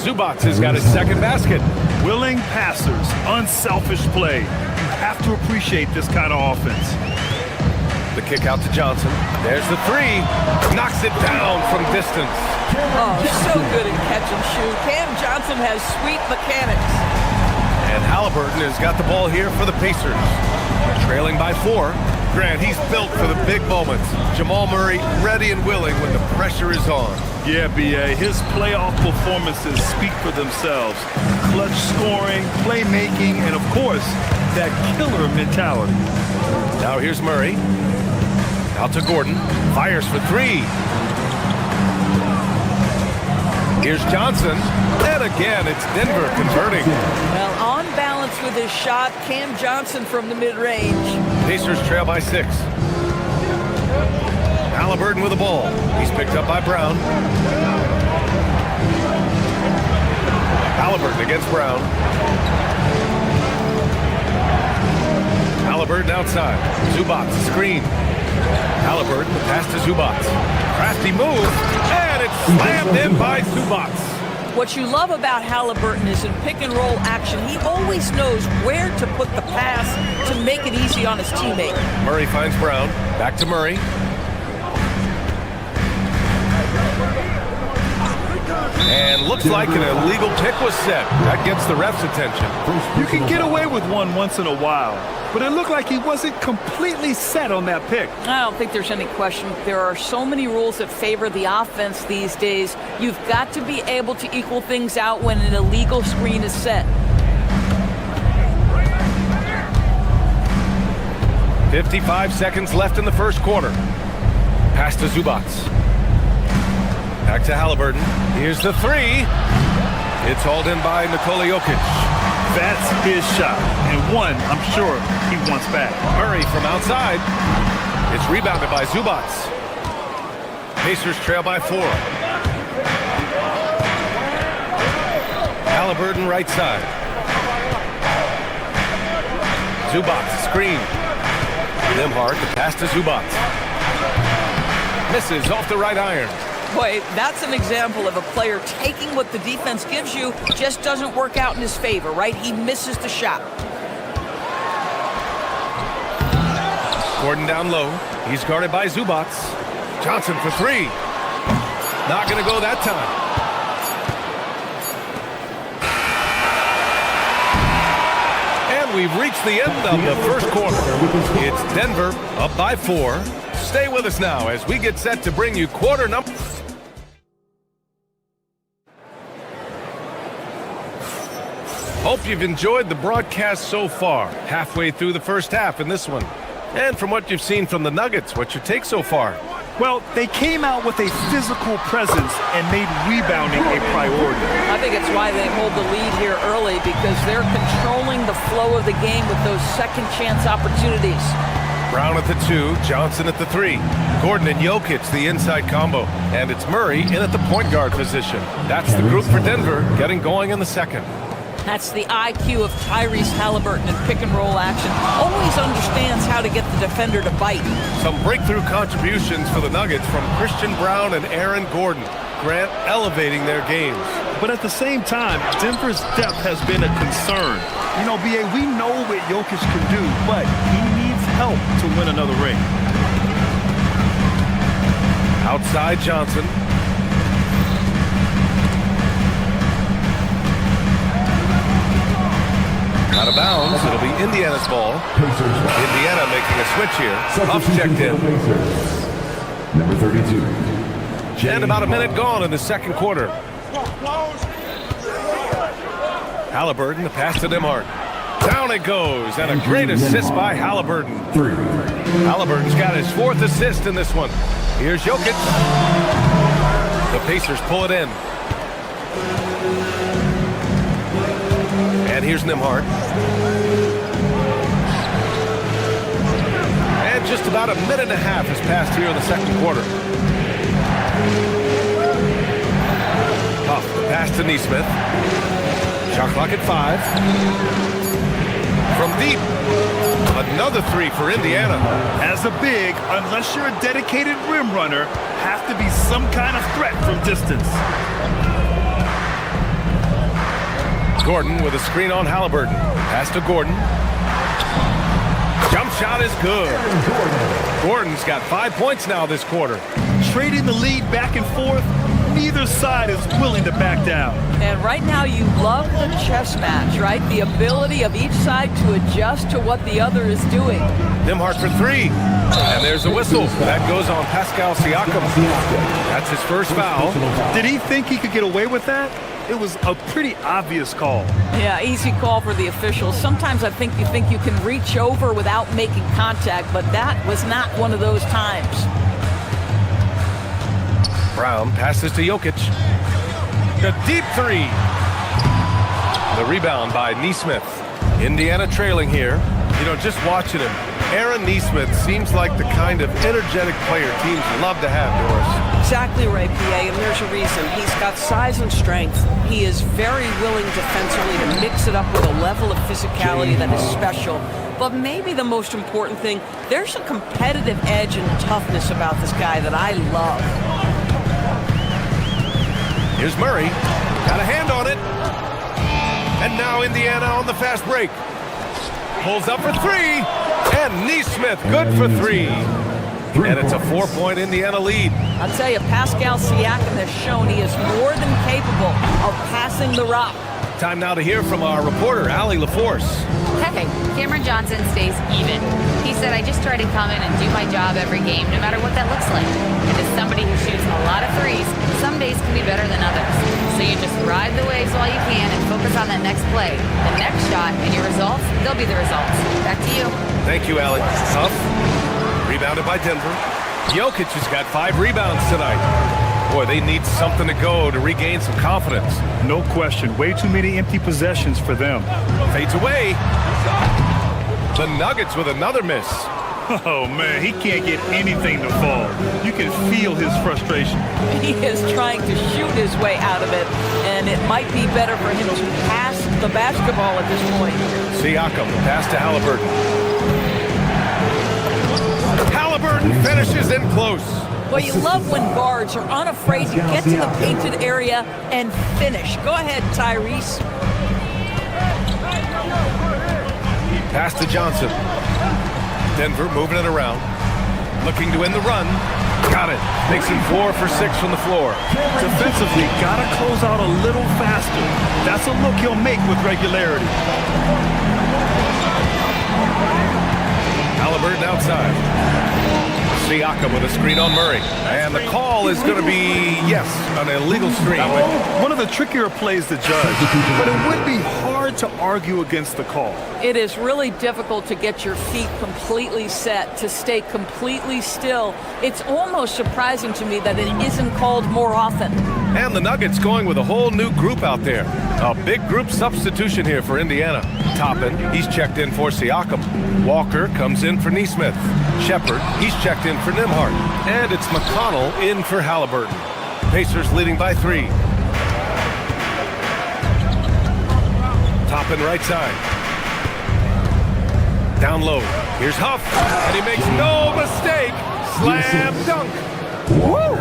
Zubac has got his second basket. Willing passers, unselfish play. You have to appreciate this kind of offense. The kick out to Johnson. There's the three. Knocks it down from distance. Oh, so good at catch and shoot. Cam Johnson has sweet mechanics. And Halliburton has got the ball here for the Pacers. Trailing by 4. Grant, he's built for the big moments. Jamal Murray ready and willing when the pressure is on. Yeah, B.A. His playoff performances speak for themselves. Clutch scoring, playmaking, and of course, that killer mentality. Now here's Murray. Out to Gordon. Fires for 3. Here's Johnson. And again, it's Denver converting. Well, on balance with his shot, Cam Johnson from the mid-range. Pacers trail by 6. Halliburton with the ball. He's picked up by Brown. Halliburton against Brown. Halliburton outside. Zubac screen. Halliburton, the pass to Zubac. Crafty move, and it's slammed in by Zubac. What you love about Halliburton is in pick and roll action, he always knows where to put the pass to make it easy on his teammate. Murray finds Brown. Back to Murray. And looks like an illegal pick was set. That gets the ref's attention. You can get away with one once in a while, but it looked like he wasn't completely set on that pick. I don't think there's any question. There are so many rules that favor the offense these days. You've got to be able to equal things out when an illegal screen is set. 55 seconds left in the first quarter. Pass to Zubac. Back to Halliburton. Here's the 3. It's hauled in by Nikola Jokic. That's his shot, and one I'm sure he wants back. Murray from outside. It's rebounded by Zubac. Pacers trail by 4. Halliburton right side. Zubac screen. Nembhard, the pass to Zubac. Misses off the right iron. Boy, that's an example of a player taking what the defense gives you, just doesn't work out in his favor, right? He misses the shot. Gordon down low. He's guarded by Zubac. Johnson for 3. Not going to go that time. And we've reached the end of the first quarter. It's Denver up by 4. Stay with us now as we get set to bring you quarter number. Hope you've enjoyed the broadcast so far. Halfway through the first half in this one. And from what you've seen from the Nuggets, what's your take so far? Well, they came out with a physical presence and made rebounding a priority. I think it's why they hold the lead here early, because they're controlling the flow of the game with those second chance opportunities. Brown at the 2, Johnson at the 3. Gordon and Jokic, the inside combo. And it's Murray in at the point guard position. That's the group for Denver, getting going in the second. That's the IQ of Tyrese Halliburton in pick and roll action. Always understands how to get the defender to bite. Some breakthrough contributions for the Nuggets from Christian Brown and Aaron Gordon. Grant elevating their games. But at the same time, Denver's depth has been a concern. You know, B.A., we know what Jokic can do, but he needs help to win another ring. Outside Johnson. Out of bounds, it'll be Indiana's ball. Indiana making a switch here. Huff checked in. Number 32. And about a minute gone in the second quarter. Halliburton, the pass to Nembhard. Down it goes, and a great assist by Halliburton. Halliburton's got his 4th assist in this one. Here's Jokic. The Pacers pull it in. And here's Nembhard. And just about a minute and a half has passed here in the second quarter. Huff, the pass to Neesmith. Shot clock at 5. From deep. Another 3 for Indiana. As a big, unless you're a dedicated rim runner, have to be some kind of threat from distance. Gordon with a screen on Halliburton. Pass to Gordon. Jump shot is good. Gordon's got 5 points now this quarter. Trading the lead back and forth, neither side is willing to back down. And right now you love the chess match, right? The ability of each side to adjust to what the other is doing. Nembhard for 3. And there's a whistle. That goes on Pascal Siakam. That's his first foul. Did he think he could get away with that? It was a pretty obvious call. Yeah, easy call for the officials. Sometimes I think you can reach over without making contact, but that was not one of those times. Brown passes to Jokic. The deep 3. The rebound by Neesmith. Indiana trailing here. You know, just watching him, Aaron Neesmith seems like the kind of energetic player teams love to have, Doris. Exactly right, PA, and there's a reason. He's got size and strength. He is very willing defensively to mix it up with a level of physicality that is special. But maybe the most important thing, there's a competitive edge and toughness about this guy that I love. Here's Murray. Got a hand on it. And now Indiana on the fast break. Pulls up for 3. And Neesmith good for 3. And it's a 4-point Indiana lead. I'll tell you, Pascal Siakam has shown he is more than capable of passing the rock. Time now to hear from our reporter, Allie LaForce. Hey, Cameron Johnson stays even. He said, I just try to come in and do my job every game, no matter what that looks like. And as somebody who shoots a lot of threes, some days can be better than others. So you just ride the waves while you can and focus on that next play. The next shot and your results, they'll be the results. Back to you. Thank you, Allie. Tough. Rebounded by Denver. Jokic has got 5 rebounds tonight. Boy, they need something to go to regain some confidence. No question. Way too many empty possessions for them. Fades away. The Nuggets with another miss. Oh, man, he can't get anything to fall. You can feel his frustration. He is trying to shoot his way out of it, and it might be better for him to pass the basketball at this point. Siakam, pass to Halliburton. Halliburton finishes in close. Well, you love when guards are unafraid to get to the painted area and finish. Go ahead, Tyrese. Pass to Johnson. Denver moving it around. Looking to end the run. Got it. Makes it 4 for 6 from the floor. Defensively, gotta close out a little faster. That's a look he'll make with regularity. Halliburton outside. Siakam with a screen on Murray. And the call is going to be, yes, an illegal screen. One of the trickier plays to judge, but it would be hard to argue against the call. It is really difficult to get your feet completely set, to stay completely still. It's almost surprising to me that it isn't called more often. And the Nuggets going with a whole new group out there. A big group substitution here for Indiana. Toppin, he's checked in for Siakam. Walker comes in for Neesmith. Shepard, he's checked in for Nembhard. And it's McConnell in for Halliburton. Pacers leading by 3. Toppin right side. Down low. Here's Huff. And he makes no mistake. Slam dunk. Woo!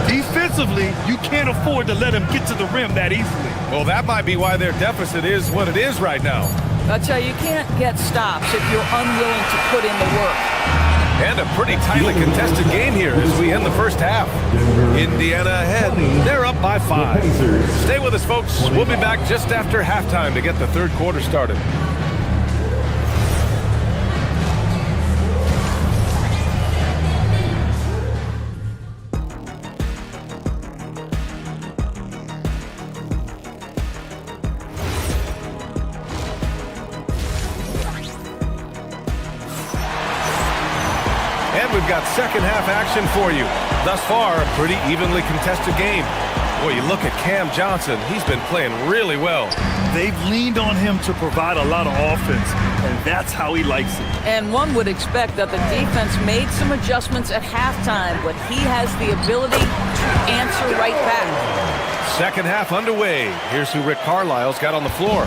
Defensively, you can't afford to let him get to the rim that easily. Well, that might be why their deficit is what it is right now. I tell you, you can't get stops if you're unwilling to put in the work. And a pretty tightly contested game here as we end the first half. Indiana ahead. They're up by 5. Stay with us, folks. We'll be back just after halftime to get the third quarter started. we've got second half action for you. Thus far, a pretty evenly contested game. Boy, you look at Cam Johnson, he's been playing really well. They've leaned on him to provide a lot of offense, and that's how he likes it. And one would expect that the defense made some adjustments at halftime, but he has the ability to answer right back. Second half underway. Here's who Rick Carlisle's got on the floor.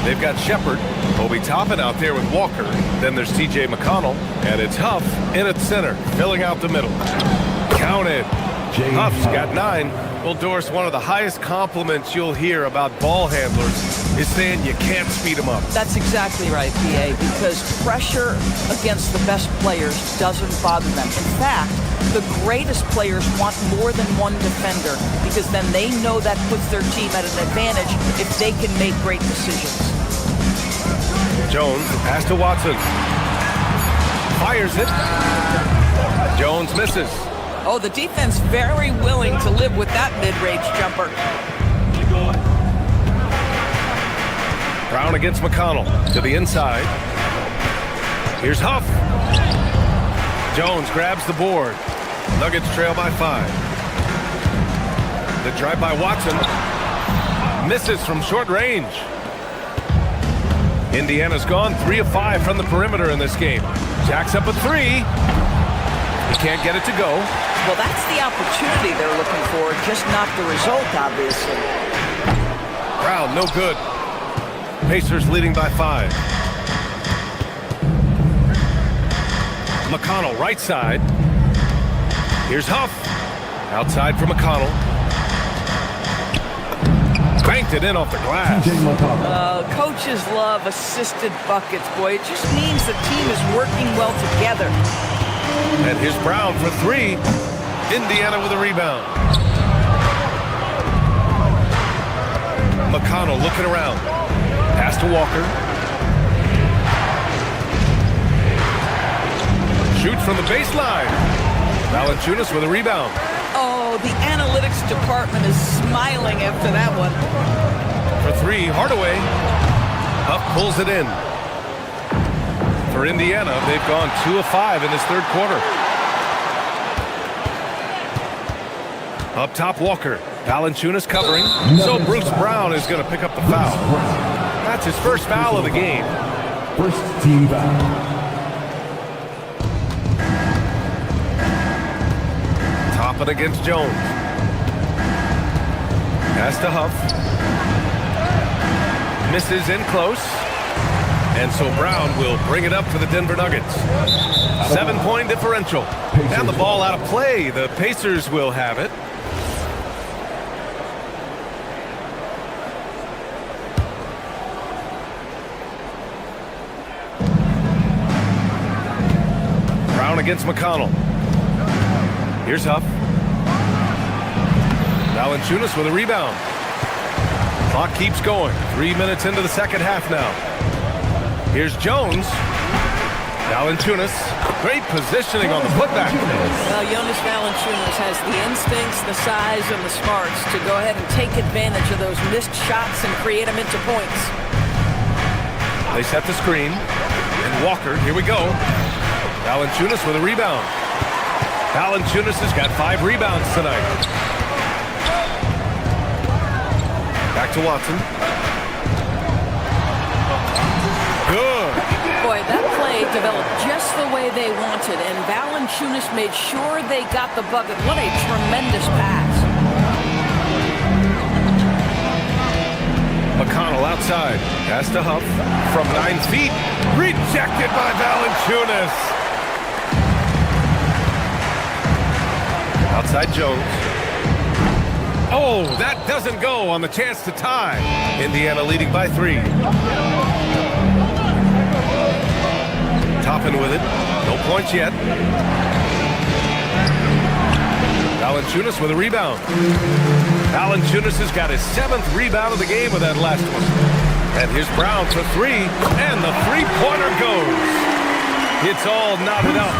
They've got Shepard, Obi Toppin out there with Walker. Then there's T.J. McConnell, and it's Huff in at center, filling out the middle. Count it. Huff's got 9. Well, Doris, one of the highest compliments you'll hear about ball handlers is saying you can't speed them up. That's exactly right, PA, because pressure against the best players doesn't bother them. In fact, the greatest players want more than one defender because then they know that puts their team at an advantage if they can make great decisions. Jones, pass to Watson. Fires it. Jones misses. Oh, the defense very willing to live with that mid-range jumper. Brown against McConnell to the inside. Here's Huff. Jones grabs the board. Nuggets trail by 5. The drive by Watson. Misses from short range. Indiana's gone 3 of 5 from the perimeter in this game. Jacks up a 3. He can't get it to go. Well, that's the opportunity they're looking for, just not the result, obviously. Brown, no good. Pacers leading by 5. McConnell, right side. Here's Huff. Outside for McConnell. Banked it in off the glass. Coaches love assisted buckets, boy. It just means the team is working well together. And here's Brown for 3. Indiana with a rebound. McConnell looking around. Pass to Walker. Shoots from the baseline. Valanciunas with a rebound. Oh, the analytics department is smiling after that one. For 3, Hardaway. Huff pulls it in. For Indiana, they've gone 2 of 5 in this third quarter. Up top, Walker. Valanciunas covering. So Bruce Brown is going to pick up the foul. That's his first foul of the game. First team foul. Toppin against Jones. Pass to Huff. Misses in close. And so Brown will bring it up for the Denver Nuggets. 7-point differential. And the ball out of play. The Pacers will have it. Brown against McConnell. Here's Huff. Valanciunas with a rebound. Clock keeps going. 3 minutes into the second half now. Here's Jones. Valanciunas. Great positioning on the putback. Well, Jonas Valanciunas has the instincts, the size, and the smarts to go ahead and take advantage of those missed shots and create them into points. They set the screen. And Walker, here we go. Valanciunas with a rebound. Valanciunas has got 5 rebounds tonight. Back to Watson. Good. Boy, that play developed just the way they wanted, and Valanciunas made sure they got the bucket. What a tremendous pass. McConnell outside. Pass to Huff. From 9 feet. Rejected by Valanciunas. Outside Jones. Oh, that doesn't go on the chance to tie. Indiana leading by 3. Toppin with it. No points yet. Valanciunas with a rebound. Valanciunas has got his 7th rebound of the game with that last one. And here's Brown for 3. And the three-pointer goes. It's all knotted up.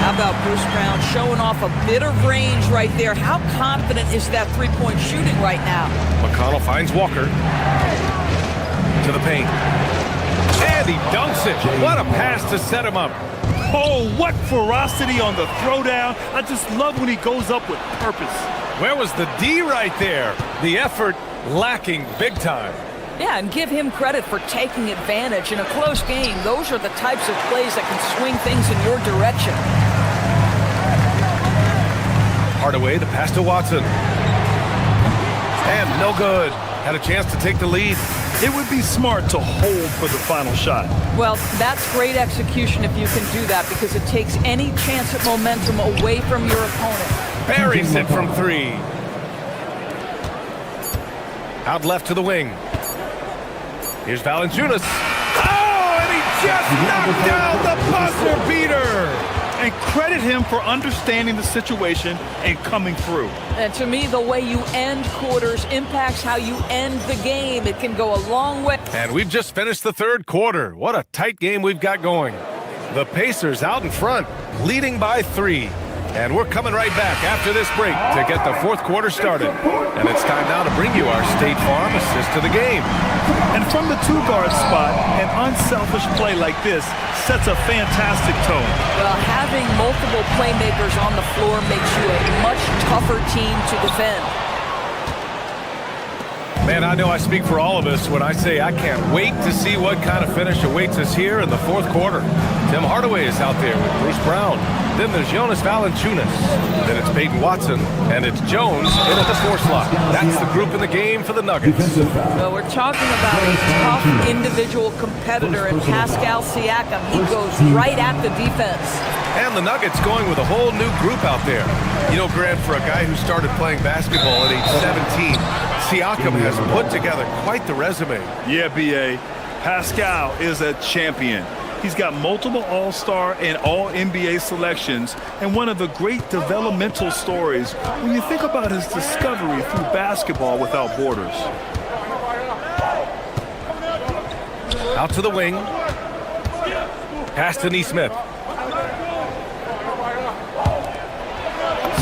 How about Bruce Brown showing off a bit of range right there? How confident is that three-point shooting right now? McConnell finds Walker. To the paint. And he dunks it. What a pass to set him up. Oh, what ferocity on the throwdown. I just love when he goes up with purpose. Where was the D right there? The effort lacking big time. Yeah, and give him credit for taking advantage in a close game. Those are the types of plays that can swing things in your direction. Hardaway, the pass to Watson. And no good. Had a chance to take the lead. It would be smart to hold for the final shot. Well, that's great execution if you can do that, because it takes any chance at momentum away from your opponent. Buries it from 3. Out left to the wing. Here's Valanciunas. Oh, and he just knocked down the buzzer beater. And credit him for understanding the situation and coming through. And to me, the way you end quarters impacts how you end the game. It can go a long way. And we've just finished the third quarter. What a tight game we've got going. The Pacers out in front, leading by 3. And we're coming right back after this break to get the fourth quarter started. And it's time now to bring you our State Farm assist of the game. And from the 2-guard spot, an unselfish play like this sets a fantastic tone. Well, having multiple playmakers on the floor makes you a much tougher team to defend. Man, I know I speak for all of us when I say I can't wait to see what kind of finish awaits us here in the fourth quarter. Tim Hardaway is out there with Bruce Brown. Then there's Jonas Valanciunas. Then it's Peyton Watson. And it's Jones in at the 4 slot. That's the group in the game for the Nuggets. Well, we're talking about a tough individual competitor in Pascal Siakam. He goes right at the defense. And the Nuggets going with a whole new group out there. You know, Grant, for a guy who started playing basketball at age 17, Siakam has put together quite the resume. Yeah, B.A. Pascal is a champion. He's got multiple All-Star and All-NBA selections, and one of the great developmental stories when you think about his discovery through Basketball Without Borders. Out to the wing. Pass to Nesmith.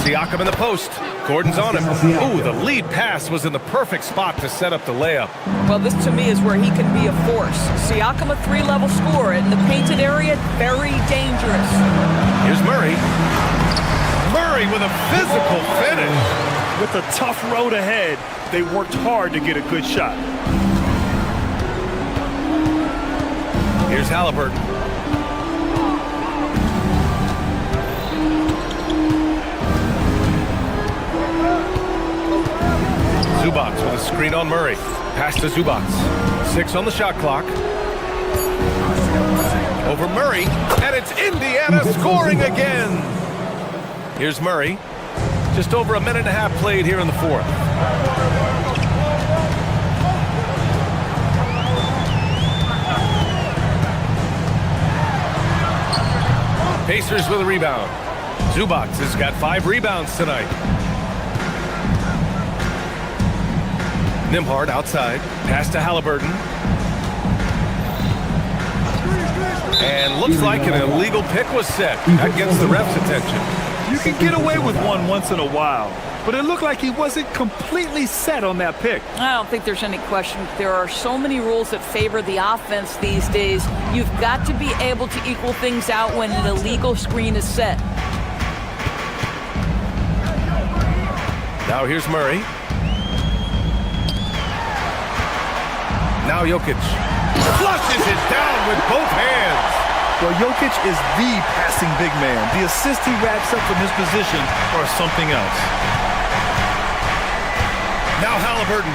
Siakam in the post. Gordon's on him. Ooh, the lead pass was in the perfect spot to set up the layup. Well, this to me is where he can be a force. Siakam, a 3-level scorer in the painted area, very dangerous. Here's Murray. Murray with a physical finish. With a tough road ahead, they worked hard to get a good shot. Here's Halliburton. Zubac with a screen on Murray. Pass to Zubac. 6 on the shot clock. Over Murray, and it's Indiana scoring again. Here's Murray. Just over a minute and a half played here in the fourth. Pacers with a rebound. Zubac has got 5 rebounds tonight. Nembhard outside. Pass to Halliburton. And looks like an illegal pick was set. That gets the ref's attention. You can get away with one once in a while, but it looked like he wasn't completely set on that pick. I don't think there's any question. There are so many rules that favor the offense these days. You've got to be able to equal things out when an illegal screen is set. Now here's Murray. Now Jokic flushes it down with both hands. Well, Jokic is the passing big man. The assist he racks up from his position or something else. Now Halliburton.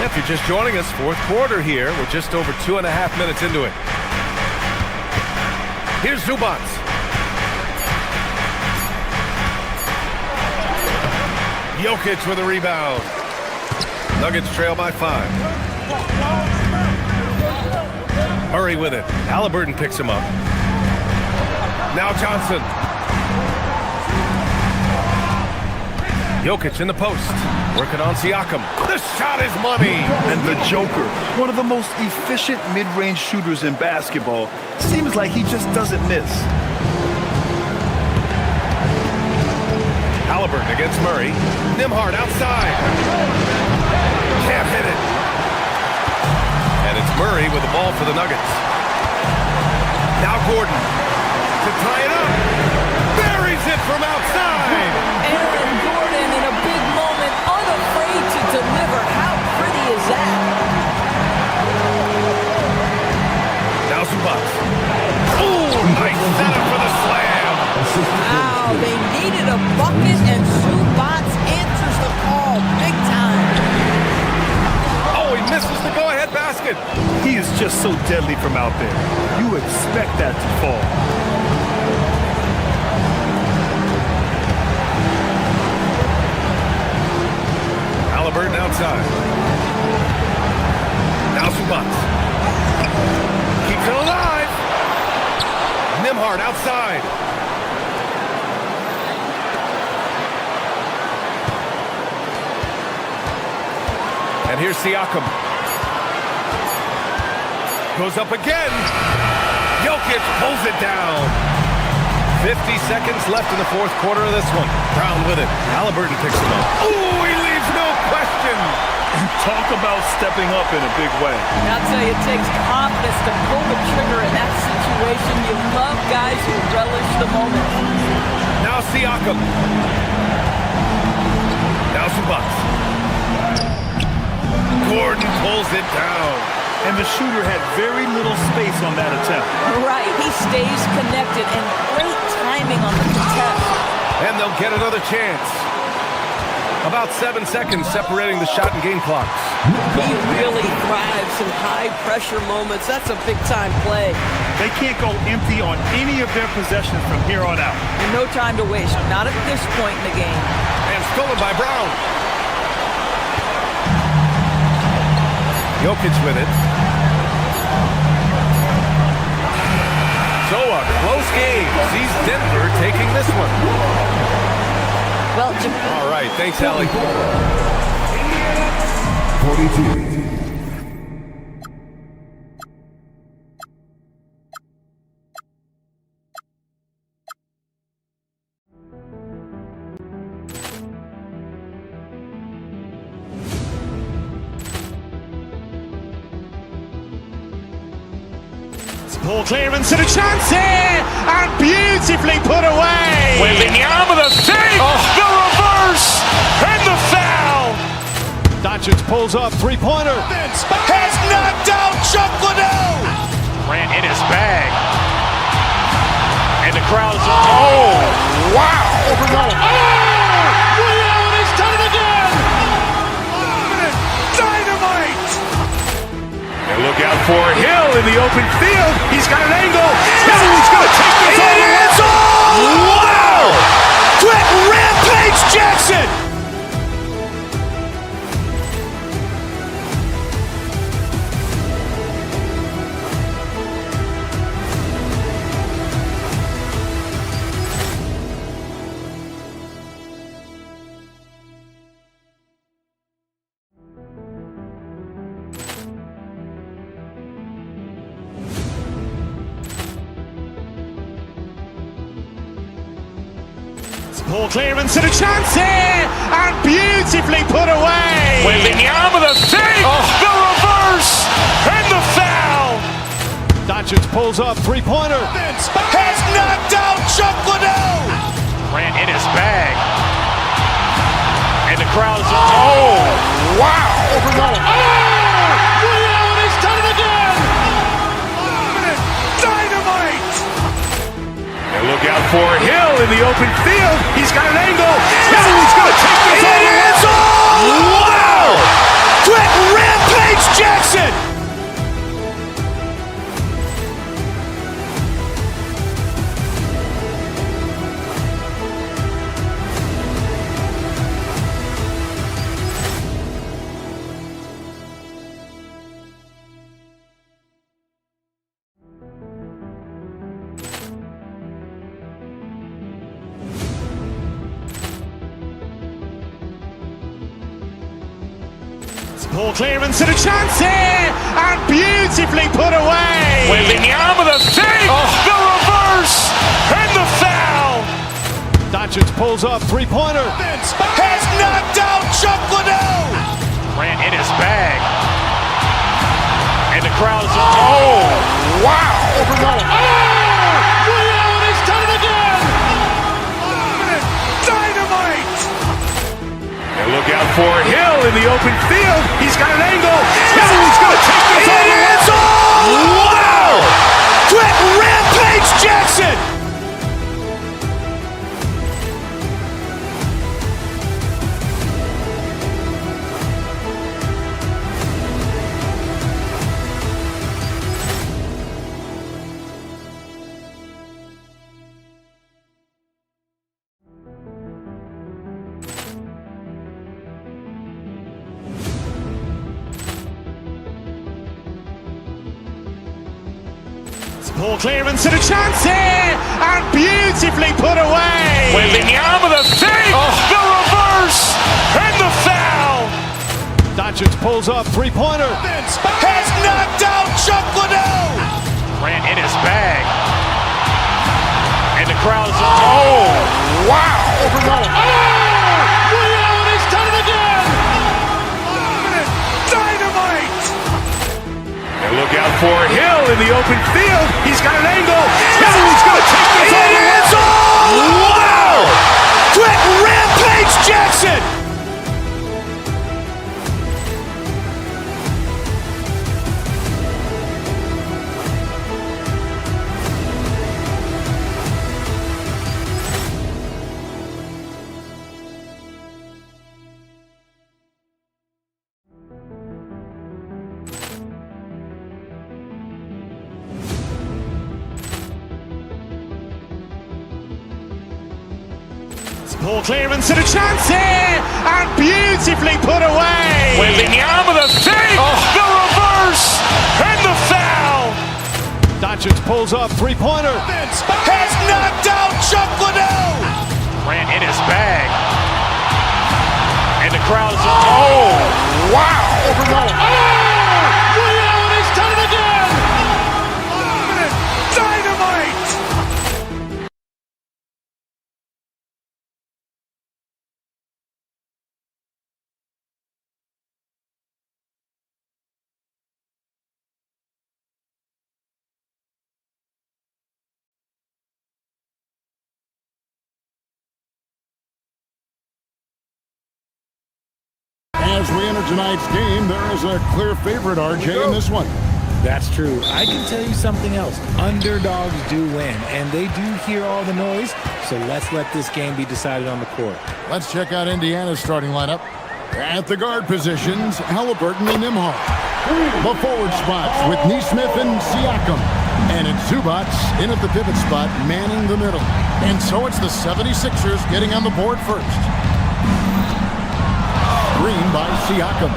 If you're just joining us, fourth quarter here. We're just over 2.5 minutes into it. Here's Zubac. Jokic with a rebound. Nuggets trail by 5. Murray with it. Halliburton picks him up. Now Johnson. Jokic in the post. Working on Siakam. The shot is money. And the Joker, one of the most efficient mid-range shooters in basketball, seems like he just doesn't miss. Halliburton against Murray. Nembhard outside. Can't hit it. And it's Murray with the ball for the Nuggets. Now Gordon to tie it up. Buries it from outside. Aaron Gordon in a big moment, unafraid to deliver. How pretty is that? Now Zubac. Oh, nice setup for the slam. Wow, they needed a bucket, and Zubac answers the call big time. Oh, he misses the go-ahead basket. He is just so deadly from out there. You expect that to fall. Halliburton outside. Now Zubac. Keeps it alive. Nembhard outside. And here's Siakam. Goes up again. Jokic pulls it down. 50 seconds left in the fourth quarter of this one. Brown with it. Halliburton picks him up. Ooh, he leaves no question. Talk about stepping up in a big way. I'll tell you, it takes confidence to pull the trigger in that situation. You love guys who relish the moment. Now Siakam. Now Zubac. Gordon pulls it down. And the shooter had very little space on that attempt. Right, he stays connected, and great timing on the contest. And they'll get another chance. About 7 seconds separating the shot and game clocks. He really thrives in high-pressure moments. That's a big-time play. They can't go empty on any of their possessions from here on out. And no time to waste, not at this point in the game. And stolen by Brown. Jokic with it. So a close game. Sees Denver taking this one. Well, all right. Thanks, Allie. 42. Ball clearance and a chance here, and beautifully put away. Wembanyama the save, the reverse, and the foul. Doncic pulls up, three-pointer. Has knocked out Chuck Liddell. Grant in his bag, and the crowd is wow. He's done it again. Dynamite. And look out for Hill in the open field. He's got an angle. Hill's going to take this all the way. Wow! Brett Rampage Jackson. Ball clearance and a chance here, and beautifully put away. Wembanyama the save, the reverse, and the foul. Doncic pulls up, three-pointer. Has knocked out Chuck Liddell. Grant in his bag, and the crowd is wow. He's done it again. Dynamite. And look out for Hill in the open field. He's got an angle. Hill's going to take this all the way. Wow! Brett Rampage Jackson. Ball clearance and a chance here, and beautifully put away. Wembanyama the save, the reverse, and the foul. Doncic pulls up, three-pointer. Has knocked out Chuck Liddell. Grant in his bag, and the crowd is, oh, wow! Overrun. Oh! Williams, he's done it again! Dynamite! And look out for Hill in the open field. He's got an angle. Hill's going to take this all the way. Wow! Quick Rampage Jackson! Ball clearance and a chance here, and beautifully put away. Wembanyama the fake, the reverse, and the foul. Doncic pulls up, three-pointer. Has knocked out Chuck Liddell. Ran in his bag. And the crowd is, oh, wow. Overrun. Oh! Williams, he's done it again! Dynamite! And look out for Hill in the open field. He's got an angle. Hill's going to take this all the way. Wow! Quick Rampage Jackson! Ball clearance and a chance here, and beautifully put away. Wembanyama the fake, the reverse, and the foul. Doncic pulls up, three-pointer. Has knocked out Chuck Liddell. Ran in his bag. And the crowd is, oh, wow. Overrun. Oh! Williams, he's done it again! Dynamite. As we enter tonight's game, there is a clear favorite, RJ, in this one. That's true. I can tell you something else. Underdogs do win, and they do hear all the noise, so let's let this game be decided on the court. Let's check out Indiana's starting lineup. At the guard positions, Halliburton and Nembhard. The forward spots with Neesmith and Siakam. And it's Zubats in at the pivot spot, manning the middle. And so it's the 76ers getting on the board first. Green by Siakam.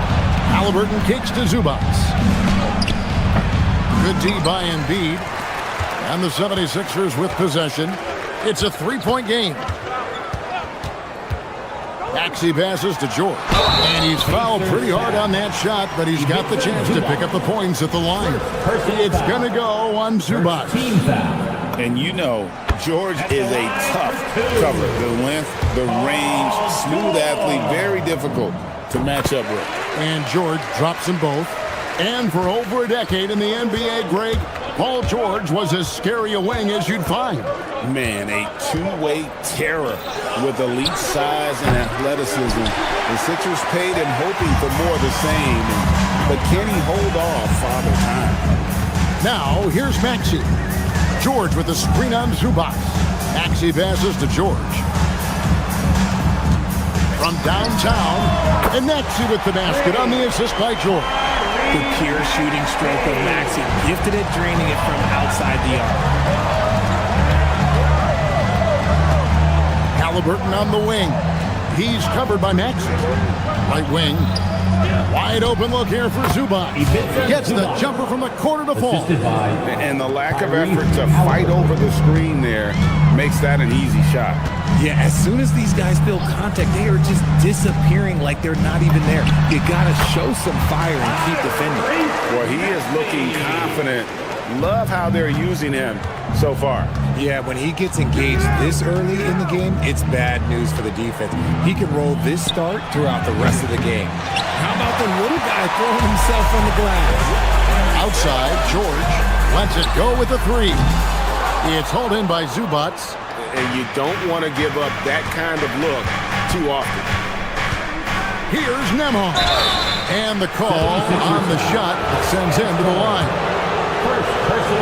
Halliburton kicks to Zubats. Good D by Embiid. And the 76ers with possession. It's a three-point game. Maxey passes to George. And he's fouled pretty hard on that shot, but he's got the chance to pick up the points at the line. It's going to go on Zubats. And you know, George is a tough cover. The length, the range, smooth athlete, very difficult to match up with. And George drops them both. And for over a decade in the NBA, Greg, Paul George was as scary a wing as you'd find. Man, a two-way terror with elite size and athleticism. The Sixers paid him hoping for more of the same. But can he hold off Father Time? Now, here's Maxey. George with the screen on Zubats. Maxey passes to George. From downtown, and Maxey with the basket on the assist by George. The pure shooting stroke of Maxey, gifted at draining it from outside the arc. Halliburton on the wing. He's covered by Maxey. Right wing. Wide open look here for Zubac. Gets the jumper from the corner to fall. And the lack of effort to fight over the screen there makes that an easy shot. Yeah, as soon as these guys feel contact, they are just disappearing like they're not even there. You gotta show some fire and keep defending. Well, he is looking confident. Love how they're using him so far. Yeah, when he gets engaged this early in the game, it's bad news for the defense. He can roll this start throughout the rest of the game. How about the little guy throwing himself on the glass? Outside, George lets it go with the three. It's hauled in by Zubats. And you don't want to give up that kind of look too often. Here's Nemo. And the call on the shot sends him to the line.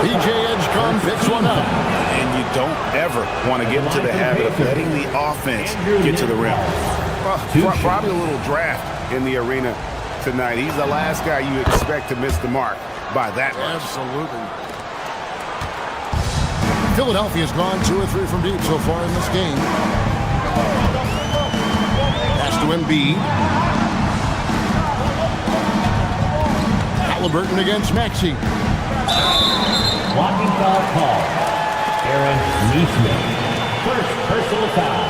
PJ Edgecombe picks one up. And you don't ever want to get into the habit of letting the offense get to the rim. Probably a little draft in the arena tonight. He's the last guy you expect to miss the mark by that much. Absolutely. Philadelphia's gone 2 or 3 from deep so far in this game. Pass to Embiid. Halliburton against Maxey. Blocking foul call. Aaron Neesmith. First personal foul.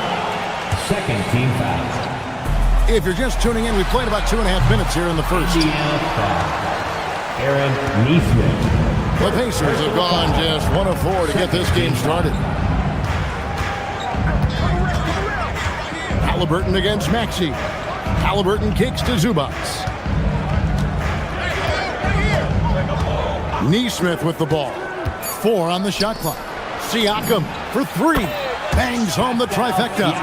Second team foul. If you're just tuning in, we played about 2.5 minutes here in the first. Aaron Neesmith. The Pacers have gone just 1 of 4 to get this game started. Halliburton against Maxey. Halliburton kicks to Zubats. Neesmith with the ball. 4 on the shot clock. Siakam for 3. Bangs home the trifecta.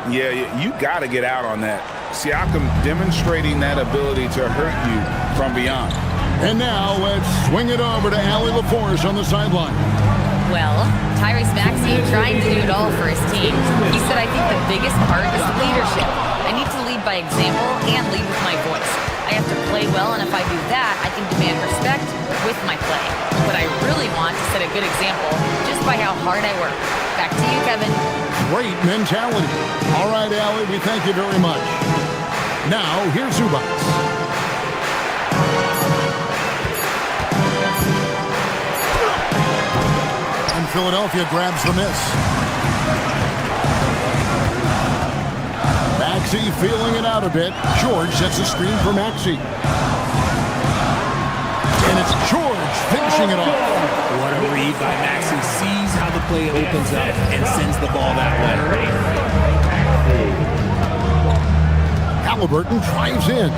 Yeah, you got to get out on that. Siakam demonstrating that ability to hurt you from beyond. And now let's swing it over to Allie LaForce on the sideline. Well, Tyrese Maxey trying to do it all for his team. He said, I think the biggest part is leadership. I need to lead by example and lead with my voice. I have to play well, and if I do that, I can demand respect with my play. But I really want to set a good example just by how hard I work. Back to you, Kevin. Great mentality. All right, Allie, we thank you very much. Now, here's Zubats. And Philadelphia grabs the miss. Maxey feeling it out a bit. George sets a screen for Maxey. And it's George finishing it off. What a read by Maxey. Sees how the play opens up and sends the ball that way. Halliburton drives in.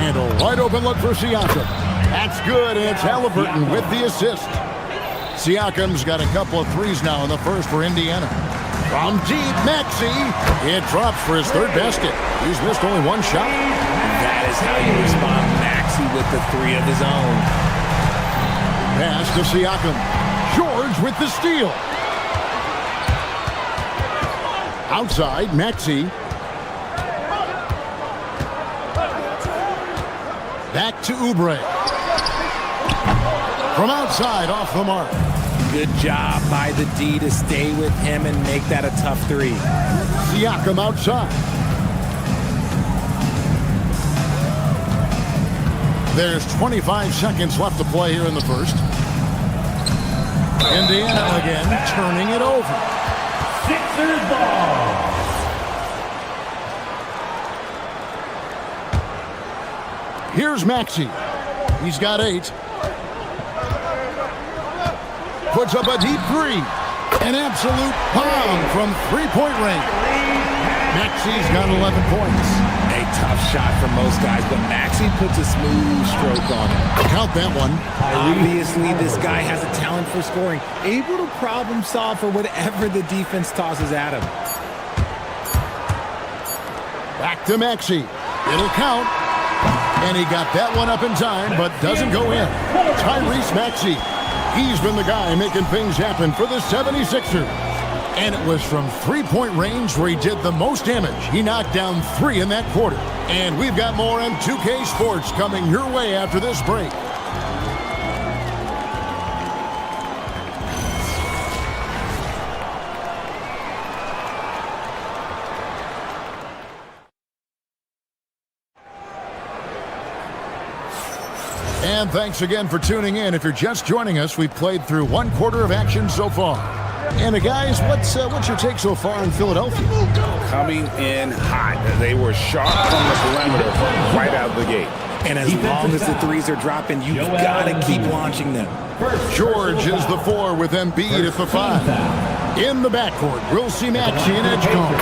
And a wide open look for Siakam. That's good, and it's Halliburton with the assist. Siakam's got a couple of threes now in the first for Indiana. From deep, Maxey. It drops for his 3rd basket. He's missed only 1 shot. That is how you respond. Maxey with the 3 of his own. Pass to Siakam. George with the steal. Outside, Maxey. Back to Oubre. From outside, off the mark. Good job by the D to stay with him and make that a tough 3. Siakam outside. There's 25 seconds left to play here in the first. Indiana again, turning it over. Sixers ball. Here's Maxey. He's got 8. Puts up a deep 3. An absolute bomb from 3-point range. Maxey's got 11 points. A tough shot for most guys, but Maxey puts a smooth stroke on it. Count that one. Obviously, this guy has a talent for scoring. Able to problem solve for whatever the defense tosses at him. Back to Maxey. It'll count. And he got that one up in time, but doesn't go in. Tyrese Maxey. He's been the guy making things happen for the 76ers. And it was from 3-point range where he did the most damage. He knocked down 3 in that quarter. And we've got more on 2K Sports coming your way after this break. And thanks again for tuning in. If you're just joining us, we've played through 1 quarter of action so far. And guys, what's your take so far in Philadelphia? Coming in hot. They were sharp from the perimeter right out of the gate. And as long as the threes are dropping, you've got to keep launching them. George is the 4 with Embiid at the 5. In the backcourt, we'll see Maxey and Edgecombe.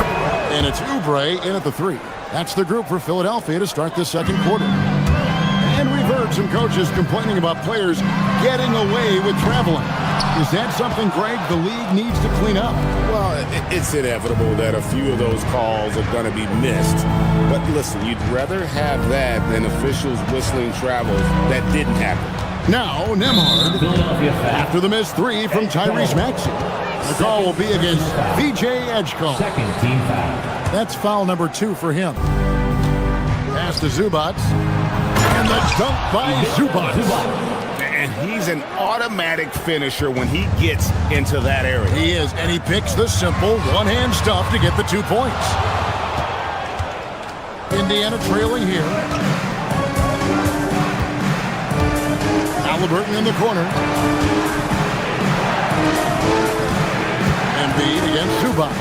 And it's Oubre in at the 3. That's the group for Philadelphia to start the second quarter. And we've heard some coaches complaining about players getting away with traveling. Is that something, Greg, the league needs to clean up? Well, it's inevitable that a few of those calls are going to be missed. But listen, you'd rather have that than officials whistling travels that didn't happen. Now, Nemhard, after the missed three from Tyrese Maxey. The call will be against VJ Edgecombe. Second team foul. That's foul number 2 for him. Pass to Zubats. And the dunk by Zubats. And he's an automatic finisher when he gets into that area. He is, and he picks the simple one-hand stuff to get the 2 points. Indiana trailing here. Halliburton in the corner. Embiid against Zubats.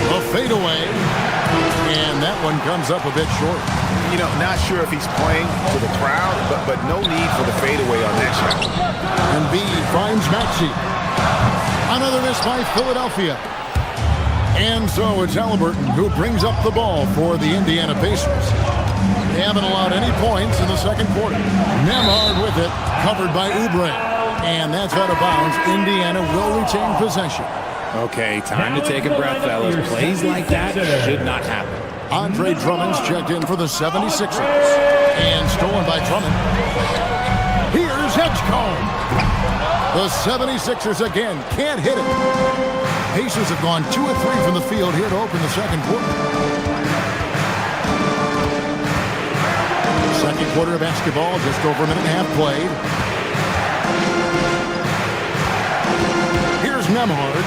The fadeaway. And that one comes up a bit short. You know, not sure if he's playing for the crowd, but no need for the fadeaway on that shot. Embiid finds Maxey. Another miss by Philadelphia. And so it's Halliburton who brings up the ball for the Indiana Pacers. They haven't allowed any points in the second quarter. Nemhard with it, covered by Oubre. And that's out of bounds. Indiana will retain possession. Okay, time to take a breath, fellas. Plays like that should not happen. Andre Drummond's checked in for the 76ers. And stolen by Drummond. Here's Edgecombe. The 76ers again can't hit it. Pacers have gone 2 of 3 from the field here to open the second quarter. Second quarter of basketball, just over a minute and a half played. Here's Nemhard.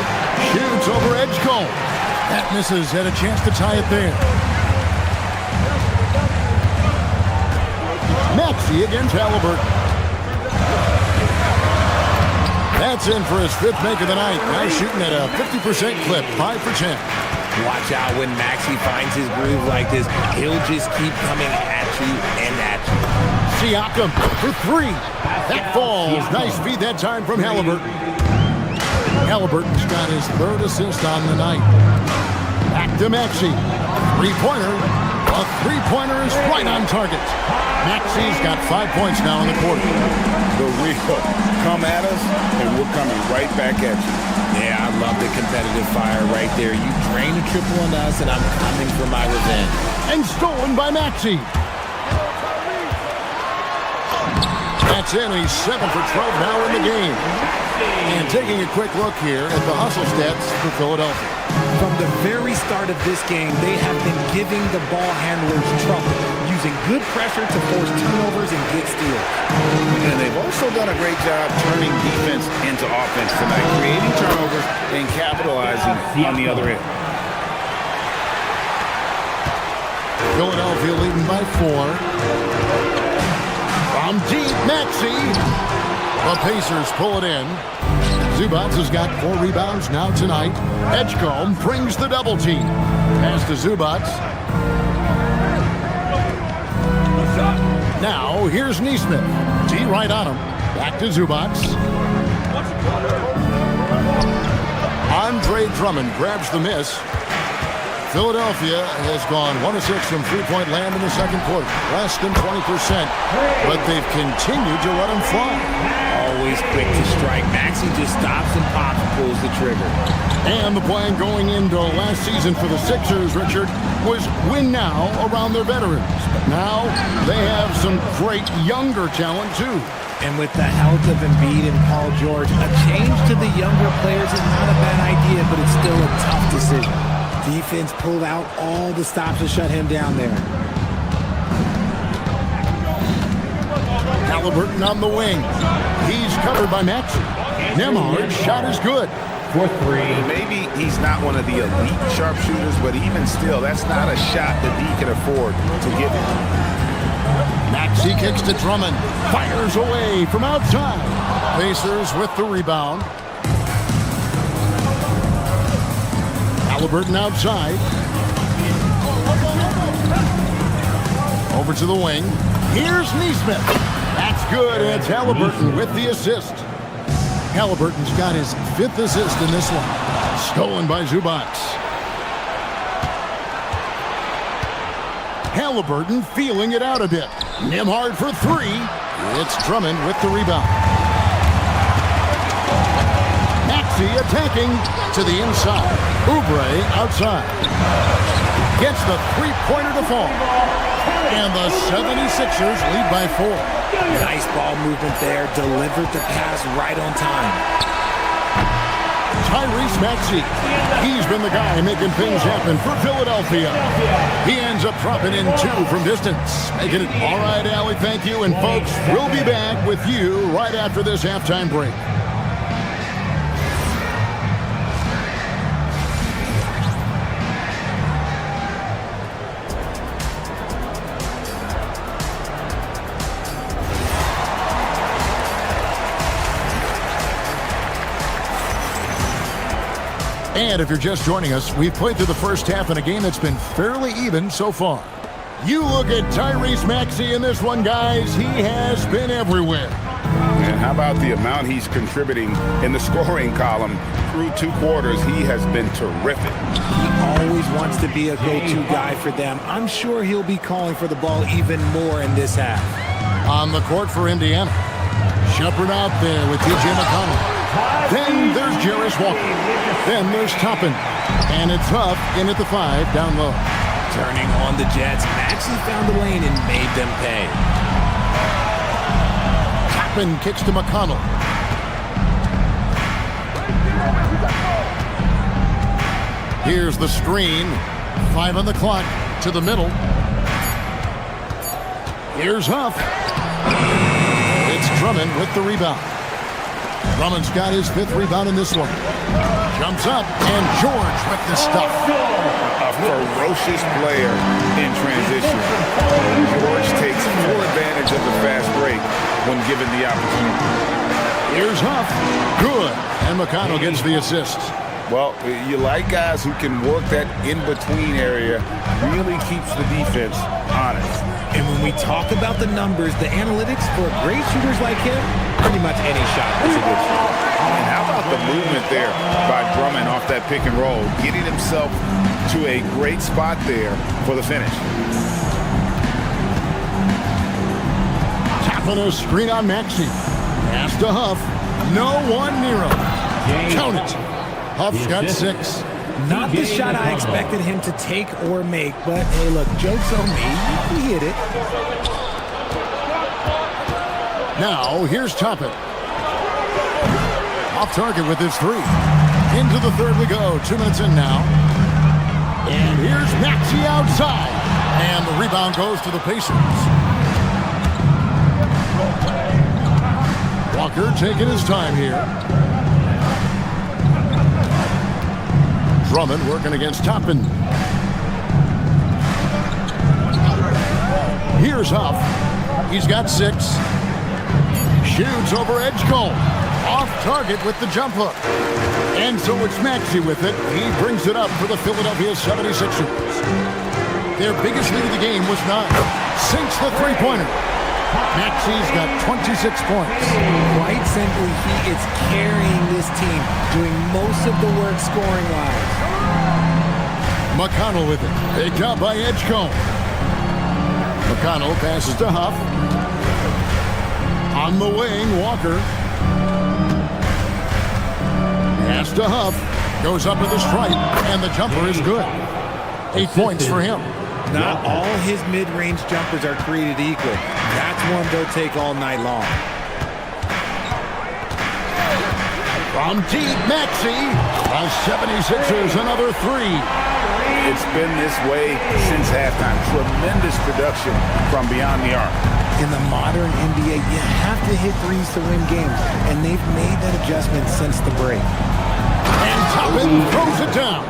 Shoots over Edgecombe. That misses. Had a chance to tie it there. Maxey against Halliburton. That's in for his 5th make of the night. Now shooting at a 50% clip, 5 for 10. Watch out when Maxey finds his groove like this. He'll just keep coming at you and at you. Siakam for 3. That falls. Nice feed that time from Halliburton. Halliburton's got his 3rd assist on the night. Back to Maxey. 3-pointer. A 3-pointer is right on target. Maxey's got 5 points now in the quarter. The real come at us, and we're coming right back at you. Yeah, I love the competitive fire right there. You drain a triple on us, and I'm coming for my revenge. And stolen by Maxey. That's in. He's 7 for 12 now in the game. And taking a quick look here at the hustle stats for Philadelphia. From the very start of this game, they have been giving the ball handlers trouble, using good pressure to force turnovers and get steals. And they've also done a great job turning defense into offense tonight, creating turnovers and capitalizing on the other end. Philadelphia leading by 4. From deep, Maxey. The Pacers pull it in. Zubats has got 4 rebounds now tonight. Edgecombe brings the double team. Pass to Zubats. Now, here's Neesmith. T right on him. Back to Zubats. Andre Drummond grabs the miss. Philadelphia has gone 1 of 6 from three-point land in the second quarter. Less than 20%. But they've continued to let him fly. Always quick to strike. Maxey just stops and pops and pulls the trigger. And the plan going into last season for the Sixers, Richard, was win now around their veterans. But now they have some great younger talent, too. And with the health of Embiid and Paul George, a change to the younger players is not a bad idea, but it's still a tough decision. Defense pulled out all the stops to shut him down there. Halliburton on the wing. He's covered by Maxey. Nemhard's shot is good. For 3. Maybe he's not one of the elite sharpshooters, but even still, that's not a shot that he can afford to give him. Maxey kicks to Drummond. Fires away from outside. Pacers with the rebound. Halliburton outside. Over to the wing. Here's Neesmith. That's good. And it's Halliburton with the assist. Halliburton's got his 5th assist in this one. Stolen by Zubats. Halliburton feeling it out a bit. Nembhard for three. It's Drummond with the rebound. Maxey attacking to the inside. Oubre outside. Gets the three-pointer to fall. And the 76ers lead by 4. Nice ball movement there. Delivered the pass right on time. Tyrese Maxey. He's been the guy making things happen for Philadelphia. He ends up dropping in 2 from distance. Making it all right, Allie. Thank you. And folks, we'll be back with you right after this halftime break. And if you're just joining us, we've played through the first half in a game that's been fairly even so far. You look at Tyrese Maxey in this one, guys. He has been everywhere. And how about the amount he's contributing in the scoring column? Through 2 quarters, he has been terrific. He always wants to be a go-to guy for them. I'm sure he'll be calling for the ball even more in this half. On the court for Indiana. Shepard out there with T.J. McConnell. Then there's Jarris Walker. Then there's Toppin. And it's Huff in at the 5 down low. Turning on the Jets. Maxey found the lane and made them pay. Toppin kicks to McConnell. Here's the screen. 5 on the clock to the middle. Here's Huff. It's Drummond with the rebound. Drummond's got his 5th rebound in this one. Jumps up, and George with the stuff. A ferocious player in transition. George takes full advantage of the fast break when given the opportunity. Here's Huff. Good. And McConnell gets the assist. Well, you like guys who can work that in-between area, really keeps the defense honest. And when we talk about the numbers, the analytics for great shooters like him, pretty much any shot is a good shot. And how about the movement there by Drummond off that pick and roll, getting himself to a great spot there for the finish. Tapping a screen on Maxey. Pass to Huff. No one near him. Count it. Huff's got 6. Not the shot I expected him to take or make, but hey, look, joke's on me. He hit it. Now, here's Toppin. Off target with his 3. Into the 3rd we go. 2 minutes in now. And here's Maxey outside. And the rebound goes to the Pacers. Walker taking his time here. Drummond working against Toppin. Here's Huff. He's got 6. Shoots over Edgecombe. Off target with the jump hook. And so it's Maxey with it. He brings it up for the Philadelphia 76ers. Their biggest lead of the game was 9. Sinks the three-pointer. Maxey's got 26 points. Quite simply, he is carrying this team, doing most of the work scoring-wise. McConnell with it. Picked up by Edgecombe. McConnell passes to Huff. On the wing, Walker. Pass to Huff. Goes up with the stripe, and the jumper is good. 8 points for him. Not all his mid-range jumpers are created equal. That's one they'll take all night long. From deep, Maxey. The 76ers another 3. It's been this way since halftime. Tremendous production from beyond the arc. In the modern NBA, you have to hit threes to win games, and they've made that adjustment since the break. And Toppin throws it down.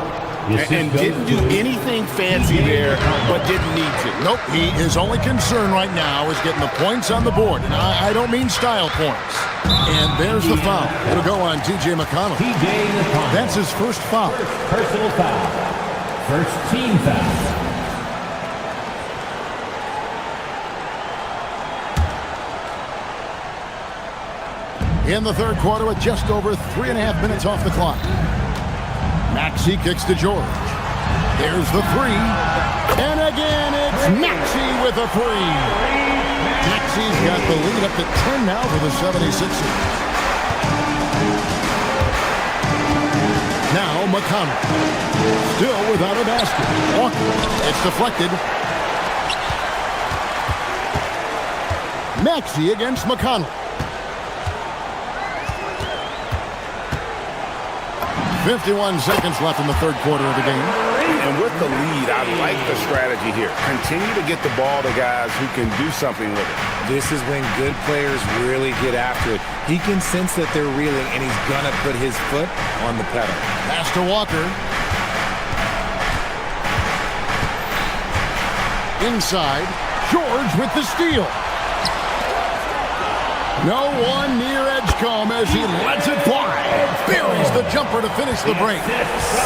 And didn't do anything fancy there, but didn't need to. Nope, his only concern right now is getting the points on the board. And I don't mean style points. And there's the foul. It'll go on T.J. McConnell. That's his first foul. Personal foul. First team foul. In the 3rd quarter with just over 3.5 minutes off the clock. Maxey kicks to George. There's the 3. And again, it's Maxey with a three. Maxey's got the lead up to 10 now for the 76ers. Now McConnell. Still without a basket. Walker. It's deflected. Maxey against McConnell. 51 seconds left in the third quarter of the game. And with the lead, I like the strategy here. Continue to get the ball to guys who can do something with it. This is when good players really get after it. He can sense that they're reeling, and he's going to put his foot on the pedal. Pass to Walker. Inside. George with the steal. No one near Edgecombe as he lets it fly. Buries the jumper to finish the break.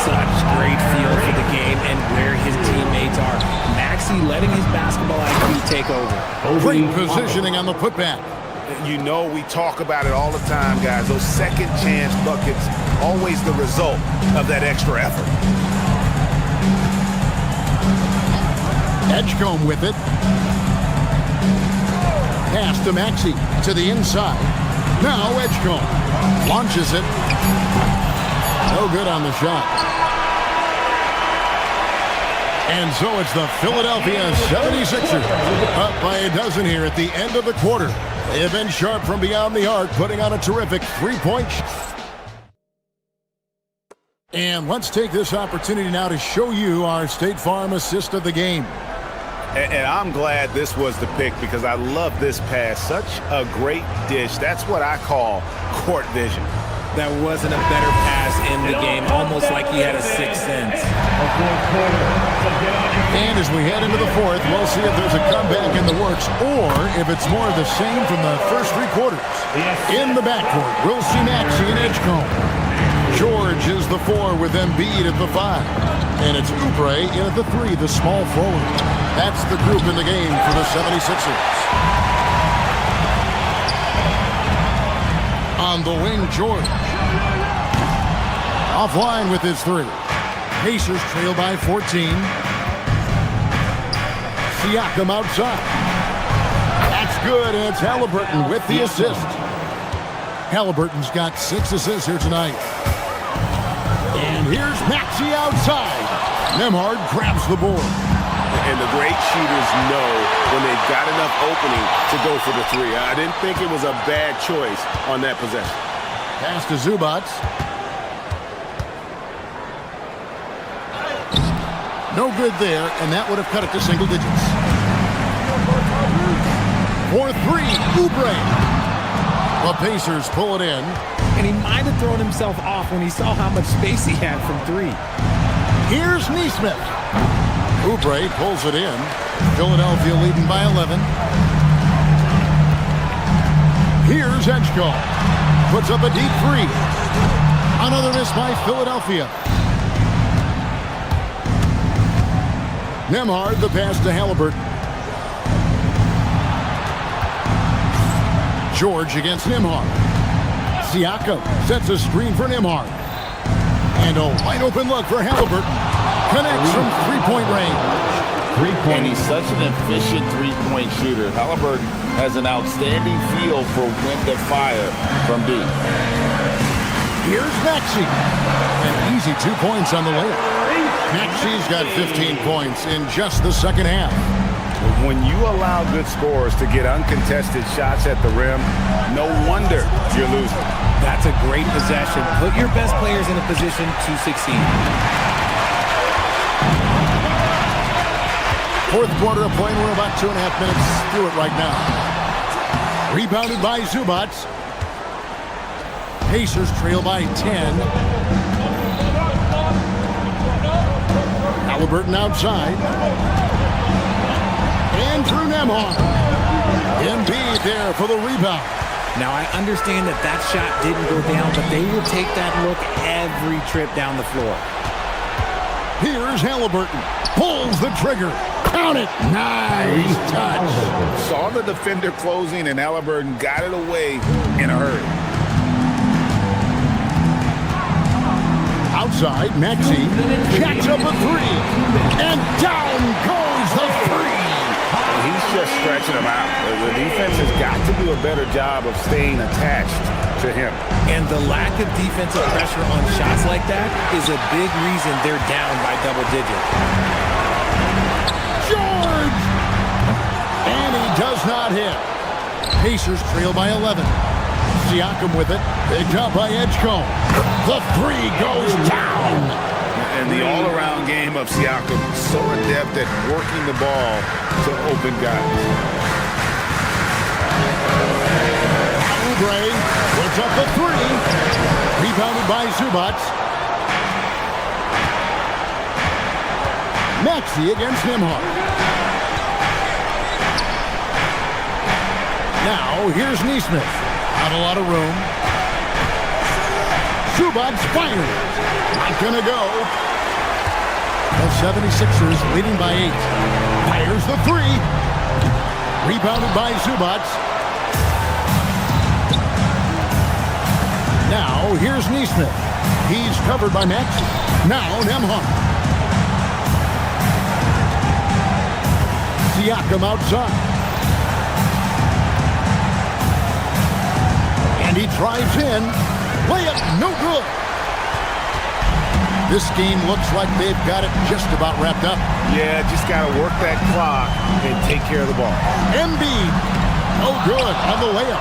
Such great feel for the game and where his teammates are. Maxey letting his basketball IQ take over. Great positioning on the putback. You know, we talk about it all the time, guys. Those second chance buckets, always the result of that extra effort. Edgecombe with it. Pass to Maxey to the inside. Now Edgecombe launches it. No good on the shot. And so it's the Philadelphia 76ers up by a dozen here at the end of the quarter. They have been sharp from beyond the arc, putting on a terrific three-point shot. And let's take this opportunity now to show you our State Farm assist of the game. And I'm glad this was the pick because I love this pass. Such a great dish. That's what I call court vision. That wasn't a better pass in the game, almost like he had a sixth sense. And as we head into the fourth, we'll see if there's a comeback in the works or if it's more of the same from the first three quarters. In the backcourt, we'll see Maxey and Edgecombe. George is the 4 with Embiid at the 5. And it's Oubre in at the 3, the small forward. That's the group in the game for the 76ers. On the wing, George. Offline with his 3. Pacers trail by 14. Siakam outside. That's good, and it's Halliburton with the assist. Halliburton's got 6 assists here tonight. And here's Maxey outside. Nembhard grabs the board. And the great shooters know when they've got enough opening to go for the 3. I didn't think it was a bad choice on that possession. Pass to Zubac. No good there, and that would have cut it to single digits. For 3, Oubre. The Pacers pull it in. And he might have thrown himself off when he saw how much space he had from 3. Here's Neesmith. Oubre pulls it in. Philadelphia leading by 11. Here's Edgecombe. Puts up a deep 3. Another miss by Philadelphia. Nembhard, the pass to Halliburton. George against Nembhard. Siakam sets a screen for Nembhard. And a wide open look for Halliburton. Connects from three-point range. And he's such an efficient three-point shooter. Halliburton has an outstanding feel for when to fire from deep. Here's Maxey. An easy 2 points on the layup. Maxey's got 15 points in just the second half. When you allow good scorers to get uncontested shots at the rim, no wonder you're losing. That's a great possession. Put your best players in a position to succeed. Fourth quarter of play. We're about 2.5 minutes through it right now. Rebounded by Zubac. Pacers trail by 10. Halliburton outside. Andrew Nembhard. Embiid there for the rebound. Now, I understand that that shot didn't go down, but they will take that look every trip down the floor. Here's Halliburton. Pulls the trigger. Count it. Nice touch. Saw the defender closing, and Halliburton got it away in a hurry. Outside, Maxey jacks up a 3. And down goes the 3. stretching him out. The defense has got to do a better job of staying attached to him. And the lack of defensive pressure on shots like that is a big reason they're down by double digits. George! And he does not hit. Pacers trail by 11. Siakam with it. Picked up by Edgecombe. The three goes down. And the all-around game of Siakam, so adept at working the ball to open guys. Oubre puts up the three. Rebounded by Zubac. Maxey against Nembhard. Now, here's Nesmith. Not a lot of room. Zubac fires. Not gonna go. The 76ers leading by 8. Fires the three. Rebounded by Zubac. Now, here's Nesmith. He's covered by Maxey. Now, Nembhard. Siakam outside. And he drives in. Layup, no good. This game looks like they've got it just about wrapped up. Yeah, just got to work that clock and take care of the ball. Embiid, no good on the layup.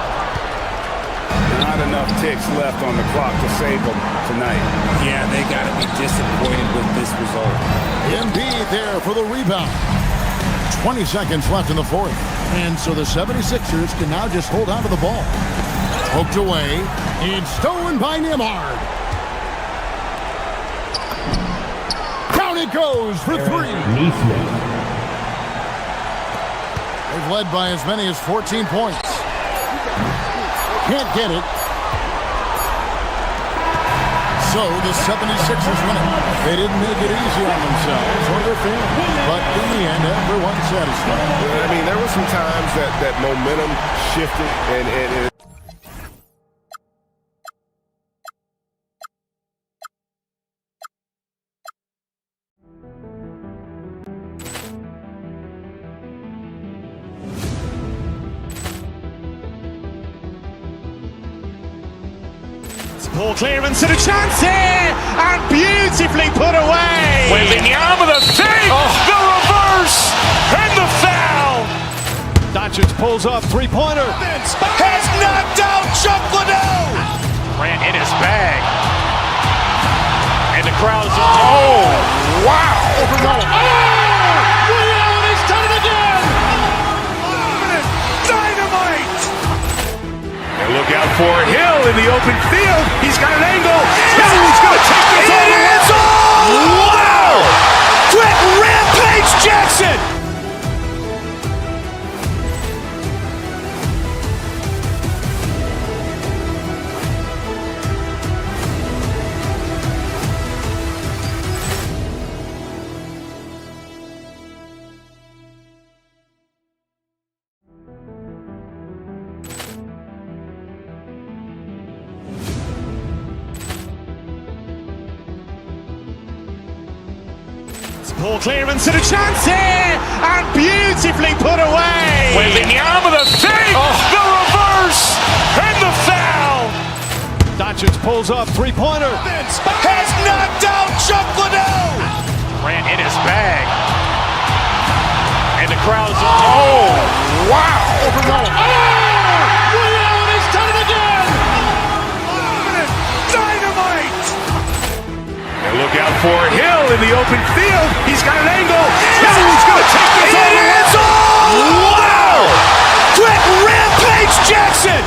Not enough ticks left on the clock to save them tonight. Yeah, they got to be disappointed with this result. Embiid there for the rebound. 20 seconds left in the fourth. And so the 76ers can now just hold on to the ball. Poked away. It's stolen by Nembhard. Down it goes for three. They've led by as many as 14 points. Can't get it. So the 76ers win it. They didn't make it easy on themselves or their fans. But in the end, everyone's satisfied. I mean, there were some times that momentum shifted and Ball clearance and a chance here, and beautifully put away. Wembanyama the fake, the reverse, and the foul. Doncic pulls up, three-pointer. Has knocked out Chuck Liddell. Grant in his bag, and the crowd's oh wow! He's done it again. Dynamite! And look out for Hill in the open field. He's got an angle. Hill's going to take this all the way. Wow! Brett Rampage Jackson! Ball clearance and a chance here, and beautifully put away. Wembanyama the fake, the reverse, and the foul. Doncic pulls up, three-pointer. Has knocked out Chuck Liddell. Grant in his bag, and the crowd's oh wow! He's done it again. Dynamite! And look out for Hill in the open field. He's got an angle. Hill's going to take this all the way. Wow! Brett Rampage Jackson!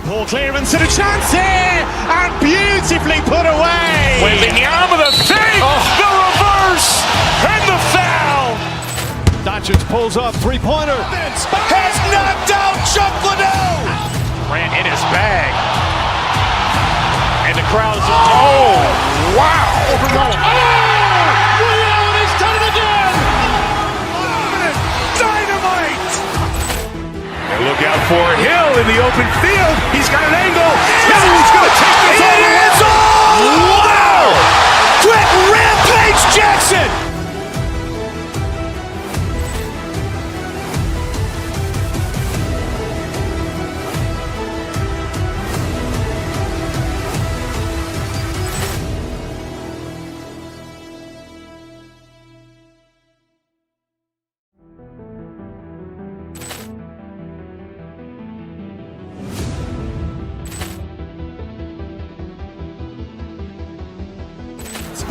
Ball clearance and a chance here, and beautifully put away. Wembanyama the fake, the reverse, and the foul. Doncic pulls up, three-pointer. Has knocked out Chuck Liddell. over Noah. Oh! He's done it again! Dynamite! And look out for Hill in the open field. He's got an angle. Hill's going to take this all the way. Wow! Quick Rampage Jackson!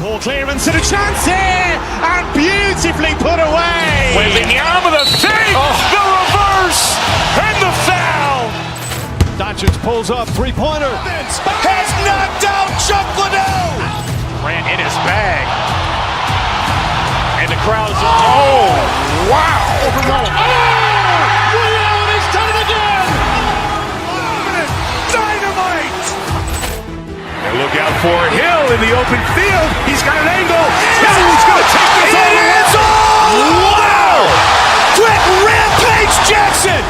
Ball clearance and a chance here, and beautifully put away. Wembanyama the fake, the reverse, and the foul. Doncic pulls up, three-pointer. Has knocked out Chuck Liddell. Ran in his bag. And the crowd is, oh, wow. Over Noah. Oh! He's done it again! Dynamite! And look out for Hill in the open field. He's got an angle. Hill's going to take this all the way. Wow! Quick Rampage Jackson!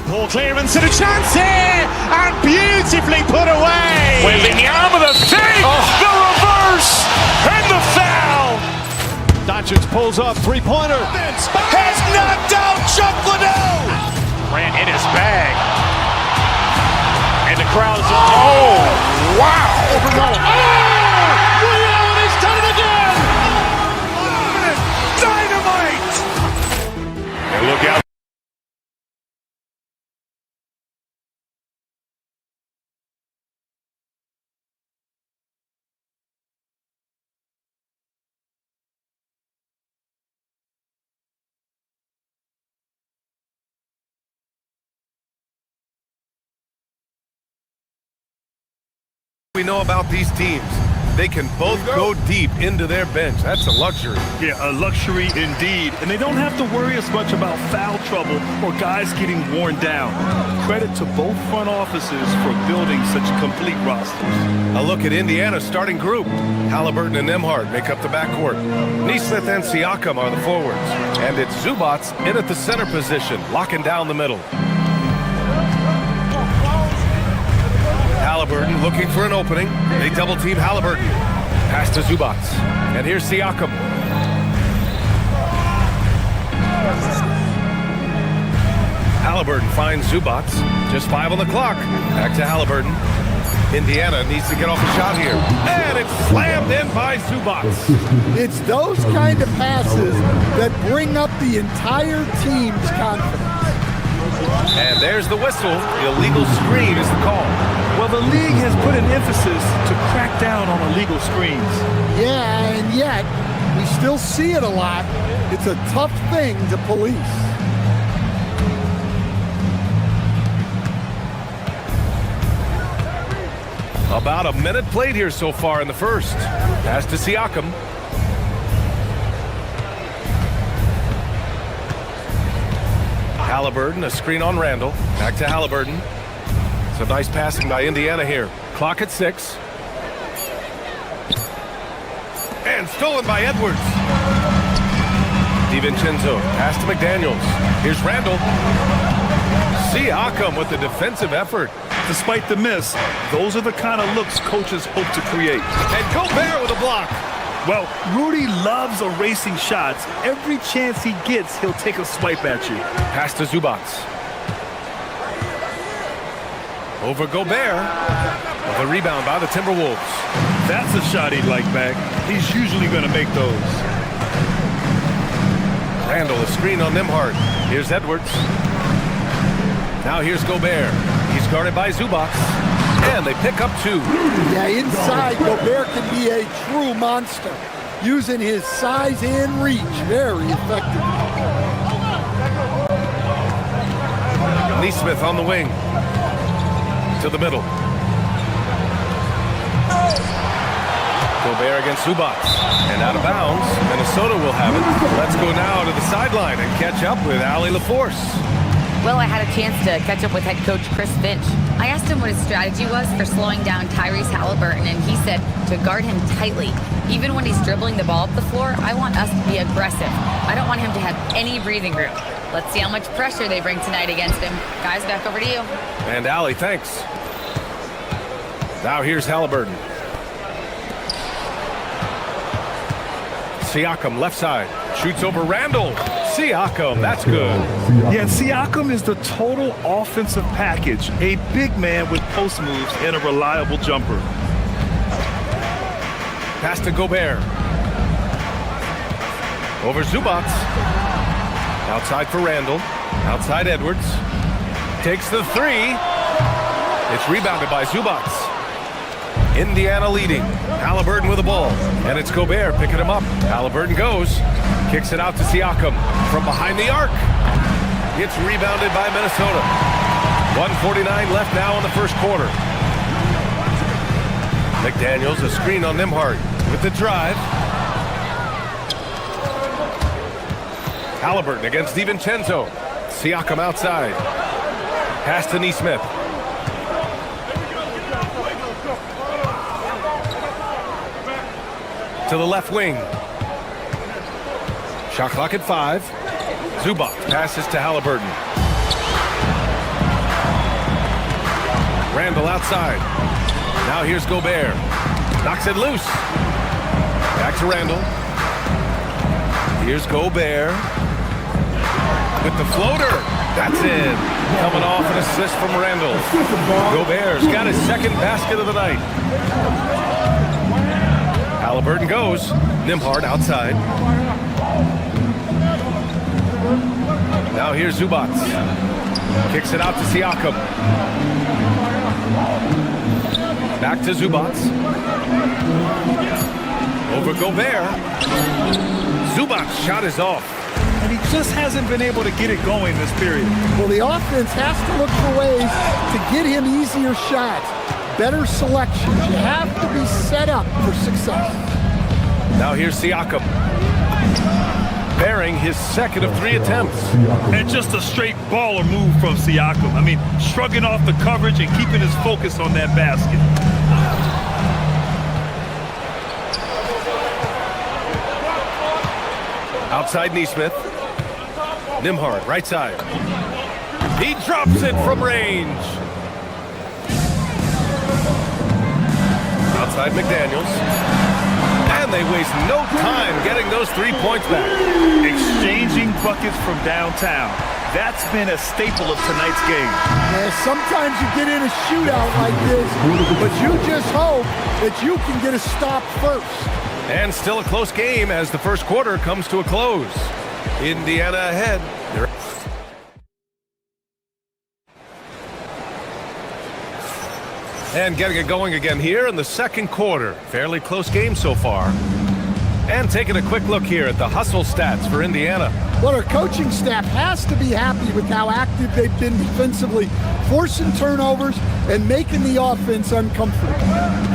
Ball clearance and a chance here, and beautifully put away. Wembanyama the fake, the reverse, and the foul. Doncic pulls up, three-pointer. Has knocked out Chuck Liddell. Ran in his bag. And the crowd is, oh, wow. Over Noah. Oh! He's done it again! Dynamite. And look out. We know about these teams. They can both go deep into their bench. That's a luxury. Yeah, a luxury indeed. And they don't have to worry as much about foul trouble or guys getting worn down. Credit to both front offices for building such complete rosters. A look at Indiana's starting group. Halliburton and Nembhard make up the backcourt. Nesmith and Siakam are the forwards. And it's Zubats in at the center position, locking down the middle. Halliburton looking for an opening. They double-team Halliburton. Pass to Zubats. And here's Siakam. Halliburton finds Zubats. Just 5 on the clock. Back to Halliburton. Indiana needs to get off a shot here. And it's slammed in by Zubats. It's those kind of passes that bring up the entire team's confidence. And there's the whistle. Illegal screen is the call. Well, the league has put an emphasis to crack down on illegal screens. Yeah, and yet, we still see it a lot. It's a tough thing to police. About a minute played here so far in the first. Pass to Siakam. Halliburton, a screen on Randall. Back to Halliburton. Some nice passing by Indiana here. Clock at 6. And stolen by Edwards. DiVincenzo, pass to McDaniels. Here's Randall. Siakam with the defensive effort. Despite the miss, those are the kind of looks coaches hope to create. And Gobert with a block. Well, Rudy loves erasing shots. Every chance he gets, he'll take a swipe at you. Pass to Zubats. Over Gobert. With a rebound by the Timberwolves. That's a shot he'd like back. He's usually going to make those. Randall, a screen on Nembhard. Here's Edwards. Now here's Gobert. He's guarded by Zubats. And they pick up 2. Yeah, inside, Gobert can be a true monster. using his size and reach. Very effective. Neesmith on the wing. To the middle. Gobert against Zubac. And out of bounds. Minnesota will have it. Let's go now to the sideline and catch up with Allie LaForce. Well, I had a chance to catch up with head coach Chris Finch. I asked him what his strategy was for slowing down Tyrese Halliburton, and he said to guard him tightly. Even when he's dribbling the ball up the floor, I want us to be aggressive. I don't want him to have any breathing room. Let's see how much pressure they bring tonight against him. Guys, back over to you. And Allie, thanks. Now here's Halliburton. Siakam, left side. Shoots over Randall. Siakam, that's good. Yeah, and Siakam is the total offensive package. A big man with post moves and a reliable jumper. Pass to Gobert. Over Zubac. Outside for Randall. Outside Edwards. Takes the three. It's rebounded by Zubac. Indiana leading. Halliburton with the ball. And it's Gobert picking him up. Halliburton goes. Kicks it out to Siakam from behind the arc. It's rebounded by Minnesota. 1:49 left now in the first quarter. McDaniels, a screen on Nembhard with the drive. Halliburton against DiVincenzo. Siakam outside. Pass to Neesmith. To the left wing. Shot clock at 5. Zubac passes to Halliburton. Randall outside. Now here's Gobert. Knocks it loose. Back to Randall. Here's Gobert. With the floater. That's in. Coming off an assist from Randall. Gobert's got his second basket of the night. Halliburton goes. Nembhard outside. Now here's Zubac. Kicks it out to Siakam. Back to Zubac. Over Gobert. Zubac's shot is off. And he just hasn't been able to get it going this period. Well, the offense has to look for ways to get him easier shots, better selections. You have to be set up for success. Now here's Siakam. Bearing his second of 3 attempts. And just a straight baller move from Siakam. I mean, shrugging off the coverage and keeping his focus on that basket. Outside Neesmith. Nembhard, right side. He drops it from range. Outside McDaniels. And they waste no time getting those 3 points back. Exchanging buckets from downtown. That's been a staple of tonight's game. Yeah, sometimes you get in a shootout like this, but you just hope that you can get a stop first. And still a close game as the first quarter comes to a close. Indiana ahead. And getting it going again here in the second quarter. Fairly close game so far. And taking a quick look here at the hustle stats for Indiana. Well, our coaching staff has to be happy with how active they've been defensively, forcing turnovers and making the offense uncomfortable.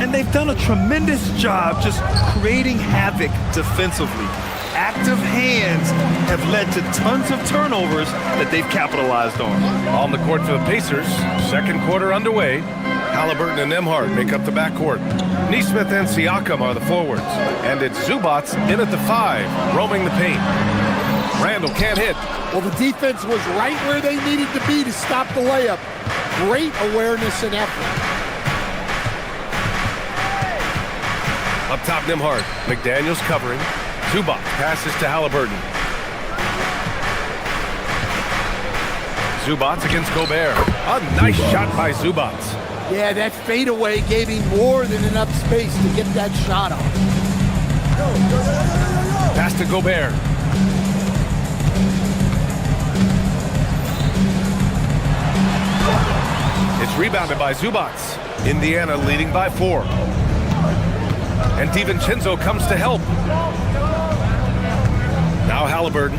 And they've done a tremendous job just creating havoc defensively. Active hands have led to tons of turnovers that they've capitalized on. On the court for the Pacers, second quarter underway. Halliburton and Nembhard make up the backcourt. Neesmith and Siakam are the forwards. And it's Zubac in at the 5, roaming the paint. Randall can't hit. Well, the defense was right where they needed to be to stop the layup. Great awareness and effort. Up top, Nembhard. McDaniels covering. Zubac passes to Halliburton. Zubac against Gobert. A nice shot by Zubac. Yeah, that fadeaway gave him more than enough space to get that shot off. Pass to Gobert. It's rebounded by Zubac. Indiana leading by 4. And DiVincenzo comes to help. Now Halliburton.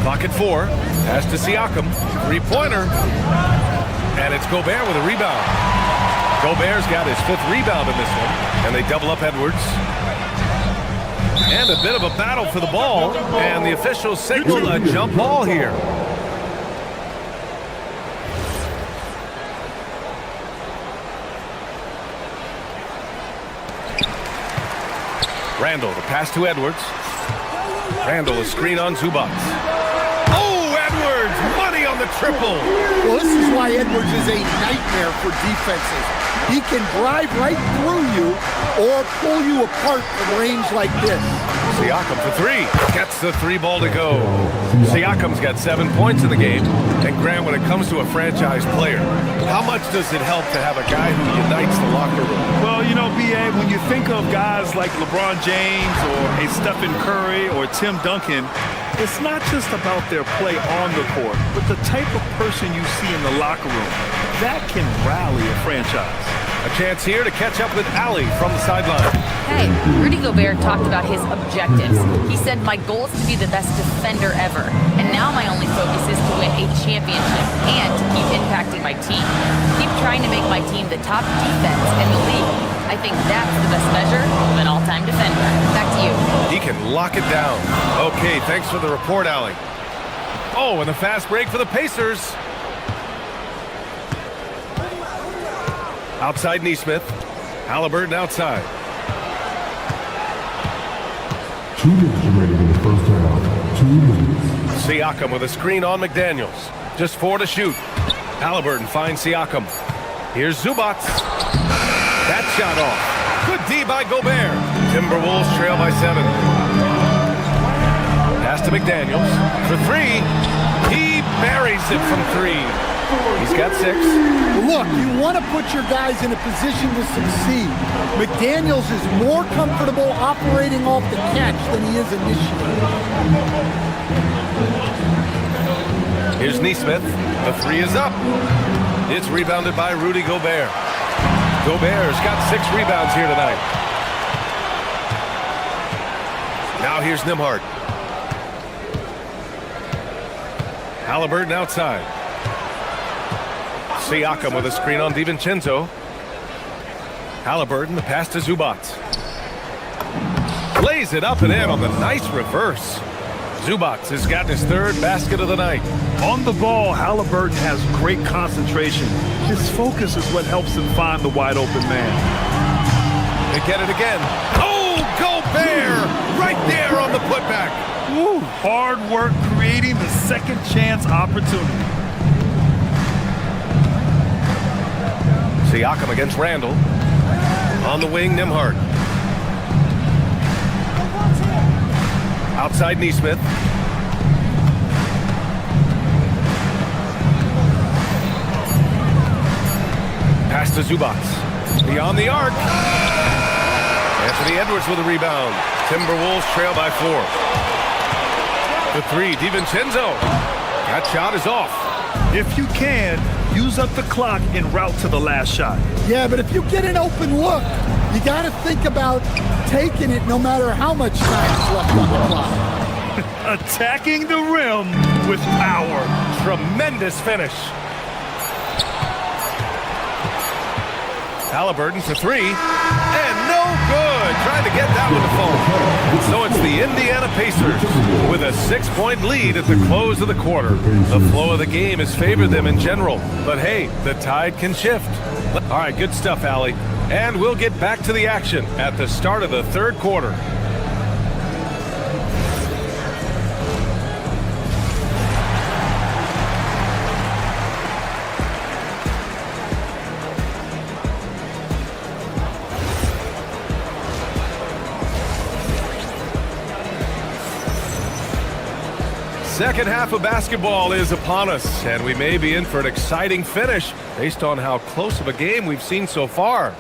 Clock at 4. Pass to Siakam. Three-pointer. And it's Gobert with a rebound. Gobert's got his 5th rebound in this one. And they double up Edwards. And a bit of a battle for the ball. And the officials signal a jump ball here. Randall, the pass to Edwards. Randall, a screen on Zubac. Oh, Edwards! Money on the triple! Well, this is why Edwards is a nightmare for defenses. He can drive right through you or pull you apart from range like this. Siakam for 3. Gets the 3-ball to go. Siakam's got 7 points in the game. And Grant, when it comes to a franchise player, how much does it help to have a guy who unites the locker room? Well, you know, B.A., when you think of guys like LeBron James or a Stephen Curry or Tim Duncan, it's not just about their play on the court, but the type of person you see in the locker room. That can rally a franchise. A chance here to catch up with Ali from the sideline. Hey, Rudy Gobert talked about his objectives. He said, my goal is to be the best defender ever. And now my only focus is to win a championship and to keep impacting my team. Keep trying to make my team the top defense in the league. I think that's the best measure of an all-time defender. Back to you. He can lock it down. Okay, thanks for the report, Ali. Oh, and a fast break for the Pacers. Outside Neesmith. Halliburton outside. 2 minutes remaining in the first half. 2 minutes. Siakam with a screen on McDaniels. Just 4 to shoot. Halliburton finds Siakam. Here's Zubac. That shot off. Good D by Gobert. Timberwolves trail by 7. Pass to McDaniels. For 3. He buries it from 3. He's got 6. Look, you want to put your guys in a position to succeed. McDaniels is more comfortable operating off the catch than he is initiating. Here's Neesmith. The 3 is up. It's rebounded by Rudy Gobert. Gobert's got 6 rebounds here tonight. Now here's Nembhard. Halliburton outside. Siakam with a screen on DiVincenzo. Halliburton, the pass to Zubac. Lays it up and in on the nice reverse. Zubac has gotten his 3rd basket of the night. On the ball, Halliburton has great concentration. His focus is what helps him find the wide open man. They get it again. Oh, Gobert! Right there on the putback. Woo, hard work creating the second chance opportunity. Siakam against Randall. On the wing, Nembhard. Outside Neesmith. Pass to Zubac. Beyond the arc. Anthony Edwards with a rebound. Timberwolves trail by 4. The 3, DiVincenzo. That shot is off. If you can, use up the clock en route to the last shot. Yeah, but if you get an open look, you got to think about taking it no matter how much time is left on the clock. Attacking the rim with power. Tremendous finish. Halliburton for 3. And no good. Trying to get that one to fall. So it's the Indiana Pacers with a 6-point lead at the close of the quarter. The flow of the game has favored them in general. But hey, the tide can shift. All right, good stuff, Allie. And we'll get back to the action at the start of the 3rd quarter. Second half of basketball is upon us, and we may be in for an exciting finish based on how close of a game we've seen so far.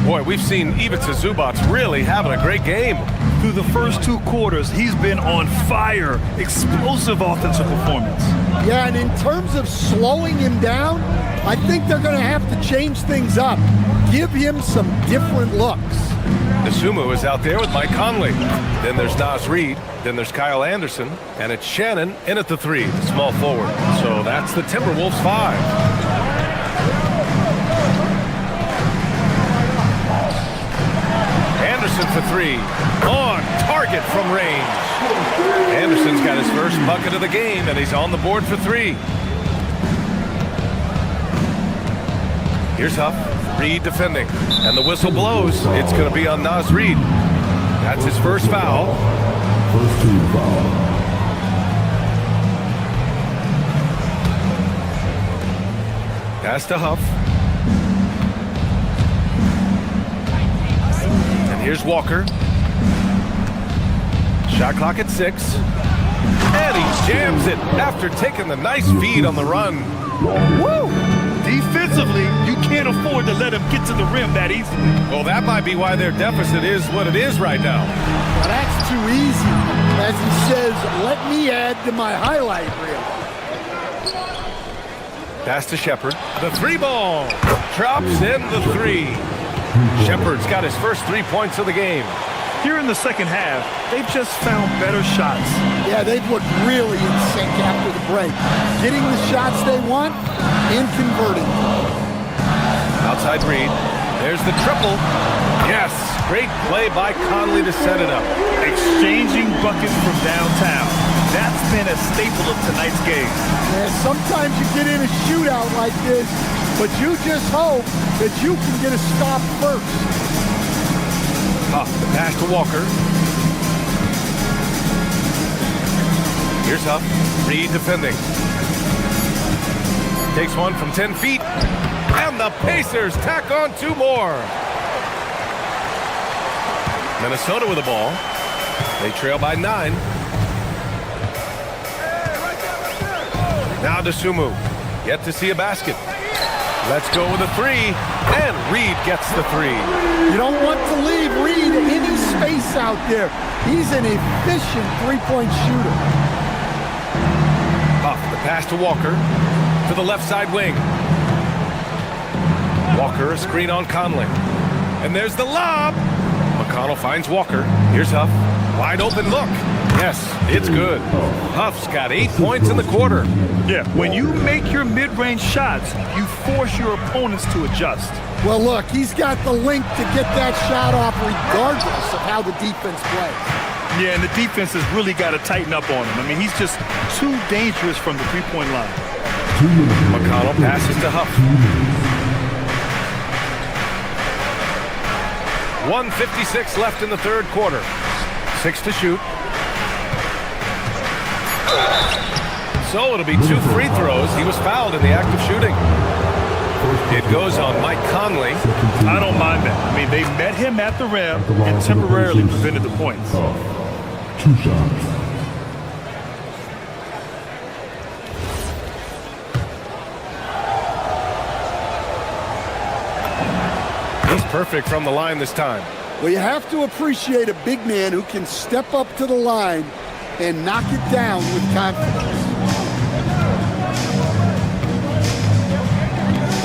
Boy, we've seen Ivica Zubac really having a great game. Through the first 2 quarters, he's been on fire. Explosive offensive performance. Yeah, and in terms of slowing him down, I think they're going to have to change things up. Give him some different looks. Nasumu is out there with Mike Conley. Then there's Naz Reid. Then there's Kyle Anderson. And it's Shannon in at the 3, the small forward. So that's the Timberwolves 5. Anderson for 3. On target from range. Anderson's got his first bucket of the game, and he's on the board for 3. Here's Huff. Reid defending. And the whistle blows. It's going to be on Naz Reid. That's his first foul. First team foul. Pass to Huff. And here's Walker. Shot clock at 6. And he jams it after taking the nice feed on the run. Woo! Defensively, you can't afford to let him get to the rim that easily. Well, that might be why their deficit is what it is right now. Well, that's too easy. As he says, let me add to my highlight reel. Pass to Shepard. The 3 ball. Drops in the 3. Shepard's got his first 3 points of the game. Here in the second half, they've just found better shots. Yeah, they've looked really in sync after the break. Getting the shots they want and converting. Outside Reid. There's the triple. Yes, great play by Conley to set it up. Exchanging buckets from downtown. That's been a staple of tonight's game. Yeah, sometimes you get in a shootout like this, but you just hope that you can get a stop first. Huff, the pass to Walker. Here's Huff. Reid defending. Takes one from 10 feet. And the Pacers tack on 2 more. Minnesota with the ball. They trail by 9. Now Nasumu. Yet to see a basket. Let's go with a 3. And Reid gets the 3. You don't want to leave Reid any space out there. He's an efficient 3-point shooter. Huff, the pass to Walker. To the left side wing. Walker, a screen on Conley. And there's the lob. McConnell finds Walker. Here's Huff. Wide open look. Yes, it's good. Huff's got 8 points in the quarter. Yeah, when you make your mid-range shots, you force your opponents to adjust. Well, look, he's got the link to get that shot off regardless of how the defense plays. Yeah, and the defense has really got to tighten up on him. I mean, he's just too dangerous from the 3-point line. McConnell passes to Huff. 1:56 left in the third quarter. 6 to shoot. So it'll be 2 free throws. He was fouled in the act of shooting. It goes on Mike Conley. I don't mind that. I mean, they met him at the rim and temporarily prevented the points. 2 shots. He's perfect from the line this time. Well, you have to appreciate a big man who can step up to the line and knock it down with confidence.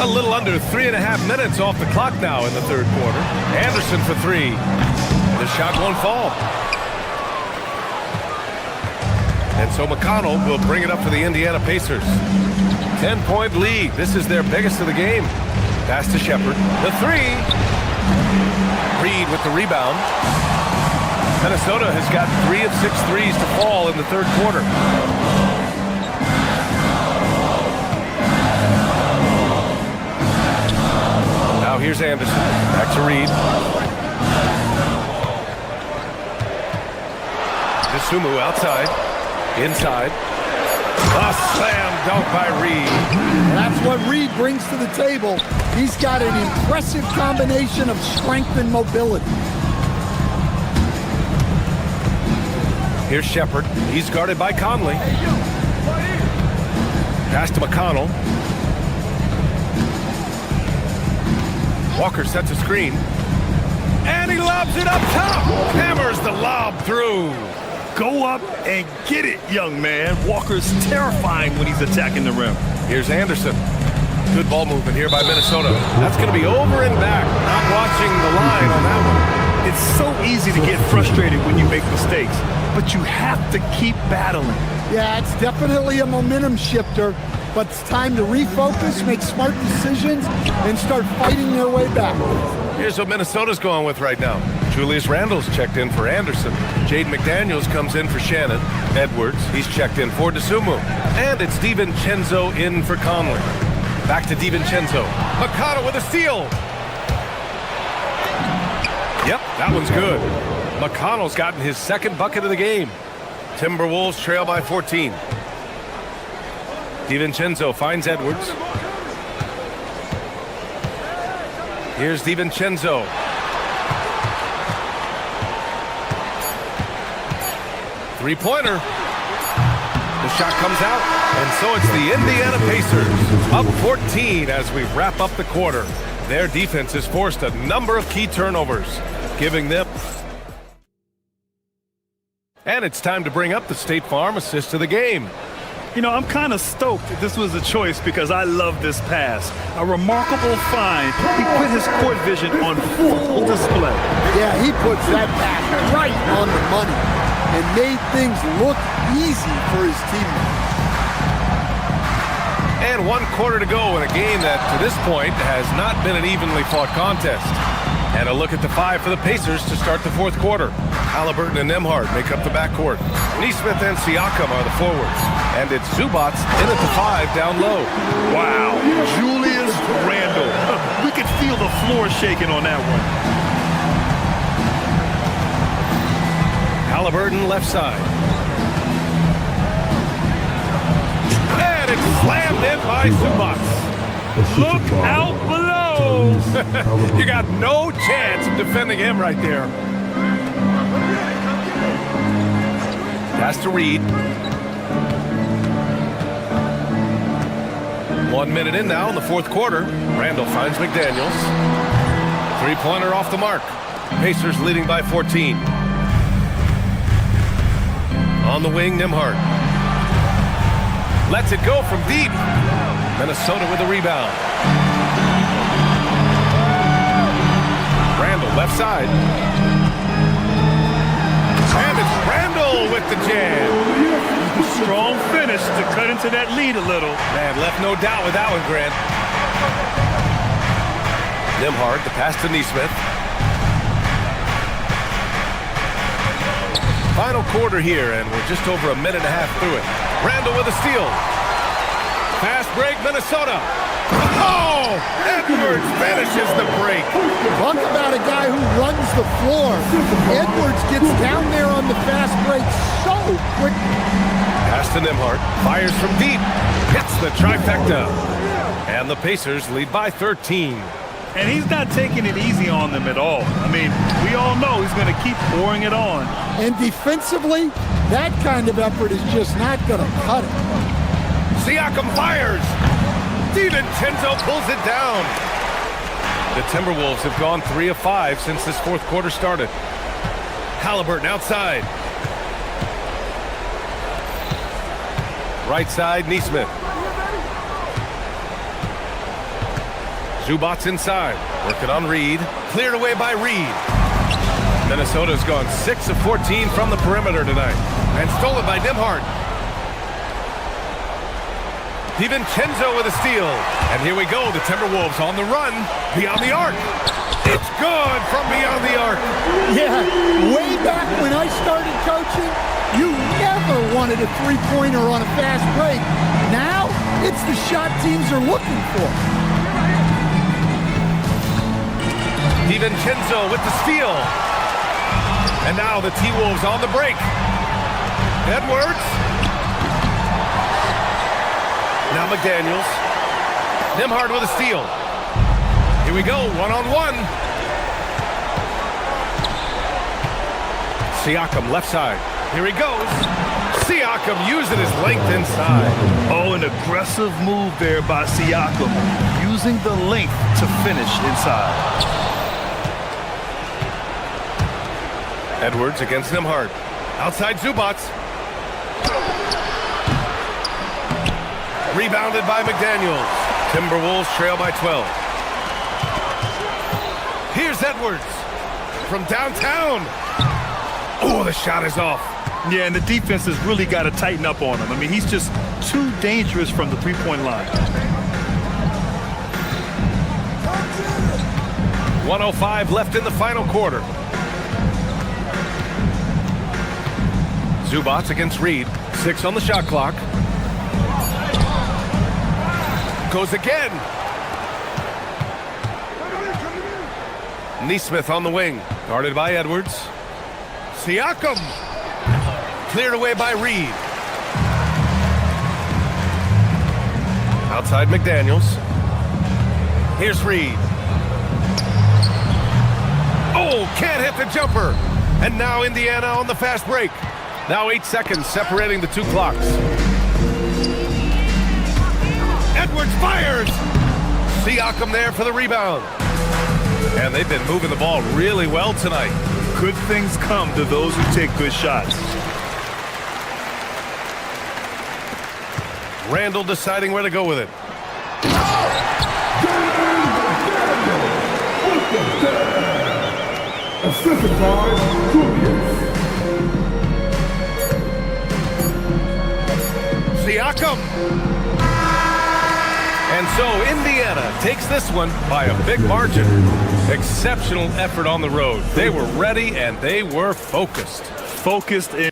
A little under 3.5 minutes off the clock now in the third quarter. Anderson for 3. The shot won't fall. And so McConnell will bring it up for the Indiana Pacers. 10-point lead. This is their biggest of the game. Pass to Shepard. The 3. Reid with the rebound. Minnesota has got 3 of 6 threes to fall in the third quarter. Now here's Anderson. Back to Reid. Nasumu outside. Inside. A slam dunk by Reid. That's what Reid brings to the table. He's got an impressive combination of strength and mobility. Here's Shepard. He's guarded by Conley. Pass to McConnell. Walker sets a screen. And he lobs it up top. Hammers the lob through. Go up and get it, young man. Walker's terrifying when he's attacking the rim. Here's Anderson. Good ball movement here by Minnesota. That's going to be over and back. Not watching the line on that one. It's so easy to get frustrated when you make mistakes, but you have to keep battling. Yeah, it's definitely a momentum shifter, but it's time to refocus, make smart decisions, and start fighting their way back. Here's what Minnesota's going with right now. Julius Randle's checked in for Anderson. Jaden McDaniels comes in for Shannon. Edwards, he's checked in for DeSumo. And it's DiVincenzo in for Conley. Back to DiVincenzo. Makata with a steal. Yep, that one's good. McConnell's gotten his second bucket of the game. Timberwolves trail by 14. DiVincenzo finds Edwards. Here's DiVincenzo. Three-pointer. The shot comes out, and so it's the Indiana Pacers up 14 as we wrap up the quarter. Their defense has forced a number of key turnovers, giving them... And it's time to bring up the State Farm assist of the game. You know, I'm kind of stoked this was a choice because I love this pass. A remarkable find. He put his court vision on full display. Yeah, he puts that pass right on the money and made things look easy for his teammates. And 1 quarter to go in a game that, to this point, has not been an evenly fought contest. And a look at the 5 for the Pacers to start the 4th quarter. Halliburton and Nembhard make up the backcourt. Nesmith and Siakam are the forwards. And it's Zubats in at the 5 down low. Wow, Julius Randle. We could feel the floor shaking on that one. Halliburton left side. And it's slammed in by Zubats. Look out below. You got no chance of defending him right there. Pass to Reed. 1 minute in now in the 4th quarter. Randle finds McDaniels. Three-pointer off the mark. Pacers leading by 14. On the wing, Nembhard. Lets it go from deep. Minnesota with the rebound. Randle left side. And it's Randle with the jam. Strong finish to cut into that lead a little. Man, left no doubt with that one, Grant. Nembhard, the pass to Nesmith. Final quarter here, and we're just over a minute and a half through it. Randle with a steal. Fast break, Minnesota. Oh! Edwards finishes the break. Talk about a guy who runs the floor. Edwards gets down there on the fast break so quick. Pass to Nembhard. Fires from deep. Hits the trifecta. And the Pacers lead by 13. And he's not taking it easy on them at all. I mean, we all know he's going to keep pouring it on. And defensively, that kind of effort is just not going to cut it. Siakam fires. DiVincenzo pulls it down. The Timberwolves have gone 3 of 5 since this 4th quarter started. Halliburton outside. Right side, Nesmith. Zubats inside. Working on Reed. Cleared away by Reed. Minnesota's gone 6 of 14 from the perimeter tonight. And stolen by Nembhard. DiVincenzo with a steal. And here we go, the Timberwolves on the run. Beyond the arc. It's good from beyond the arc. Yeah, way back when I started coaching, you never wanted a three-pointer on a fast break. Now, it's the shot teams are looking for. DiVincenzo with the steal. And now the T-Wolves on the break. Edwards. Now McDaniels. Nembhard with a steal. Here we go, one-on-one. Siakam left side. Here he goes. Siakam using his length inside. Oh, an aggressive move there by Siakam, using the length to finish inside. Edwards against Nimhard. Outside Zubats. Rebounded by McDaniels. Timberwolves trail by 12. Here's Edwards from downtown. Oh, the shot is off. Yeah, and the defense has really got to tighten up on him. I mean, he's just too dangerous from the three-point line. 1:05 left in the final quarter. Zubats against Reed. 6 on the shot clock. Goes again. Neesmith on the wing. Guarded by Edwards. Siakam. Cleared away by Reed. Outside McDaniels. Here's Reed. Oh, can't hit the jumper. And now Indiana on the fast break. Now 8 seconds separating the two clocks. Edwards fires. Siakam there for the rebound. And they've been moving the ball really well tonight. Good things come to those who take good shots. Randall deciding where to go with it. Siakam. And so Indiana takes this one by a big margin. Exceptional effort on the road. They were ready and they were focused. Focused in.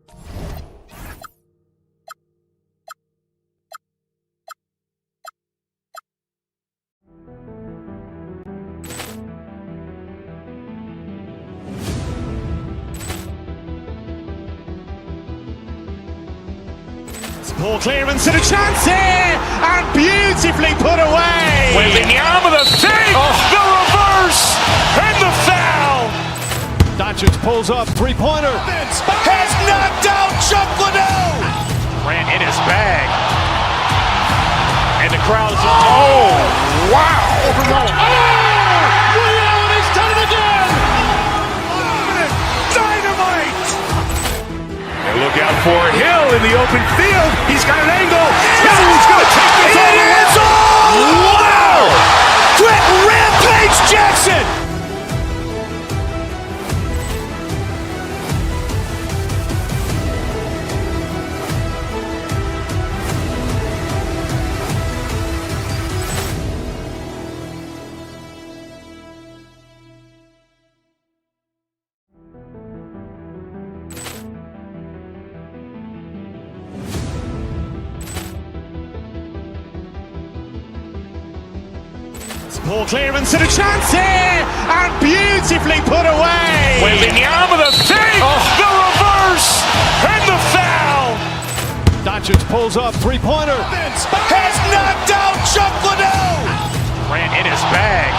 Ball clearance and a chance here, and beautifully put away. Wembanyama the save, the reverse, and the foul. Doncic pulls up, three-pointer. Has knocked out Chuck Liddell. Ran in his bag. And the crowd is, oh, wow. Overrun. Liddell, and he's done it again. Dynamite. And look out for Hill in the open field. He's got an angle. He's going to take this all the way. Wow! Quick Rampage Jackson. Ball clearance and a chance here, and beautifully put away. Wembanyama the save, the reverse, and the foul. Doncic pulls up, three-pointer. Has knocked out Chuck Liddell. Ran in his bag.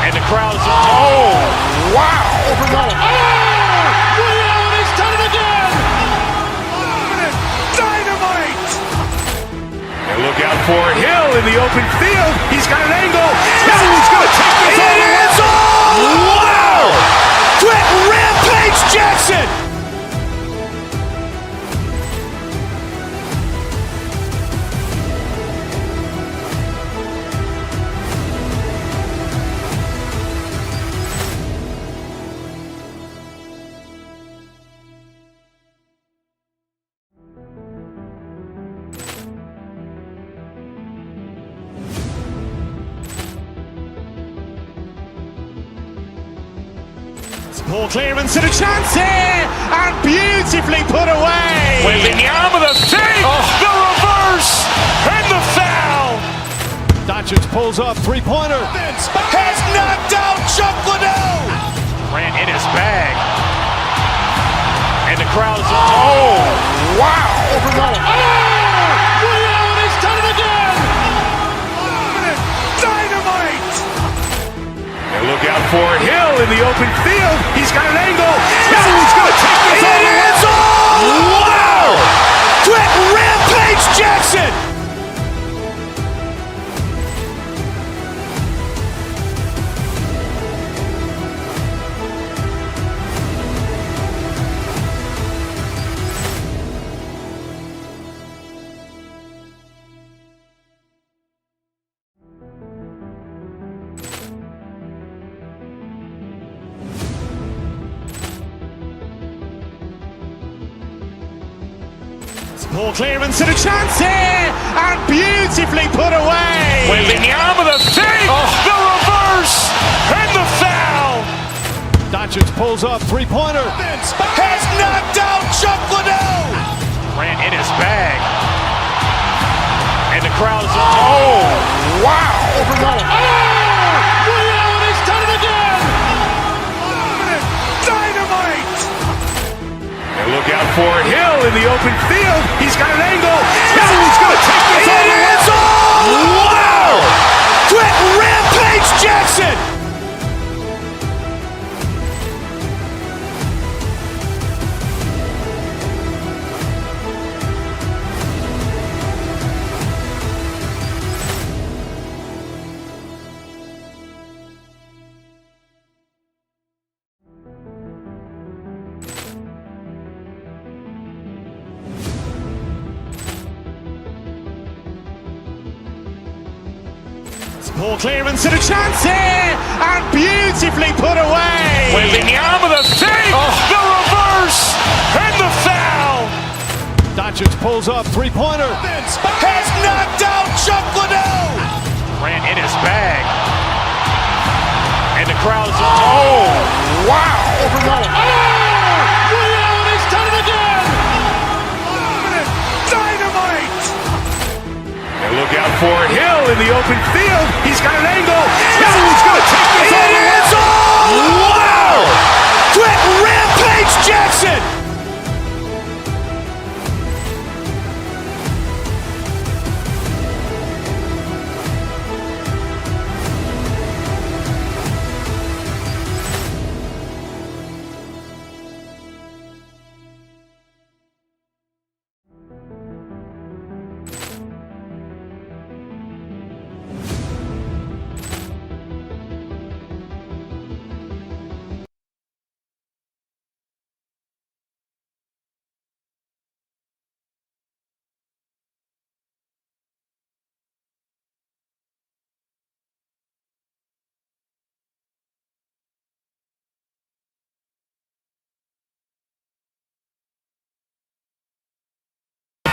And the crowd is, oh, wow. Overrun. Liddell, and he's done it again. Dynamite. And look out for Hill in the open field. He's got an angle. He's going to take this all the way. Wow! Quick Rampage Jackson. Ball clearance and a chance here, and beautifully put away. Wembanyama the save, the reverse, and the foul. Doncic pulls up, three-pointer. Has knocked out Chuck Liddell. Ran in his bag. And the crowd is, oh, wow. Overrun. Liddell, and he's done it again. Dynamite. And look out for Hill in the open field. He's got an angle. He's going to take this all the way. Wow! Quick Rampage Jackson. Ball clearance and a chance here, and beautifully put away. Wembanyama the fake, the reverse, and the foul. Doncic pulls up, three-pointer. Has knocked out Chuck Liddell. Grant in his bag. And the crowd is, oh, wow. Overrun. Liddell, he's done it again. Dynamite. And look out for Hill in the open field. He's got an angle. Hill's going to take this all the way. It is all. Wow. Quit Rampage Jackson. Ball clearance and a chance here, and beautifully put away. Wembanyama the fake, the reverse, and the foul. Doncic pulls up, three-pointer. Has knocked out Chuck Liddell. Grant in his bag. And the crowd is, oh, wow. Overrun. Liddell, he's done it again. Dynamite. And look out for Hill in the open field. He's got an angle. Hill's going to take this all the way. It is all. Wow. Quit Rampage Jackson.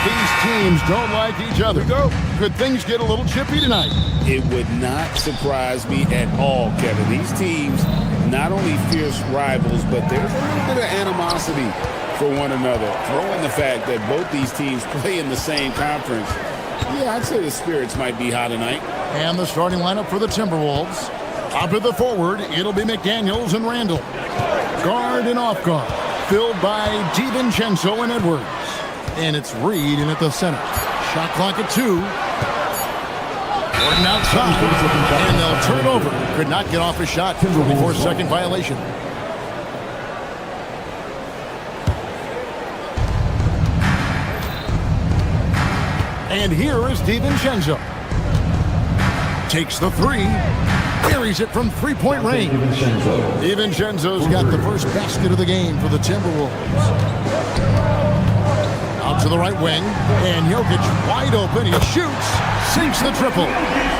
These teams don't like each other. Could things get a little chippy tonight? It would not surprise me at all, Kevin. These teams, not only fierce rivals, but there's a little bit of animosity for one another. Throw in the fact that both these teams play in the same conference. Yeah, I'd say the spirits might be high tonight. And the starting lineup for the Timberwolves. Up at the forward, it'll be McDaniels and Randall. Guard and off guard, filled by DiVincenzo and Edwards. And it's Reed in at the center. Shot clock at 2. Gordon outside. And they'll turn over. Could not get off a shot. 24-second violation. And here is DiVincenzo. Takes the 3. Buries it from three-point range. DiVincenzo's got the first basket of the game for the Timberwolves. Out to the right wing, and Jokic wide open. He shoots, sinks the triple.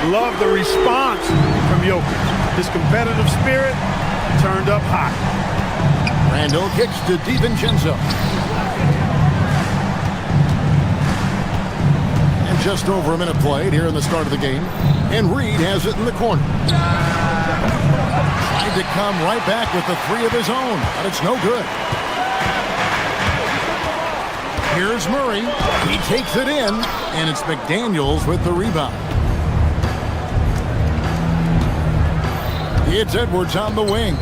Love the response from Jokic. His competitive spirit turned up high. Randall kicks to DiVincenzo. And just over a minute played here in the start of the game. And Reed has it in the corner. Tried to come right back with the 3 of his own, but it's no good. Here's Murray. He takes it in, and it's McDaniels with the rebound. It's Edwards on the wing.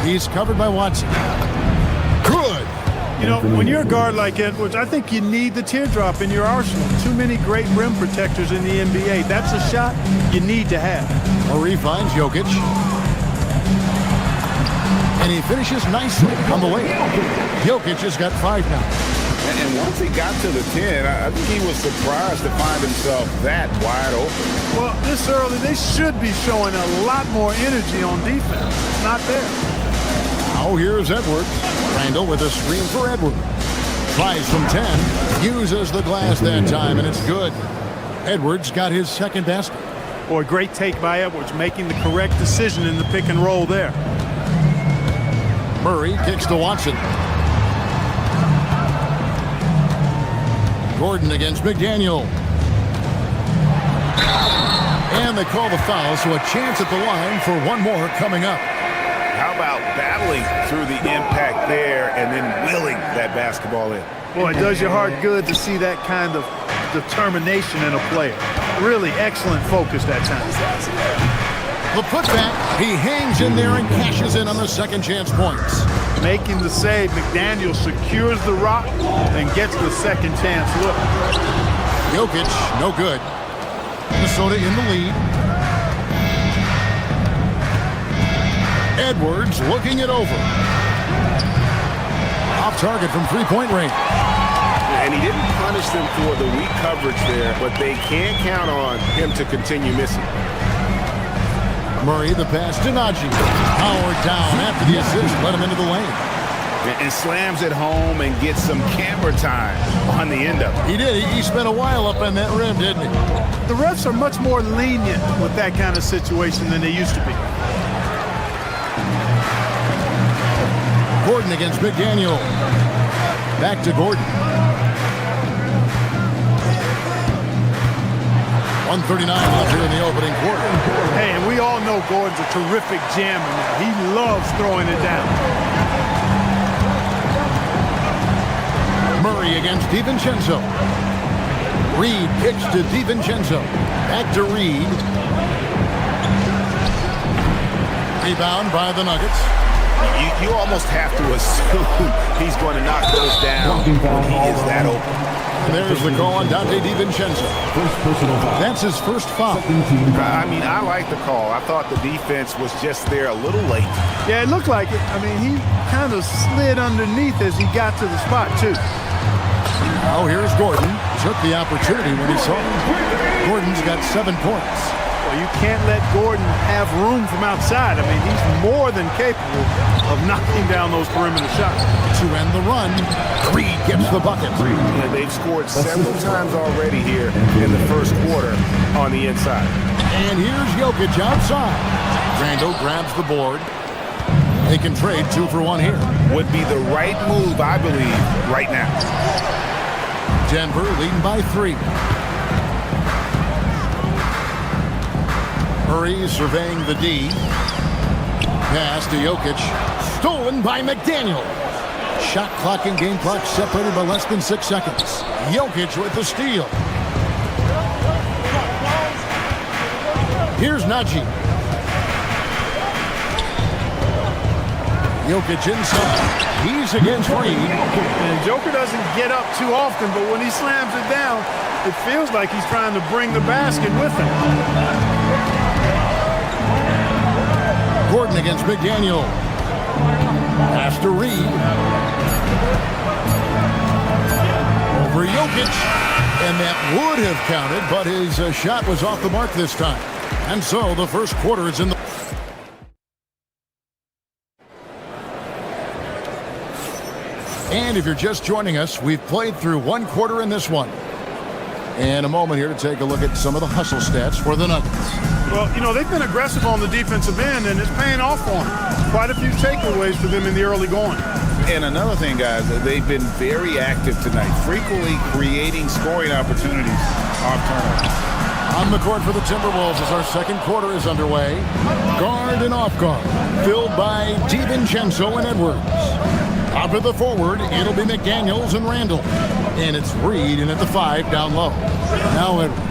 He's covered by Watson. Good. You know, when you're a guard like Edwards, I think you need the teardrop in your arsenal. Too many great rim protectors in the NBA. That's a shot you need to have. Murray finds Jokic. And he finishes nicely on the way. Jokic has got 5 now. And once he got to the 10, I think he was surprised to find himself that wide open. Well, this early, they should be showing a lot more energy on defense. It's not there. Now here's Edwards. Randall with a screen for Edwards. Tries from 10. Uses the glass that time, and it's good. Edwards got his second basket. Boy, great take by Edwards, making the correct decision in the pick and roll there. Murray kicks to Watson. Gordon against McDaniel. And they call the foul, so a chance at the line for one more coming up. How about battling through the impact there and then willing that basketball in? Boy, it does your heart good to see that kind of determination in a player. Really excellent focus that time. The putback, he hangs in there and cashes in on the second chance points. Making the save, McDaniel secures the rock and gets the second chance look. Jokic, no good. Minnesota in the lead. Edwards looking it over. Off target from three-point range. And he didn't punish them for the weak coverage there, but they can't count on him to continue missing. Murray, the pass to Najee. Howard down after the assist, let him into the lane. And slams it home and gets some camera time on the end of it. He did. He spent a while up on that rim, didn't he? The refs are much more lenient with that kind of situation than they used to be. Gordon against McDaniel. Back to Gordon. 1:39 left here in the opening quarter. Hey, and we all know Gordon's a terrific jammer now. He loves throwing it down. Murray against DiVincenzo. Reed kicks to DiVincenzo. Back to Reed. Rebound by the Nuggets. You almost have to assume he's going to knock those down when he is that open. And there's the call on Dante DiVincenzo. That's his first foul. I mean, I like the call. I thought the defense was just there a little late. Yeah, it looked like it. I mean, he kind of slid underneath as he got to the spot, too. Now here's Gordon. Took the opportunity when he saw it. Gordon's got 7 points. Well, you can't let Gordon have room from outside. I mean, he's more than capable of knocking down those perimeter shots. To end the run, Reed gets the bucket. Yeah, they've scored several times already here in the first quarter on the inside. And here's Jokic outside. Randall grabs the board. They can trade 2 for 1 here. Would be the right move, I believe, right now. Denver leading by 3. Murray surveying the D. Pass to Jokic. Stolen by McDaniel. Shot clock and game clock separated by less than 6 seconds. Jokic with the steal. Here's Najee. Jokic inside. He's against Reed. And Joker doesn't get up too often, but when he slams it down, it feels like he's trying to bring the basket with him. Gordon against McDaniel. Pass to Reed. Over Jokic. And that would have counted, but his shot was off the mark this time. And so the first quarter is in the... And if you're just joining us, we've played through 1 quarter in this one. And a moment here to take a look at some of the hustle stats for the Nuggets. Well, you know, they've been aggressive on the defensive end, and it's paying off for them. Quite a few takeaways for them in the early going. And another thing, guys, they've been very active tonight, frequently creating scoring opportunities off turnovers. On the court for the Timberwolves as our second quarter is underway. Guard and off guard, filled by DiVincenzo and Edwards. Top of the forward, it'll be McDaniels and Randall. And it's Reed in at the 5 down low. Now Edwards.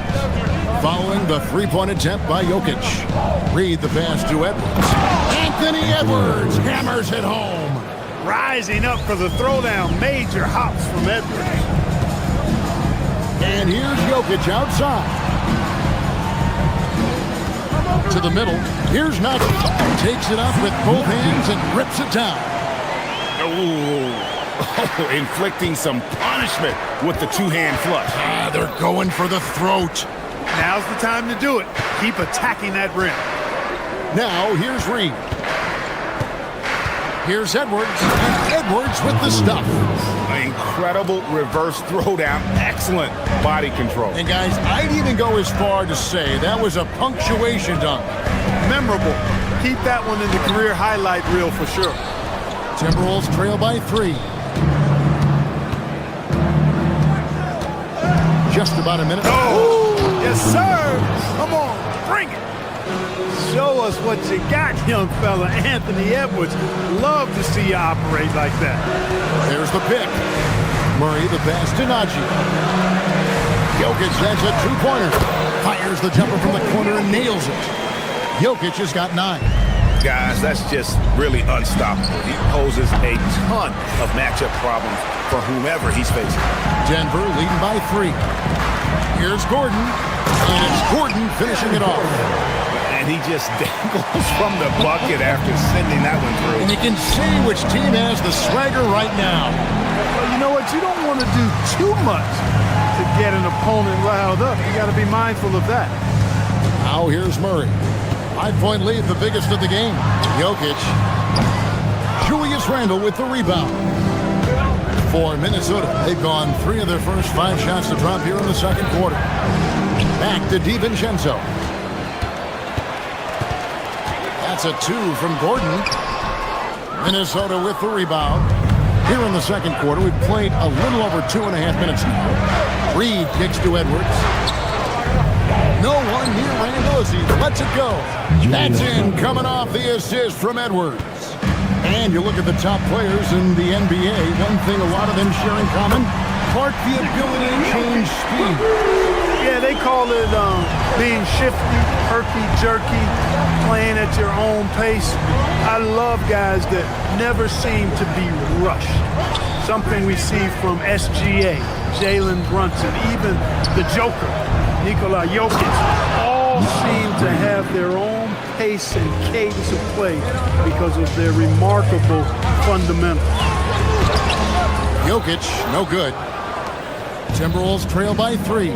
Following the three-point attempt by Jokic. Reed the pass to Edwards. Anthony Edwards hammers it home. Rising up for the throwdown. Major hops from Edwards. And here's Jokic outside. To the middle. Here's Najee. Takes it up with both hands and rips it down. Oh, inflicting some punishment with the two-hand flush. They're going for the throat. Now's the time to do it. Keep attacking that rim. Now, here's Reed. Here's Edwards. And Edwards with the stuff. Incredible reverse throwdown. Excellent body control. And, guys, I'd even go as far to say that was a punctuation dunk. Memorable. Keep that one in the career highlight reel for sure. Timberwolves trail by 3. just about a minute. Oh, yes, sir. Come on, bring it. Show us what you got, young fella. Anthony Edwards. Love to see you operate like that. There's the pick. Murray the pass to Najee. Jokic has a two-pointer. Fires the jumper from the corner and nails it. Jokic has got 9. Guys, that's just really unstoppable. He poses a ton of matchup problems for whomever he's facing. Denver leading by 3. Here's Gordon, and it's Gordon finishing it off. And he just dangles from the bucket after sending that one through. And you can see which team has the swagger right now. Well, you know what? You don't want to do too much to get an opponent riled up. You got to be mindful of that. Now here's Murray. 5-point lead, the biggest of the game. Jokic. Julius Randle with the rebound. For Minnesota, they've gone 3 of their first 5 shots to drop here in the second quarter. Back to DiVincenzo. That's a 2 from Gordon. Minnesota with the rebound. Here in the second quarter, we've played a little over 2.5 minutes now. Reed kicks to Edwards. No one near Randle as he lets it go. That's in, coming off the assist from Edwards. And you look at the top players in the NBA, one thing a lot of them share in common, Clark, the ability to change speed. Yeah, they call it being shifty, herky-jerky, playing at your own pace. I love guys that never seem to be rushed. Something we see from SGA, Jalen Brunson, even the Joker, Nikola Jokic, all seem to have their own pace and cadence of play because of their remarkable fundamentals. Jokic, no good. Timberwolves trail by 3.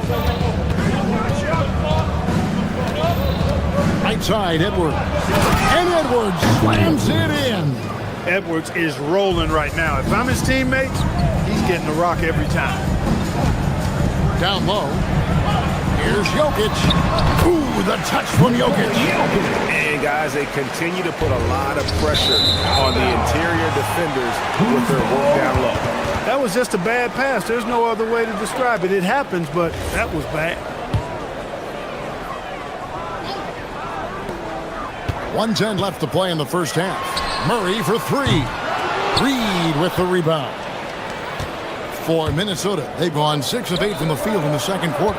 Right side, Edwards. And Edwards slams it in. Edwards is rolling right now. If I'm his teammates, he's getting the rock every time. Down low. Here's Jokic. Ooh, the touch from Jokic. And guys, they continue to put a lot of pressure on the interior defenders with their work down low. That was just a bad pass. There's no other way to describe it. It happens, but that was bad. 1:10 left to play in the first half. Murray for 3. Reed with the rebound. For Minnesota, they've gone 6 of 8 from the field in the second quarter.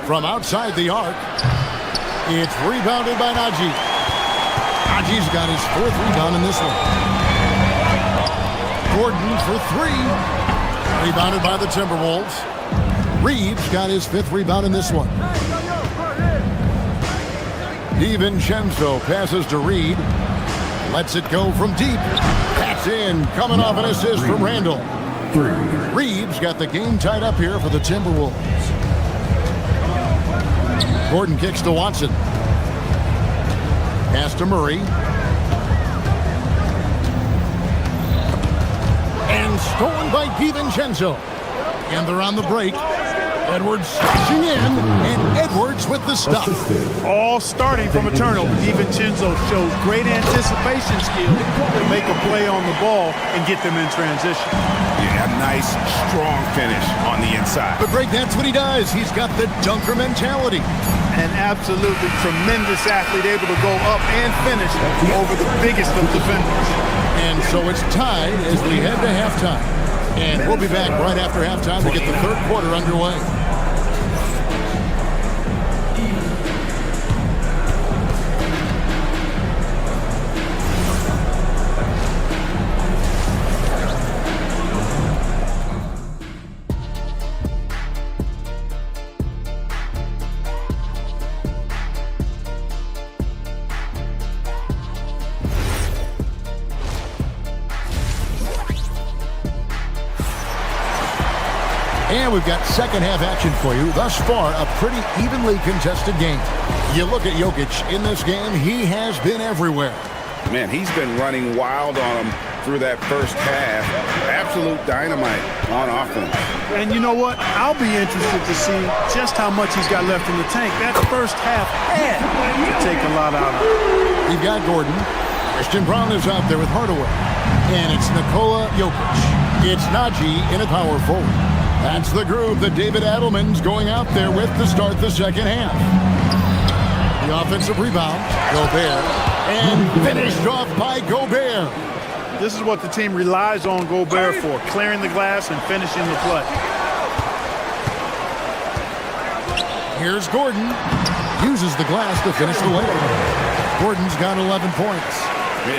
From outside the arc, it's rebounded by Najee. Najee's got his 4th rebound in this one. Gordon for 3. Rebounded by the Timberwolves. Reeves got his 5th rebound in this one. DiVincenzo passes to Reed. Lets it go from deep. That's in. Coming off an assist from Randle. Reeves got the game tied up here for the Timberwolves. Gordon kicks to Watson. Pass to Murray. And stolen by DiVincenzo. And they're on the break. Edwards slashing in, and Edwards with the stop. All starting from a turnover. DiVincenzo shows great anticipation skill to make a play on the ball and get them in transition. Yeah, nice, strong finish on the inside. But Greg, that's what he does. He's got the dunker mentality. An absolutely tremendous athlete, able to go up and finish over the biggest of defenders. And so it's tied as we head to halftime. And we'll be back right after halftime to get the third quarter underway. And we've got second half action for you. Thus far, a pretty evenly contested game. You look at Jokic in this game, he has been everywhere. Man, he's been running wild on him through that first half. Absolute dynamite on offense. And you know what? I'll be interested to see just how much he's got left in the tank. That first half had to take a lot out of him. You've got Gordon. Christian Brown is out there with Hardaway. And it's Nikola Jokic. It's Najee in a power forward. That's the group that David Adelman's going out there with to start the second half. The offensive rebound, Gobert. And finished off by Gobert. This is what the team relies on Gobert for, clearing the glass and finishing the play. Here's Gordon. Uses the glass to finish the layup. Gordon's got 11 points.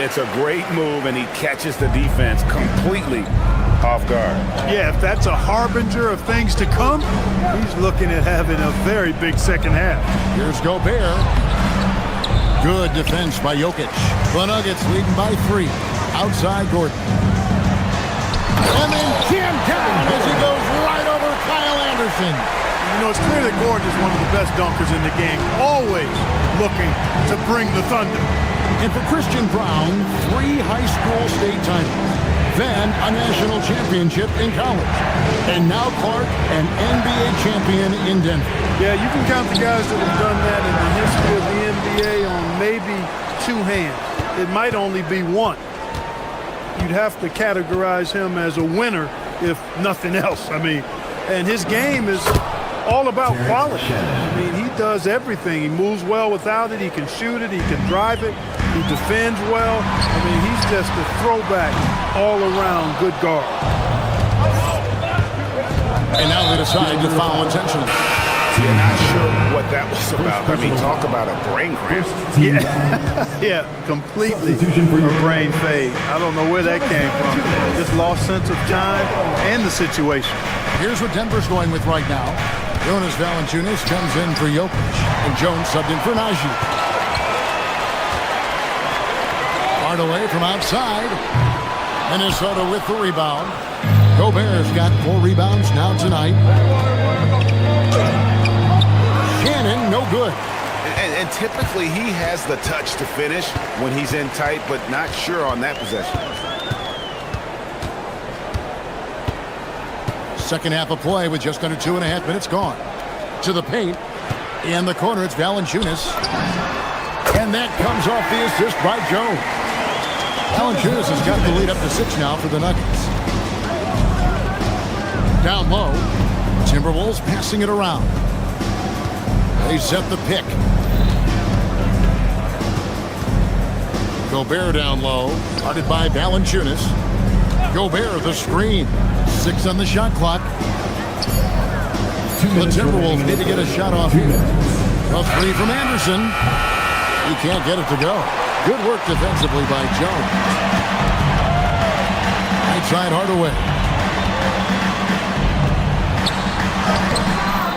It's a great move, and he catches the defense completely off guard. Yeah, if that's a harbinger of things to come, he's looking at having a very big second half. Here's Gobert. Good defense by Jokic. The Nuggets leading by 3. Outside Gordon. And then jammed down as he goes right over Kyle Anderson. You know, it's clear that Gordon is one of the best dunkers in the game, always looking to bring the thunder. And for Christian Brown, 3 high school state titles, then a national championship in college, and now Clark, an NBA champion in Denver. Yeah, you can count the guys that have done that in the history of the NBA on maybe 2 hands. It might only be 1. You'd have to categorize him as a winner, if nothing else. I mean, and his game is all about quality. I mean, he does everything. He moves well without it. He can shoot it. He can drive it. He defends well. I mean, he's just a throwback all-around good guard. And now they decide to foul intentionally. You're not sure what that was about. I mean, talk about a brain cramp. Yeah, completely a brain fade. I don't know where that came from. Just lost sense of time and the situation. Here's what Denver's going with right now. Jonas Valanciunas comes in for Jokic, and Jones subbed in for Najee. Hardaway from outside. Minnesota with the rebound. Gobert's got 4 rebounds now tonight. Shannon, no good. And typically he has the touch to finish when he's in tight, but not sure on that possession. Second half of play with just under 2.5 minutes gone. To the paint. In the corner, it's Valanciunas. And that comes off the assist by Jones. Valanciunas has got the lead up to 6 now for the Nuggets. Down low. Timberwolves passing it around. They set the pick. Gobert down low. Guarded by Valanciunas. Gobert the screen. 6 on the shot clock. The Timberwolves need to get a shot off here. A 3 from Anderson. He can't get it to go. Good work defensively by Jones. Right side Hardaway.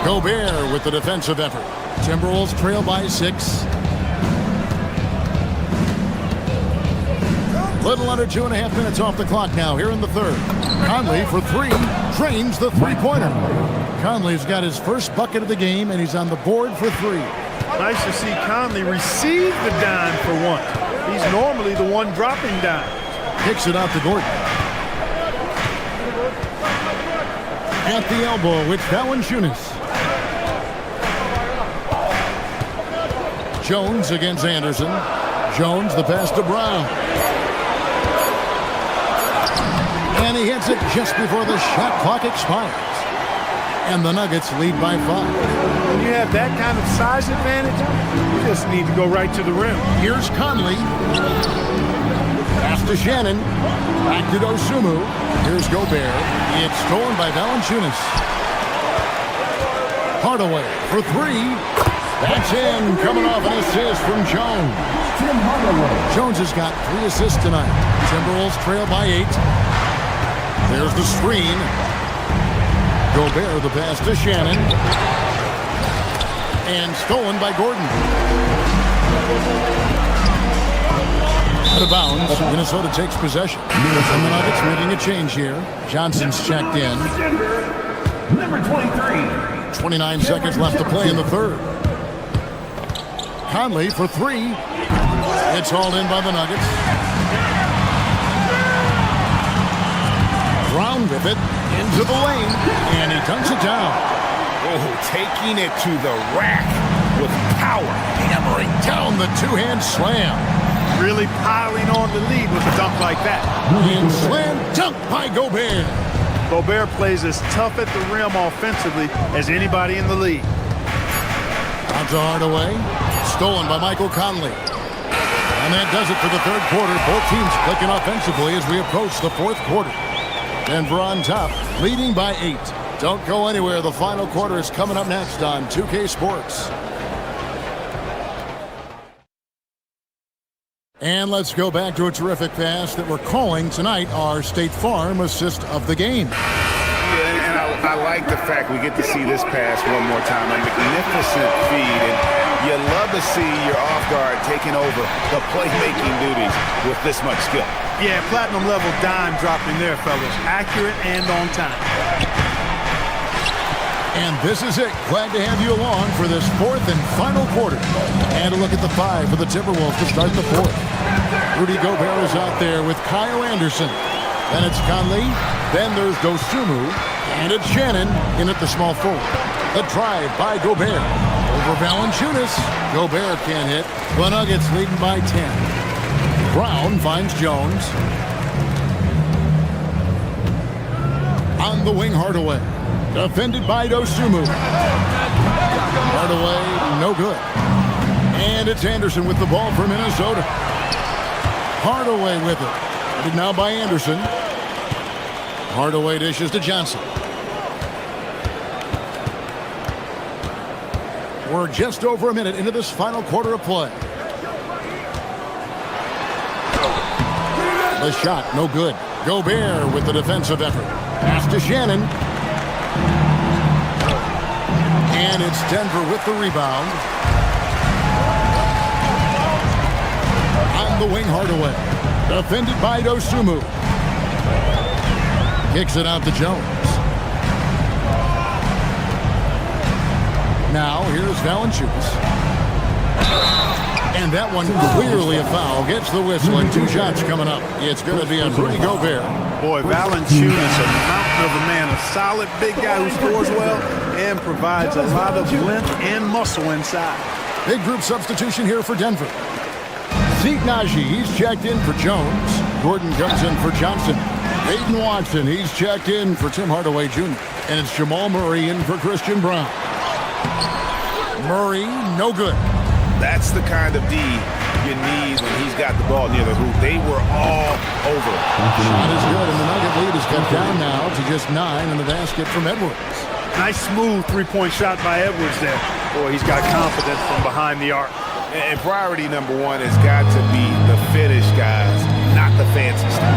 Gobert with the defensive effort. Timberwolves trail by 6. Little under 2.5 minutes off the clock now here in the third. Conley for 3. Drains the 3-pointer. Conley's got his first bucket of the game, and he's on the board for 3. Nice to see Conley receive the dime for once. He's normally the one dropping dimes. Kicks it out to Gordon. At the elbow, it's Valanciunas. Jones against Anderson. Jones the pass to Brown. And he hits it just before the shot clock expires. And the Nuggets lead by 5. When you have that kind of size advantage, you just need to go right to the rim. Here's Conley. Pass to Shannon. Back to Dosunmu. Here's Gobert. It's stolen by Valanciunas. Hardaway for 3. That's in. Coming off an assist from Jones. Jones has got 3 assists tonight. Timberwolves trail by 8. There's the screen. Gobert the pass to Shannon. And stolen by Gordon. Out of bounds. Minnesota takes possession. And the Nuggets making a change here. Johnson's checked in. Number 23. 29 seconds left to play in the third. Conley for 3. It's hauled in by the Nuggets. Brown with it into the lane, and he dunks it down. Oh, taking it to the rack with power. Hammering down the 2-hand slam. really piling on the lead with a dunk like that. And slam dunk by Gobert. Gobert plays as tough at the rim offensively as anybody in the league. Out to Hardaway. Stolen by Michael Conley. And that does it for the third quarter. Both teams clicking offensively as we approach the fourth quarter. Denver on top, leading by 8. Don't go anywhere. The final quarter is coming up next on 2K Sports. And let's go back to a terrific pass that we're calling tonight our State Farm assist of the game. Yeah, and I like the fact we get to see this pass one more time. A magnificent feed, and you love to see your off guard taking over the playmaking duties with this much skill. Yeah, platinum level dime dropping there, fellas. Accurate and on time. And this is it. Glad to have you along for this fourth and final quarter. And a look at the 5 for the Timberwolves to start the fourth. Rudy Gobert is out there with Kyle Anderson. Then it's Conley. Then there's Dosunmu. And it's Shannon in at the small forward. The drive by Gobert. Over Valanciunas. Gobert can't hit. The Nuggets leading by 10. Brown finds Jones. On the wing, Hardaway. Defended by Dosunmu. Hardaway, no good. And it's Anderson with the ball for Minnesota. Hardaway with it. Headed now by Anderson. Hardaway dishes to Johnson. We're just over a minute into this final quarter of play. The shot, no good. Gobert with the defensive effort. Pass to Shannon. And it's Denver with the rebound. On the wing, Hardaway. Defended by Dosunmu. Kicks it out to Jones. Now, here's Valanciunas. And that one clearly a foul. Gets the whistle and 2 shots coming up. It's going to be a Rudy Gobert. Boy, Valanciunas, a mountain of a man, a solid big guy who scores well and provides a lot of length and muscle inside. Big group substitution here for Denver. Zeke Naji, he's checked in for Jones. Gordon comes in for Johnson. Aiden Watson, he's checked in for Tim Hardaway Jr. And it's Jamal Murray in for Christian Brown. Murray, no good. That's the kind of D you need when he's got the ball near the hoop. They were all over. Shot is good, and the Nugget lead is cut down now to just 9 in the basket from Edwards. Nice smooth three-point shot by Edwards there. Boy, he's got confidence from behind the arc. And priority number 1 has got to be the finish, guys, not the fancy stuff.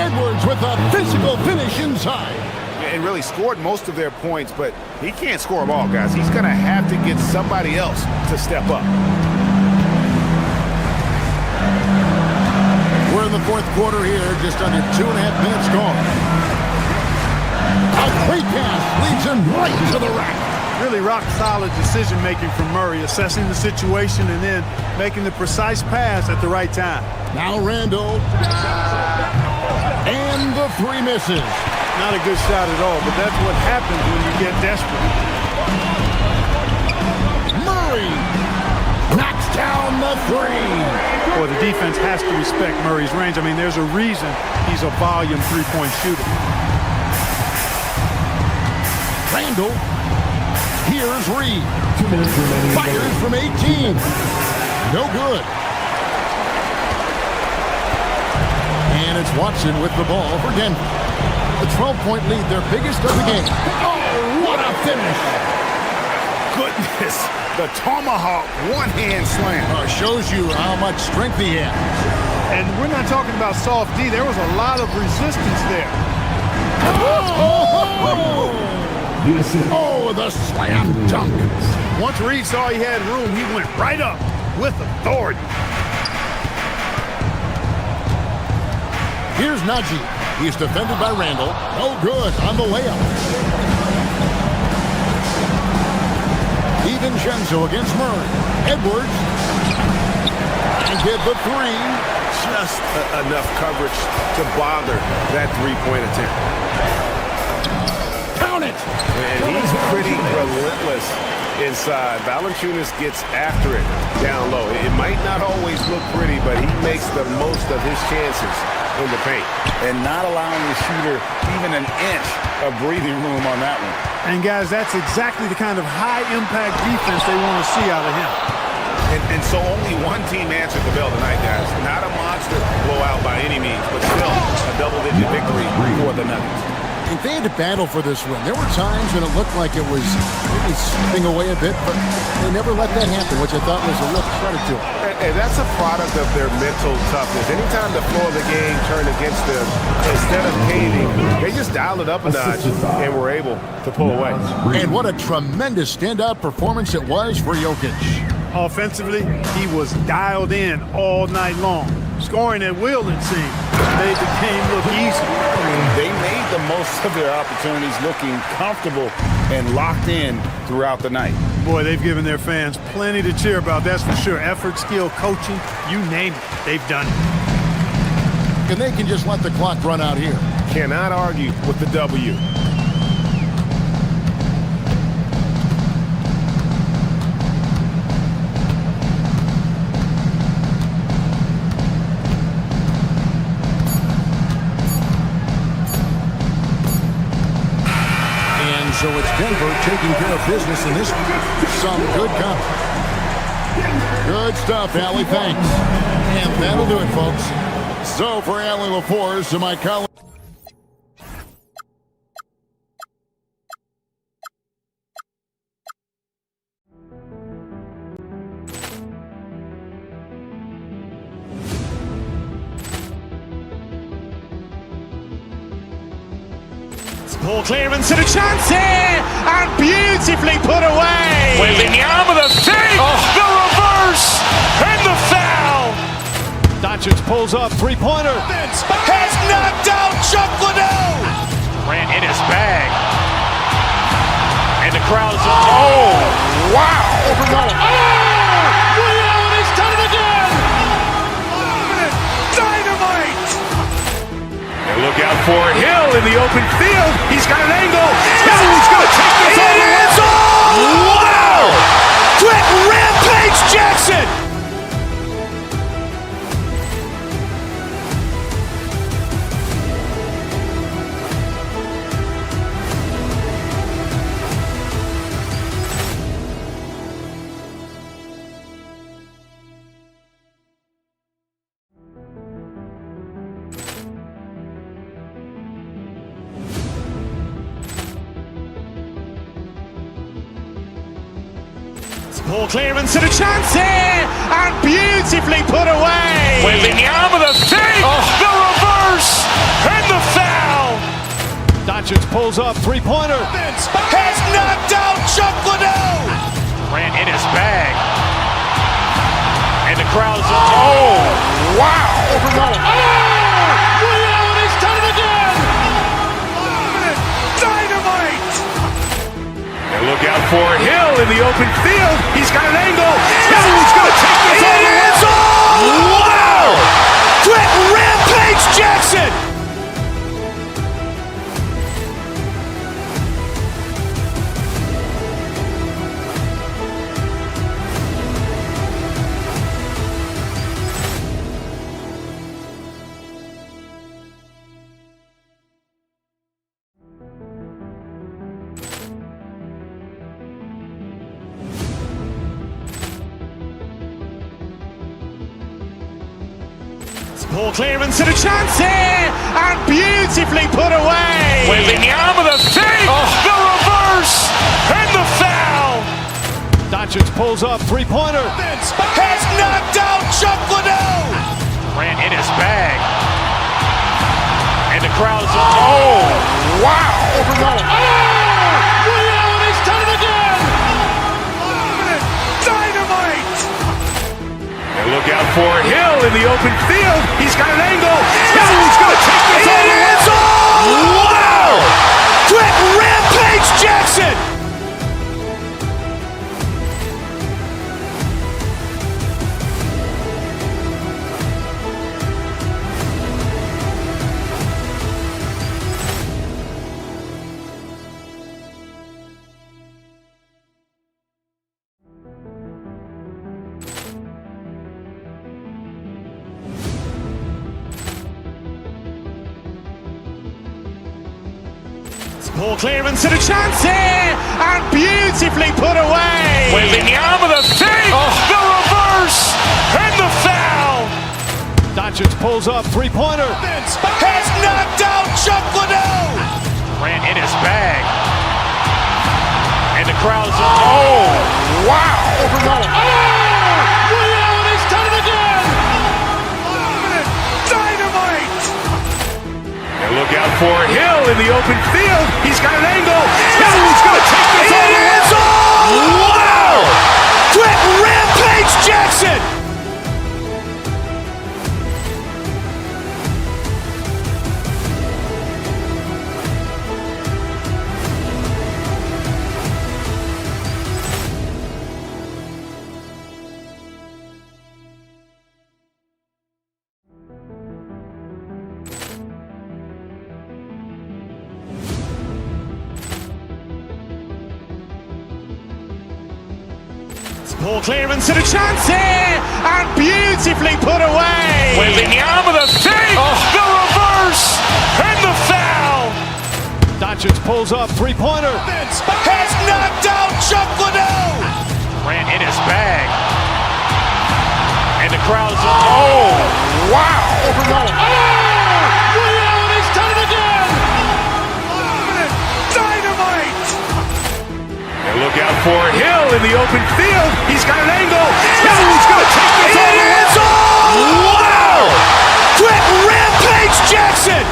Edwards with a physical finish inside. And really scored most of their points, but he can't score them all, guys. He's going to have to get somebody else to step up. We're in the fourth quarter here, just under 2.5 minutes gone. A great pass leads him right to the rack. Really rock-solid decision-making from Murray, assessing the situation and then making the precise pass at the right time. Now Randall. And the 3 misses. Not a good shot at all, but that's what happens when you get desperate. Murray knocks down the 3. Boy, the defense has to respect Murray's range. I mean, there's a reason he's a volume three-point shooter. Randall. Here's Reed. 2 minutes remaining. Fires from 18. No good. And it's Watson with the ball for Denver. The 12-point lead, their biggest of the game. Oh, what a finish. Goodness, the tomahawk one-hand slam. Shows you how much strength he has. And we're not talking about soft D. There was a lot of resistance there. Oh, the slam dunk. Once Reed saw he had room, he went right up with authority. Here's Najee. He's defended by Randall. No good on the layup. DiVincenzo against Murray. Edwards. And get the 3. Just enough coverage to bother that three-point attempt. Count it. And he's pretty relentless inside. Valanciunas gets after it down low. It might not always look pretty, but he makes the most of his chances in the paint. And not allowing the shooter even an inch of breathing room on that one. And, guys, that's exactly the kind of high-impact defense they want to see out of him. And so only one team answered the bell tonight, guys. Not a monster blowout by any means, but still a double-digit victory for the Nuggets. If they had to battle for this win, there were times when it looked like it was maybe slipping away a bit, but they never let that happen, which I thought was a real credit to them. And that's a product of their mental toughness. Anytime the floor of the game turned against them, instead of caving, they just dialed it up a notch and were able to pull away. And what a tremendous standout performance it was for Jokic. Offensively, he was dialed in all night long. Scoring at will, it seemed, made the game look easy. They made the most of their opportunities, looking comfortable and locked in throughout the night. Boy, they've given their fans plenty to cheer about, that's for sure. Effort, skill, coaching, you name it, they've done it. And they can just let the clock run out here. Cannot argue with the W. So it's Denver taking care of business in this one. Some good cover. Good stuff, Allie. Thanks. And that'll do it, folks. So for Allie LaForce, to my colleague. Ball clearance and a chance here, and beautifully put away. Wembanyama the fake, the reverse, and the foul. Doncic pulls up, three-pointer. Has knocked out Chuck Liddell. Ran in his bag. And the crowd is, oh, wow. He's done it again. Dynamite. And look out for Hill in the open field. He's got an angle. Hill's going to take this all the way. Wow! Quick Rampage Jackson. Ball clearance and a chance here, and beautifully put away. Wembanyama the fake, the reverse, and the foul. Doncic pulls up, three-pointer. Has knocked out Chuck Liddell. Ran in his bag. And the crowd is, oh, wow. He's done it again. Dynamite. And look out for Hill in the open field. He's got an angle. Hill's going to take this all the way. Wow! Quick Rampage Jackson. Ball clearance and a chance here, and beautifully put away. Wembanyama the fake, the reverse, and the foul. Doncic pulls up, three-pointer. Has knocked out Chuck Liddell. Ran in his bag. And the crowd is, oh, wow. He's done it again. Dynamite. And look out for Hill in the open field. He's got an angle. Hill's going to take this all the way. Wow! Quick Rampage Jackson. Ball clearance and a chance here, and beautifully put away. With the arm of the fake, the reverse, and the foul. Doncic pulls up, three-pointer. Has knocked out Chuck Liddell. Grant in his bag. And the crowd's oh, wow. Liddell has done it again. Dynamite. And look out for Hill in the open field. He's got an angle. Hill's going to take this all the way. Wow! Quick Rampage Jackson. Ball clearance and a chance here, and beautifully put away. With the arm of the fake, the reverse, and the foul. Doncic pulls up, three-pointer. Has knocked out Chuck Liddell. Grant in his bag. And the crowd's oh, wow. Liddell has done it again. Dynamite. And look out for Hill in the open field. He's got an angle. Hill's going to take this all the way. Wow! Quick Rampage Jackson.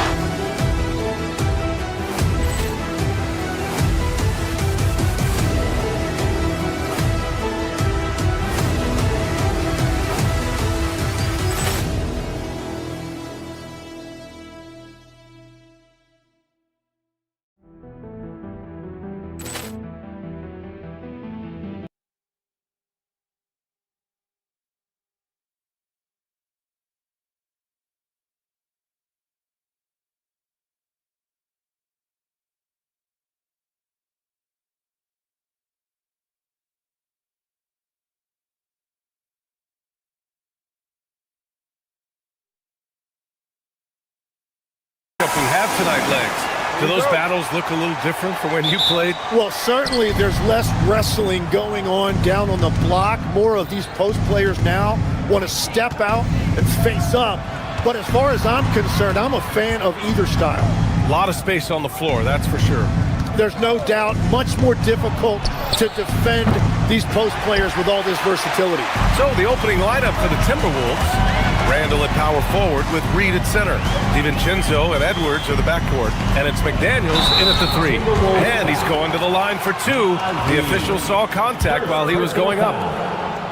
We have tonight, Legs. Do those battles look a little different from when you played? Well, certainly there's less wrestling going on down on the block. More of these post players now want to step out and face up. But as far as I'm concerned, I'm a fan of either style. A lot of space on the floor, that's for sure. There's no doubt much more difficult to defend these post players with all this versatility. So the opening lineup for the Timberwolves. Randall at power forward with Reed at center. DiVincenzo and Edwards are the backcourt. And it's McDaniels in at the three. And he's going to the line for two. The official saw contact while he was going up.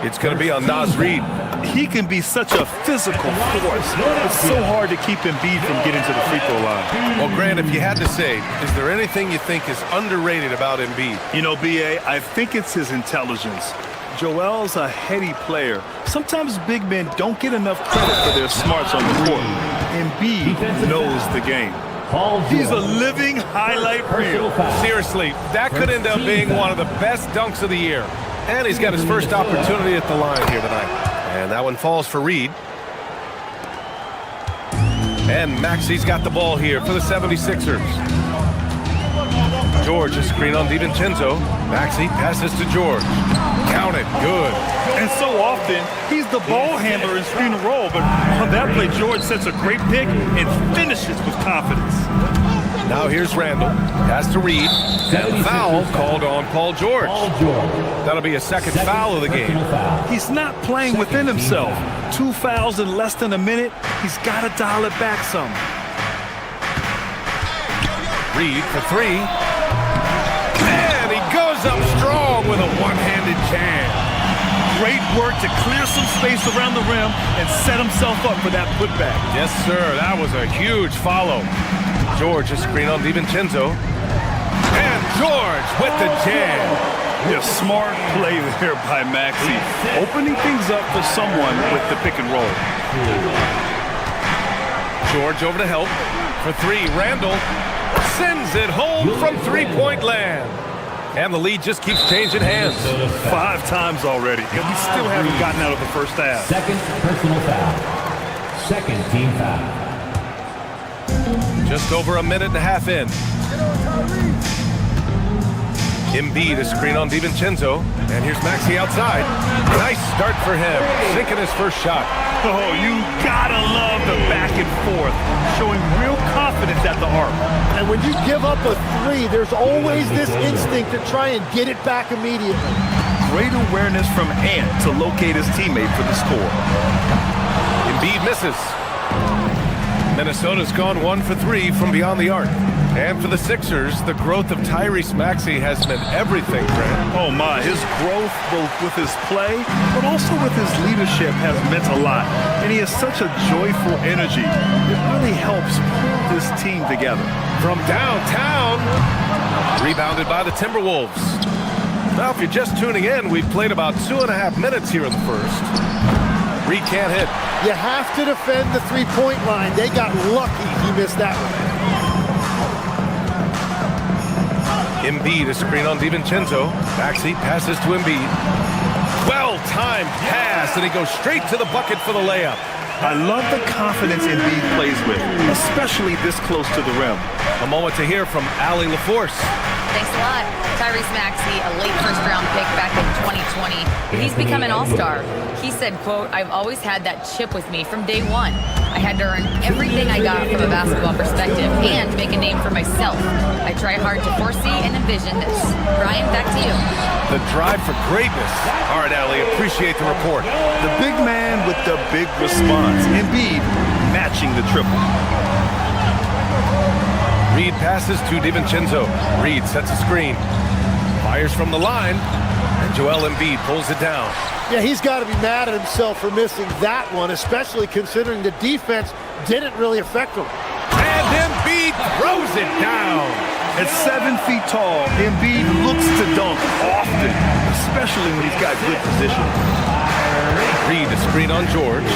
It's going to be on Naz Reid. He can be such a physical force. It's so hard to keep Embiid from getting to the free throw line. Well, Grant, if you had to say, is there anything you think is underrated about Embiid? You know, B.A., I think it's his intelligence. Joel's a heady player. Sometimes big men don't get enough credit for their smarts on the court. Embiid knows the game. He's a living highlight reel. Seriously, that could end up being one of the best dunks of the year. And he's got his first opportunity at the line here tonight. And that one falls for Reed. And Maxi's got the ball here for the 76ers. George, a screen on DiVincenzo. Maxi passes to George. Count it, good. And so often, he's the ball handler in screen and roll, but on that play, George sets a great pick and finishes with confidence. Now here's Randall. Pass to Reed. And foul called on Paul George. That'll be a second foul of the game. He's not playing within himself. 2 fouls in less than a minute. He's got to dial it back some. Reed for three. And he goes up strong with a one-handed jam. Great work to clear some space around the rim and set himself up for that putback. Yes, sir. That was a huge follow. George, a screen on DiVincenzo. And George with the jam. Yeah, smart play there by Maxi. Opening things up for someone with the pick and roll. George over to help. For three, Randall sends it home from three-point land. And the lead just keeps changing hands. 5 times already. And we still haven't gotten out of the first half. Second personal foul. Second team foul. Just over a minute and a half in. Embiid, a screen on DiVincenzo. And here's Maxey outside. Nice start for him. Sinking his first shot. Oh, you gotta love the back and forth. Showing real confidence at the arc. And when you give up a three, there's always this instinct to try and get it back immediately. Great awareness from Ant to locate his teammate for the score. Embiid misses. Minnesota's gone 1 for 3 from beyond the arc. And for the Sixers, the growth of Tyrese Maxey has meant everything, Grant. Oh my, his growth both with his play, but also with his leadership has meant a lot. And he has such a joyful energy. It really helps pull this team together. From downtown, rebounded by the Timberwolves. Now, if you're just tuning in, we've played about 2.5 minutes here in the first. Reed can't hit. You have to defend the three-point line. They got lucky he missed that one. Embiid, a screen on DiVincenzo. Maxey passes to Embiid. Well-timed pass, and he goes straight to the bucket for the layup. I love the confidence Embiid plays with, especially this close to the rim. A moment to hear from Allie LaForce. Thanks a lot. Tyrese Maxey, a late first-round pick back in 2020. He's become an all-star. He said, quote, "I've always had that chip with me from day one. I had to earn everything I got from a basketball perspective and make a name for myself. I try hard to foresee and envision this." Brian, back to you. The drive for greatness. All right, Allie, appreciate the report. The big man with the big response. Embiid matching the triple. Reed passes to DiVincenzo. Reed sets a screen. Fires from the line. And Joel Embiid pulls it down. Yeah, he's got to be mad at himself for missing that one, especially considering the defense didn't really affect him. And Embiid throws it down. At 7 feet tall, Embiid looks to dunk often, especially when he's got good position. Reed, a screen on George.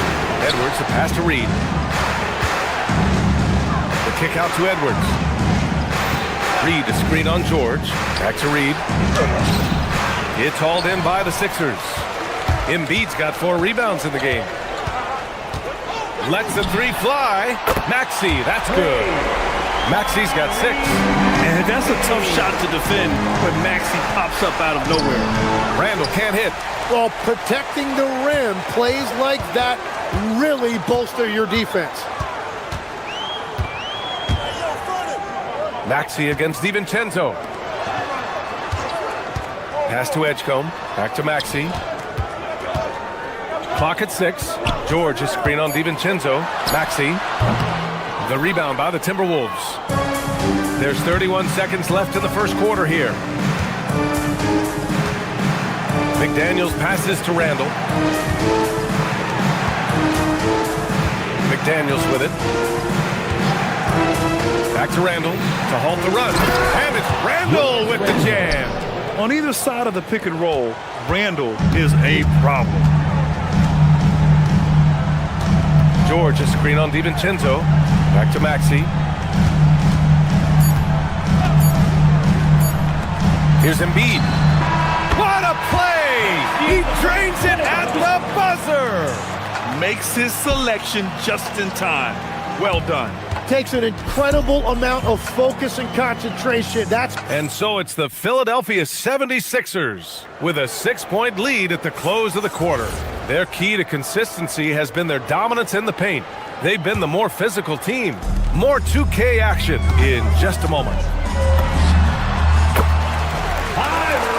Edwards, a pass to Reed. The kick out to Edwards. Reed, a screen on George. Back to Reed. It's hauled in by the Sixers. Embiid's got 4 rebounds in the game. Lets the three fly. Maxey, that's good. Maxey's got 6. And that's a tough shot to defend when Maxey pops up out of nowhere. Randall can't hit. Well, protecting the rim, plays like that really bolster your defense. Maxey against DiVincenzo. Pass to Edgecombe. Back to Maxey. Clock at 6. George, a screen on DiVincenzo. Maxey. The rebound by the Timberwolves. There's 31 seconds left in the first quarter here. McDaniels passes to Randall. McDaniels with it. Back to Randall to halt the run. And it's Randall with the jam. On either side of the pick and roll, Randall is a problem. George, a screen on DiVincenzo. Back to Maxey. Here's Embiid. What a play! He drains it at the buzzer! Makes his selection just in time. Well done. Takes an incredible amount of focus and concentration. And so it's the Philadelphia 76ers with a 6-point lead at the close of the quarter. Their key to consistency has been their dominance in the paint. They've been the more physical team. More 2K action in just a moment.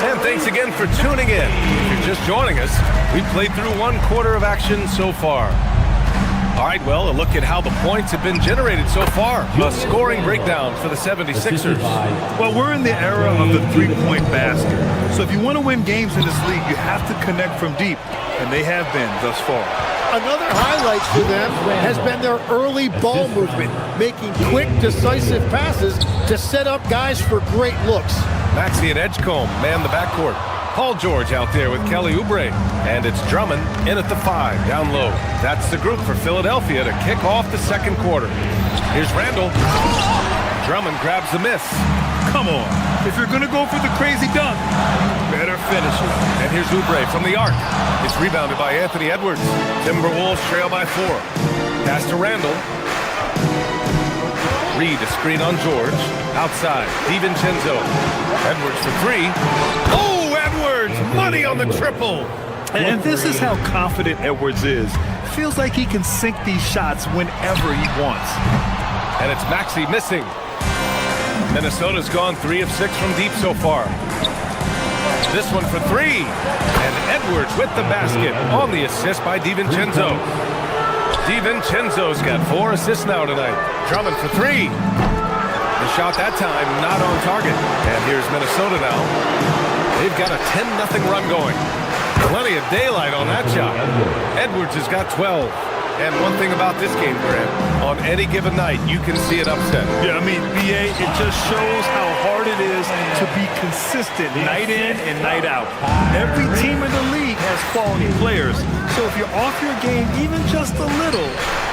And thanks again for tuning in. If you're just joining us, we've played through 1 quarter of action so far. All right, well, a look at how the points have been generated so far. A scoring breakdown for the 76ers. Well, we're in the era of the three-point basket. So if you want to win games in this league, you have to connect from deep, and they have been thus far. Another highlight for them has been their early ball movement, making quick, decisive passes to set up guys for great looks. Maxey and Edgecombe man the backcourt. Paul George out there with Kelly Oubre. And it's Drummond in at the 5, down low. That's the group for Philadelphia to kick off the second quarter. Here's Randall. Drummond grabs the miss. Come on. If you're going to go for the crazy dunk, better finish it. And here's Oubre from the arc. It's rebounded by Anthony Edwards. Timberwolves trail by 4. Pass to Randall. Reed, a screen on George. Outside, DiVincenzo. Edwards for three. Oh, Edwards! Money on the triple! And this is how confident Edwards is. Feels like he can sink these shots whenever he wants. And it's Maxey missing. Minnesota's gone 3 of 6 from deep so far. This one for three. And Edwards with the basket on the assist by DiVincenzo. DiVincenzo's got 4 assists now tonight. Drummond for three. The shot that time not on target. And here's Minnesota now. They've got a 10-0 run going. Plenty of daylight on that shot. Edwards has got 12. And one thing about this game, Grant, on any given night, you can see it upset. Yeah, I mean, BA, it just shows how hard it is to be consistent night in and night out. Every team in the league has quality players. So if you're off your game even just a little,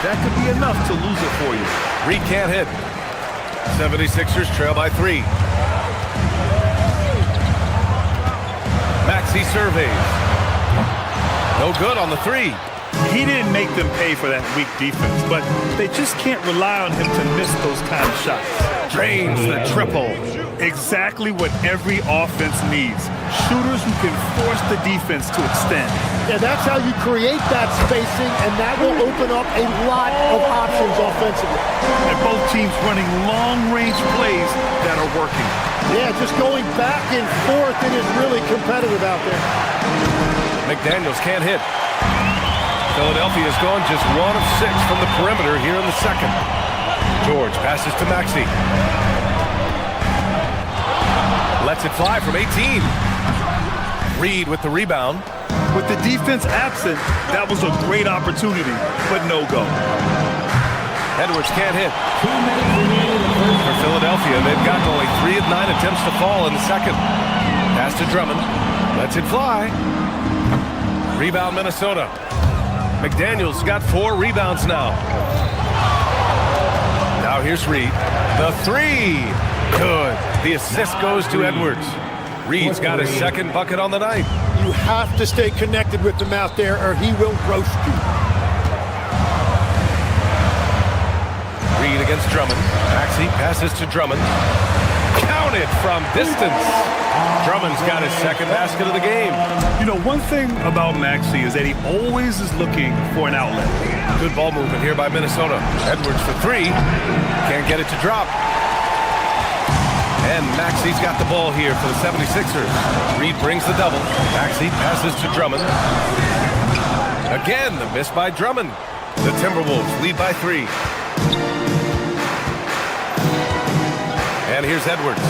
that could be enough to lose it for you. Reed can't hit. 76ers trail by 3. Maxey surveys. No good on the 3. He didn't make them pay for that weak defense, but they just can't rely on him to miss those kind of shots. Drains the triple. Exactly what every offense needs. Shooters who can force the defense to extend. Yeah, that's how you create that spacing, and that will open up a lot of options offensively. And both teams running long-range plays that are working. Yeah, just going back and forth, it is really competitive out there. McDaniels can't hit. Philadelphia's gone just 1 of 6 from the perimeter here in the second. George passes to Maxey. Lets it fly from 18. Reed with the rebound. With the defense absent, that was a great opportunity, but no go. Edwards can't hit. For Philadelphia, they've gotten only 3 of 9 attempts to fall in the second. Pass to Drummond. Lets it fly. Rebound Minnesota. McDaniels got 4 rebounds now. Now here's Reed. The 3. Good. The assist goes to Edwards. Reed's got his second bucket on the night. You have to stay connected with him out there or he will roast you. Reed against Drummond. Maxey passes to Drummond. Counted from distance. Drummond's got his second basket of the game. You know, one thing about Maxey is that he always is looking for an outlet. Good ball movement here by Minnesota. Edwards for 3. Can't get it to drop. And Maxey's got the ball here for the 76ers. Reed brings the double. Maxey passes to Drummond. Again, the miss by Drummond. The Timberwolves lead by 3. And here's Edwards.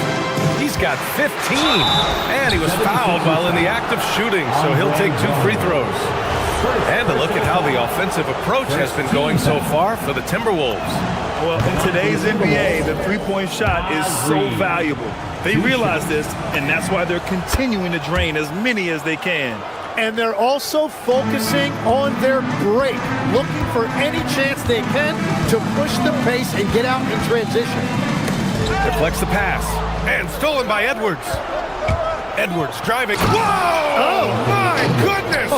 He's got 15. And he was fouled while in the act of shooting, so he'll take 2 free throws. And a look at how the offensive approach has been going so far for the Timberwolves. Well, in today's NBA, the three-point shot is so valuable. They realize this, and that's why they're continuing to drain as many as they can. And they're also focusing on their break, looking for any chance they can to push the pace and get out in transition. Deflects the pass. And stolen by Edwards. Edwards driving. Whoa! Oh, my goodness!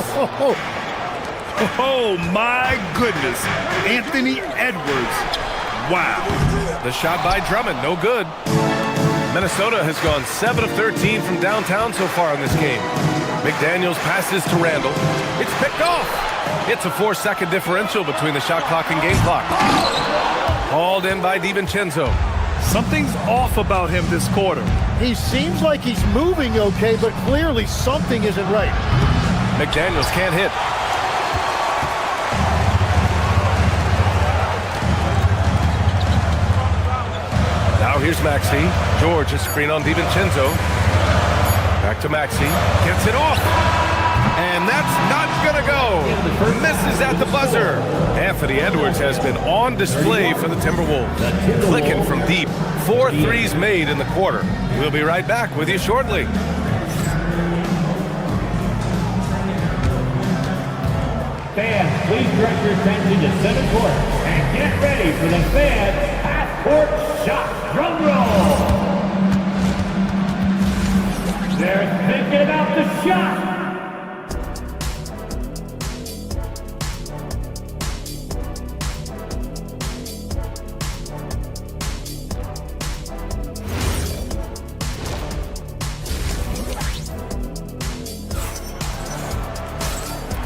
Oh, my goodness. Anthony Edwards. Wow. The shot by Drummond, no good. Minnesota has gone 7 of 13 from downtown so far in this game. McDaniels passes to Randall. It's picked off. It's a 4-second differential between the shot clock and game clock. Hauled in by DiVincenzo. Something's off about him this quarter. He seems like he's moving okay, but clearly something isn't right. McDaniels can't hit. Now here's Maxey. George, a screen on DiVincenzo. Back to Maxey. Gets it off. And that's not going to go. Misses at the buzzer. Anthony Edwards has been on display for the Timberwolves. Clicking from deep. 4 threes made in the quarter. We'll be right back with you shortly. Fans, please direct your attention to center court and get ready for the fans half-court shot. Drum roll. They're thinking about the shot.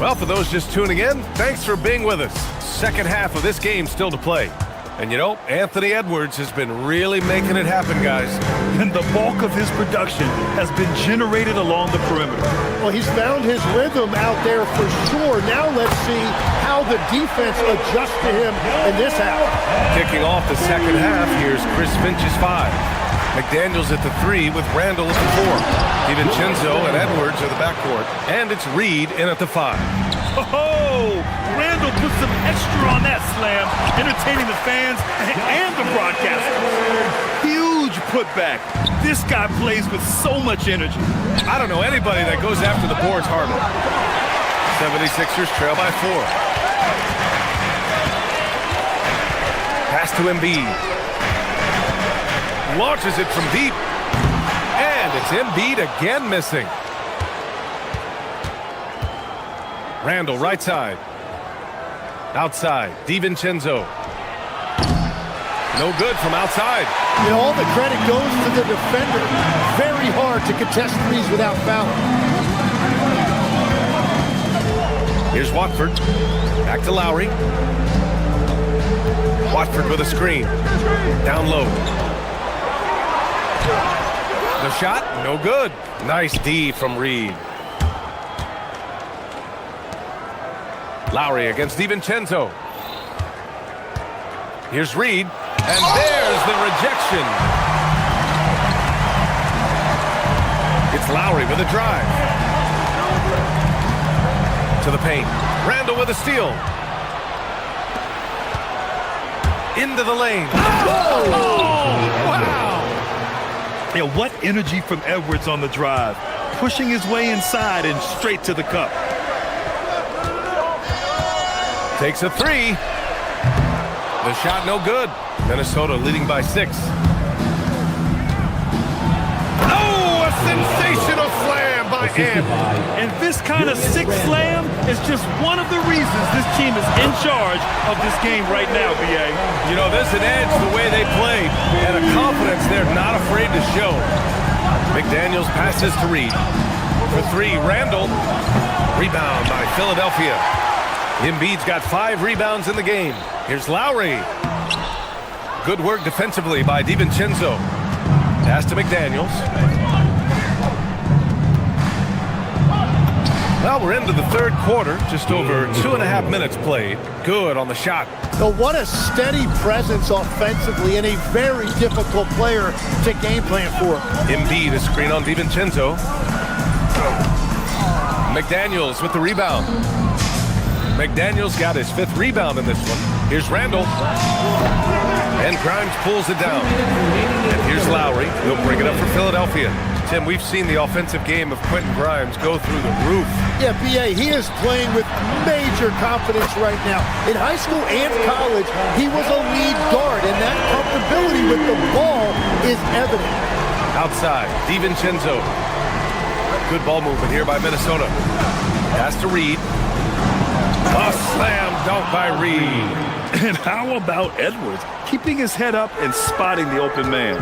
Well, for those just tuning in, thanks for being with us. Second half of this game still to play. And you know, Anthony Edwards has been really making it happen, guys. And the bulk of his production has been generated along the perimeter. Well, he's found his rhythm out there for sure. Now let's see how the defense adjusts to him in this half. Kicking off the second half, here's Chris Finch's 5. McDaniels at the 3 with Randall at the 4. DiVincenzo and Edwards are the backcourt. And it's Reed in at the 5. Oh, Randall put some extra on that slam, entertaining the fans and the broadcasters. Huge putback. This guy plays with so much energy. I don't know anybody that goes after the boards harder. 76ers trail by 4. Pass to Embiid. Launches it from deep. And it's Embiid again missing. Randall, right side. Outside, DiVincenzo. No good from outside. You know, all the credit goes to the defender. Very hard to contest threes without fouling. Here's Watford. Back to Lowry. Watford with a screen. Down low. The shot, no good. Nice D from Reed. Lowry against DiVincenzo. Here's Reed, and there's the rejection. It's Lowry with a drive. To the paint. Randall with a steal. Into the lane. Oh, wow. Yeah, what energy from Edwards on the drive. Pushing his way inside and straight to the cup. Takes a 3. The shot no good. Minnesota leading by 6. Oh, a sensational slam by Ant. And this kind of sick slam is just one of the reasons this team is in charge of this game right now, B.A. You know, there's an edge the way they played and a confidence they're not afraid to show. McDaniels passes to Reed. For 3, Randall. Rebound by Philadelphia. Embiid's got 5 rebounds in the game. Here's Lowry. Good work defensively by DiVincenzo. Pass to McDaniels. Well, we're into the third quarter. Just over 2.5 minutes played. Good on the shot. So what a steady presence offensively and a very difficult player to game plan for. Embiid, a screen on DiVincenzo. McDaniels with the rebound. McDaniels got his 5th rebound in this one. Here's Randall. And Grimes pulls it down. And here's Lowry. He'll bring it up for Philadelphia. Tim, we've seen the offensive game of Quentin Grimes go through the roof. Yeah, B.A., he is playing with major confidence right now. In high school and college, he was a lead guard, and that comfortability with the ball is evident. Outside, DiVincenzo. Good ball movement here by Minnesota. Pass to Reed. A slam dunk by Reed. And how about Edwards keeping his head up and spotting the open man?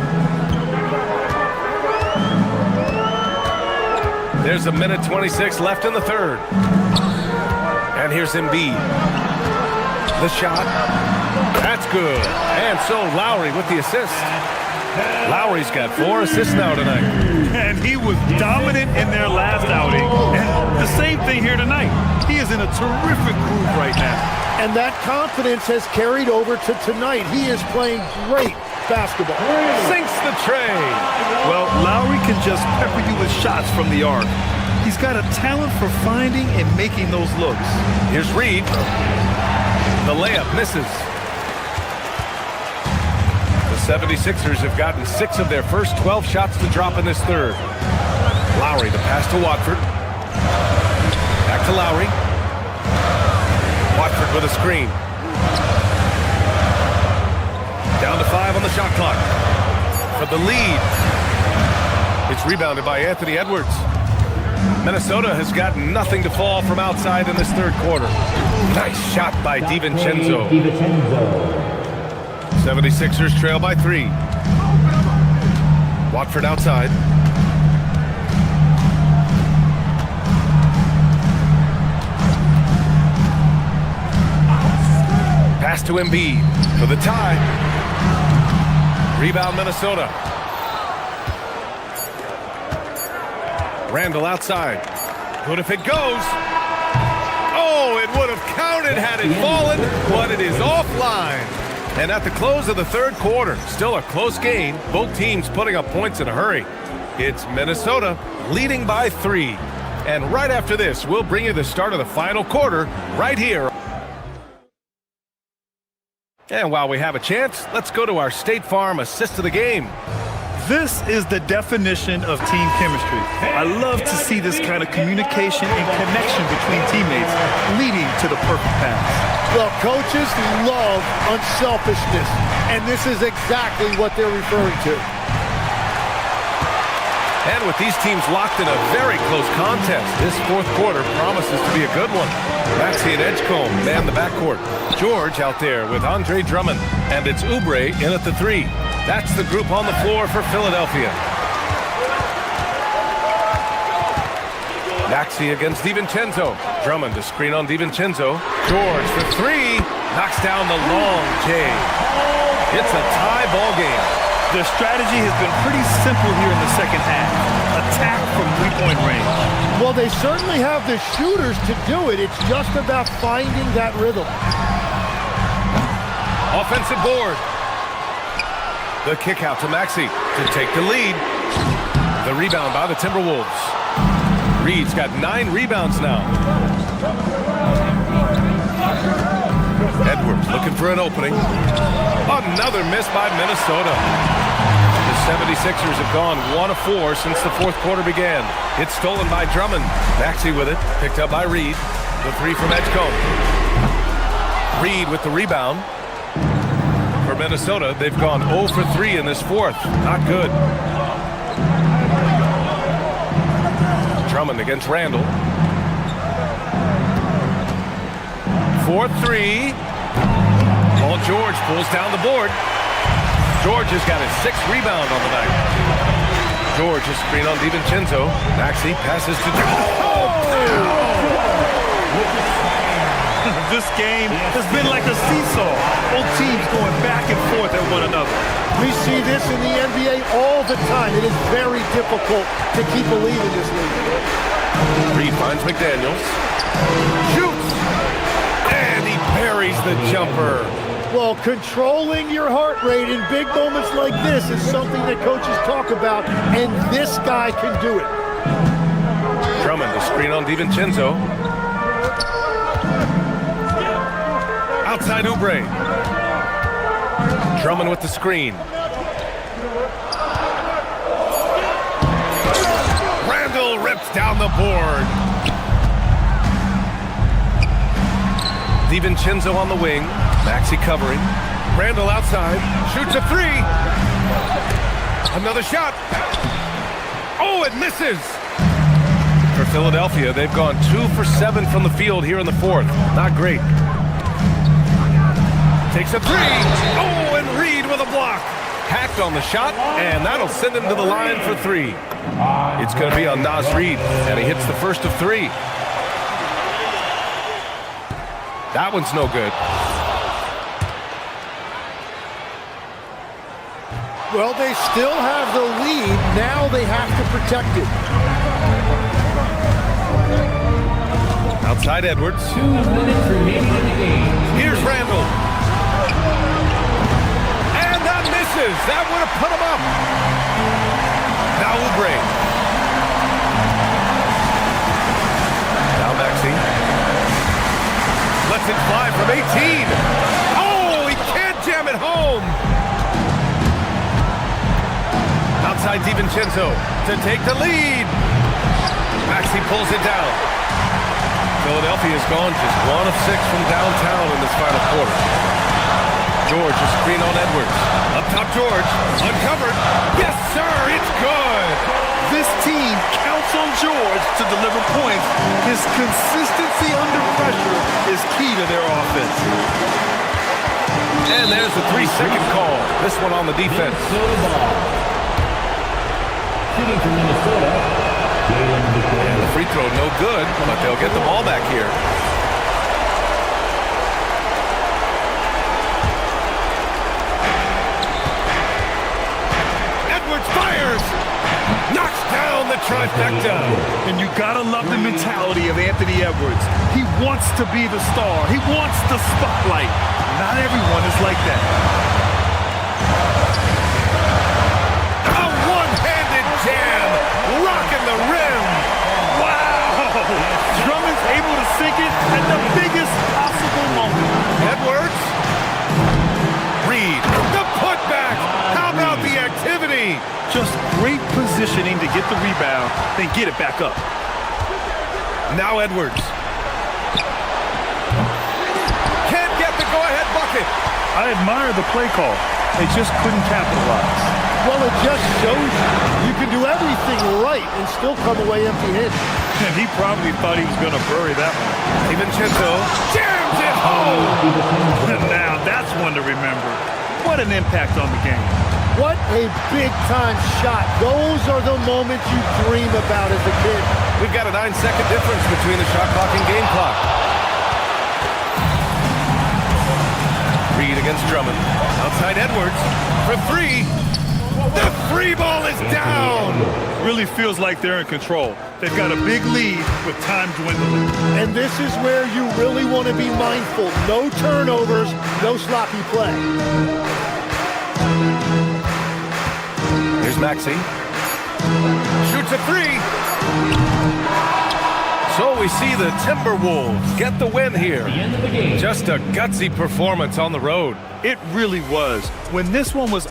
There's a minute 26 left in the third. And here's Embiid. The shot. That's good. And so Lowry with the assist. Lowry's got 4 assists now tonight. And he was dominant in their last outing. And the same thing here tonight. He is in a terrific groove right now. And that confidence has carried over to tonight. He is playing great basketball. Sinks the tray. Well, Lowry can just pepper you with shots from the arc. He's got a talent for finding and making those looks. Here's Reed. The layup misses. The 76ers have gotten 6 of their first 12 shots to drop in this third. Lowry, the pass to Watford. Back to Lowry. Watford with a screen. Down to 5 on the shot clock. For the lead. It's rebounded by Anthony Edwards. Minnesota has got nothing to fall from outside in this third quarter. Nice shot by DiVincenzo. 76ers trail by 3. Watford outside. Pass to Embiid for the tie. Rebound Minnesota. Randall outside. Good if it goes. Oh, it would have counted had it fallen, but it is offline. And at the close of the third quarter, still a close game. Both teams putting up points in a hurry. It's Minnesota leading by 3. And right after this, we'll bring you the start of the final quarter right here. And while we have a chance, let's go to our State Farm assist of the game. This is the definition of team chemistry. I love to see this kind of communication and connection between teammates leading to the perfect pass. Well, coaches love unselfishness, and this is exactly what they're referring to. And with these teams locked in a very close contest, this fourth quarter promises to be a good one. Maxey and Edgecombe man the backcourt. George out there with Andre Drummond, and it's Oubre in at the 3. That's the group on the floor for Philadelphia. Maxey against DiVincenzo. Drummond to screen on DiVincenzo. George for 3. Knocks down the long J. It's a tie ball game. The strategy has been pretty simple here in the second half. Attack from three-point range. Well, they certainly have the shooters to do it. It's just about finding that rhythm. Offensive board. The kick out to Maxey to take the lead. The rebound by the Timberwolves. Reed's got 9 rebounds now. Edwards looking for an opening. Another miss by Minnesota. The 76ers have gone 1 of 4 since the fourth quarter began. It's stolen by Drummond. Maxey with it. Picked up by Reed. The 3 from Edgecombe. Reed with the rebound. For Minnesota, they've gone 0 for 3 in this fourth. Not good. Drummond against Randall. 4-3. Paul George pulls down the board. George has got his 6th rebound on the night. George is screen on DiVincenzo. Maxey passes to... This game has been like a seesaw. Both teams going back and forth at one another. We see this in the NBA all the time. It is very difficult to keep a lead in this league. Reed finds McDaniels. Shoots! And he parries the jumper. Well, controlling your heart rate in big moments like this is something that coaches talk about, and this guy can do it. Drummond to screen on DiVincenzo. Outside Oubre. Drummond with the screen. Randall rips down the board. DiVincenzo on the wing. Maxey covering. Randall outside. Shoots a 3. Another shot. Oh, it misses. For Philadelphia, they've gone 2 for 7 from the field here in the fourth. Not great. Takes a 3. Oh, and Reed with a block. Hacked on the shot, and that'll send him to the line for 3. It's going to be on Naz Reed, and he hits the first of 3. That one's no good. Well, they still have the lead. Now they have to protect it. Outside Edwards. 2 minutes remaining in the game. Here's Randall. And that misses. That would have put him up. Now Oubre. Now Maxey. Lets it fly from 18. Oh, he can't jam it home. Outside DiVincenzo to take the lead. Maxey pulls it down. Philadelphia's gone just 1 of 6 from downtown in this final quarter. George is screen on Edwards. Up top George, uncovered. Yes, sir, it's good. This team counts on George to deliver points. His consistency under pressure is key to their offense. And there's the 3-second call. This one on the defense. Shooting from Minnesota. And the free throw no good, but they'll get the ball back here. Knocks down the trifecta. And you gotta love the mentality of Anthony Edwards. He wants to be the star. He wants the spotlight. Not everyone is like that. A one-handed jam, rocking the rim. Wow! Drummond's able to sink it at the biggest possible moment. Edwards. Reed, the putback. How about the activity? Just great positioning to get the rebound, then get it back up. Now Edwards. Can't get the go-ahead bucket. I admire the play call. They just couldn't capitalize. Well, it just shows you can do everything right and still come away empty-handed. And he probably thought he was going to bury that one. DiVincenzo jams it home. Now that's one to remember. What an impact on the game. What a big-time shot. Those are the moments you dream about as a kid. We've got a 9-second difference between the shot clock and game clock. Reed against Drummond. Outside Edwards for three. The free ball is down. Really feels like they're in control. They've got a big lead with time dwindling. And this is where you really want to be mindful. No turnovers, no sloppy play. Here's Maxey. Shoots a three. So we see the Timberwolves get the win here. Just a gutsy performance on the road. It really was. When this one was...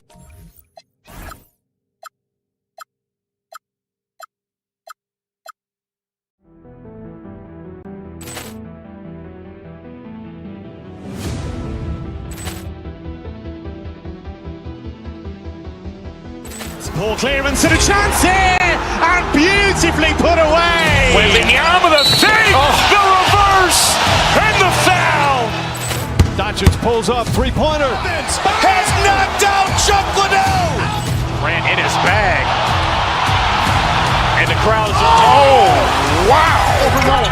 Ball clearance and a chance here, and beautifully put away. Wembanyama the fake, the reverse, and the foul. Doncic pulls up, three-pointer. Has knocked out Chuck Liddell. Ran in his bag, and the crowd is wow! Liddell,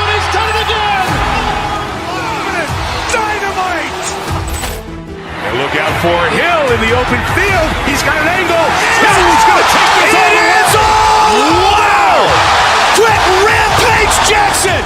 and he's done it again. Dynamite! And look out for Hill in the open field. He's got an angle. Hill's going to take this all the way. Wow! Quick Rampage Jackson!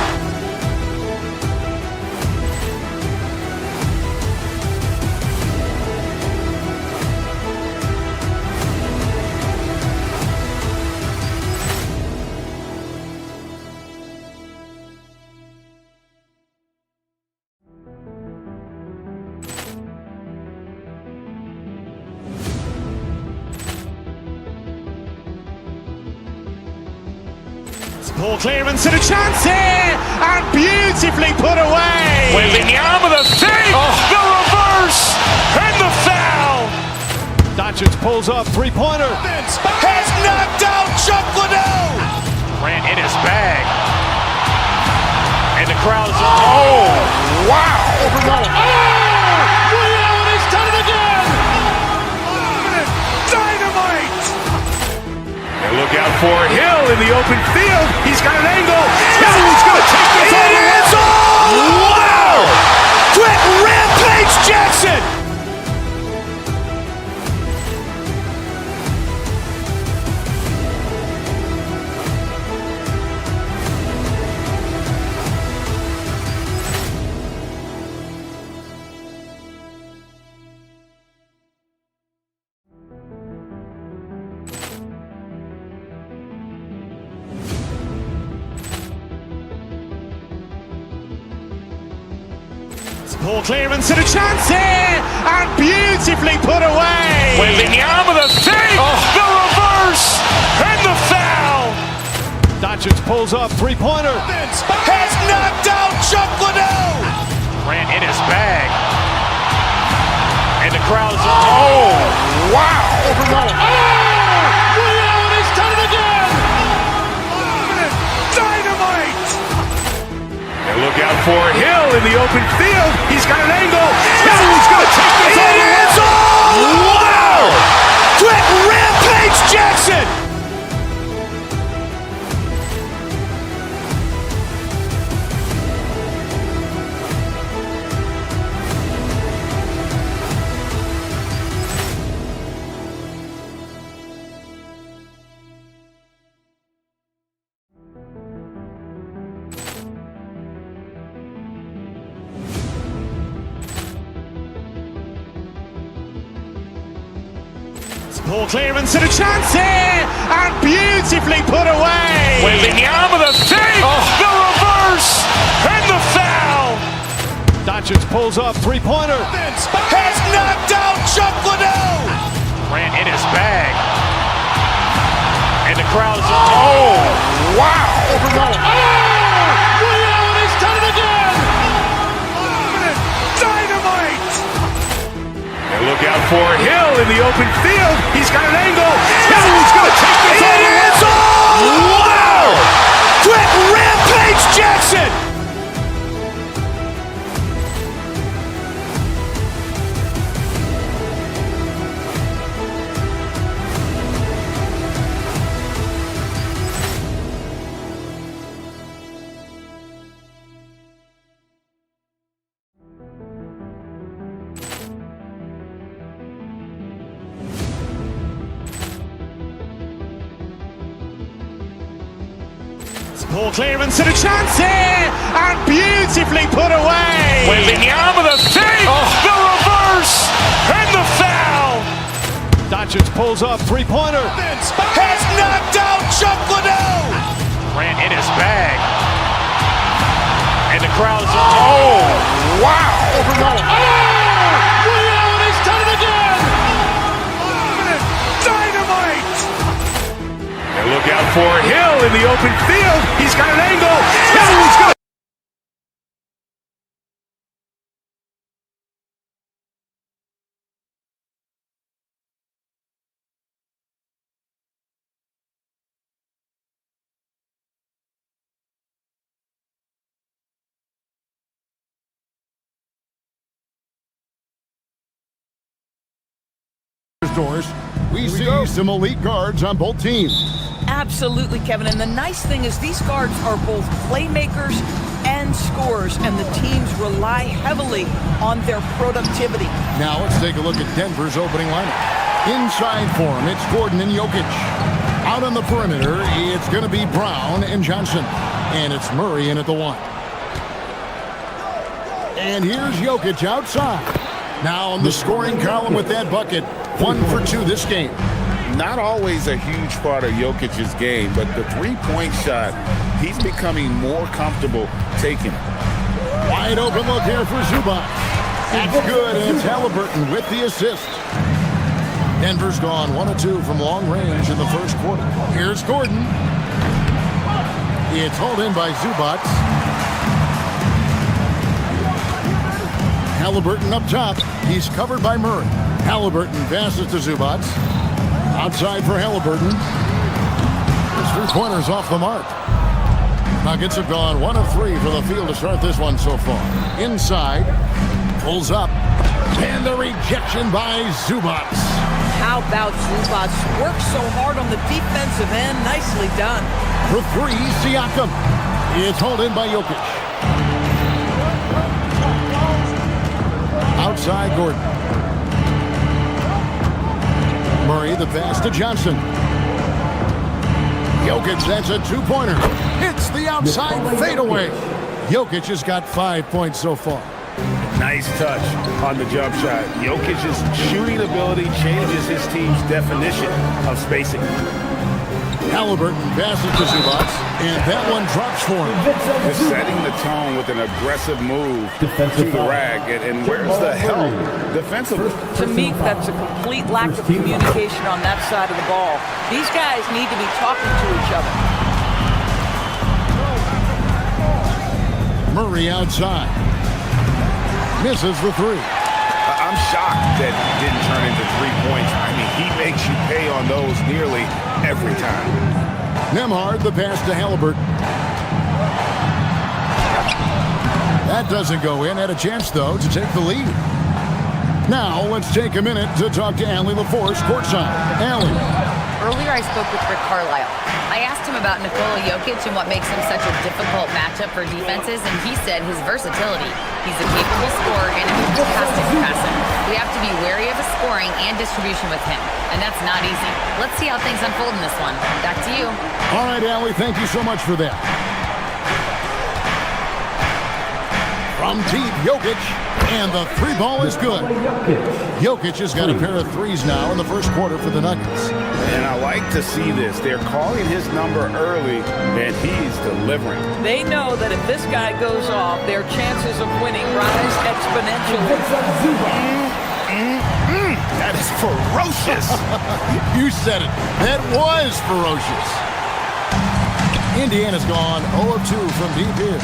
Ball clearance and a chance here, and beautifully put away. Wembanyama the fake, the reverse, and the foul. Doncic pulls up, three-pointer. Has knocked out Chuck Liddell. Ran in his bag, and the crowd is wow! Liddell, and he's done it again. Dynamite! And look out for Hill in the open field. He's got an angle. Hill's going to take this all the way. Wow! Quick Rampage Jackson! Ball clearance and a chance here, and beautifully put away. Wembanyama the fake, the reverse, and the foul. Doncic pulls up, three-pointer. Has knocked out Chuck Liddell. Ran in his bag, and the crowd is wow! Liddell, and he's done it again. Dynamite! And look out for Hill in the open field. He's got an angle. Hill's going to take this all the way. Wow! Quick Rampage Jackson! Poor clearance and a chance here, and beautifully put away. Wembanyama the save, the reverse, and the foul. Doncic pulls up, three-pointer. Has knocked out Chuck Liddell. Grant in his bag. And the crowd is, oh, wow. Overrun. Ray Allen has done it again. Dynamite. And look out for Hill in the open field. He's got an angle. Hill's going to take this all the way. Wow. Quick Rampage Jackson. Poor clearance and a chance here, and beautifully put away. Wembanyama the save, the reverse, and the foul. Doncic pulls up, three-pointer. Has knocked out Chuck Liddell. Grant in his bag. And the crowd is, oh, wow. Overrun. Ray Allen has done it again. Dynamite. And look out for Hill in the open field. He's got an angle. Hill's going to doors. We see some elite guards on both teams. Absolutely, Kevin. And the nice thing is these guards are both playmakers and scorers, and the teams rely heavily on their productivity. Now let's take a look at Denver's opening lineup. Inside for him, it's Gordon and Jokic. Out on the perimeter, it's going to be Brown and Johnson. And it's Murray in at the one. And here's Jokic outside. Now on the scoring column with that bucket. 1 for 2 this game. Not always a huge part of Jokic's game, but the three-point shot, he's becoming more comfortable taking it. Wide open look here for Zubac. That's good, and it's Halliburton with the assist. Denver's gone 1 of 2 from long range in the first quarter. Here's Gordon. It's hauled in by Zubac. Halliburton up top. He's covered by Murray. Halliburton passes to Zubac. Outside for Halliburton. His three-pointers off the mark. Nuggets have gone 1 of 3 for the field to start this one so far. Inside. Pulls up. And the rejection by Zubac. How about Zubac? Works so hard on the defensive end. Nicely done. For 3, Siakam. It's hauled in by Jokic. Outside Gordon. Murray, the pass to Johnson. Jokic, that's a two-pointer. Hits the outside fadeaway. Jokic has got 5 points so far. Nice touch on the jump shot. Jokic's shooting ability changes his team's definition of spacing. Halliburton passes to Zubac, and that one drops for him. Just setting the tone with an aggressive move to the rack. And where's the help defensively? To me, that's a complete lack of communication on that side of the ball. These guys need to be talking to each other. Murray outside. Misses the 3. I'm shocked that it didn't turn into 3 points. I mean, he makes you pay on those nearly every time. Nembhard, the pass to Halliburton. That doesn't go in. Had a chance, though, to take the lead. Now, let's take a minute to talk to Allie LaForce courtside. Allie. Earlier, I spoke with Rick Carlisle. I asked him about Nikola Jokic and what makes him such a difficult matchup for defenses, and he said his versatility. He's a capable scorer and a fantastic passer. We have to be wary of his scoring and distribution with him, and that's not easy. Let's see how things unfold in this one. Back to you. All right, Allie, thank you so much for that. From deep, Jokic. And the three ball is good. Jokic has got a pair of threes now in the first quarter for the Nuggets. And I like to see this. They're calling his number early, and he's delivering. They know that if this guy goes off, their chances of winning rise exponentially. That is ferocious. You said it. That was ferocious. Indiana's gone 0 of 2 from deep here.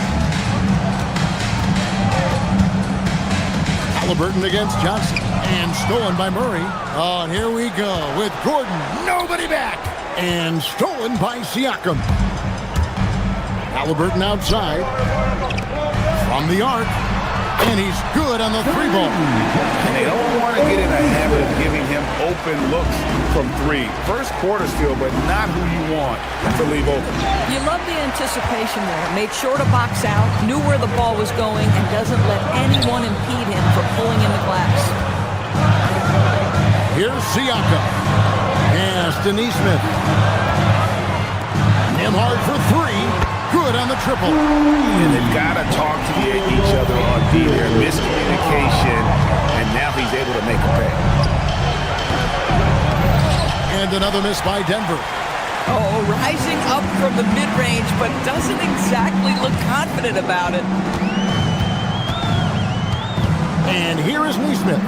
Halliburton against Johnson. And stolen by Murray. Oh, and here we go with Gordon. Nobody back. And stolen by Siakam. Halliburton outside. From the arc. And he's good on the three ball. And they don't want to get in a habit of giving him open looks from three. First quarter still, but not who you want to leave open. You love the anticipation there. Made sure to box out, knew where the ball was going, and doesn't let anyone impede him from pulling in the glass. Here's Siakam. Pass to Neesmith. Nembhard for three. Good on the triple. And they've got to talk to each other on D there. Miscommunication, and now he's able to make a pay. And another miss by Denver. Oh, rising up from the mid-range, but doesn't exactly look confident about it. And here is Neesmith.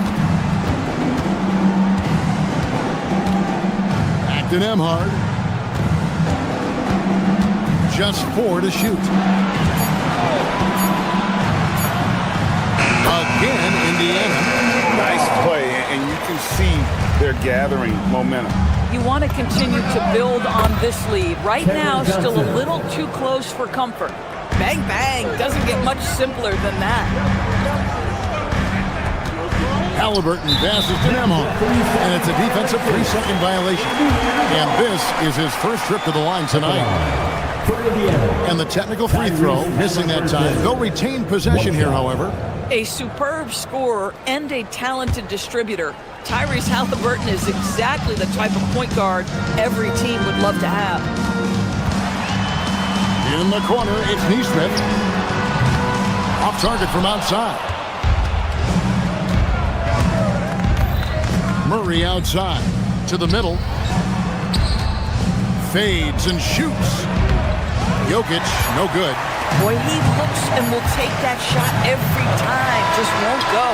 Back to Nembhard. Just 4 to shoot. Again, Indiana. Nice play, and you can see they're gathering momentum. You want to continue to build on this lead. Right now, still a little too close for comfort. Bang, bang. Doesn't get much simpler than that. Halliburton passes to Nembhard. And it's a defensive 3-second violation. And this is his first trip to the line tonight. And the technical free throw, missing that time. They'll retain possession here, however. A superb scorer and a talented distributor. Tyrese Halliburton is exactly the type of point guard every team would love to have. In the corner, it's Neesmith. Off target from outside. Murray outside. To the middle. Fades and shoots. Jokic, no good. Boy, he looks and will take that shot every time. Just won't go.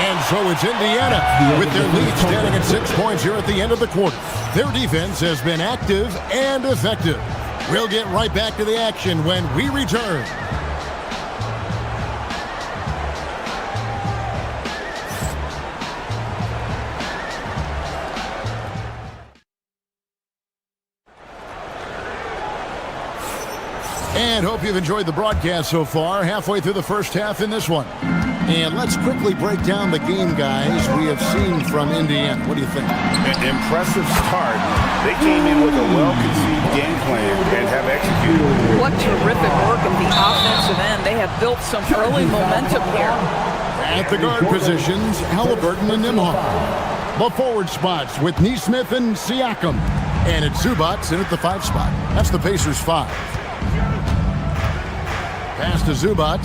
And so it's Indiana with their lead standing at 6 points here at the end of the quarter. Their defense has been active and effective. We'll get right back to the action when we return. And hope you've enjoyed the broadcast so far. Halfway through the first half in this one. And let's quickly break down the game, guys, we have seen from Indiana. What do you think? An impressive start. They came in with a well-conceived game plan and have executed. What terrific work of the offensive end. They have built some early momentum here. At the guard positions, Halliburton and Nembhard. The forward spots with Neesmith and Siakam. And it's Zubac in at the 5 spot. That's the Pacers' 5. Pass to Zubac.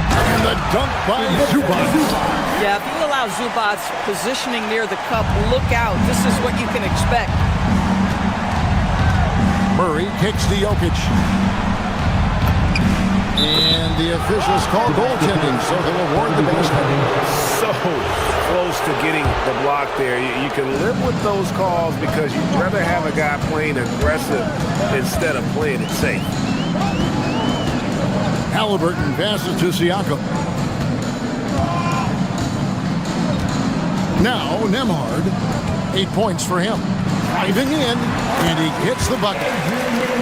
And the dunk by Zubac. Yeah, if you allow Zubac positioning near the cup, look out. This is what you can expect. Murray kicks to Jokic. And the officials call goaltending, so they'll award the basket. So close to getting the block there. You can live with those calls because you'd rather have a guy playing aggressive instead of playing it safe. Halliburton passes to Siakam. Now Nembhard, 8 points for him. Driving in, and he hits the bucket.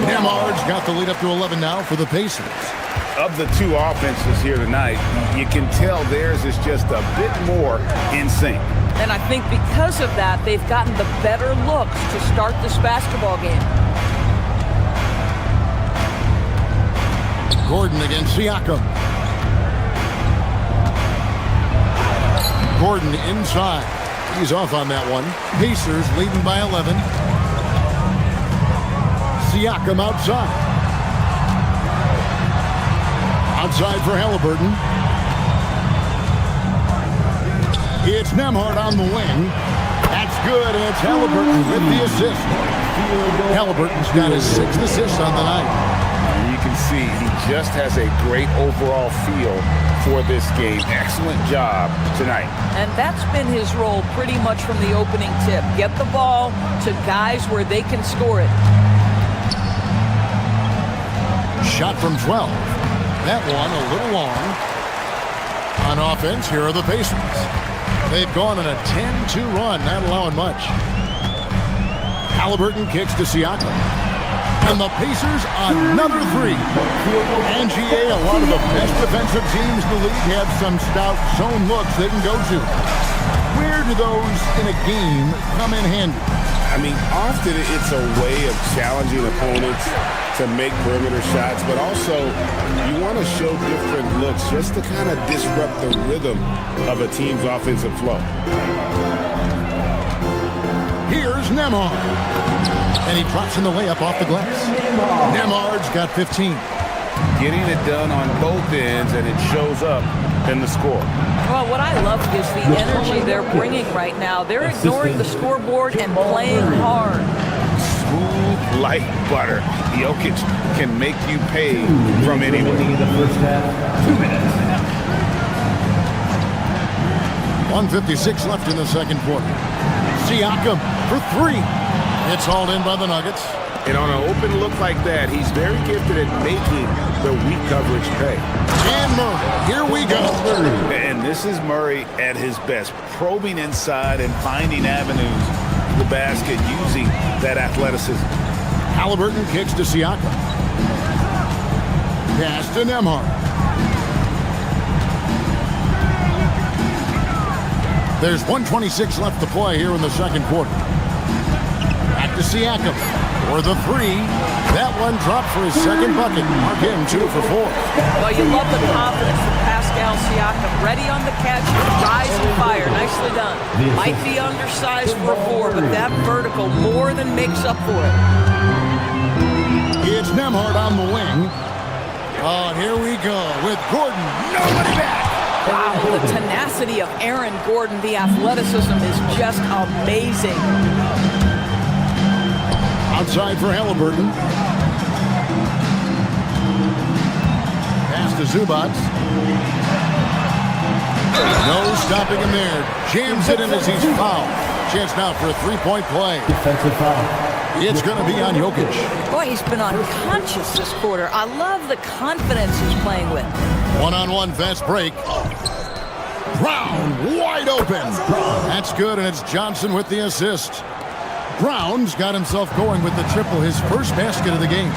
Nembhard's got the lead up to 11 now for the Pacers. Of the two offenses here tonight, you can tell theirs is just a bit more in sync. And I think because of that, they've gotten the better looks to start this basketball game. Gordon against Siakam. Gordon inside. He's off on that one. Pacers leading by 11. Siakam outside. Outside for Halliburton. It's Nembhard on the wing. That's good, and it's Halliburton with the assist. Halliburton's got his 6th assist on the night. You can see he just has a great overall feel for this game. Excellent job tonight. And that's been his role pretty much from the opening tip. Get the ball to guys where they can score it. Shot from 12. That one a little long. On offense, here are the Pacers. They've gone on a 10-2 run, not allowing much. Halliburton kicks to Siakam. And the Pacers, another 3. NGA, a lot of the best defensive teams in the league have some stout zone looks they can go to. Where do those in a game come in handy? I mean, often it's a way of challenging opponents to make perimeter shots, but also you want to show different looks just to kind of disrupt the rhythm of a team's offensive flow. Here's Nembhard. And he drops in the layup off the glass. Nembhard's got 15. Getting it done on both ends, and it shows up in the score. Well, what I love is the energy they're bringing right now. They're ignoring the scoreboard and playing hard. Smooth like butter. Jokic can make you pay from anywhere. The first half, 2 minutes. 1:56 left in the second quarter. Siakam for 3. It's hauled in by the Nuggets. And on an open look like that, he's very gifted at making the weak coverage pay. And Murray, here we go. And this is Murray at his best, probing inside and finding avenues to the basket using that athleticism. Halliburton kicks to Siakam. Pass to Nembhard. There's 1:26 left to play here in the second quarter. Back to Siakam for the 3. That one dropped for his second bucket. Mark him 2 for 4. Well, you love the confidence from Pascal Siakam. Ready on the catch, rise and fire. Nicely done. Might be undersized for a 4, but that vertical more than makes up for it. It's Nembhard on the wing. Oh, and here we go with Gordon. Nobody back. Wow, the tenacity of Aaron Gordon, the athleticism is just amazing. Outside for Halliburton. Pass to Zubats. No stopping him there. Jams it in as he's fouled. Chance now for a 3-point play. Defensive foul. It's going to be on Jokic. Boy, he's been unconscious this quarter. I love the confidence he's playing with. One-on-one fast break. Brown wide open. That's good, and it's Johnson with the assist. Brown's got himself going with the triple, his first basket of the game.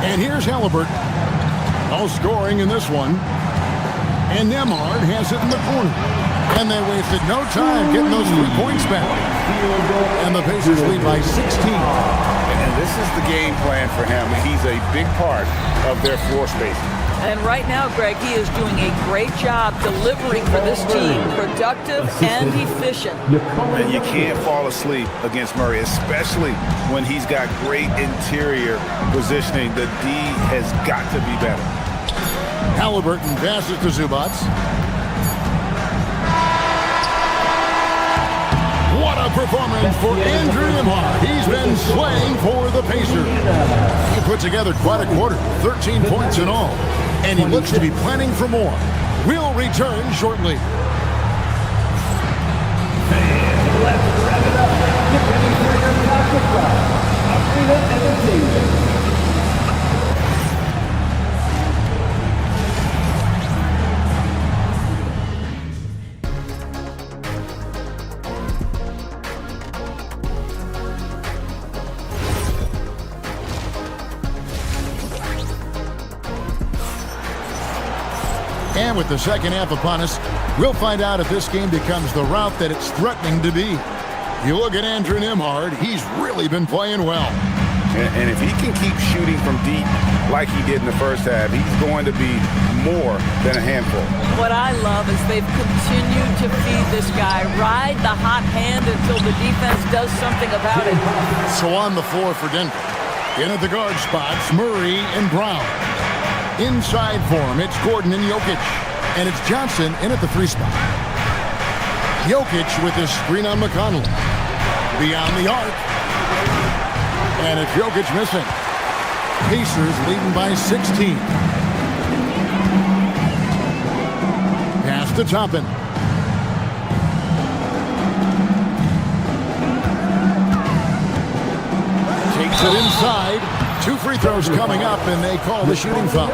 And here's Halliburton. No scoring in this one. And Nembhard has it in the corner. And they wasted no time getting those 3 points back. And the Pacers lead by 16. And this is the game plan for him. He's a big part of their floor spacing. And right now, Greg, he is doing a great job delivering for this team, productive and efficient. And you can't fall asleep against Murray, especially when he's got great interior positioning. The D has got to be better. Halliburton passes to Zubats. What a performance for Andrew Nembhard. He's been slaying for the Pacers. He put together quite a quarter, 13 points in all. And he looks to be planning for more. We'll return shortly. And let's wrap it up. Get ready for your basketball. Arena Entertainment. And with the second half upon us, we'll find out if this game becomes the route that it's threatening to be. You look at Andrew Nembhard, he's really been playing well. And if he can keep shooting from deep like he did in the first half, he's going to be more than a handful. What I love is they've continued to feed this guy, ride the hot hand until the defense does something about it. So on the floor for Denver, In at the guard spots, Murray and Brown. Inside for him, it's Gordon and Jokic. And it's Johnson in at the 3 spot. Jokic with his screen on McConnell. Beyond the arc. And it's Jokic missing. Pacers leading by 16. Pass to Toppin. Takes it inside. 2 free throws coming up, and they call the shooting foul.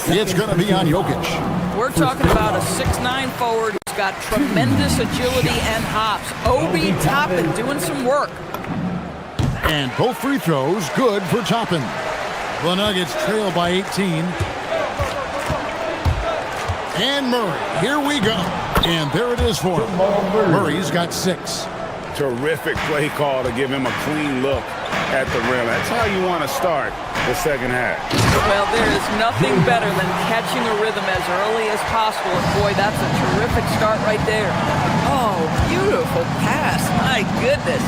It's going to be on Jokic. We're talking about a 6'9" forward who's got tremendous agility and hops. Obi Toppin doing some work. And both free throws good for Toppin. The Nuggets trail by 18. And Murray, here we go. And there it is for him. Murray's got 6. Terrific play call to give him a clean look at the rim. That's how you want to start the second half. Well, there is nothing better than catching a rhythm as early as possible. And boy, that's a terrific start right there. Oh, beautiful pass. My goodness.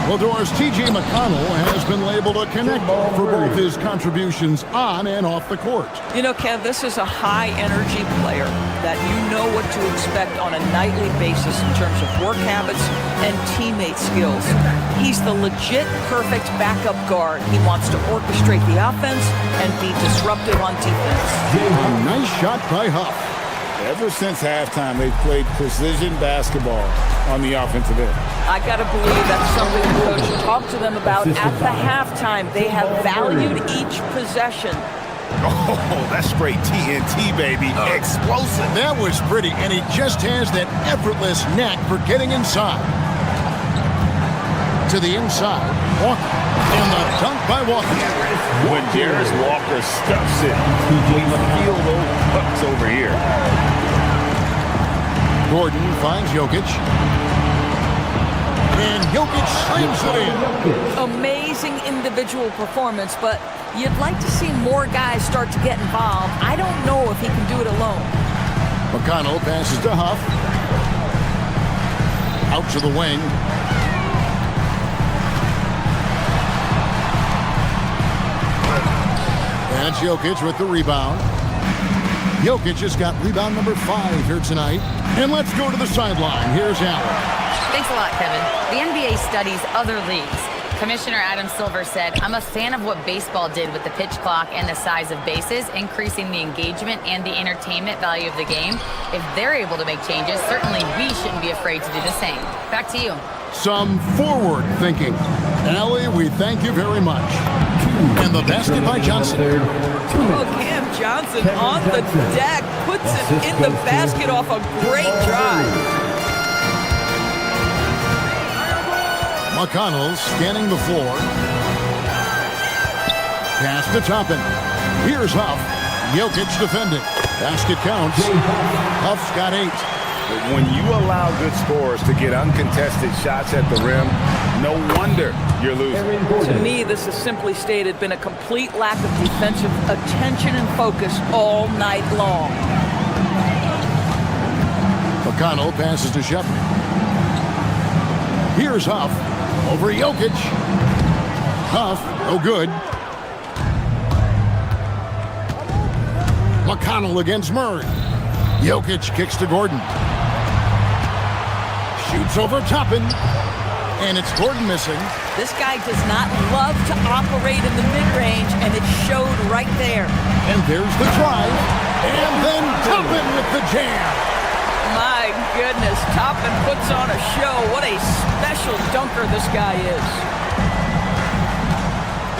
Well, Doris, T.J. McConnell has been labeled a connector for both his contributions on and off the court. You know, Kev, this is a high-energy player that you know what to expect on a nightly basis in terms of work habits and teammate skills. He's the legit perfect backup guard. He wants to orchestrate the offense and be disruptive on defense. A nice shot by Huff. Ever since halftime, they've played precision basketball on the offensive end. I got to believe that's something the coach talked to them about at the halftime. They have valued each possession. Oh, that's straight TNT, baby. Explosive. That was pretty, and he just has that effortless knack for getting inside. To the inside, Walker, and the dunk by Walker. When Darius Walker stuffs it, we feel those pucks over here. Gordon finds Jokic. And Jokic slams it in. Amazing individual performance, but you'd like to see more guys start to get involved. I don't know if he can do it alone. McConnell passes to Huff. Out to the wing. And it's Jokic with the rebound. Jokic has got rebound number 5 here tonight. And let's go to the sideline. Here's Allen. Thanks a lot, Kevin. The NBA studies other leagues. Commissioner Adam Silver said, "I'm a fan of what baseball did with the pitch clock and the size of bases, increasing the engagement and the entertainment value of the game. If they're able to make changes, certainly we shouldn't be afraid to do the same." Back to you. Some forward thinking. Allie, we thank you very much. And the basket by Johnson. Oh, Cam Johnson on the deck, puts it in the basket off a great drive. McConnell scanning the floor. Pass to Toppin. Here's Huff. Jokic defending. Basket counts. Huff's got 8. When you allow good scorers to get uncontested shots at the rim, no wonder you're losing. To me, this has simply stated been a complete lack of defensive attention and focus all night long. McConnell passes to Shepard. Here's Huff. Over Jokic. Huff, no good. McConnell against Murray. Jokic kicks to Gordon. Shoots over Toppin. And it's Gordon missing. This guy does not love to operate in the mid-range, and it showed right there. And there's the drive. And then Toppin with the jam. My goodness, Toppin puts on a show. What a special dunker this guy is.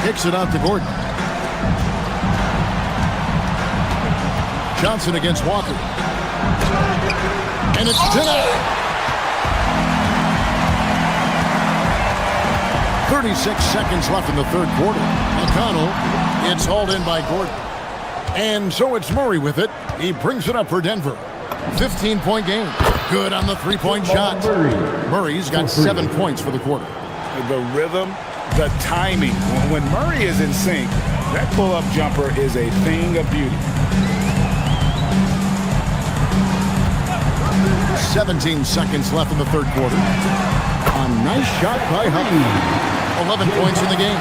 Kicks it out to Gordon. Johnson against Walker. And it's denied. 36 seconds left in the third quarter. McConnell, it's hauled in by Gordon. And so it's Murray with it. He brings it up for Denver. 15-point game. Good on the three-point shot. Murray's got 7 points for the quarter. The rhythm, the timing. When Murray is in sync, that pull-up jumper is a thing of beauty. 17 seconds left in the third quarter. A nice shot by Huff. 11 points in the game.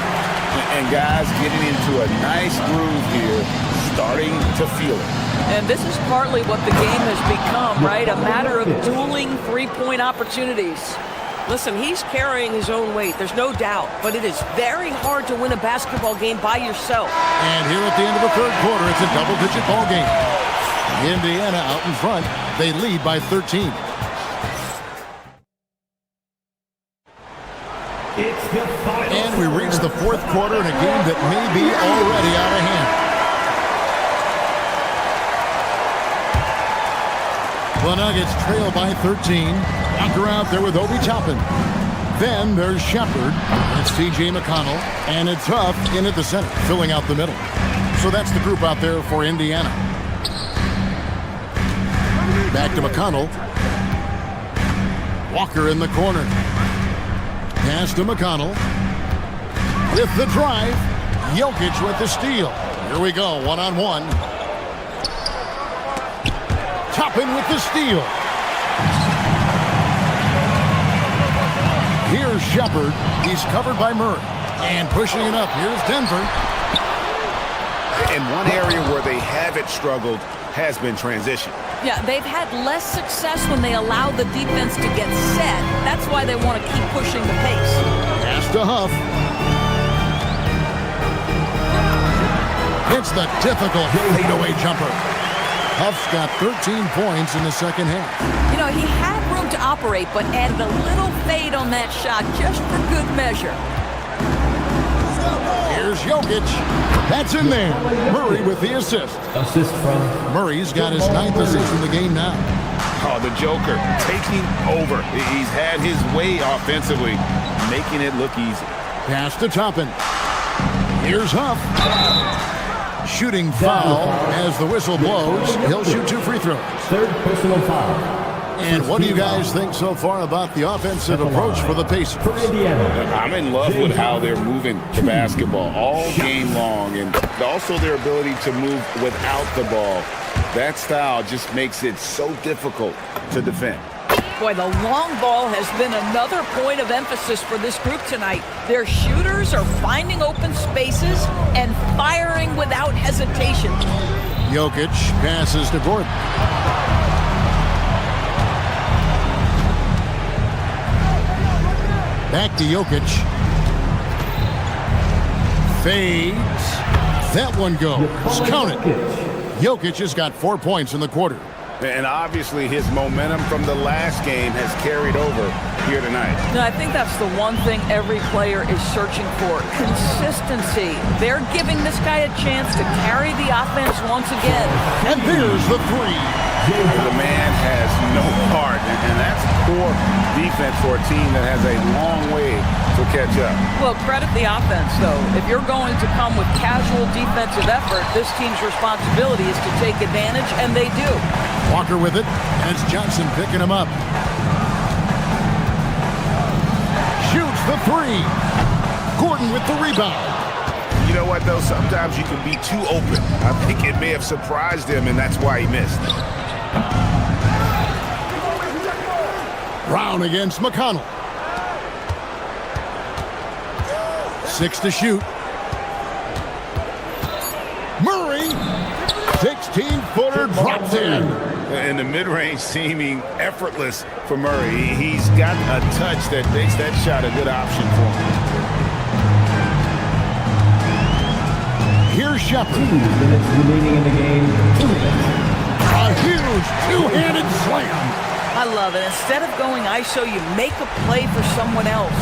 And guys getting into a nice groove here, starting to feel it. And this is partly what the game has become, right? A matter of dueling three-point opportunities. Listen, he's carrying his own weight, there's no doubt, but it is very hard to win a basketball game by yourself. And here at the end of the third quarter, it's a double-digit ball game. Indiana out in front. They lead by 13. And we reach the fourth quarter in a game that may be already out of hand. The Nuggets trail by 13. Walker out there with Obi Toppin. Then there's Shepard. It's T.J. McConnell. And it's Huff in at the center, filling out the middle. So that's the group out there for Indiana. Back to McConnell. Walker in the corner. Pass to McConnell. With the drive. Jokic with the steal. Here we go, one-on-one. Toppin with the steal. Here's Shepard. He's covered by Murray. And pushing it up. Here's Denver. And one area where they haven't struggled has been transition. Yeah, they've had less success when they allow the defense to get set. That's why they want to keep pushing the pace. Pass to Huff. It's the difficult fadeaway jumper. Huff's got 13 points in the second half. You know, he had room to operate, but added a little fade on that shot just for good measure. Here's Jokic. That's in there. Murray with the assist. Assist from Murray's got his 9th assist in the game now. Oh, the Joker taking over. He's had his way offensively, making it look easy. Pass to Toppin. Here's Huff. Shooting foul as the whistle blows. He'll shoot 2 free throws. Third personal foul. And what do you guys think so far about the offensive approach for the Pacers? I'm in love with how they're moving the basketball all game long, and also their ability to move without the ball. That style just makes it so difficult to defend. Boy, the long ball has been another point of emphasis for this group tonight. Their shooters are finding open spaces and firing without hesitation. Jokic passes to Gordon. Back to Jokic. Fades. That one goes. Count it. Jokic has got 4 points in the quarter. And obviously his momentum from the last game has carried over here tonight. No, I think that's the one thing every player is searching for. Consistency. They're giving this guy a chance to carry the offense once again. And there's the three. The man has no heart, and that's poor defense for a team that has a long way to catch up. Well, credit the offense, though. If you're going to come with casual defensive effort, this team's responsibility is to take advantage, and they do. Walker with it, and it's Johnson picking him up. Shoots the three. Gordon with the rebound. You know what, though? Sometimes you can be too open. I think it may have surprised him, and that's why he missed. Brown against McConnell. 6 to shoot. Murray, 16-footer drops in. And the mid-range seeming effortless for Murray. He's got a touch that makes that shot a good option for him. Here's Shepard. 2 minutes remaining in the game. 2 minutes. A huge two-handed slam. I love it. Instead of going ISO, you make a play for someone else.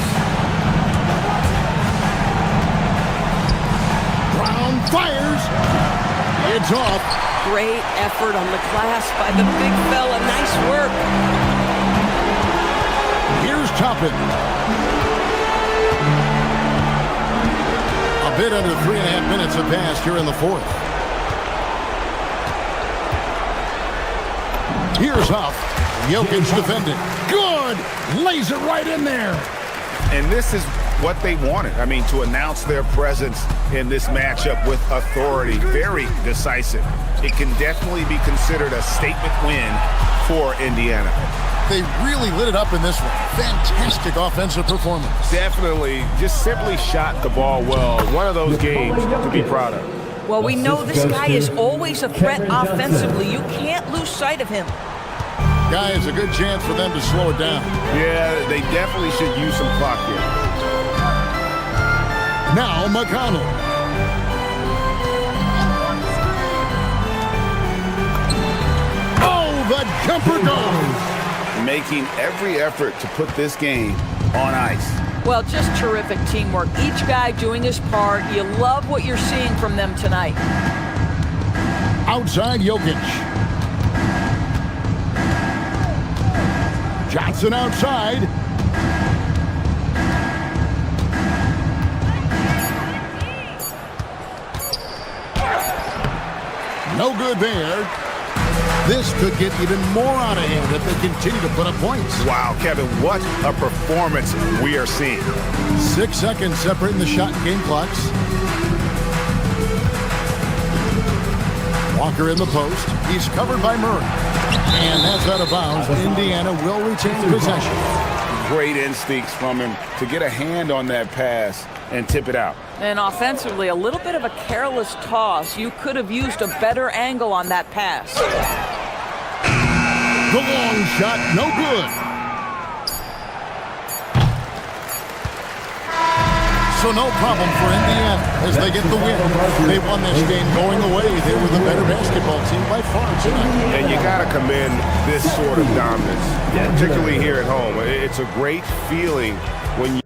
Brown fires. It's off. Great effort on the glass by the big fella. Nice work. Here's Toppin. A bit under 3.5 minutes have passed here in the fourth. Here's Huff. Jokic defending. Good. Lays it right in there. And this is what they wanted. I mean, to announce their presence in this matchup with authority. Very decisive. It can definitely be considered a statement win for Indiana. They really lit it up in this one. Fantastic offensive performance. Definitely, just simply shot the ball well. One of those games to be proud of. Well, we know this guy is always a threat offensively. You can't lose sight of him. Guy, is a good chance for them to slow it down. Yeah, they definitely should use some clock here. Now McConnell. Oh, the jumper goes. Making every effort to put this game on ice. Well, just terrific teamwork. Each guy doing his part. You love what you're seeing from them tonight. Outside Jokic. Johnson outside. No good there. This could get even more out of hand if they continue to put up points. Wow, Kevin, what a performance we are seeing. 6 seconds separating the shot and game clocks. Walker in the post. He's covered by Murray. And that's out of bounds. Indiana will retain possession. Great instincts from him to get a hand on that pass and tip it out. And offensively, a little bit of a careless toss. You could have used a better angle on that pass. The long shot, no good. So no problem for Indiana as they get the win. They won this game going away. They were the better basketball team by far tonight. And you got to commend this sort of dominance, particularly here at home. It's a great feeling when you...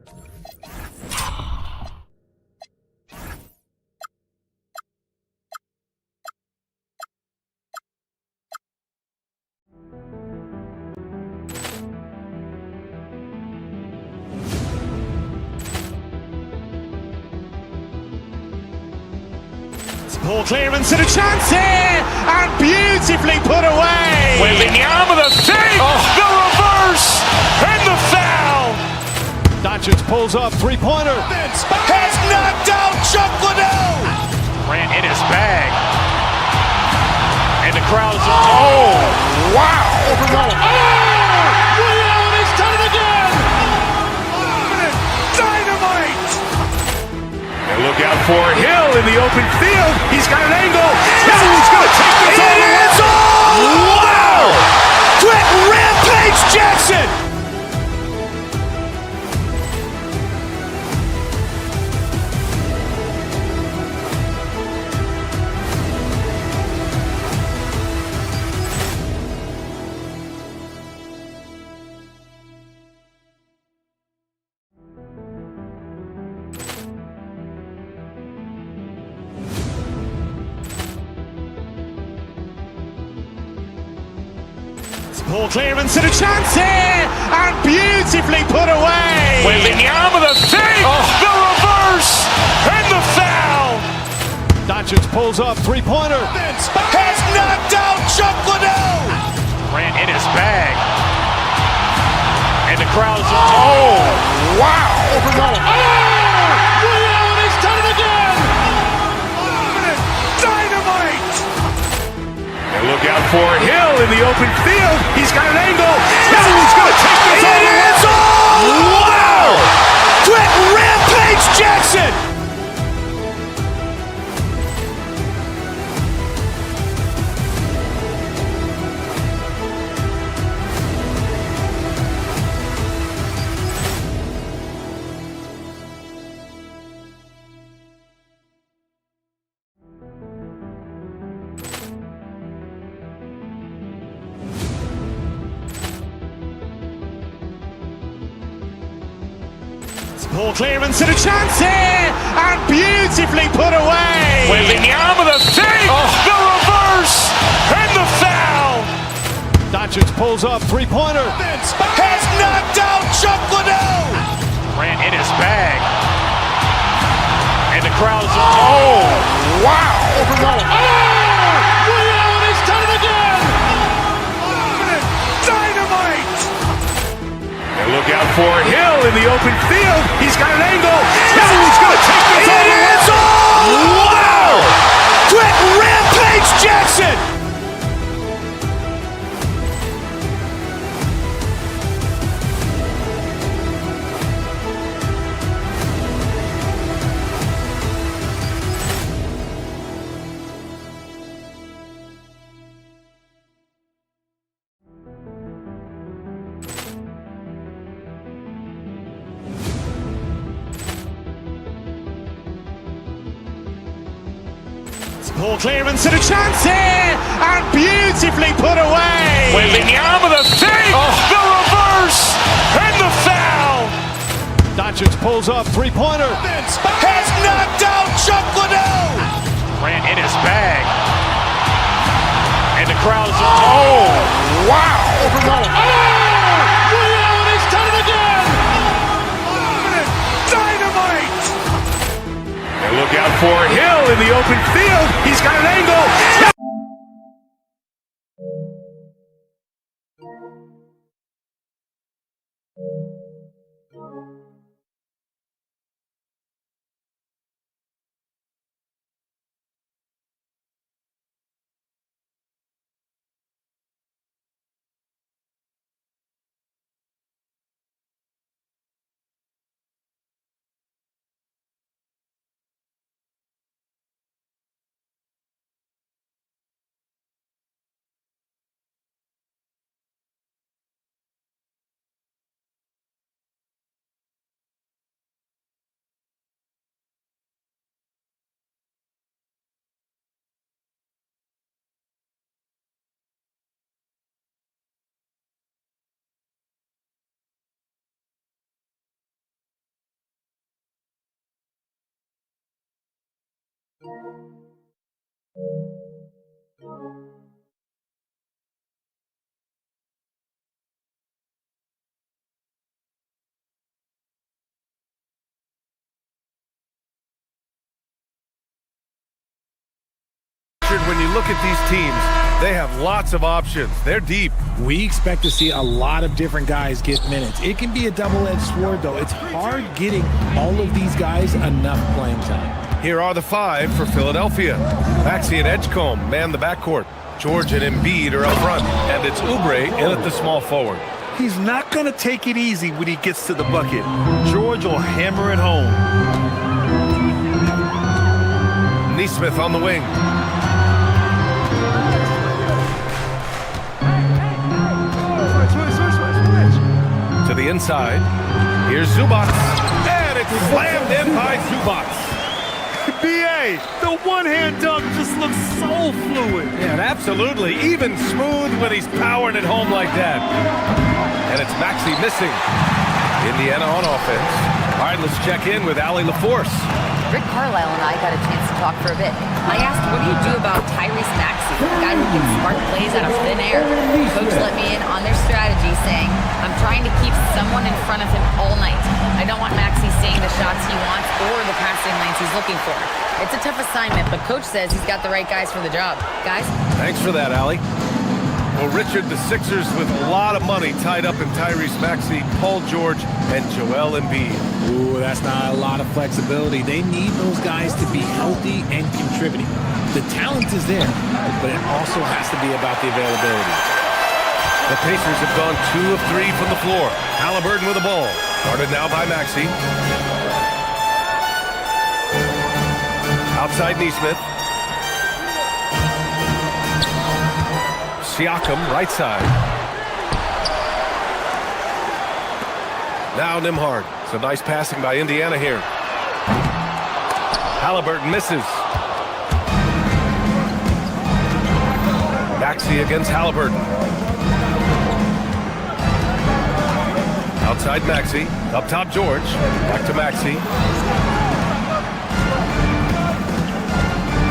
Ball clearance and a chance here, and beautifully put away. Wembanyama the save, the reverse, and the foul. Doncic pulls up, three-pointer. Has knocked out Chuck Liddell. Grant in his bag. And the crowd's, oh, wow. Ray Allen has done it again. Dynamite. And look out for Hill in the open field. He's got an angle. Hill's going to take this all the way. Wow. Quick rampage Jackson. Ball clearance and a chance here, and beautifully put away. Wembanyama the save, the reverse, and the foul. Doncic pulls up, three-pointer. Has knocked out Chuck Liddell. Grant in his bag. And the crowd's, oh, wow. Ray Allen has done it again. Dynamite. And look out for Hill in the open field. He's got an angle. Hill's going to take this all the way. Wow. Quick rampage Jackson. Ball clearance and a chance here, and beautifully put away. Wembanyama the save, the reverse, and the foul. Doncic pulls up, three-pointer. Has knocked out Chuck Liddell. Grant in his bag. And the crowd's, oh, wow. Ray Allen has done it again. Dynamite. And look out for Hill in the open field. He's got an angle. Hill's going to take this all the way. Wow. Quick rampage Jackson. Poor clearance and a chance here, and beautifully put away. Wembanyama the fake, the reverse, and the foul. Doncic pulls up, three-pointer. Has knocked out Chuck Liddell. Grant in his bag. And the crowd's, oh, wow. Liddell, he's done it again. Dynamite. And look out for Hill in the open field. He's got an angle. When you look at these teams, they have lots of options. They're deep. We expect to see a lot of different guys get minutes. It can be a double-edged sword, though. It's hard getting all of these guys enough playing time. Here are the five for Philadelphia. Maxey and Edgecombe man the backcourt. George and Embiid are up front, and it's Oubre in at the small forward. He's not going to take it easy when he gets to the bucket. George will hammer it home. Neesmith on the wing. To the inside. Here's Zubac. And it's slammed in by Zubac. B.A., the one-hand dunk just looks so fluid. Yeah, absolutely. Even smooth when he's powering it home like that. And it's Maxey missing. Indiana on offense. All right, let's check in with Allie LaForce. Rick Carlisle and I got a chance to talk for a bit. I asked, what do you do about Tyrese Maxey, the guy who can spark plays out of thin air? Coach let me in on their strategy, saying, I'm trying to keep someone in front of him all night. I don't want Maxey seeing the shots he wants or the passing lanes he's looking for. It's a tough assignment, but Coach says he's got the right guys for the job. Guys? Thanks for that, Allie. Well, Richard, the Sixers with a lot of money tied up in Tyrese Maxey, Paul George, and Joel Embiid. Ooh, that's not a lot of flexibility. They need those guys to be healthy and contributing. The talent is there, but it also has to be about the availability. The Pacers have gone 2 of 3 from the floor. Halliburton with the ball. Guarded now by Maxey. Outside Neesmith. Siakam, right side. Now Nembhard. Some nice passing by Indiana here. Halliburton misses. Maxey against Halliburton. Outside Maxey. Up top George. Back to Maxey.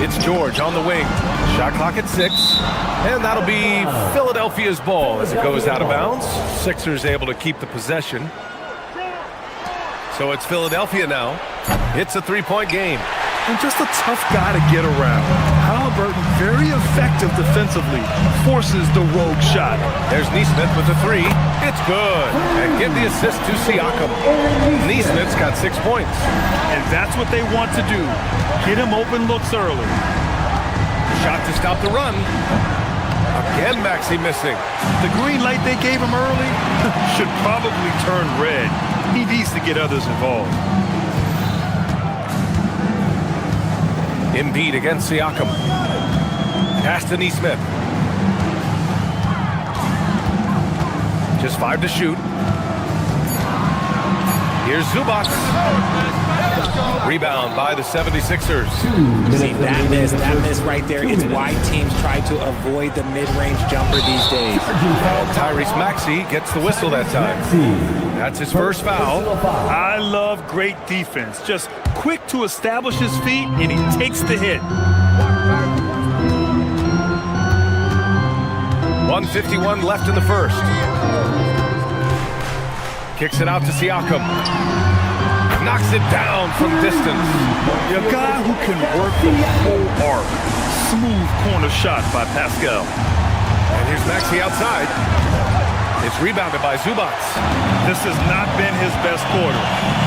It's George on the wing. Shot clock at 6. And that'll be Philadelphia's ball as it goes out of bounds. Sixers able to keep the possession. So it's Philadelphia now. It's a three-point game. And just a tough guy to get around. Halliburton, very effective defensively, forces the rogue shot. There's Neesmith with the three. It's good. And give the assist to Siakam. Neesmith's got 6 points. And that's what they want to do. Get him open looks early. Shot to stop the run. Again, Maxey missing. The green light they gave him early should probably turn red. He needs to get others involved. Embiid against Siakam. Pass to Neesmith. Just 5 to shoot. Here's Zubac. Rebound by the 76ers. See, that miss right there, it's why teams try to avoid the mid-range jumper these days. And Tyrese Maxey gets the whistle that time. That's his first foul. I love great defense. Just quick to establish his feet, and he takes the hit. 1:51 left in the first. Kicks it out to Siakam. Knocks it down from distance. A guy who can work the whole arc. Smooth corner shot by Pascal. And here's Maxey outside. It's rebounded by Zubac. This has not been his best quarter.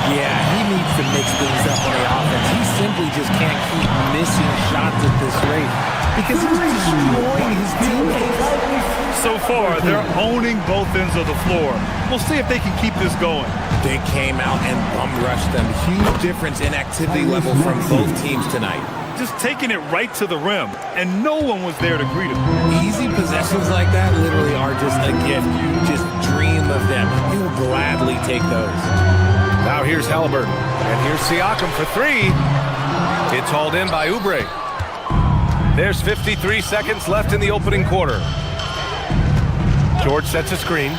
Yeah, he needs to mix things up on the offense. He simply just can't keep missing shots at this rate because he's destroying his teammates. So far, they're owning both ends of the floor. We'll see if they can keep this going. They came out and bum-rushed them. Huge difference in activity level from both teams tonight. Just taking it right to the rim, and no one was there to greet him. Easy possessions like that literally are just a gift. You just dream of them. You'll gladly take those. Now here's Halliburton, and here's Siakam for three. It's hauled in by Oubre. There's 53 seconds left in the opening quarter. George sets a screen.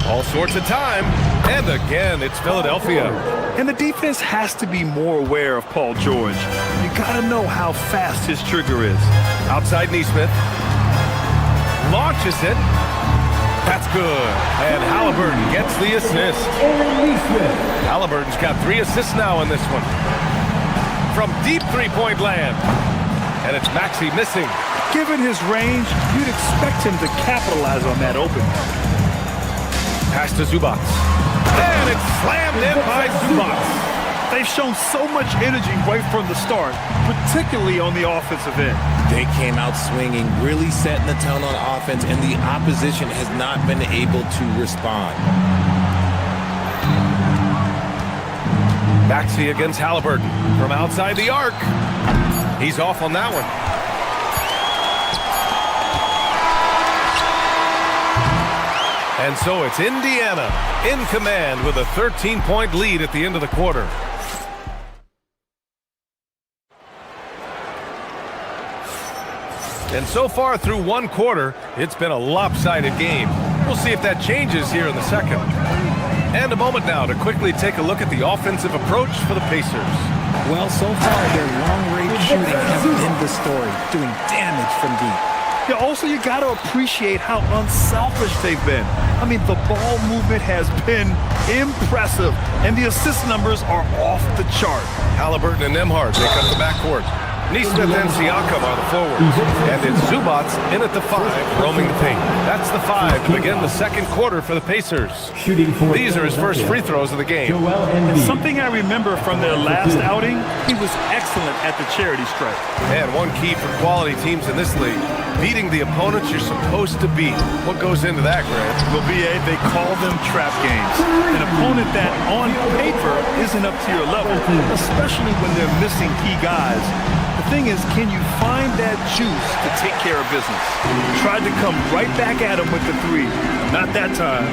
All sorts of time. And again, it's Philadelphia. And the defense has to be more aware of Paul George. You got to know how fast his trigger is. Outside Neesmith. Launches it. That's good. And Halliburton gets the assist. Halliburton's got 3 assists now in this one. From deep three-point land. And it's Maxey missing. Given his range, you'd expect him to capitalize on that opening. Pass to Zubac. And it's slammed in by Zubac. They've shown so much energy right from the start, particularly on the offensive end. They came out swinging, really setting the tone on offense, and the opposition has not been able to respond. Maxey against Halliburton from outside the arc. He's off on that one. And so it's Indiana in command with a 13-point lead at the end of the quarter. And so far through one quarter, it's been a lopsided game. We'll see if that changes here in the second. And a moment now to quickly take a look at the offensive approach for the Pacers. Well, so far their long-range shooting has been the story, doing damage from deep. Yeah, also, you got to appreciate how unselfish they've been. I mean, the ball movement has been impressive, and the assist numbers are off the chart. Halliburton and Nembhard make up the backcourt. Neesmith and Siakam are the forwards. And it's Zubac in at the 5, roaming the paint. That's the 5 to begin the second quarter for the Pacers. These are his first free throws of the game. And something I remember from their last outing, he was excellent at the charity stripe. And one key for quality teams in this league, beating the opponents you're supposed to beat. What goes into that, Grant? Well, BA, they call them trap games. An opponent that, on paper, isn't up to your level, especially when they're missing key guys. The thing is, can you find that juice to take care of business? Tried to come right back at him with the 3. Not that time.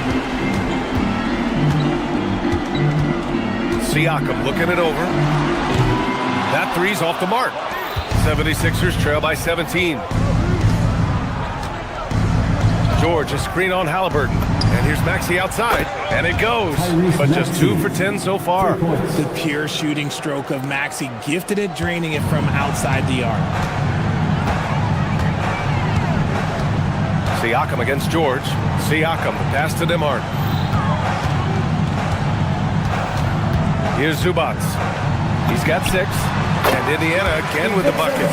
Siakam looking it over. That 3's off the mark. 76ers trail by 17. George, a screen on Halliburton. And here's Maxey outside. And it goes. But just 2 for 10 so far. The pure shooting stroke of Maxey, gifted at draining it from outside the arc. Siakam against George. Siakam, the pass to Nembhard. Here's Zubac. He's got 6. And Indiana again with the bucket.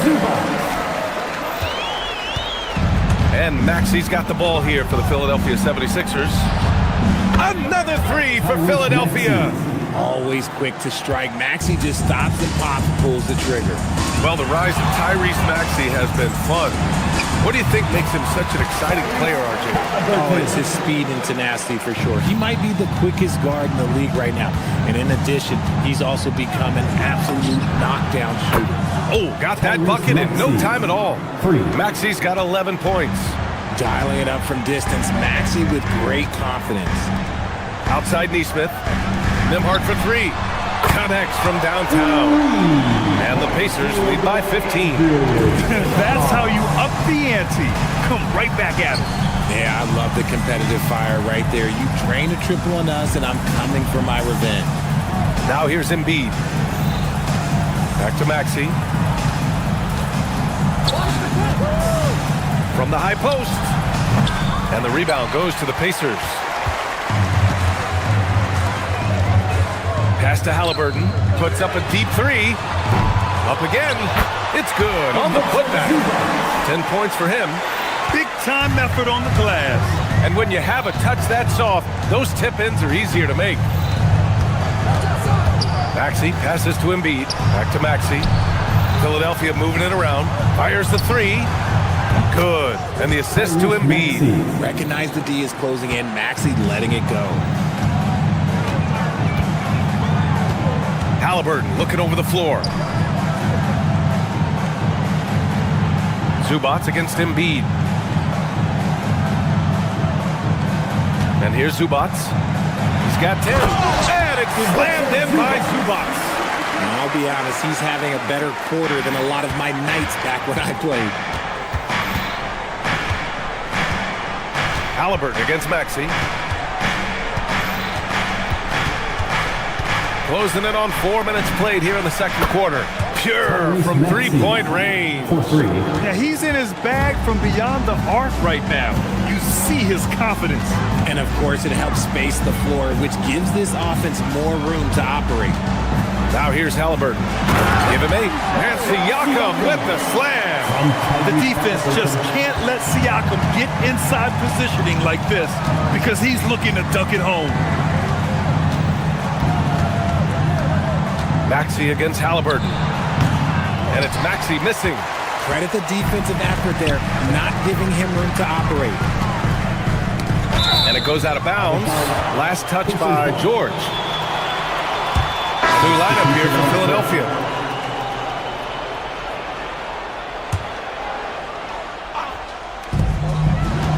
And Maxey's got the ball here for the Philadelphia 76ers. Another 3 for Philadelphia. Always quick to strike. Maxey just stops and pops, pulls the trigger. Well, the rise of Tyrese Maxey has been fun. What do you think makes him such an exciting player, RJ? Oh, it's his speed and tenacity for sure. He might be the quickest guard in the league right now. And in addition, he's also become an absolute knockdown shooter. Oh, got that bucket in no time at all. Maxey's got 11 points. Dialing it up from distance, Maxey with great confidence. Outside Neesmith. Nembhard for 3. Connects from downtown. And the Pacers lead by 15. That's how you up the ante. Come right back at it. Yeah, I love the competitive fire right there. You drain a triple on us, and I'm coming for my revenge. Now here's Embiid. Back to Maxey. From the high post. And the rebound goes to the Pacers. Pass to Halliburton. Puts up a deep three. Up again. It's good on the putback. 10 points for him. Big-time effort on the glass. And when you have a touch that soft, those tip-ins are easier to make. Maxey passes to Embiid. Back to Maxey. Philadelphia moving it around. Fires the three. Good. And the assist to Embiid. Recognize the D is closing in. Maxey letting it go. Halliburton looking over the floor. Zubats against Embiid. And here's Zubats. He's got 10. And it's slammed in by Zubats. And I'll be honest, he's having a better quarter than a lot of my nights back when I played. Halliburton against Maxey. Closing in on 4 minutes played here in the second quarter. Pure from three-point range. Yeah, he's in his bag from beyond the arc right now. You see his confidence. And, of course, it helps space the floor, which gives this offense more room to operate. Now here's Halliburton. Give him 8. And Siakam with the slam. The defense just can't let Siakam get inside positioning like this because he's looking to dunk it home. Maxey against Halliburton. And it's Maxey missing. Credit the defensive effort there, not giving him room to operate. And it goes out of bounds. Last touch by George. New lineup here for Philadelphia.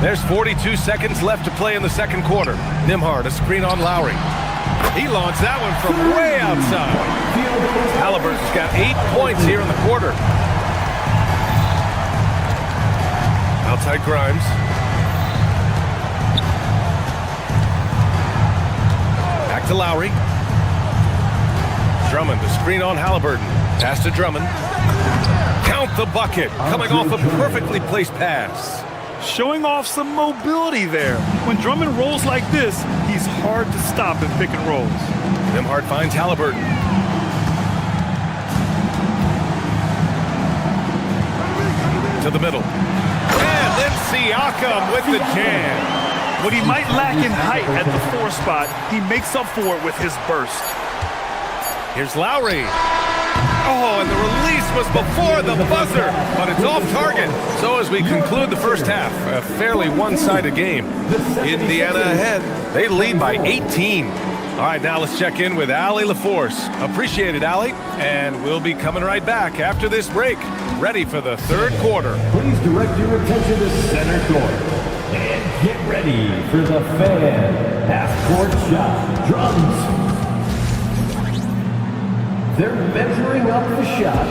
There's 42 seconds left to play in the second quarter. Nembhard, a screen on Lowry. He launched that one from way outside. Halliburton's got 8 points here in the quarter. Outside Grimes. Back to Lowry. Drummond, the screen on Halliburton. Pass to Drummond. Count the bucket. Coming off a perfectly placed pass. Showing off some mobility there. When Drummond rolls like this, he's hard to stop in pick and rolls. Nembhard finds Halliburton. To the middle. And then Siakam with the jam. What he might lack in height at the 4 spot, he makes up for it with his burst. Here's Lowry. Oh, and the release was before the buzzer, but it's off target. So as we conclude the first half, a fairly one-sided game. Indiana ahead. They lead by 18. All right, now let's check in with Allie LaForce. Appreciate it, Allie. And we'll be coming right back after this break, ready for the third quarter. Please direct your attention to center court. And get ready for the fan half-court shot. Drums. They're measuring up the shot.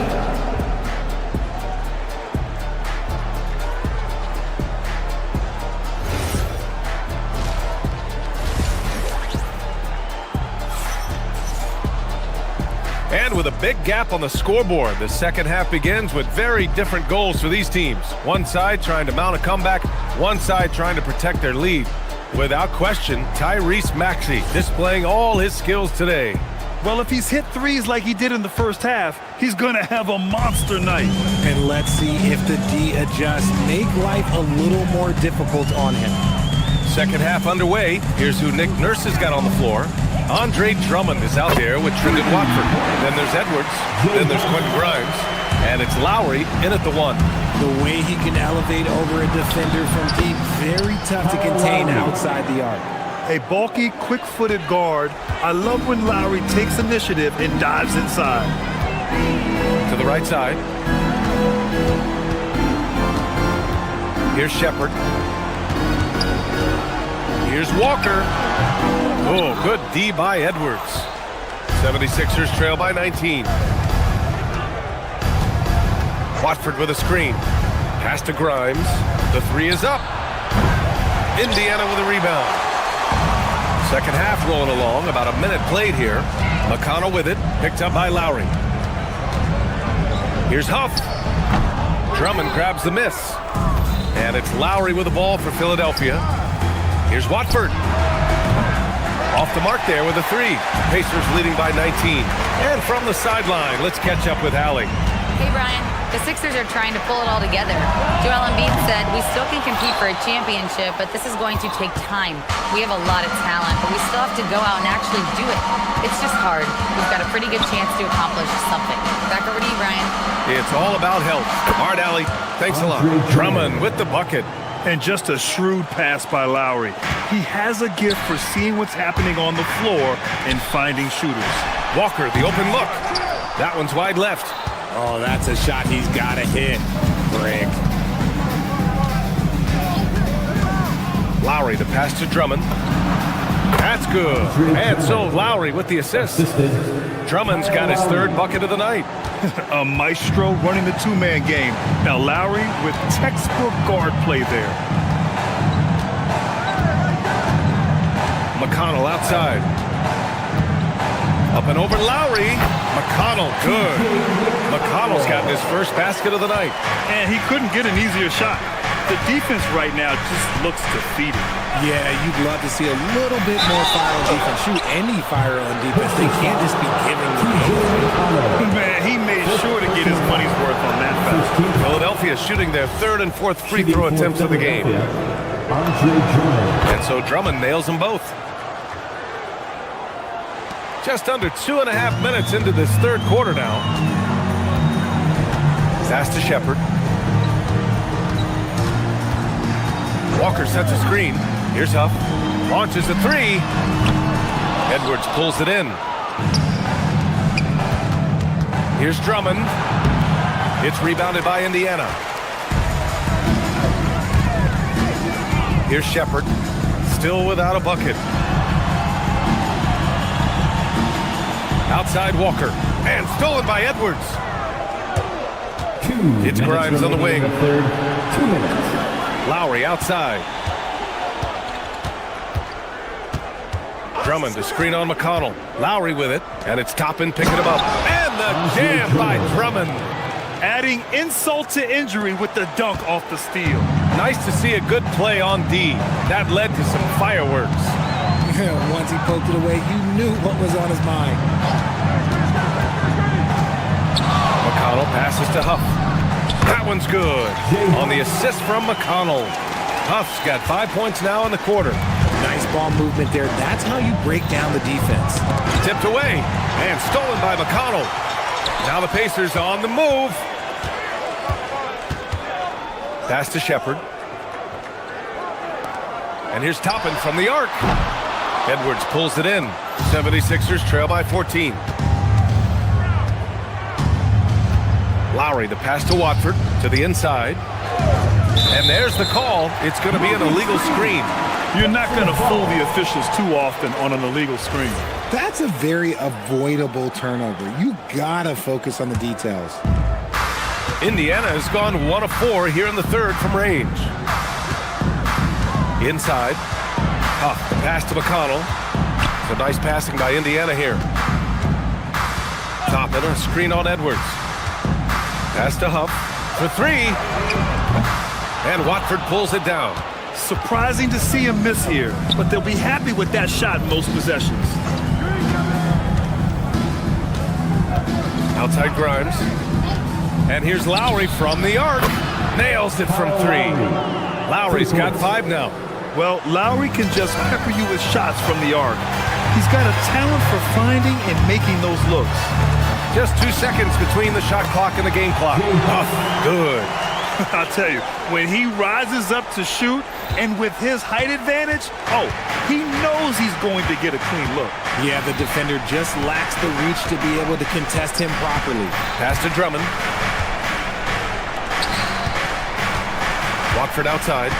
And with a big gap on the scoreboard, the second half begins with very different goals for these teams. One side trying to mount a comeback, one side trying to protect their lead. Without question, Tyrese Maxey displaying all his skills today. Well, if he's hit threes like he did in the first half, he's going to have a monster night. And let's see if the D adjusts, make life a little more difficult on him. Second half underway. Here's who Nick Nurse has got on the floor. Andre Drummond is out there with Trendon Watford. Then there's Edwards. Then there's Quentin Grimes. And it's Lowry in at the 1. The way he can elevate over a defender from deep, very tough to contain outside the arc. A bulky, quick-footed guard. I love when Lowry takes initiative and dives inside. To the right side. Here's Shepard. Here's Walker. Oh, good D by Edwards. 76ers trail by 19. Watford with a screen. Pass to Grimes. The three is up. Indiana with a rebound. Second half rolling along. About a minute played here. McConnell with it. Picked up by Lowry. Here's Huff. Drummond grabs the miss. And it's Lowry with the ball for Philadelphia. Here's Watford. Off the mark there with a three. Pacers leading by 19. And from the sideline, let's catch up with Allie. Hey, Brian. The Sixers are trying to pull it all together. Joel Embiid said, we still can compete for a championship, but this is going to take time. We have a lot of talent, but we still have to go out and actually do it. It's just hard. We've got a pretty good chance to accomplish something. Back over to you, Brian. It's all about health. All right, Allie. Thanks a lot. Drummond with the bucket. And just a shrewd pass by Lowry. He has a gift for seeing what's happening on the floor and finding shooters. Walker, the open look. That one's wide left. Oh, that's a shot he's got to hit. Brick. Lowry, the pass to Drummond. That's good. And so Lowry with the assist. Drummond's got his third bucket of the night. A maestro running the two-man game. Now Lowry with textbook guard play there. McConnell outside. Up and over Lowry. McConnell, good. McConnell's gotten his first basket of the night. And he couldn't get an easier shot. The defense right now just looks defeated. Yeah, you'd love to see a little bit more fire on defense. Shoot any fire on defense. They can't just be giving the game. Man, he made sure to get his money's worth on that foul. Philadelphia shooting their third and fourth free throw attempts of the game. And so Drummond nails them both. Just under 2.5 minutes into this third quarter now. Pass to Shepard. Walker sets a screen. Here's Huff. Launches a three. Edwards pulls it in. Here's Drummond. It's rebounded by Indiana. Here's Shepard. Still without a bucket. Outside Walker. And stolen by Edwards. It's Grimes on the wing. 2 minutes. Lowry outside. Drummond to screen on McConnell. Lowry with it. And it's Toppin picking him up. And the jam by Drummond. Adding insult to injury with the dunk off the steal. Nice to see a good play on D. That led to some fireworks. Once he poked it away, you knew what was on his mind. McConnell passes to Huff. That one's good. On the assist from McConnell. Huff's got 5 points now in the quarter. Nice ball movement there. That's how you break down the defense. Tipped away and stolen by McConnell. Now the Pacers on the move. Pass to Shepard. And here's Toppin from the arc. Edwards pulls it in. 76ers trail by 14. Lowry, the pass to Watford, to the inside. And there's the call. It's going to be an illegal screen. You're not going to fool the officials too often on an illegal screen. That's a very avoidable turnover. You got to focus on the details. Indiana has gone 1 of 4 here in the third from range. Inside. Huff, pass to McConnell. It's a nice passing by Indiana here. Toppin, a screen on Edwards. Pass to Huff for three. And Watford pulls it down. Surprising to see him miss here, but they'll be happy with that shot most possessions. Outside Grimes. And here's Lowry from the arc. Nails it from three. Lowry's got 5 now. Well, Lowry can just pepper you with shots from the arc. He's got a talent for finding and making those looks. Just 2 seconds between the shot clock and the game clock. Oh, good. I'll tell you, when he rises up to shoot, and with his height advantage, he knows he's going to get a clean look. Yeah, the defender just lacks the reach to be able to contest him properly. Pass to Drummond. Watford outside.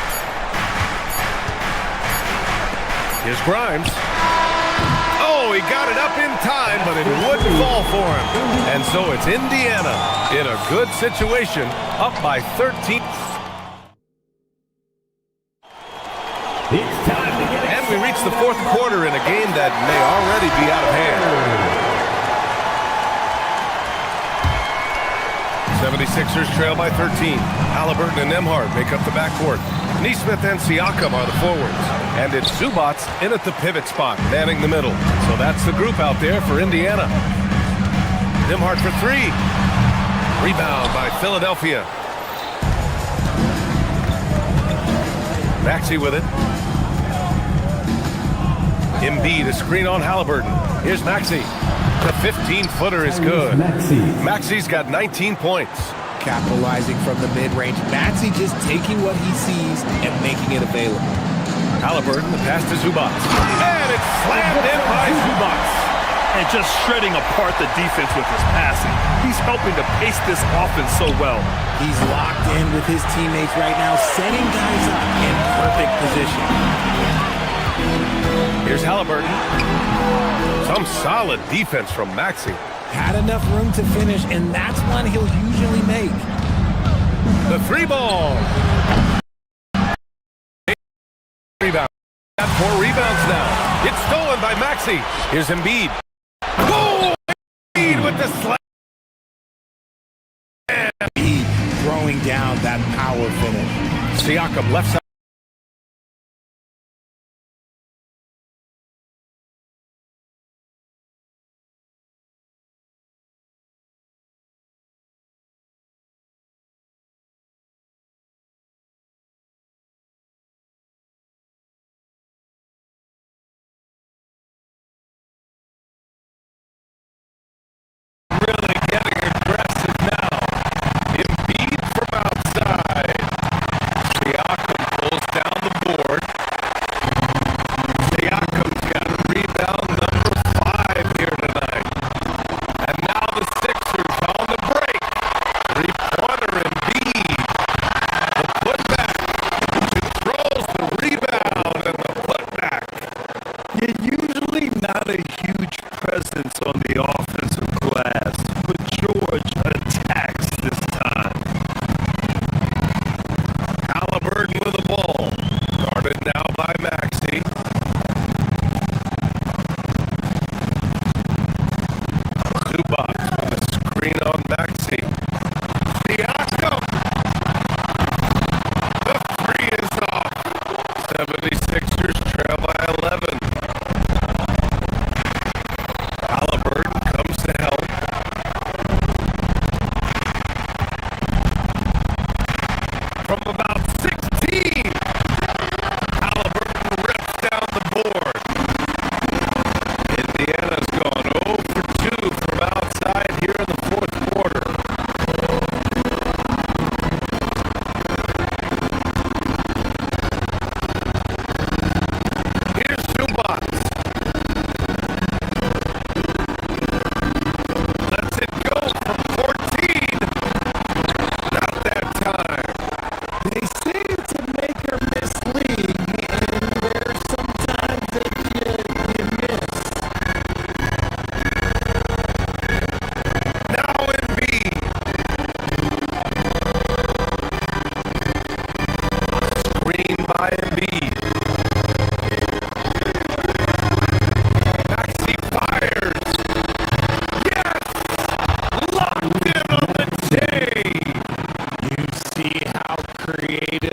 Here's Grimes. Oh, he got it up in time, but it wouldn't fall for him. And so it's Indiana in a good situation, up by 13. And we reach the fourth quarter in a game that may already be out of hand. 76ers trail by 13. Halliburton and Nembhard make up the backcourt. Neesmith and Siakam are the forwards. And it's Zubats in at the pivot spot, manning the middle. So that's the group out there for Indiana. Nembhard for three. Rebound by Philadelphia. Maxey with it. Embiid, a screen on Halliburton. Here's Maxey. The 15-footer is good. Maxey's got 19 points. Capitalizing from the mid-range. Maxey just taking what he sees and making it available. Halliburton, the pass to Zubats. And it's slammed in by Zubats. And just shredding apart the defense with his passing. He's helping to pace this offense so well. He's locked in with his teammates right now, setting guys up in perfect position. Here's Halliburton. Some solid defense from Maxey. Had enough room to finish, and that's one he'll usually make. The three ball. Rebound. Got 4 rebounds now. It's stolen by Maxey. Here's Embiid. Oh! Embiid with the slam. Embiid throwing down that power finish. Siakam left side. Creative